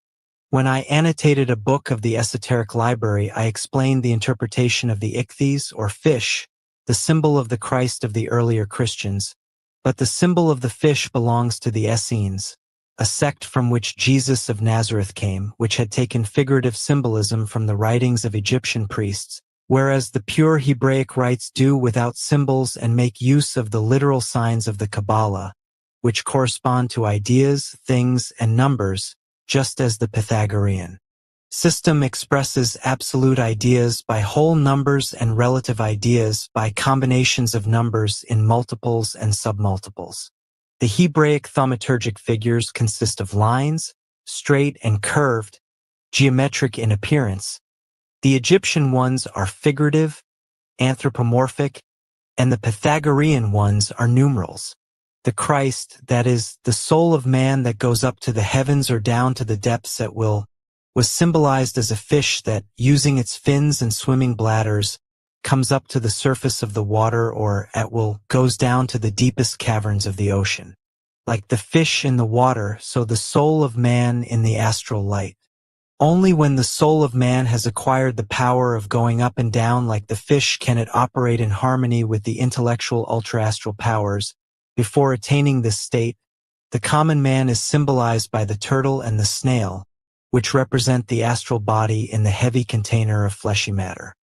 When I annotated a book of the esoteric library, I explained the interpretation of the ichthyes, or fish, the symbol of the Christ of the earlier Christians, but the symbol of the fish belongs to the Essenes, a sect from which Jesus of Nazareth came, which had taken figurative symbolism from the writings of Egyptian priests, whereas the pure Hebraic rites do without symbols and make use of the literal signs of the Kabbalah, which correspond to ideas, things, and numbers, just as the Pythagorean system expresses absolute ideas by whole numbers and relative ideas by combinations of numbers in multiples and submultiples. The Hebraic thaumaturgic figures consist of lines, straight and curved, geometric in appearance. The Egyptian ones are figurative, anthropomorphic, and the Pythagorean ones are numerals. The Christ, that is, the soul of man that goes up to the heavens or down to the depths at will, was symbolized as a fish that, using its fins and swimming bladders, comes up to the surface of the water or, at will, goes down to the deepest caverns of the ocean. Like the fish in the water, so the soul of man in the astral light. Only when the soul of man has acquired the power of going up and down like the fish can it operate in harmony with the intellectual ultra-astral powers. Before attaining this state, the common man is symbolized by the turtle and the snail, which represent the astral body in the heavy container of fleshy matter.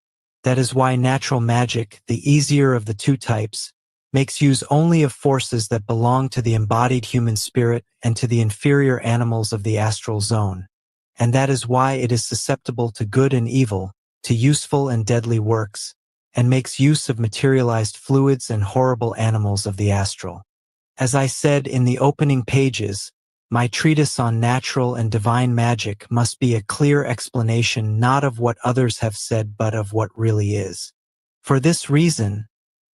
That is why natural magic, the easier of the two types, makes use only of forces that belong to the embodied human spirit and to the inferior animals of the astral zone, and that is why it is susceptible to good and evil, to useful and deadly works, and makes use of materialized fluids and horrible animals of the astral. As I said in the opening pages, my treatise on natural and divine magic must be a clear explanation not of what others have said but of what really is. For this reason,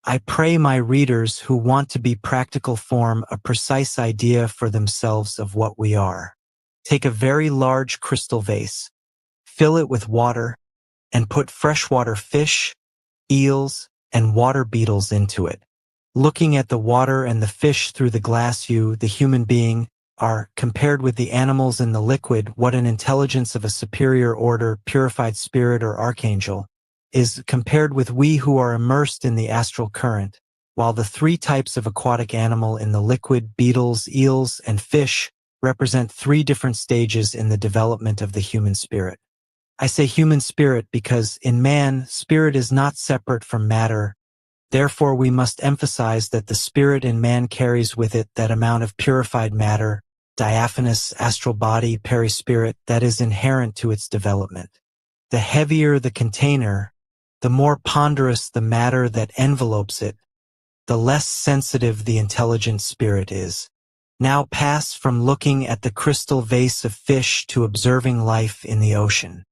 I pray my readers who want to be practical form a precise idea for themselves of what we are. Take a very large crystal vase, fill it with water, and put freshwater fish, eels, and water beetles into it. Looking at the water and the fish through the glass, you, the human being, are, compared with the animals in the liquid, what an intelligence of a superior order, purified spirit or archangel, is compared with we who are immersed in the astral current, while the three types of aquatic animal in the liquid, beetles, eels, and fish, represent three different stages in the development of the human spirit. I say human spirit because in man, spirit is not separate from matter. Therefore, we must emphasize that the spirit in man carries with it that amount of purified matter, diaphanous astral body, perispirit, that is inherent to its development. The heavier the container, the more ponderous the matter that envelopes it, the less sensitive the intelligent spirit is. Now pass from looking at the crystal vase of fish to observing life in the ocean.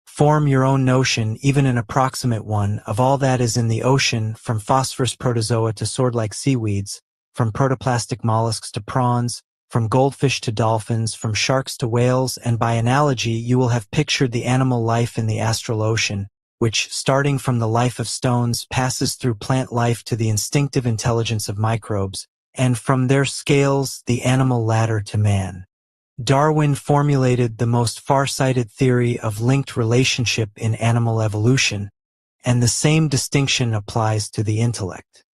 Form your own notion, even an approximate one, of all that is in the ocean, from phosphorus protozoa to sword-like seaweeds, from protoplastic mollusks to prawns, from goldfish to dolphins, from sharks to whales, and by analogy you will have pictured the animal life in the astral ocean, which, starting from the life of stones, passes through plant life to the instinctive intelligence of microbes, and from their scales the animal ladder to man. Darwin formulated the most far-sighted theory of linked relationship in animal evolution, and the same distinction applies to the intellect.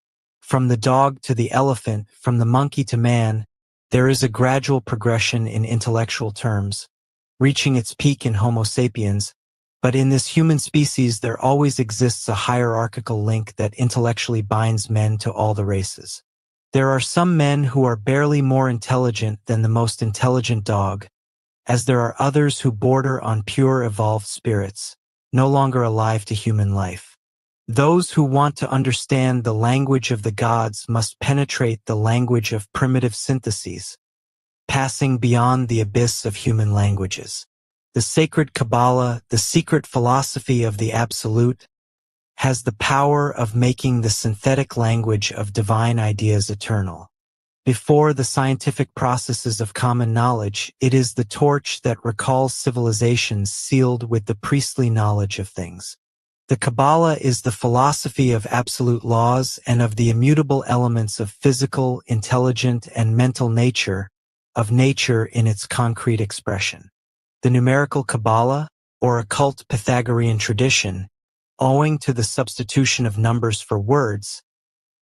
From the dog to the elephant, from the monkey to man, there is a gradual progression in intellectual terms, reaching its peak in Homo sapiens, but in this human species there always exists a hierarchical link that intellectually binds men to all the races. There are some men who are barely more intelligent than the most intelligent dog, as there are others who border on pure evolved spirits, no longer alive to human life. Those who want to understand the language of the gods must penetrate the language of primitive syntheses, passing beyond the abyss of human languages. The sacred Kabbalah, the secret philosophy of the Absolute, has the power of making the synthetic language of divine ideas eternal. Before the scientific processes of common knowledge, it is the torch that recalls civilizations sealed with the priestly knowledge of things. The Kabbalah is the philosophy of absolute laws and of the immutable elements of physical, intelligent, and mental nature, of nature in its concrete expression. The numerical Kabbalah, or occult Pythagorean tradition, owing to the substitution of numbers for words,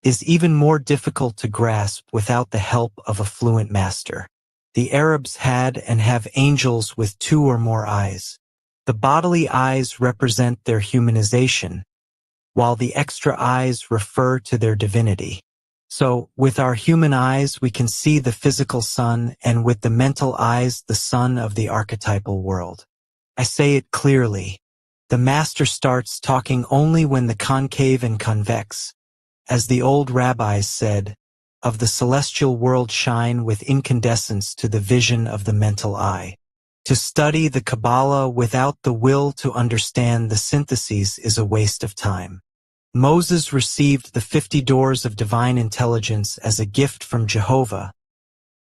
is even more difficult to grasp without the help of a fluent master. The Arabs had and have angels with 2 or more eyes. The bodily eyes represent their humanization, while the extra eyes refer to their divinity. So, with our human eyes we can see the physical sun, and with the mental eyes the sun of the archetypal world. I say it clearly. The master starts talking only when the concave and convex, as the old rabbis said, of the celestial world shine with incandescence to the vision of the mental eye. To study the Kabbalah without the will to understand the syntheses is a waste of time. Moses received the 50 doors of divine intelligence as a gift from Jehovah,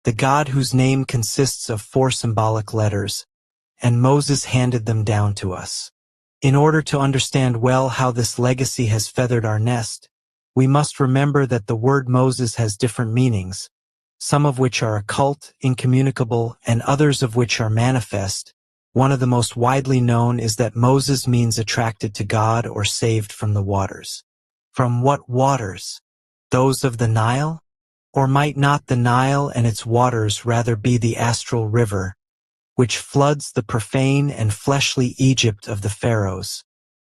the God whose name consists of 4 symbolic letters, and Moses handed them down to us. In order to understand well how this legacy has feathered our nest, we must remember that the word Moses has different meanings, some of which are occult, incommunicable, and others of which are manifest. One of the most widely known is that Moses means attracted to God or saved from the waters. From what waters? Those of the Nile? Or might not the Nile and its waters rather be the astral river, which floods the profane and fleshly Egypt of the pharaohs,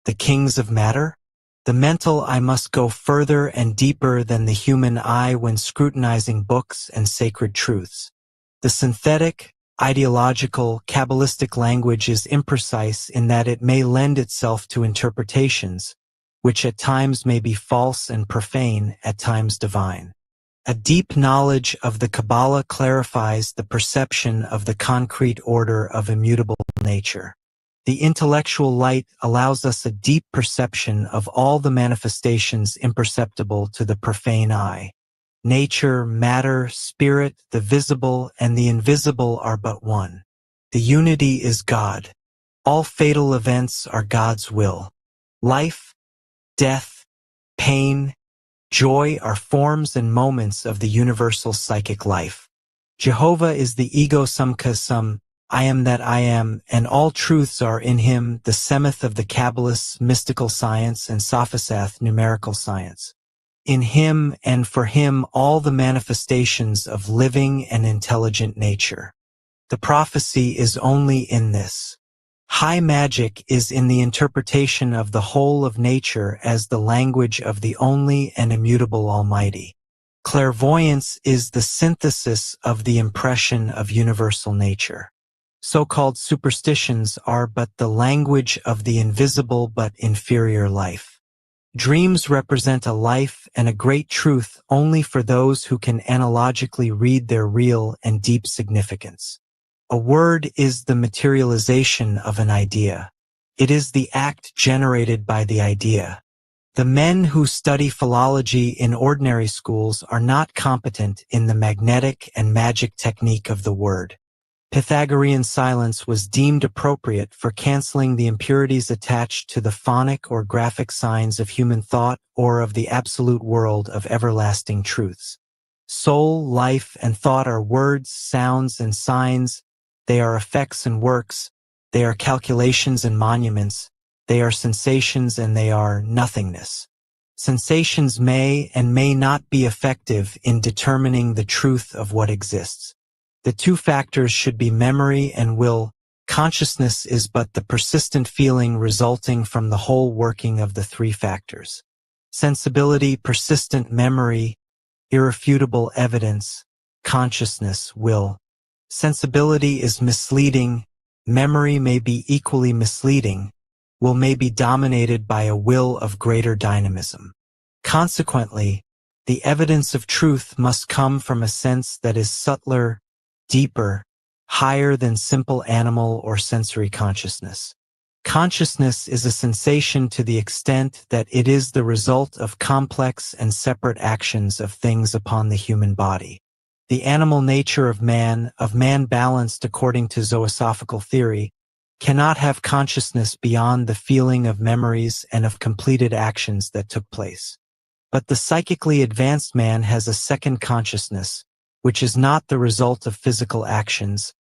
the kings of matter? The mental eye must go further and deeper than the human eye when scrutinizing books and sacred truths. The synthetic, ideological, Kabbalistic language is imprecise in that it may lend itself to interpretations, which at times may be false and profane, at times divine. A deep knowledge of the Kabbalah clarifies the perception of the concrete order of immutable nature. The intellectual light allows us a deep perception of all the manifestations imperceptible to the profane eye. Nature, matter, spirit, the visible, and the invisible are but one. The unity is God. All fatal events are God's will. Life, death, pain, joy are forms and moments of the universal psychic life. Jehovah is the ego sum, I am that I am, and all truths are in him, the seventh of the Kabbalists, mystical science, and Sophisath, numerical science. In him and for him all the manifestations of living and intelligent nature. The prophecy is only in this. High magic is in the interpretation of the whole of nature as the language of the only and immutable Almighty. Clairvoyance is the synthesis of the impression of universal nature. So-called superstitions are but the language of the invisible but inferior life. Dreams represent a life and a great truth only for those who can analogically read their real and deep significance. A word is the materialization of an idea. It is the act generated by the idea. The men who study philology in ordinary schools are not competent in the magnetic and magic technique of the word. Pythagorean silence was deemed appropriate for canceling the impurities attached to the phonic or graphic signs of human thought or of the absolute world of everlasting truths. Soul, life, and thought are words, sounds, and signs. They are effects and works. They are calculations and monuments. They are sensations and they are nothingness. Sensations may and may not be effective in determining the truth of what exists. The two factors should be memory and will. Consciousness is but the persistent feeling resulting from the whole working of the three factors. Sensibility, persistent memory, irrefutable evidence, consciousness, will. Sensibility is misleading. Memory may be equally misleading. Will may be dominated by a will of greater dynamism. Consequently, the evidence of truth must come from a sense that is subtler, deeper, higher than simple animal or sensory consciousness. Consciousness is a sensation to the extent that it is the result of complex and separate actions of things upon the human body. The animal nature of man balanced according to zoosophical theory, cannot have consciousness beyond the feeling of memories and of completed actions that took place. But the psychically advanced man has a second consciousness, which is not the result of physical actions,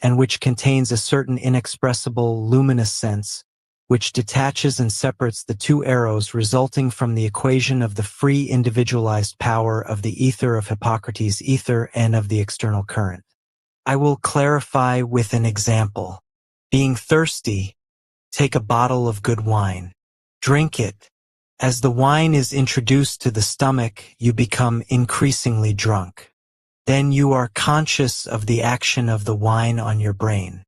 and which contains a certain inexpressible, luminous sense, which detaches and separates the two arrows resulting from the equation of the free individualized power of the ether of Hippocrates' ether and of the external current. I will clarify with an example. Being thirsty, take a bottle of good wine. Drink it. As the wine is introduced to the stomach, you become increasingly drunk. Then you are conscious of the action of the wine on your brain.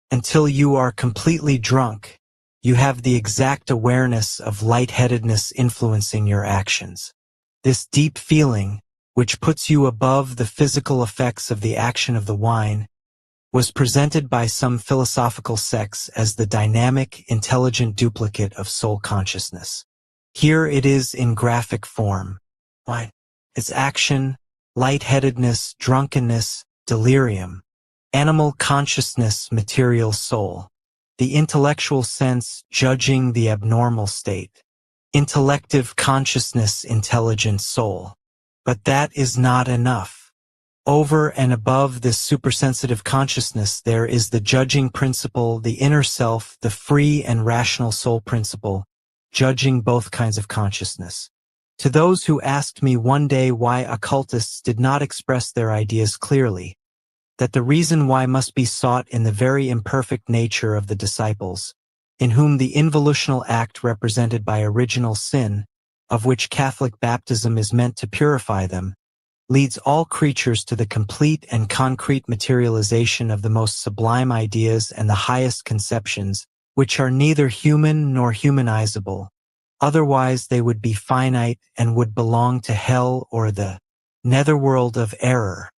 Until you are completely drunk, you have the exact awareness of lightheadedness influencing your actions. This deep feeling, which puts you above the physical effects of the action of the wine, was presented by some philosophical sects as the dynamic, intelligent duplicate of soul consciousness. Here it is in graphic form. Its action, lightheadedness, drunkenness, delirium. Animal consciousness, material soul. The intellectual sense, judging the abnormal state. Intellective consciousness, intelligent soul. But that is not enough. Over and above this supersensitive consciousness there is the judging principle, the inner self, the free and rational soul principle, judging both kinds of consciousness. To those who asked me one day why occultists did not express their ideas clearly, that the reason why must be sought in the very imperfect nature of the disciples, in whom the involutional act represented by original sin, of which Catholic baptism is meant to purify them, leads all creatures to the complete and concrete materialization of the most sublime ideas and the highest conceptions, which are neither human nor humanizable. Otherwise they would be finite and would belong to hell or the netherworld of error.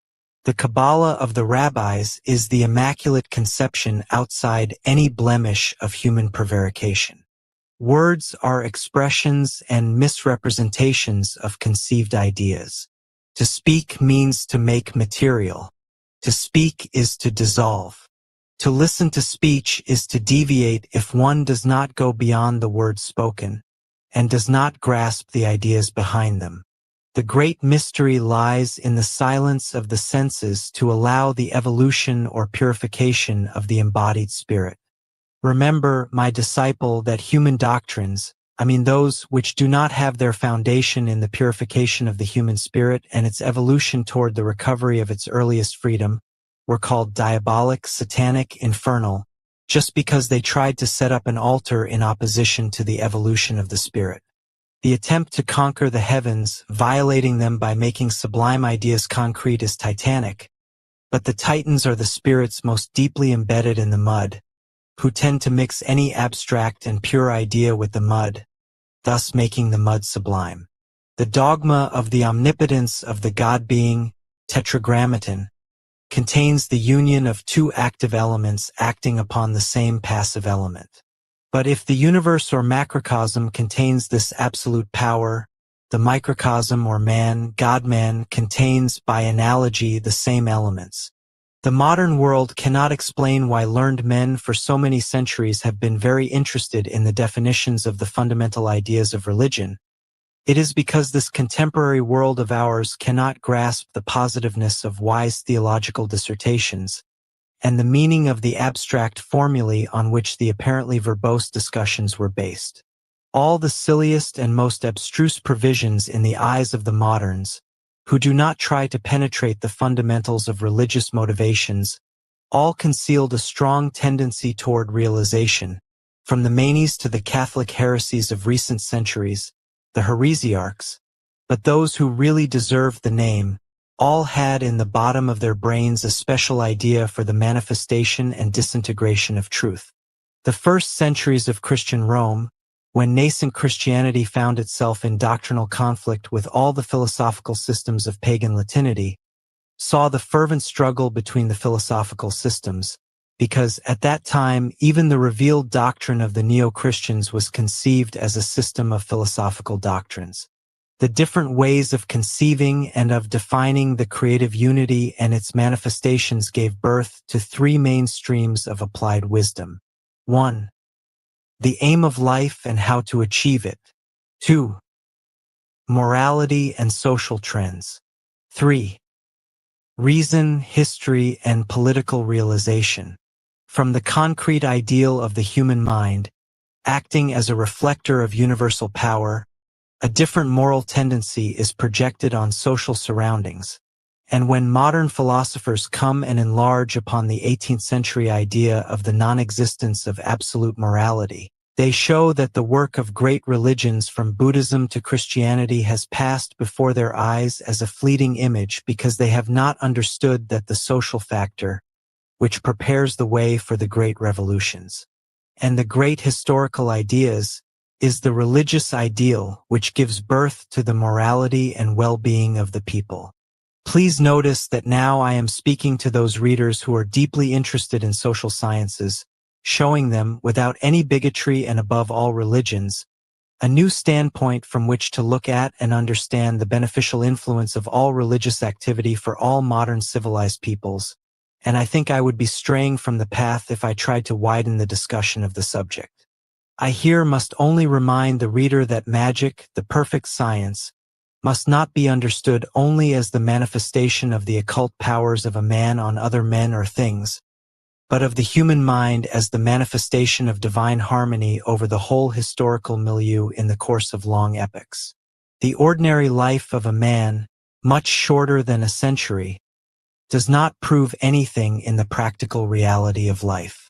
The Kabbalah of the rabbis is the immaculate conception outside any blemish of human prevarication. Words are expressions and misrepresentations of conceived ideas. To speak means to make material. To speak is to dissolve. To listen to speech is to deviate if one does not go beyond the words spoken, and does not grasp the ideas behind them. The great mystery lies in the silence of the senses to allow the evolution or purification of the embodied spirit. Remember, my disciple, that human doctrines, those which do not have their foundation in the purification of the human spirit and its evolution toward the recovery of its earliest freedom, were called diabolic, satanic, infernal, just because they tried to set up an altar in opposition to the evolution of the spirit. The attempt to conquer the heavens, violating them by making sublime ideas concrete, is titanic, but the titans are the spirits most deeply embedded in the mud, who tend to mix any abstract and pure idea with the mud, thus making the mud sublime. The dogma of the omnipotence of the God-being, tetragrammaton, contains the union of two active elements acting upon the same passive element. But if the universe or macrocosm contains this absolute power, the microcosm or man, God-man, contains, by analogy, the same elements. The modern world cannot explain why learned men for so many centuries have been very interested in the definitions of the fundamental ideas of religion. It is because this contemporary world of ours cannot grasp the positiveness of wise theological dissertations and the meaning of the abstract formulae on which the apparently verbose discussions were based. All the silliest and most abstruse provisions in the eyes of the moderns, who do not try to penetrate the fundamentals of religious motivations, all concealed a strong tendency toward realization, from the Manes to the Catholic heresies of recent centuries, the heresiarchs, but those who really deserved the name, all had in the bottom of their brains a special idea for the manifestation and disintegration of truth. The first centuries of Christian Rome, when nascent Christianity found itself in doctrinal conflict with all the philosophical systems of pagan Latinity, saw the fervent struggle between the philosophical systems, because at that time even the revealed doctrine of the neo-Christians was conceived as a system of philosophical doctrines. The different ways of conceiving and of defining the creative unity and its manifestations gave birth to three main streams of applied wisdom. 1. The aim of life and how to achieve it. 2. Morality and social trends. 3. Reason, history, and political realization. From the concrete ideal of the human mind, acting as a reflector of universal power, a different moral tendency is projected on social surroundings, and when modern philosophers come and enlarge upon the 18th century idea of the non-existence of absolute morality, they show that the work of great religions from Buddhism to Christianity has passed before their eyes as a fleeting image because they have not understood that the social factor, which prepares the way for the great revolutions, and the great historical ideas, is the religious ideal which gives birth to the morality and well-being of the people. Please notice that now I am speaking to those readers who are deeply interested in social sciences, showing them, without any bigotry and above all religions, a new standpoint from which to look at and understand the beneficial influence of all religious activity for all modern civilized peoples, and I think I would be straying from the path if I tried to widen the discussion of the subject. I here must only remind the reader that magic, the perfect science, must not be understood only as the manifestation of the occult powers of a man on other men or things, but of the human mind as the manifestation of divine harmony over the whole historical milieu in the course of long epochs. The ordinary life of a man, much shorter than a century, does not prove anything in the practical reality of life.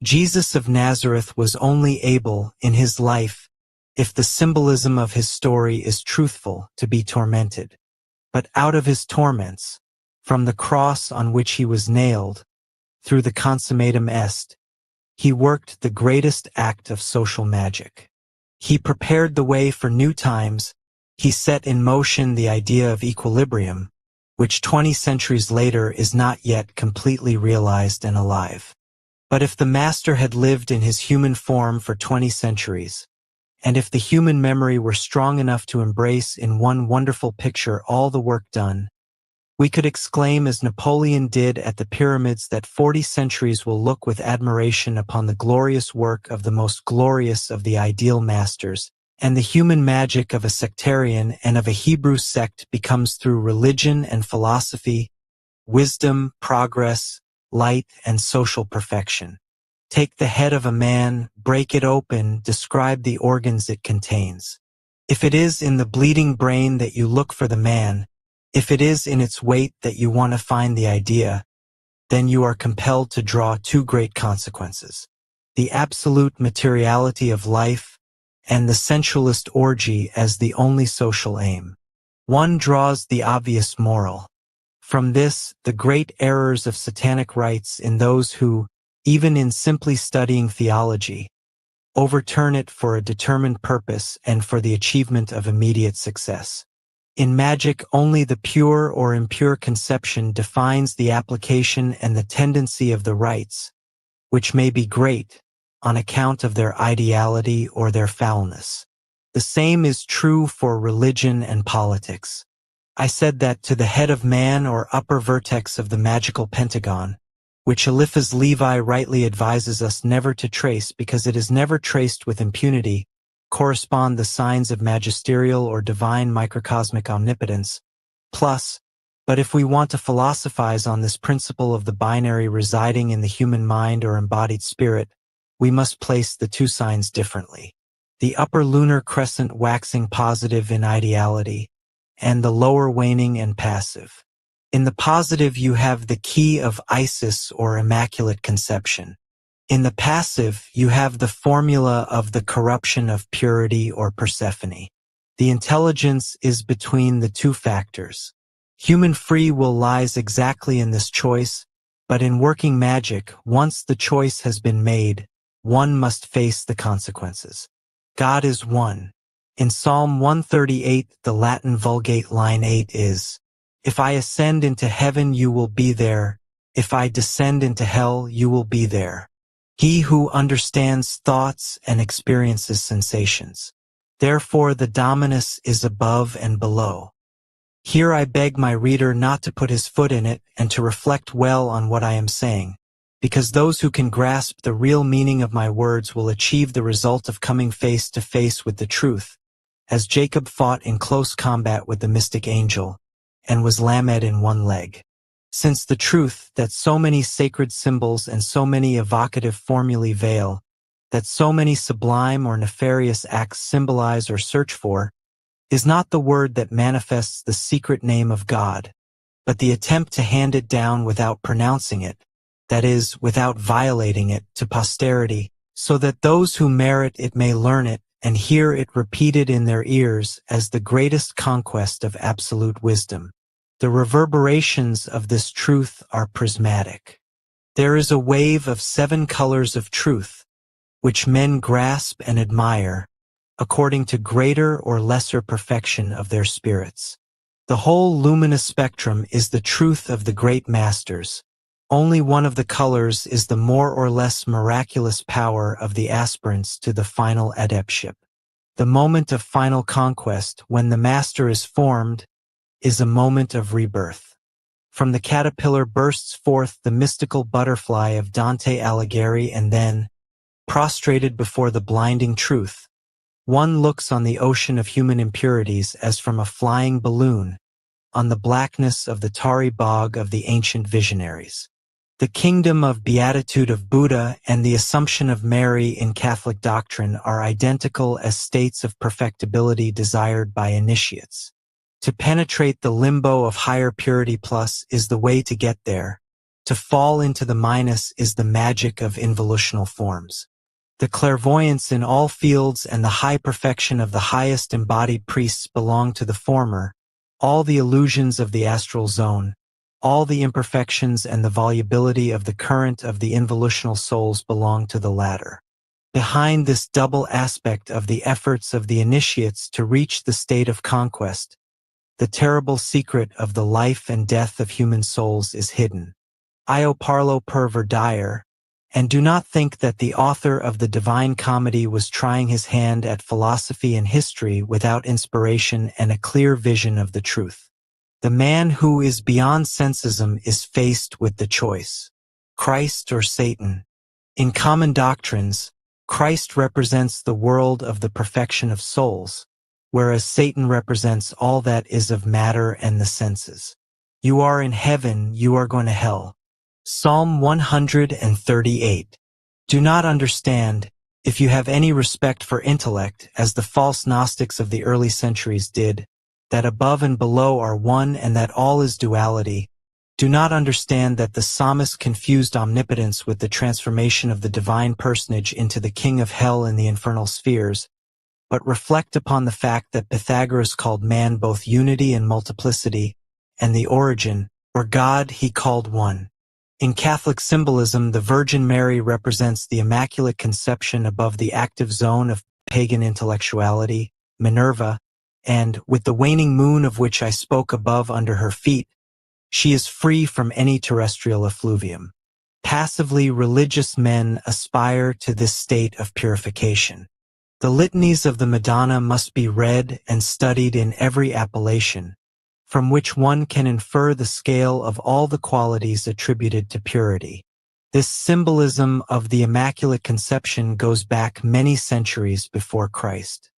Jesus of Nazareth was only able, in his life, if the symbolism of his story is truthful, to be tormented. But out of his torments, from the cross on which he was nailed, through the consummatum est, he worked the greatest act of social magic. He prepared the way for new times, he set in motion the idea of equilibrium, which 20 centuries later is not yet completely realized and alive. But if the Master had lived in his human form for 20 centuries, and if the human memory were strong enough to embrace in one wonderful picture all the work done, we could exclaim as Napoleon did at the pyramids that 40 centuries will look with admiration upon the glorious work of the most glorious of the ideal masters, and the human magic of a sectarian and of a Hebrew sect becomes through religion and philosophy, wisdom, progress, light, and social perfection. Take the head of a man, break it open, describe the organs it contains. If it is in the bleeding brain that you look for the man, if it is in its weight that you want to find the idea, then you are compelled to draw two great consequences: the absolute materiality of life and the sensualist orgy as the only social aim. One draws the obvious moral. From this, the great errors of satanic rites in those who, even in simply studying theology, overturn it for a determined purpose and for the achievement of immediate success. In magic, only the pure or impure conception defines the application and the tendency of the rites, which may be great on account of their ideality or their foulness. The same is true for religion and politics. I said that to the head of man or upper vertex of the magical pentagon, which Eliphaz Levi rightly advises us never to trace because it is never traced with impunity, correspond the signs of magisterial or divine microcosmic omnipotence, plus, but if we want to philosophize on this principle of the binary residing in the human mind or embodied spirit, we must place the two signs differently. The upper lunar crescent waxing positive in ideality, and the lower waning and passive. In the positive you have the key of Isis or Immaculate Conception. In the passive you have the formula of the corruption of purity or Persephone. The intelligence is between the two factors. Human free will lies exactly in this choice, but in working magic, once the choice has been made, one must face the consequences. God is one. In Psalm 138, the Latin Vulgate line 8 is, "If I ascend into heaven, you will be there. If I descend into hell, you will be there." He who understands thoughts and experiences sensations. Therefore the dominus is above and below. Here I beg my reader not to put his foot in it and to reflect well on what I am saying, because those who can grasp the real meaning of my words will achieve the result of coming face to face with the truth, as Jacob fought in close combat with the mystic angel, and was lamed in one leg. Since the truth that so many sacred symbols and so many evocative formulae veil, that so many sublime or nefarious acts symbolize or search for, is not the word that manifests the secret name of God, but the attempt to hand it down without pronouncing it, that is, without violating it, to posterity, so that those who merit it may learn it and hear it repeated in their ears as the greatest conquest of absolute wisdom. The reverberations of this truth are prismatic. There is a wave of 7 colors of truth, which men grasp and admire, according to greater or lesser perfection of their spirits. The whole luminous spectrum is the truth of the great masters. Only one of the colors is the more or less miraculous power of the aspirants to the final adeptship. The moment of final conquest, when the master is formed, is a moment of rebirth. From the caterpillar bursts forth the mystical butterfly of Dante Alighieri, and then, prostrated before the blinding truth, one looks on the ocean of human impurities as from a flying balloon, on the blackness of the tarry bog of the ancient visionaries. The kingdom of beatitude of Buddha and the Assumption of Mary in Catholic doctrine are identical as states of perfectibility desired by initiates. To penetrate the limbo of higher purity plus is the way to get there. To fall into the minus is the magic of involutional forms. The clairvoyance in all fields and the high perfection of the highest embodied priests belong to the former, all the illusions of the astral zone, all the imperfections and the volubility of the current of the involutional souls belong to the latter. Behind this double aspect of the efforts of the initiates to reach the state of conquest, the terrible secret of the life and death of human souls is hidden. Io parlo per verdire, and do not think that the author of the Divine Comedy was trying his hand at philosophy and history without inspiration and a clear vision of the truth. The man who is beyond sensism is faced with the choice: Christ or Satan. In common doctrines, Christ represents the world of the perfection of souls, whereas Satan represents all that is of matter and the senses. You are in heaven, you are going to hell. Psalm 138. Do not understand, if you have any respect for intellect, as the false Gnostics of the early centuries did, that above and below are one and that all is duality. Do not understand that the psalmist confused omnipotence with the transformation of the divine personage into the king of hell in the infernal spheres, but reflect upon the fact that Pythagoras called man both unity and multiplicity, and the origin, or God, he called one. In Catholic symbolism, the Virgin Mary represents the Immaculate Conception above the active zone of pagan intellectuality, Minerva, and, with the waning moon of which I spoke above under her feet, she is free from any terrestrial effluvium. Passively religious men aspire to this state of purification. The litanies of the Madonna must be read and studied in every appellation, from which one can infer the scale of all the qualities attributed to purity. This symbolism of the Immaculate Conception goes back many centuries before Christ.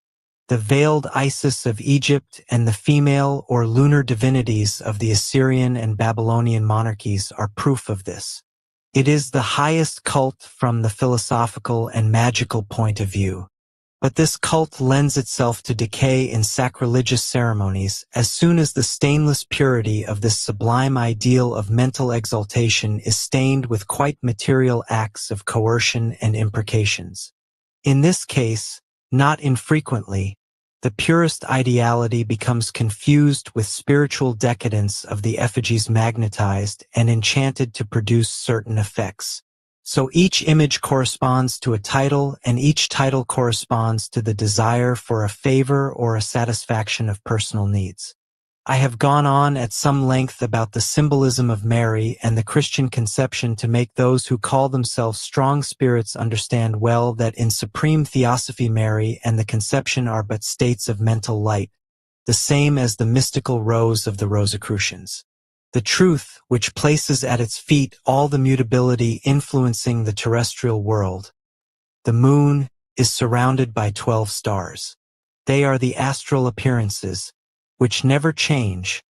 The veiled Isis of Egypt and the female or lunar divinities of the Assyrian and Babylonian monarchies are proof of this. It is the highest cult from the philosophical and magical point of view. But this cult lends itself to decay in sacrilegious ceremonies as soon as the stainless purity of this sublime ideal of mental exaltation is stained with quite material acts of coercion and imprecations. In this case, not infrequently, the purest ideality becomes confused with spiritual decadence of the effigies magnetized and enchanted to produce certain effects. So each image corresponds to a title, and each title corresponds to the desire for a favor or a satisfaction of personal needs. I have gone on at some length about the symbolism of Mary and the Christian conception to make those who call themselves strong spirits understand well that in supreme theosophy Mary and the conception are but states of mental light, the same as the mystical rose of the Rosicrucians. The truth, which places at its feet all the mutability influencing the terrestrial world. The moon is surrounded by 12 stars. They are the astral appearances, which never change,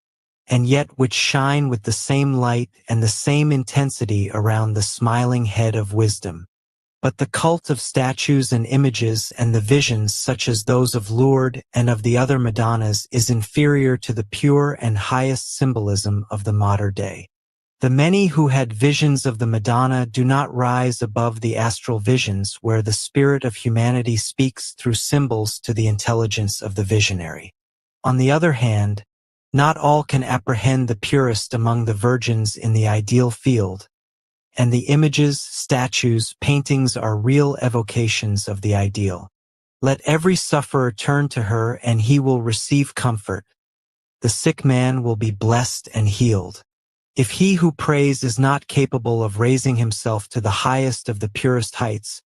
and yet which shine with the same light and the same intensity around the smiling head of wisdom. But the cult of statues and images and the visions such as those of Lourdes and of the other Madonnas is inferior to the pure and highest symbolism of the modern day. The many who had visions of the Madonna do not rise above the astral visions where the spirit of humanity speaks through symbols to the intelligence of the visionary. On the other hand, not all can apprehend the purest among the virgins in the ideal field, and the images, statues, paintings are real evocations of the ideal. Let every sufferer turn to her and he will receive comfort. The sick man will be blessed and healed. If he who prays is not capable of raising himself to the highest of the purest heights,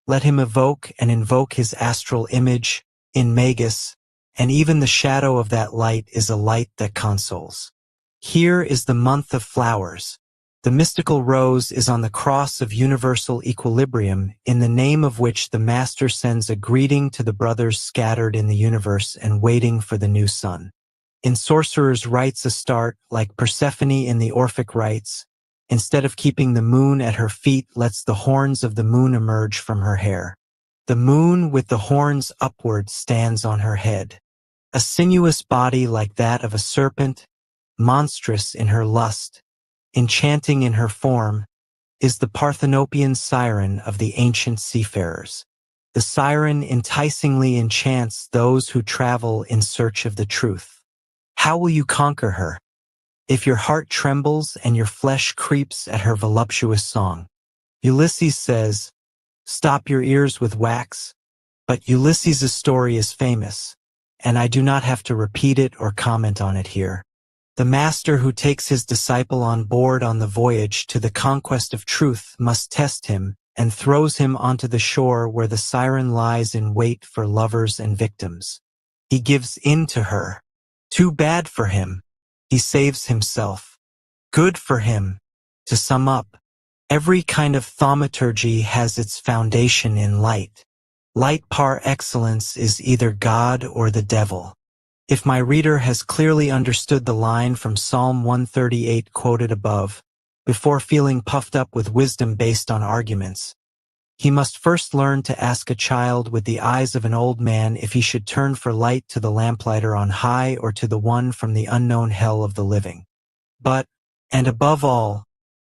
let him evoke and invoke his astral image in Magus, and even the shadow of that light is a light that consoles. Here is the month of flowers. The mystical rose is on the cross of universal equilibrium, in the name of which the Master sends a greeting to the brothers scattered in the universe and waiting for the new sun. In Sorcerer's Rites Astarte, like Persephone in the Orphic rites, instead of keeping the moon at her feet, lets the horns of the moon emerge from her hair. The moon with the horns upward stands on her head. A sinuous body like that of a serpent, monstrous in her lust, enchanting in her form, is the Parthenopean siren of the ancient seafarers. The siren enticingly enchants those who travel in search of the truth. How will you conquer her? If your heart trembles and your flesh creeps at her voluptuous song. Ulysses says, "Stop your ears with wax," but Ulysses' story is famous, and I do not have to repeat it or comment on it here. The master who takes his disciple on board on the voyage to the conquest of truth must test him and throws him onto the shore where the siren lies in wait for lovers and victims. He gives in to her. Too bad for him. He saves himself. Good for him. To sum up, Every kind of thaumaturgy has its foundation in light. Light par excellence is either God or the devil. If my reader has clearly understood the line from Psalm 138 quoted above, before feeling puffed up with wisdom based on arguments, he must first learn to ask a child with the eyes of an old man if he should turn for light to the lamplighter on high or to the one from the unknown hell of the living. But, and above all,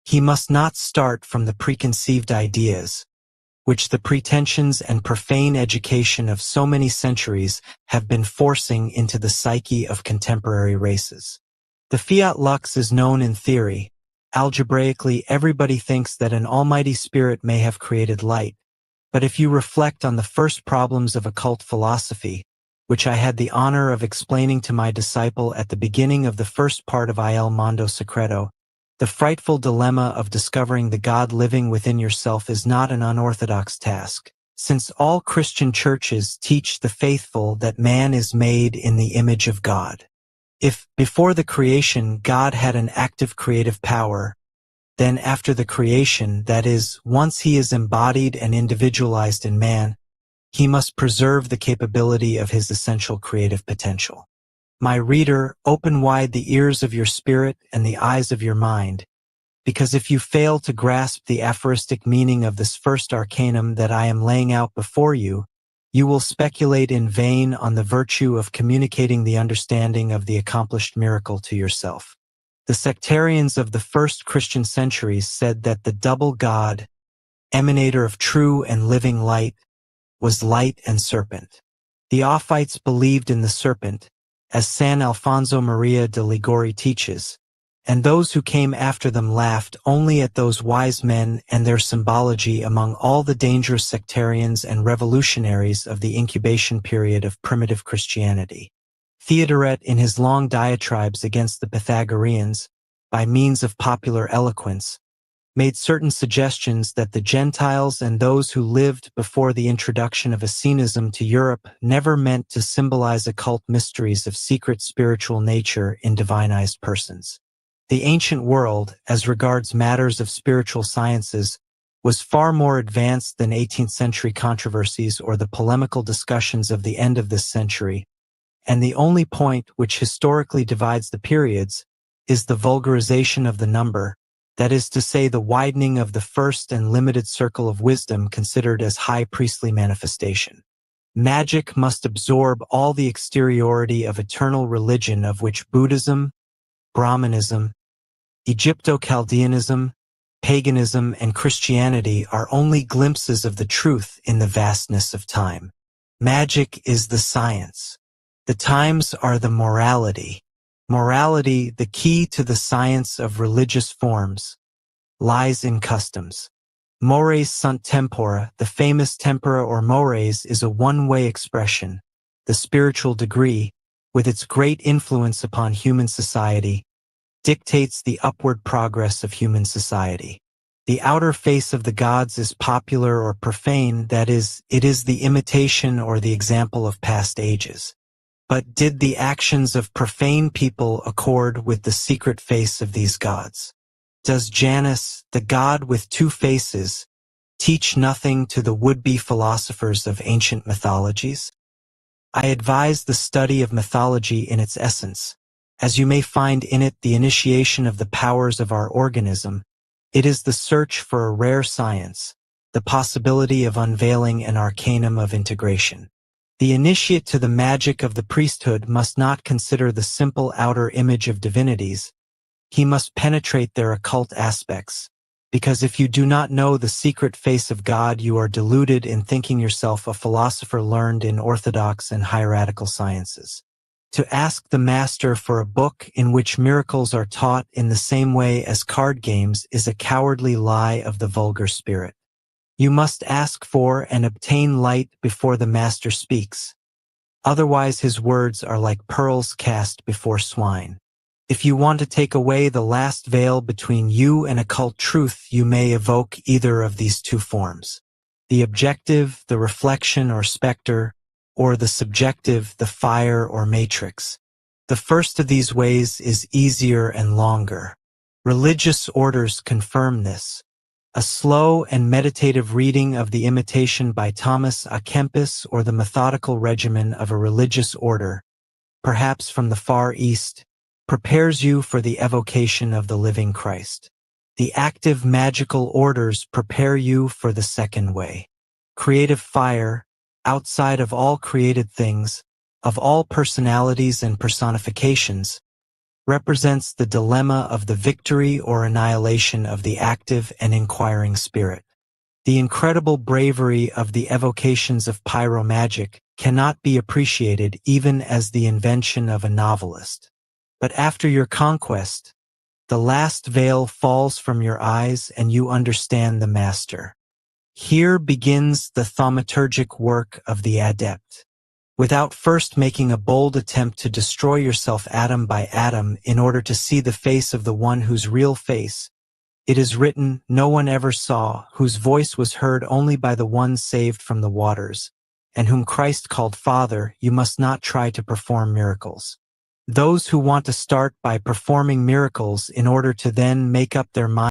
he must not start from the preconceived ideas, which the pretensions and profane education of so many centuries have been forcing into the psyche of contemporary races. The fiat lux is known in theory. Algebraically, everybody thinks that an almighty spirit may have created light. But if you reflect on the first problems of occult philosophy, which I had the honor of explaining to my disciple at the beginning of the first part of Il Mondo Secreto, the frightful dilemma of discovering the God living within yourself is not an unorthodox task, since all Christian churches teach the faithful that man is made in the image of God. If, before the creation, God had an active creative power, then after the creation, that is, once he is embodied and individualized in man, he must preserve the capability of his essential creative potential. My reader, open wide the ears of your spirit and the eyes of your mind, because if you fail to grasp the aphoristic meaning of this first arcanum that I am laying out before you, you will speculate in vain on the virtue of communicating the understanding of the accomplished miracle to yourself. The sectarians of the first Christian centuries said that the double God, emanator of true and living light, was light and serpent. The Ophites believed in the serpent, as San Alfonso Maria de Ligori teaches, and those who came after them laughed only at those wise men and their symbology among all the dangerous sectarians and revolutionaries of the incubation period of primitive Christianity. Theodoret, in his long diatribes against the Pythagoreans, by means of popular eloquence, made certain suggestions that the Gentiles and those who lived before the introduction of Essenism to Europe never meant to symbolize occult mysteries of secret spiritual nature in divinized persons. The ancient world, as regards matters of spiritual sciences, was far more advanced than 18th century controversies or the polemical discussions of the end of this century, and the only point which historically divides the periods is the vulgarization of the number, that is to say, the widening of the first and limited circle of wisdom considered as high priestly manifestation. Magic must absorb all the exteriority of eternal religion of which Buddhism, Brahmanism, Egypto-Chaldeanism, paganism, and Christianity are only glimpses of the truth in the vastness of time. Magic is the science. The times are the morality. Morality, the key to the science of religious forms, lies in customs. Mores sunt tempora, the famous tempora or mores, is a one-way expression. The spiritual degree, with its great influence upon human society, dictates the upward progress of human society. The outer face of the gods is popular or profane, that is, it is the imitation or the example of past ages. But did the actions of profane people accord with the secret face of these gods? Does Janus, the god with two faces, teach nothing to the would-be philosophers of ancient mythologies? I advise the study of mythology in its essence, as you may find in it the initiation of the powers of our organism. It is the search for a rare science, the possibility of unveiling an arcanum of integration. The initiate to the magic of the priesthood must not consider the simple outer image of divinities. He must penetrate their occult aspects, because if you do not know the secret face of God, you are deluded in thinking yourself a philosopher learned in orthodox and hieratical sciences. To ask the master for a book in which miracles are taught in the same way as card games is a cowardly lie of the vulgar spirit. You must ask for and obtain light before the master speaks. Otherwise his words are like pearls cast before swine. If you want to take away the last veil between you and occult truth, you may evoke either of these two forms. The objective, the reflection or specter, or the subjective, the fire or matrix. The first of these ways is easier and longer. Religious orders confirm this. A slow and meditative reading of the Imitation by Thomas à Kempis or the methodical regimen of a religious order, perhaps from the Far East, prepares you for the evocation of the living Christ. The active magical orders prepare you for the second way. Creative fire, outside of all created things, of all personalities and personifications, represents the dilemma of the victory or annihilation of the active and inquiring spirit. The incredible bravery of the evocations of pyromagic cannot be appreciated even as the invention of a novelist. But after your conquest, the last veil falls from your eyes and you understand the master. Here begins the thaumaturgic work of the adept. Without first making a bold attempt to destroy yourself atom by atom in order to see the face of the one whose real face, it is written, no one ever saw, whose voice was heard only by the one saved from the waters, and whom Christ called Father, you must not try to perform miracles. Those who want to start by performing miracles in order to then make up their mind